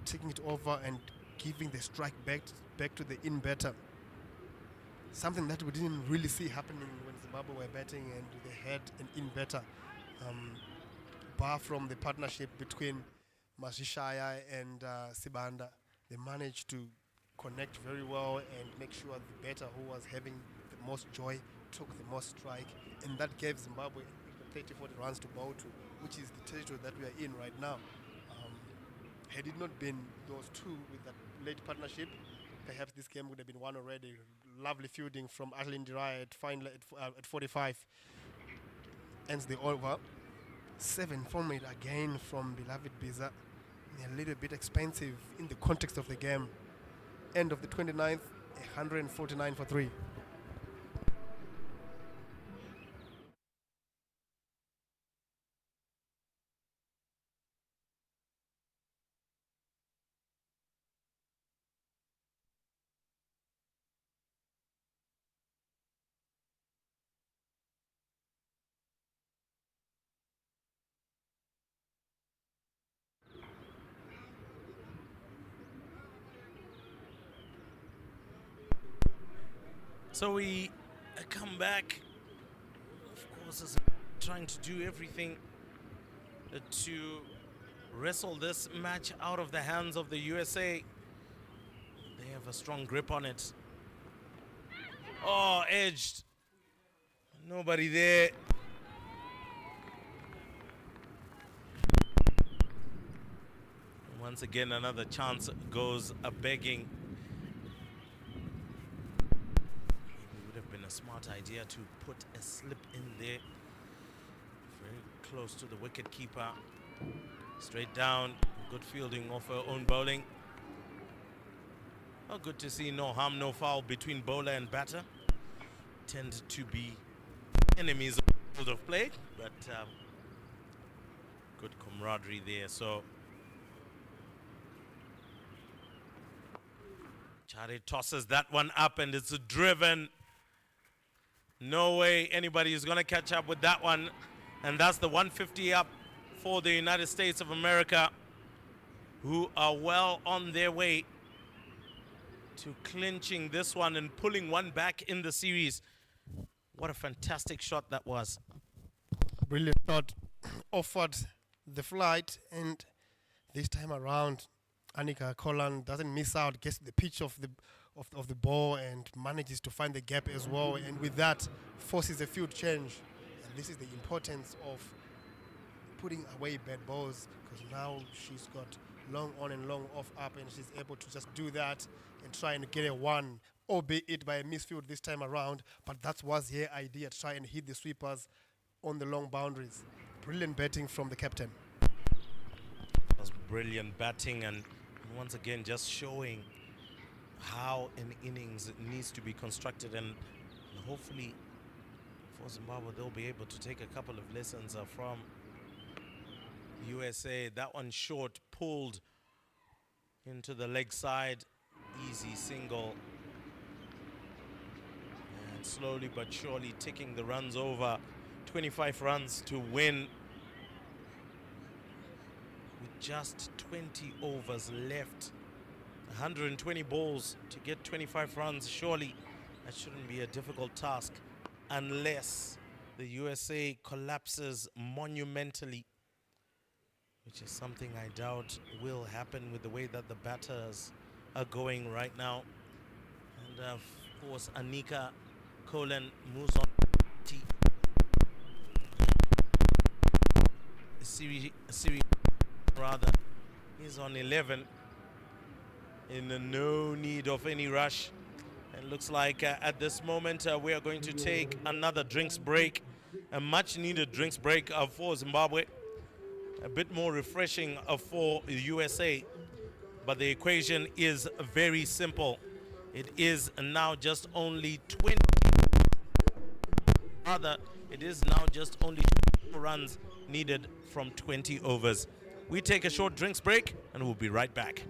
taking it over and giving the strike back to the in batter. Something that we didn't really see happening when Zimbabwe were batting and they had an in batter. Bar from the partnership between Mashishaya and Sibanda, they managed to connect very well and make sure the batter who was having the most joy took the most strike, and that gave Zimbabwe 30-40 runs to bow to, which is the territory that we are in right now. Had it not been those two with that late partnership, perhaps this game would have been won already. Lovely fielding from Atlin Dirai at 45. Ends the over. 7 format again from beloved Biza. A little bit expensive in the context of the game. End of the 29th, 149 for 3. So we come back, of course, as trying to do everything to wrestle this match out of the hands of the USA. They have a strong grip on it. Oh, edged. Nobody there. Once again, another chance goes a-begging. A smart idea to put a slip in there, very close to the wicket keeper, straight down. Good fielding off her own bowling. Oh, good to see no harm, no foul between bowler and batter. Tend to be enemies of the field of play, but good camaraderie there. So Chare tosses that one up and it's driven. No way anybody is going to catch up with that one. And that's the 150 up for the United States of America, who are well on their way to clinching this one and pulling one back in the series. What a fantastic shot that was. Brilliant shot. Offered the flight, and this time around, Annika Colin doesn't miss out, gets the pitch of the ball and manages to find the gap as well, and with that forces a field change. And this is the importance of putting away bad balls, because now she's got long on and long off up, and she's able to just do that and try and get a 1, albeit by a misfield this time around, but that was her idea, to try and hit the sweepers on the long boundaries. Brilliant batting from the captain. That was brilliant batting, and once again just showing how an innings needs to be constructed, and hopefully for Zimbabwe they'll be able to take a couple of lessons from USA. That one short, pulled into the leg side, easy single. slowly but surely ticking the runs over. 25 runs to win with just 20 overs left. 120 balls to get 25 runs. Surely that shouldn't be a difficult task unless the USA collapses monumentally, which is something I doubt will happen with the way that the batters are going right now. And of course, Anika Colin moves on. Series rather is on 11 in no need of any rush. It looks like at this moment we are going to take another drinks break, a much needed drinks break for Zimbabwe, a bit more refreshing for USA, but the equation is very simple. It is now just only 20 it is now just only 20 runs needed from 20 overs. We take a short drinks break and we'll be right back.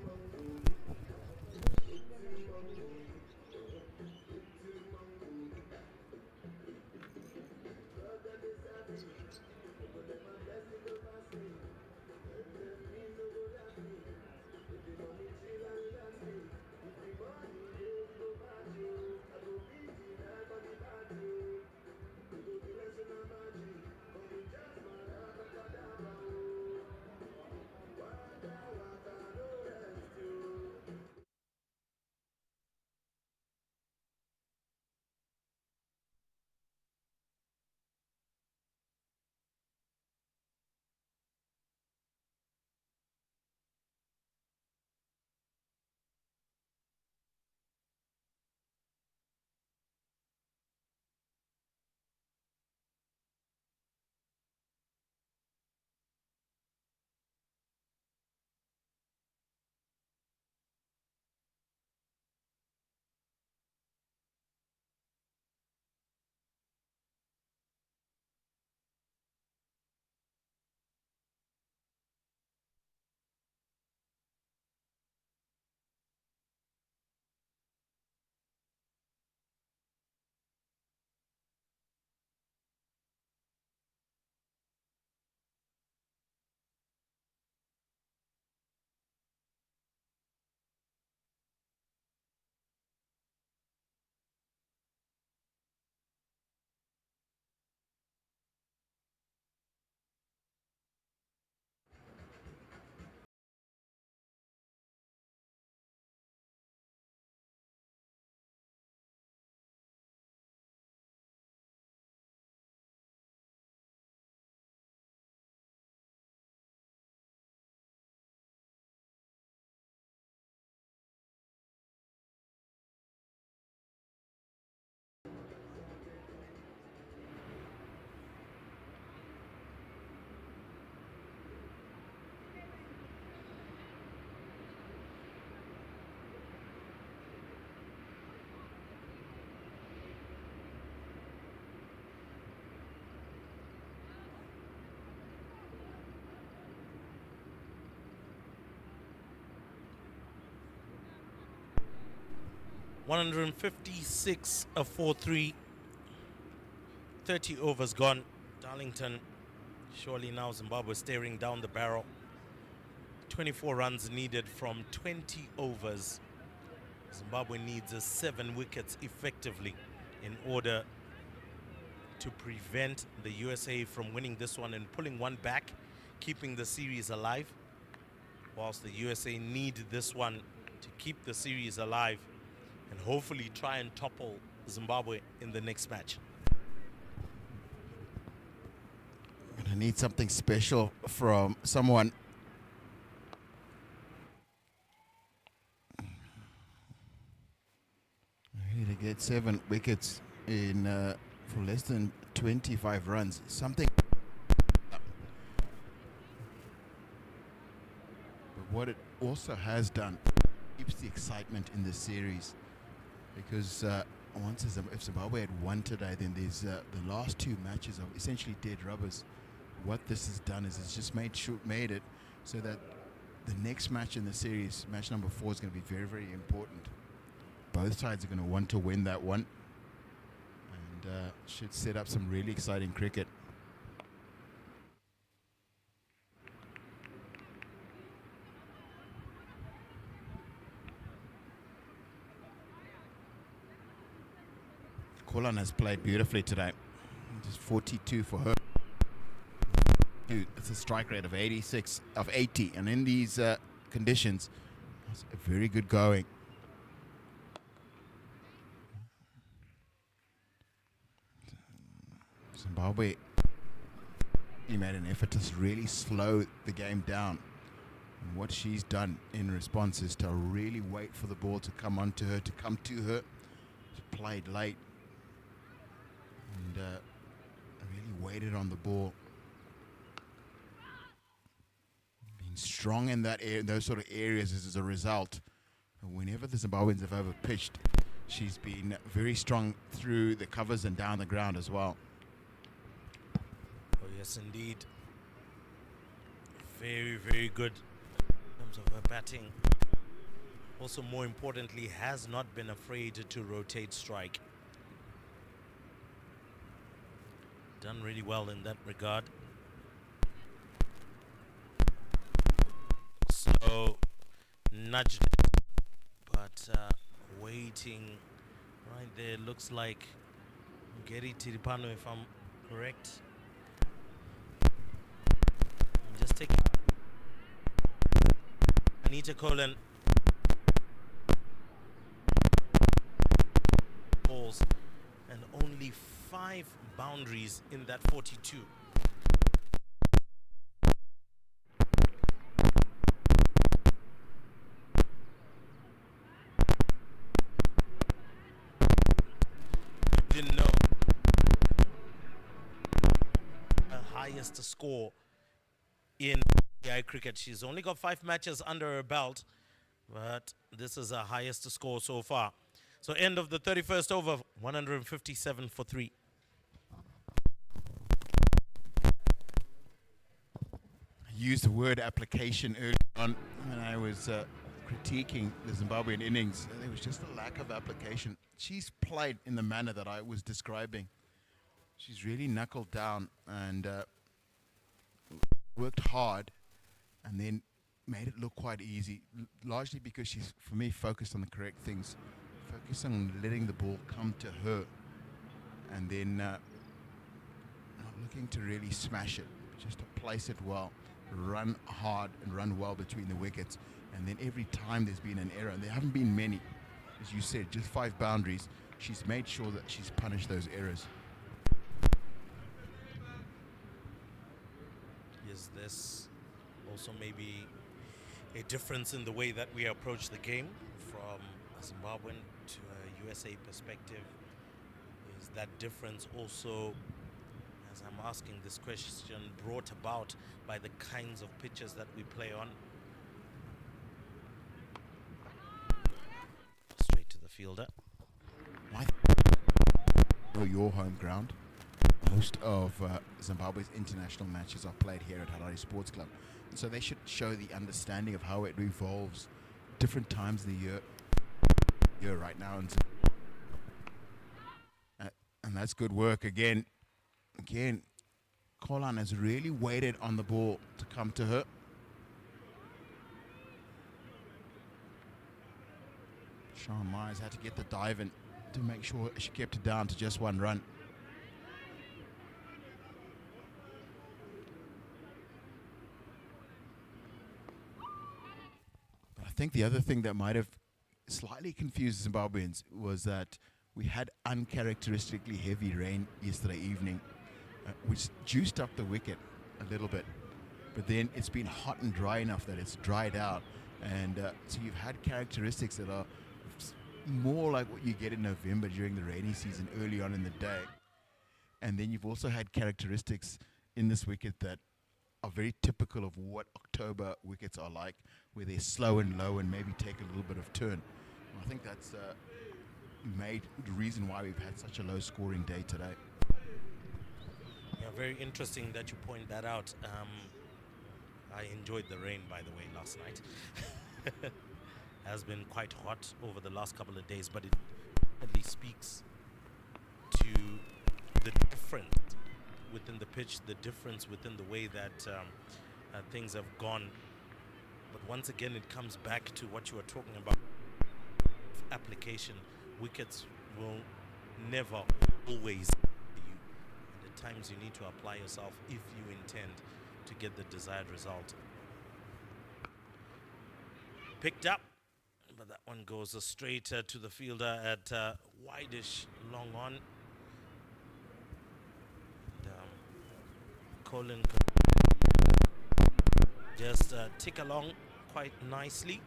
(156 for 3). 30 overs gone. Darlington, surely now Zimbabwe staring down the barrel. 24 runs needed from 20 overs. Zimbabwe needs 7 wickets effectively in order to prevent the USA from winning this one and pulling one back, keeping the series alive, whilst the USA need this one to keep the series alive and hopefully try and topple Zimbabwe in the next match. I need something special from someone. Really, to get 7 wickets in for less than 25 runs. Something. But what it also has done keeps the excitement in the series, because if Zimbabwe had won today, then there's the last 2 matches are essentially dead rubbers. What this has done is it's just made it so that the next match in the series, match number 4, is going to be very, very important. Both sides are going to want to win that one. should set up some really exciting cricket. Kolan has played beautifully today. Just 42 for her. It's a strike rate of 86 of 80, and in these conditions, it's a very good going. Zimbabwe, he made an effort to really slow the game down. And what she's done in response is to really wait for the ball to come onto her, to come to her. She played late and really waited on the ball. Being strong in that those sort of areas as a result. And whenever the Zimbabweans have overpitched, she's been very strong through the covers and down the ground as well. Oh yes, indeed. Very, very good in terms of her batting. Also, more importantly, has not been afraid to rotate strike. Done really well in that regard. So, nudged it, but waiting right there. Looks like Gary Tiripano, if I'm correct. Just taking Anita Kolan balls and only 5 boundaries in that 42. Didn't know her highest score in AI cricket. She's only got 5 matches under her belt, but this is her highest score so far. So end of the 31st over, 157 for 3. I used the word application early on when I was critiquing the Zimbabwean innings. There was just a lack of application. She's played in the manner that I was describing. She's really knuckled down and worked hard and then made it look quite easy, largely because she's, for me, focused on the correct things. Focused on letting the ball come to her and then not looking to really smash it, just to place it well, run hard and run well between the wickets. And then every time there's been an error, and there haven't been many, as you said, just 5 boundaries, she's made sure that she's punished those errors. Is this also maybe a difference in the way that we approach the game from a Zimbabwean to a USA perspective? Is that difference also, as I'm asking this question, brought about by the kinds of pitches that we play on? Straight to the fielder. Your home ground. Most of Zimbabwe's international matches are played here at Harare Sports Club. So they should show the understanding of how it evolves different times of the year right now. And that's good work again. Kolan has really waited on the ball to come to her. Sean Myers had to get the dive in to make sure she kept it down to just 1 run. But I think the other thing that might have slightly confused Zimbabweans was that we had uncharacteristically heavy rain yesterday evening, which juiced up the wicket a little bit. But then it's been hot and dry enough that it's dried out. And so you've had characteristics that are more like what you get in November during the rainy season early on in the day. And then you've also had characteristics in this wicket that are very typical of what October wickets are like, where they're slow and low and maybe take a little bit of turn. And I think that's made the reason why we've had such a low scoring day today. Yeah, very interesting that you point that out. I enjoyed the rain, by the way, last night. Has been quite hot over the last couple of days, but it at least speaks to the difference within the pitch, the difference within the way that things have gone. But once again, it comes back to what you were talking about. Application. Wickets will never always you. And at times you need to apply yourself if you intend to get the desired result. Picked up, but that one goes straight to the fielder at wide-ish long on. And, Colin could just tick along quite nicely.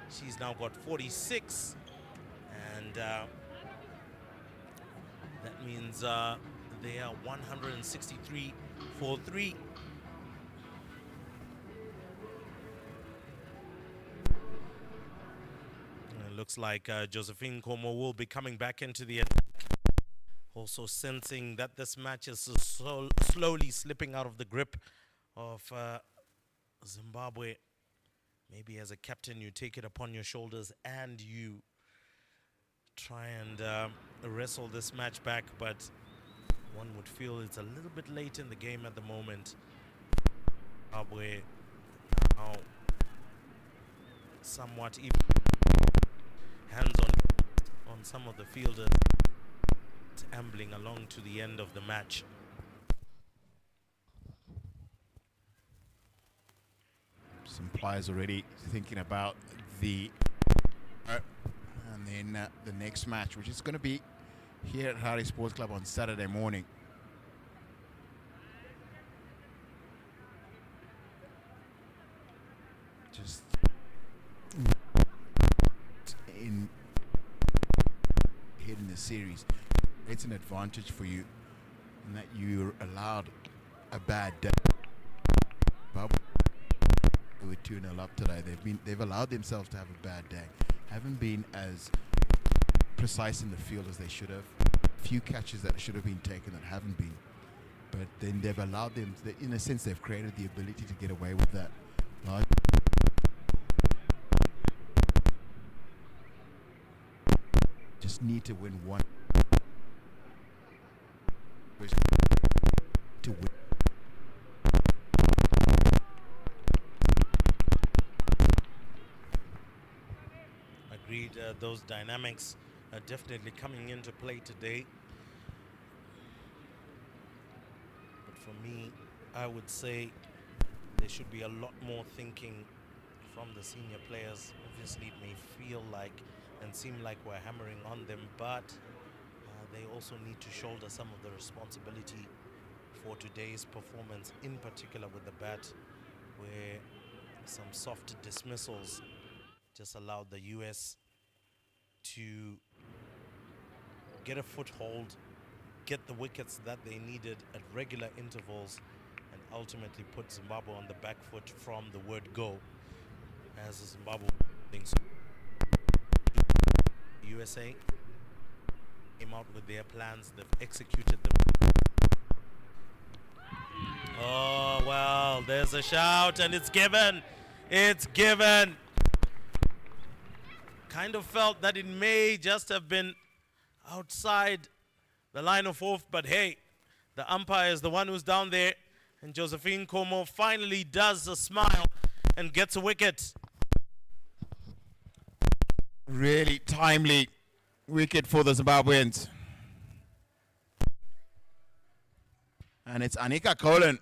She's now got 46, and that means they are 163 for 3. And it looks like Josephine Como will be coming back into the attack. Also sensing that this match is slowly slipping out of the grip of Zimbabwe. Maybe as a captain, you take it upon your shoulders and you try and wrestle this match back, but one would feel it's a little bit late in the game at the moment. Zimbabwe now somewhat even hands on some of the fielders, ambling along to the end of the match. Some players already thinking about the and then the next match, which is going to be here at Harare Sports Club on Saturday morning. Just in hitting the series, it's an advantage for you in that you're allowed a bad day. They were 2-0 up today. They've allowed themselves to have a bad day. Haven't been as precise in the field as they should have. Few catches that should have been taken that haven't been. But then they've allowed them, in a sense, they've created the ability to get away with that. Just need to win one. To win. Agreed, those dynamics are definitely coming into play today. But for me, I would say there should be a lot more thinking from the senior players. Obviously, it may feel like and seem like we're hammering on them, but they also need to shoulder some of the responsibility for today's performance, in particular with the bat, where some soft dismissals just allowed the US to get a foothold, get the wickets that they needed at regular intervals, and ultimately put Zimbabwe on the back foot from the word go. As Zimbabwe thinks, USA came out with their plans, they've executed them. Oh, well, there's a shout and it's given. It's given. Kind of felt that it may just have been outside the line of off, but hey, the umpire is the one who's down there, and Josephine Como finally does a smile and gets a wicket. Really timely wicket for the Zimbabweans. And it's Anika Colin.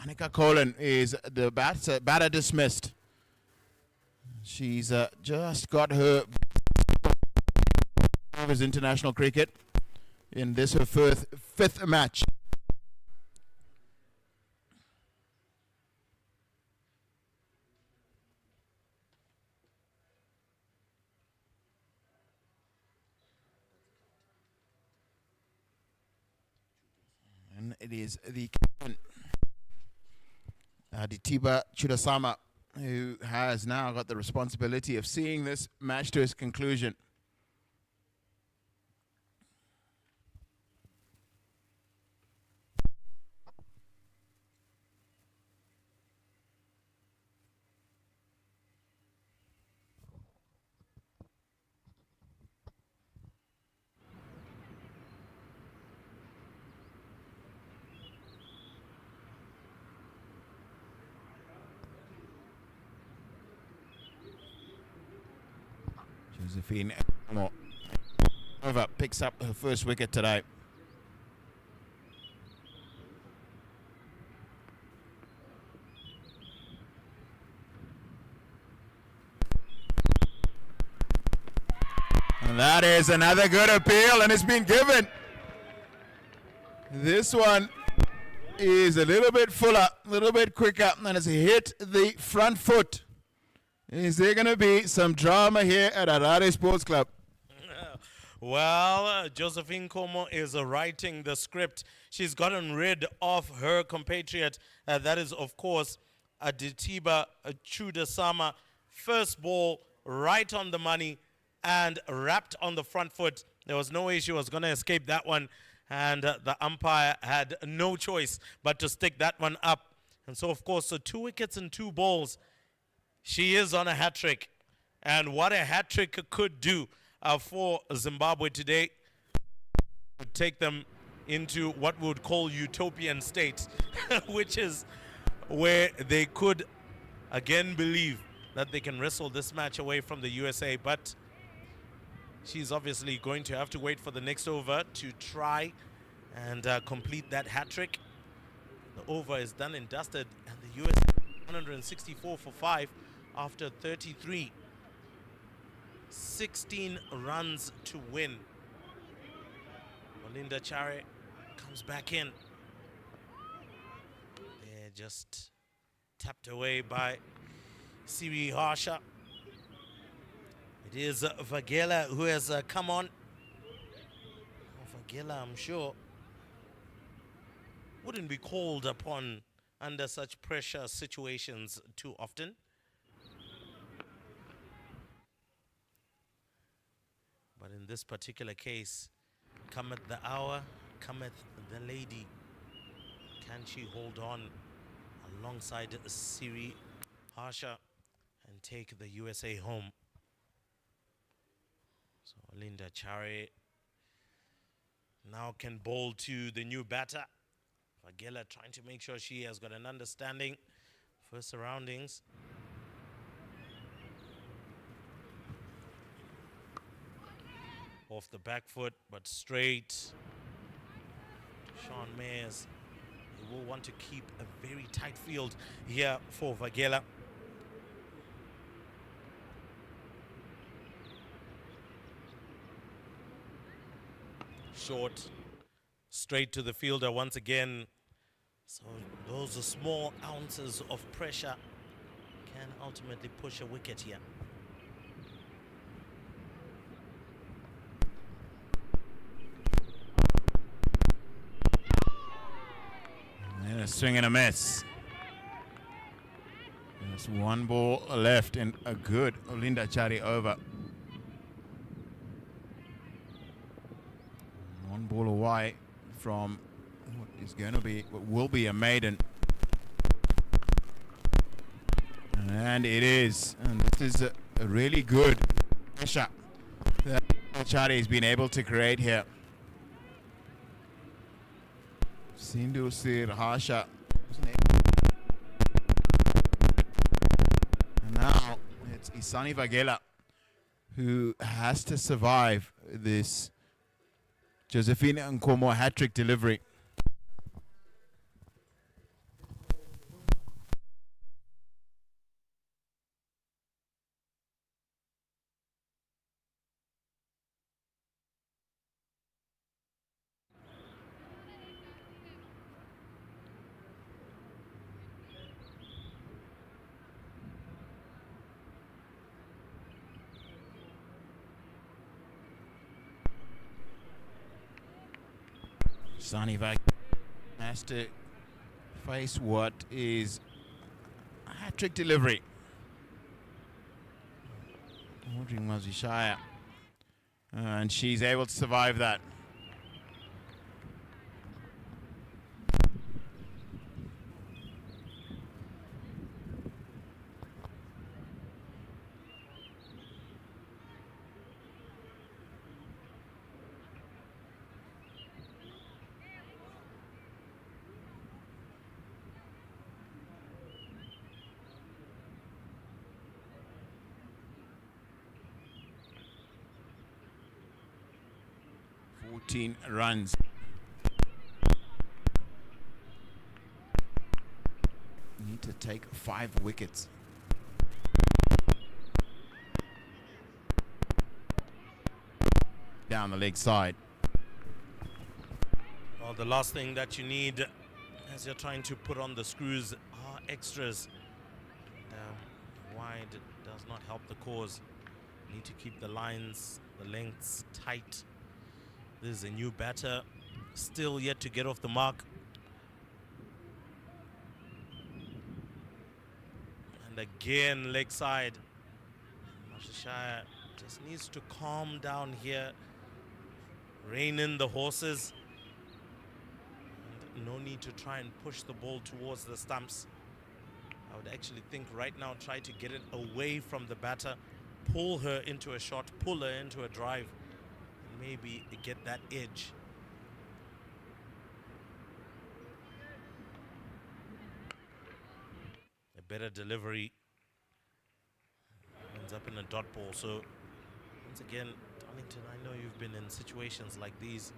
Anika Colin is the batter dismissed. She's just got her international cricket in this her fifth match. And it is the captain, Aditiba Chudasama, who has now got the responsibility of seeing this match to its conclusion. Josephine Nkomo picks up her first wicket today. And that is another good appeal, and it's been given. This one is a little bit fuller, a little bit quicker, and it's hit the front foot. Is there going to be some drama here at Harare Sports Club? Well, Josephine Nkomo is writing the script. She's gotten rid of her compatriot. That is, of course, Aditiba Chudasama. First ball right on the money and wrapped on the front foot. There was no way she was going to escape that one. And the umpire had no choice but to stick that one up. And so, of course, so 2 wickets and 2 balls. She is on a hat-trick. And what a hat-trick could do for Zimbabwe today, would take them into what we would call utopian state, which is where they could again believe that they can wrestle this match away from the USA. But she's obviously going to have to wait for the next over to try and complete that hat-trick. The over is done and dusted, and the USA 164 for 5 after 33. 16 runs to win. Olinda Chare comes back in. They're just tapped away by Siri Harsha. It is Vagela who has come on. Vagela, I'm sure, wouldn't be called upon under such pressure situations too often. But in this particular case, cometh the hour, cometh the lady. Can she hold on alongside Siri Harsha and take the USA home? So Linda Chare now can bowl to the new batter. Vagela trying to make sure she has got an understanding for surroundings. Off the back foot, but straight. Sean Mayers, he will want to keep a very tight field here for Vagela. Short, straight to the fielder once again. So those are small ounces of pressure can ultimately push a wicket here. And a swing and a miss. There's 1 ball left and a good Olinda Chare over. 1 ball away from what is going to be, what will be a maiden. And it is. And this is a really good pressure that Chare has been able to create here. Sindhu Sir Harsha. And now it's Isani Vagela who has to survive this Josephine Nkomo hat-trick delivery. Sani Vag has to face what is a hat-trick delivery. Audrey Mazishaya. And she's able to survive that. 14 runs. Need to take 5 wickets. Down the leg side. Well, the last thing that you need as you're trying to put on the screws are extras. Wide does not help the cause. Need to keep the lines, the lengths tight. This is a new batter, still yet to get off the mark. And again, leg side. Mupachikwa just needs to calm down here. Rein in the horses. And no need to try and push the ball towards the stumps. I would actually think right now try to get it away from the batter, pull her into a shot, pull her into a drive, and maybe get that edge. A better delivery ends up in a dot ball. So once again, Darlington, I know you've been in situations like these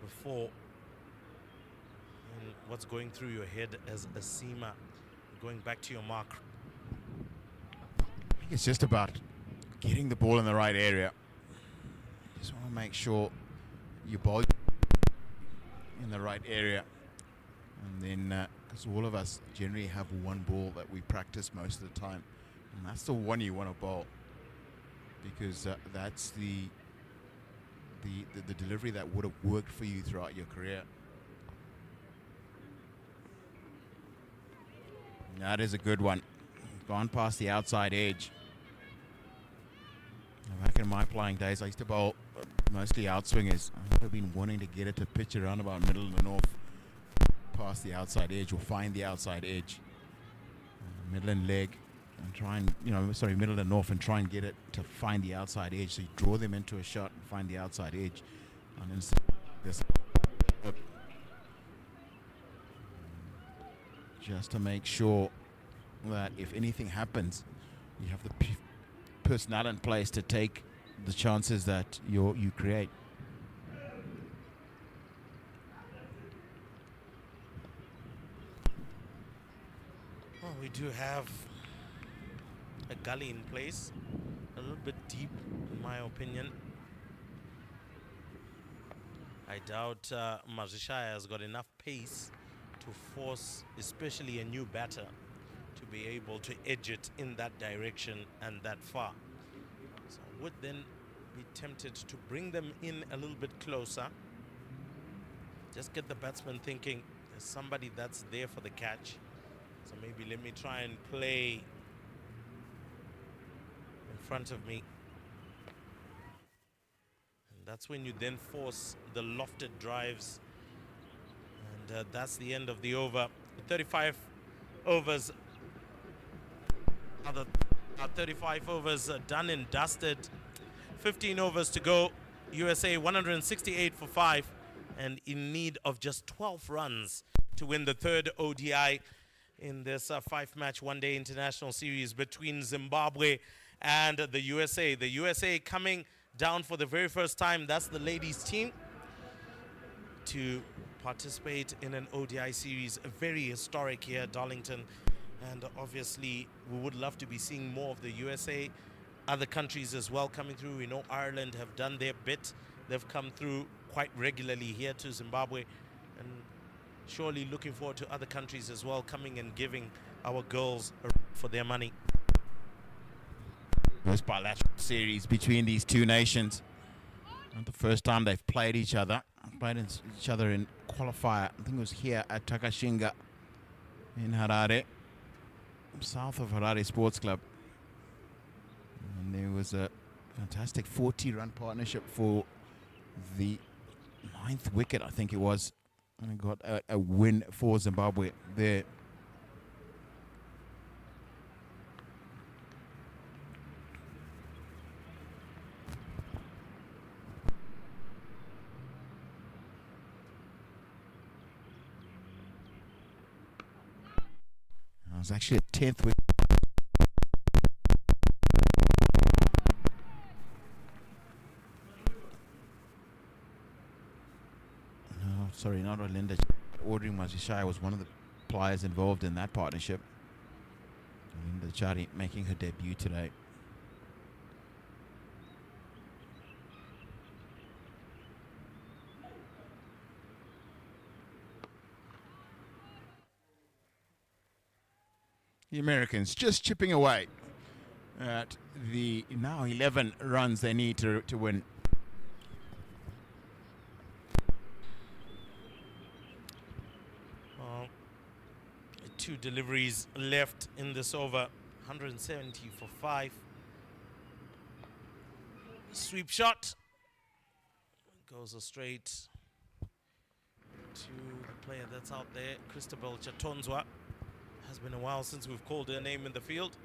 before. And what's going through your head as a seamer, going back to your mark? I think it's just about getting the ball in the right area. Just want to make sure you bowl in the right area. And then, because all of us generally have one ball that we practice most of the time. And that's the one you want to bowl. Because that's the delivery that would have worked for you throughout your career. That is a good one. Gone past the outside edge. Back in my playing days, I used to bowl mostly outswingers. I've been wanting to get it to pitch around about middle of the north, past the outside edge, or find the outside edge, middle and leg, and try and middle and north, and try and get it to find the outside edge. So you draw them into a shot and find the outside edge, and then this just to make sure that if anything happens, you have the personnel in place to take the chances that you create. Well, we do have a gully in place, a little bit deep in my opinion. I doubt Mupachikwa has got enough pace to force especially a new batter to be able to edge it in that direction and that far. So I would then be tempted to bring them in a little bit closer. Just get the batsman thinking there's somebody that's there for the catch. So maybe let me try and play in front of me. And that's when you then force the lofted drives. And that's the end of the over. 35 overs. Other 35 overs done and dusted. 15 overs to go. USA 168 for 5 and in need of just 12 runs to win the third ODI in this 5-match one-day international series between Zimbabwe and the USA. The USA coming down for the very first time. That's the ladies team to participate in an ODI series. Very historic here at Darlington. And obviously, we would love to be seeing more of the USA. Other countries as well coming through. We know Ireland have done their bit. They've come through quite regularly here to Zimbabwe. And surely looking forward to other countries as well coming and giving our girls a run for their money. First bilateral series between these two nations. Not the first time they've played each other. Played each other in qualifier. I think it was here at Takashinga in Harare, south of Harare Sports Club. And there was a fantastic 40-run partnership for the 9th wicket, I think it was. And got a win for Zimbabwe there. It was actually a 10th wicket. sorry, not Olinda. Audrey Mazishai was one of the players involved in that partnership. Olinda Chari making her debut today. The Americans just chipping away at the now 11 runs they need to win. Well, 2 deliveries left in this over. 170 for 5. Sweep shot. Goes straight to the player that's out there, Christabel Chatonzwa. Has been a while since we've called her name in the field.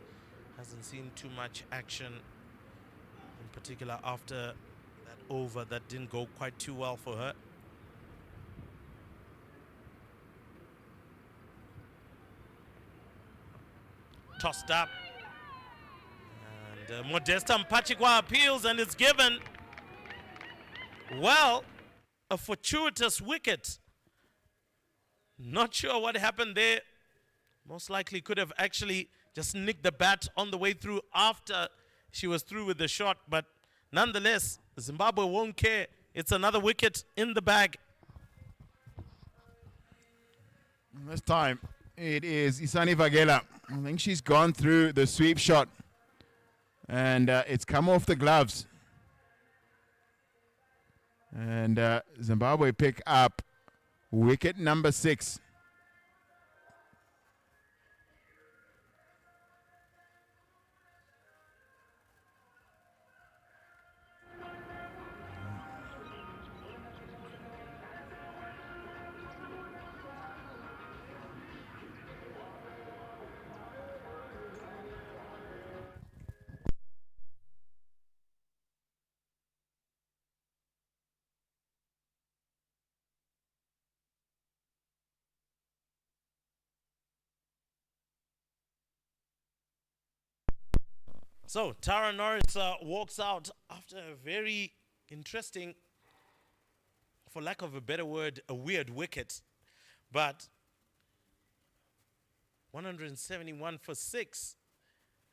Hasn't seen too much action, in particular after that over that didn't go quite too well for her. Tossed up. And Modesta Mupachikwa appeals, and it's given. Well, a fortuitous wicket. Not sure what happened there. Most likely could have actually just nicked the bat on the way through after she was through with the shot. But nonetheless, Zimbabwe won't care. It's another wicket in the bag. This time it is Isani Vagela. I think she's gone through the sweep shot. And it's come off the gloves. And Zimbabwe pick up wicket number 6. So Tara Norris walks out after a very interesting, for lack of a better word, a weird wicket. But 171 for 6.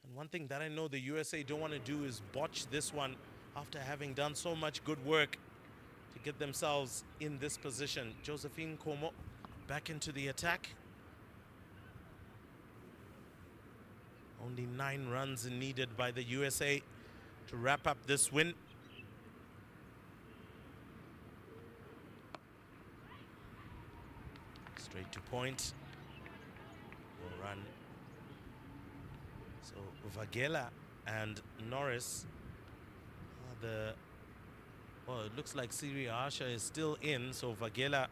And one thing that I know the USA don't want to do is botch this one after having done so much good work to get themselves in this position. Josephine Como back into the attack. Only 9 runs needed by the USA to wrap up this win. Straight to point. No run. So Vagela and Norris well, it looks like Siri Asha is still in, so Vagela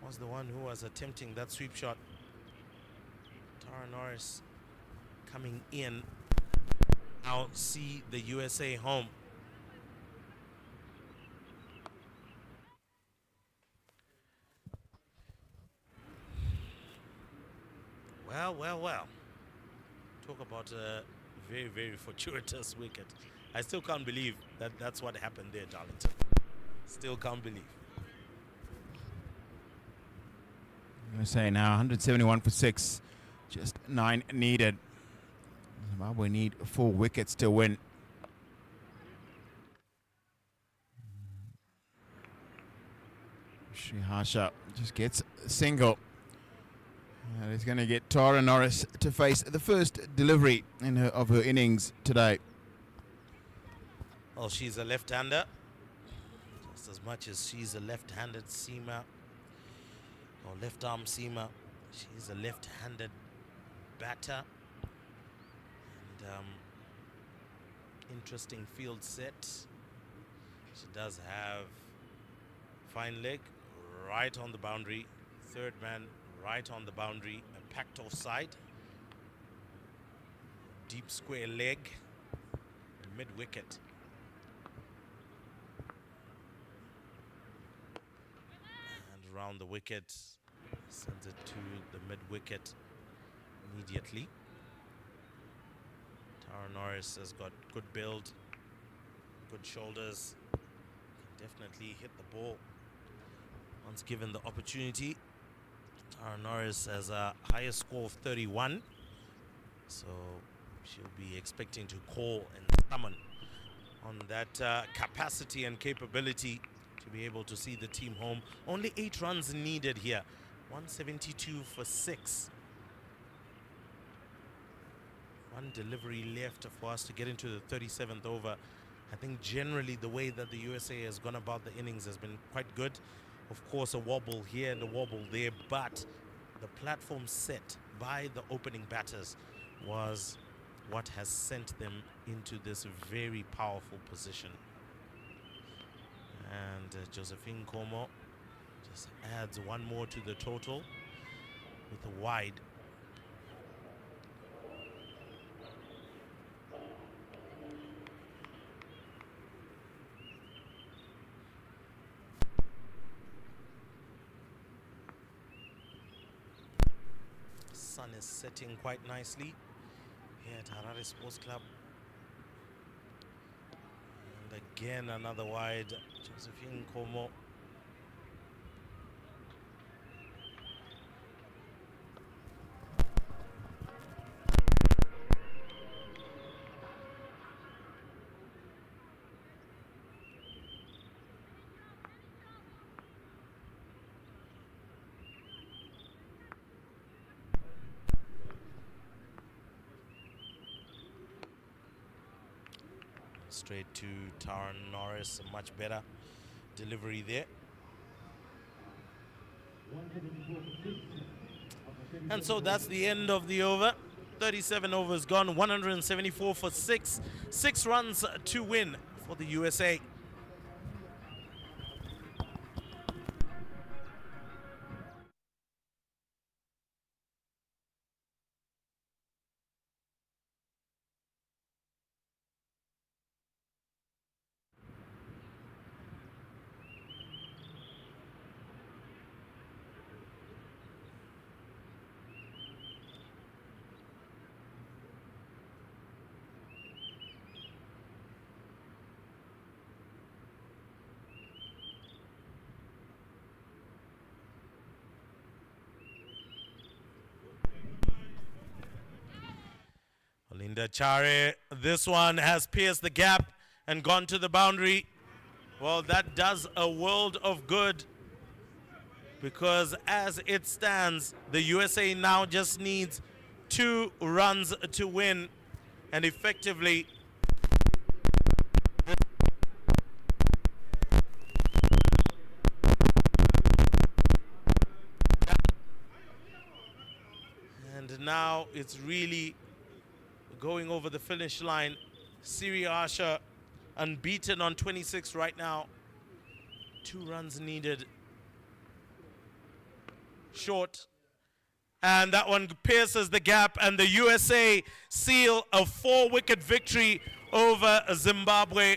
was the one who was attempting that sweep shot. Tara Norris coming in. Now see the USA home. Well. Talk about a very, very fortuitous wicket. I still can't believe that that's what happened there, Darlington. Still can't believe. I'm going to say now 171 for 6. Just 9 needed. Zimbabwe need 4 wickets to win. Srihasha just gets a single. And it's going to get Tara Norris to face the first delivery of her innings today. Well, she's a left-hander. Just as much as she's a left-handed seamer, or left-arm seamer, she's a left-handed batter. And interesting field set. She does have fine leg right on the boundary. Third man right on the boundary. A packed offside. Deep square leg. Mid-wicket. And around the wicket. Sends it to the mid-wicket immediately. Tara Norris has got good build, good shoulders, can definitely hit the ball once given the opportunity. Tara Norris has a higher score of 31, so she'll be expecting to call and summon on that capacity and capability to be able to see the team home. Only 8 runs needed here, 172 for 6. One delivery left for us to get into the 37th over. I think generally the way that the USA has gone about the innings has been quite good. Of course, a wobble here and a wobble there, but the platform set by the opening batters was what has sent them into this very powerful position. And Josephine Como just adds one more to the total with a wide. Sun is setting quite nicely here at Harare Sports Club. And again another wide, Josephine Como. Straight to Tara Norris, a much better delivery there. And so that's the end of the over. 37 overs gone, 174 for 6. 6 runs to win for the USA. Linda Chare, this one has pierced the gap and gone to the boundary. Well, that does a world of good, because as it stands, the USA now just needs 2 runs to win, and effectively and now it's really going over the finish line. Siri Asher unbeaten on 26 right now. 2 runs needed. Short. And that one pierces the gap, and the USA seal a 4-wicket victory over Zimbabwe.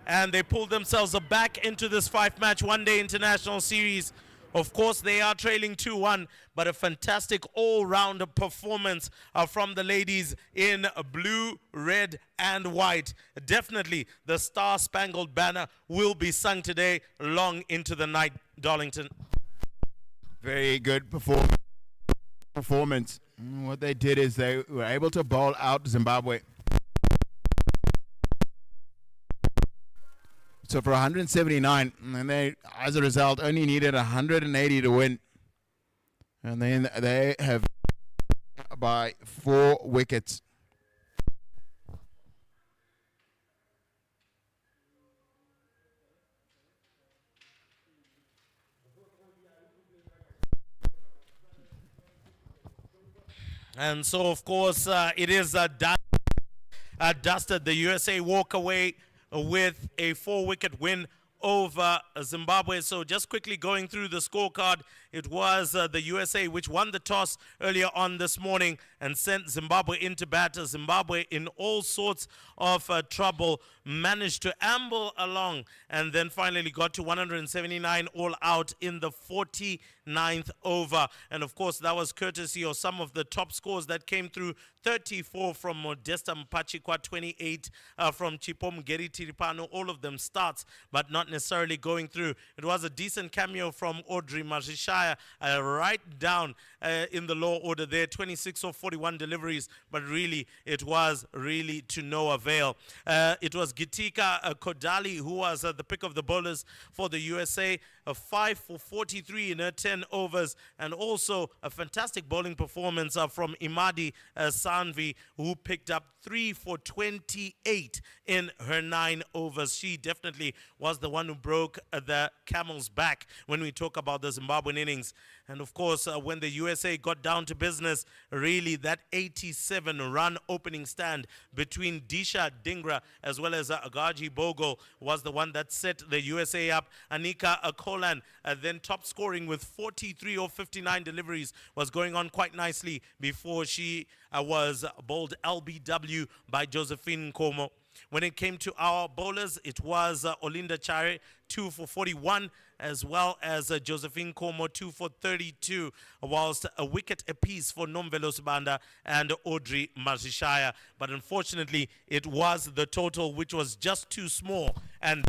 And they pulled themselves back into this 5-match one-day international series. Of course, they are trailing 2-1, but a fantastic all-round performance from the ladies in blue, red, and white. Definitely, the Star-Spangled Banner will be sung today long into the night, Darlington. Very good performance. What they did is they were able to bowl out Zimbabwe. So for 179, and they, as a result, only needed 180 to win. And then they have by 4 wickets. And so, of course, it is dusted. The USA walk away with a 4-wicket win over Zimbabwe. So just quickly going through the scorecard, it was the USA which won the toss earlier on this morning and sent Zimbabwe into bat. Zimbabwe in all sorts of trouble managed to amble along and then finally got to 179 all out in the 49th over. And of course, that was courtesy of some of the top scores that came through. 34 from Modesta Mupachikwa, 28 from Chipom Geri Tiripano, all of them starts, but not necessarily going through. It was a decent cameo from Audrey Mazishaya, right down in the low order there, 26 of 41 deliveries, but really, it was really to no avail. It was Gitika Kodali who was the pick of the bowlers for the USA, 5 for 43 in her 10 overs, and also a fantastic bowling performance from Imadi Sanvi, who picked up 3 for 28 in her 9 overs. She definitely was the one who broke the camel's back when we talk about the Zimbabwean innings. And of course, when the USA got down to business, really that 87-run opening stand between Disha Dingra as well as Agaji Bogle was the one that set the USA up. Anika Kolan then top scoring with 43 or 59 deliveries, was going on quite nicely before she was bowled LBW by Josephine Nkomo. When it came to our bowlers, it was Olinda Chare, 2 for 41, as well as Josephine Nkomo, 2 for 32, whilst a wicket apiece for Nomvelo Sibanda and Audrey Mazishaya. But unfortunately, it was the total which was just too small and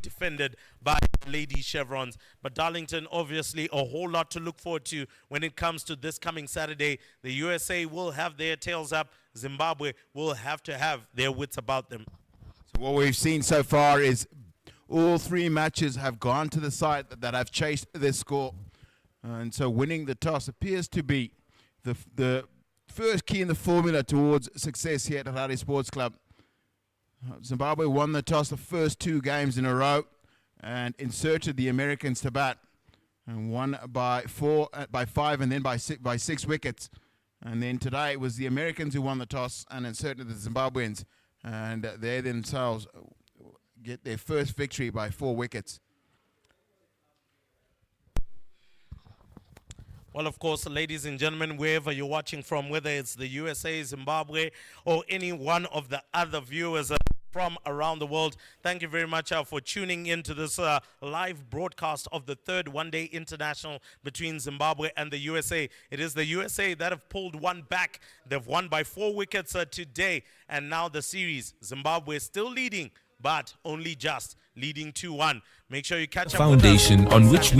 defended by Lady Chevrons. But Darlington, obviously a whole lot to look forward to when it comes to this coming Saturday. The USA will have their tails up. Zimbabwe will have to have their wits about them. So what we've seen so far is all 3 matches have gone to the side that have chased their score. And so winning the toss appears to be the first key in the formula towards success here at Harare Sports Club. Zimbabwe won the toss the first 2 games in a row and inserted the Americans to bat and won by 5 and then by 6 wickets. And then today it was the Americans who won the toss and inserted the Zimbabweans, and they themselves get their first victory by 4 wickets. Well, of course, ladies and gentlemen, wherever you're watching from, whether it's the USA, Zimbabwe, or any one of the other viewers from around the world, thank you very much for tuning into this live broadcast of the 3rd one-day international between Zimbabwe and the USA. It is the USA that have pulled one back. They've won by 4 wickets today, and now the series, Zimbabwe still leading, but only just leading 2-1. Make sure you catch up with us Foundation on which we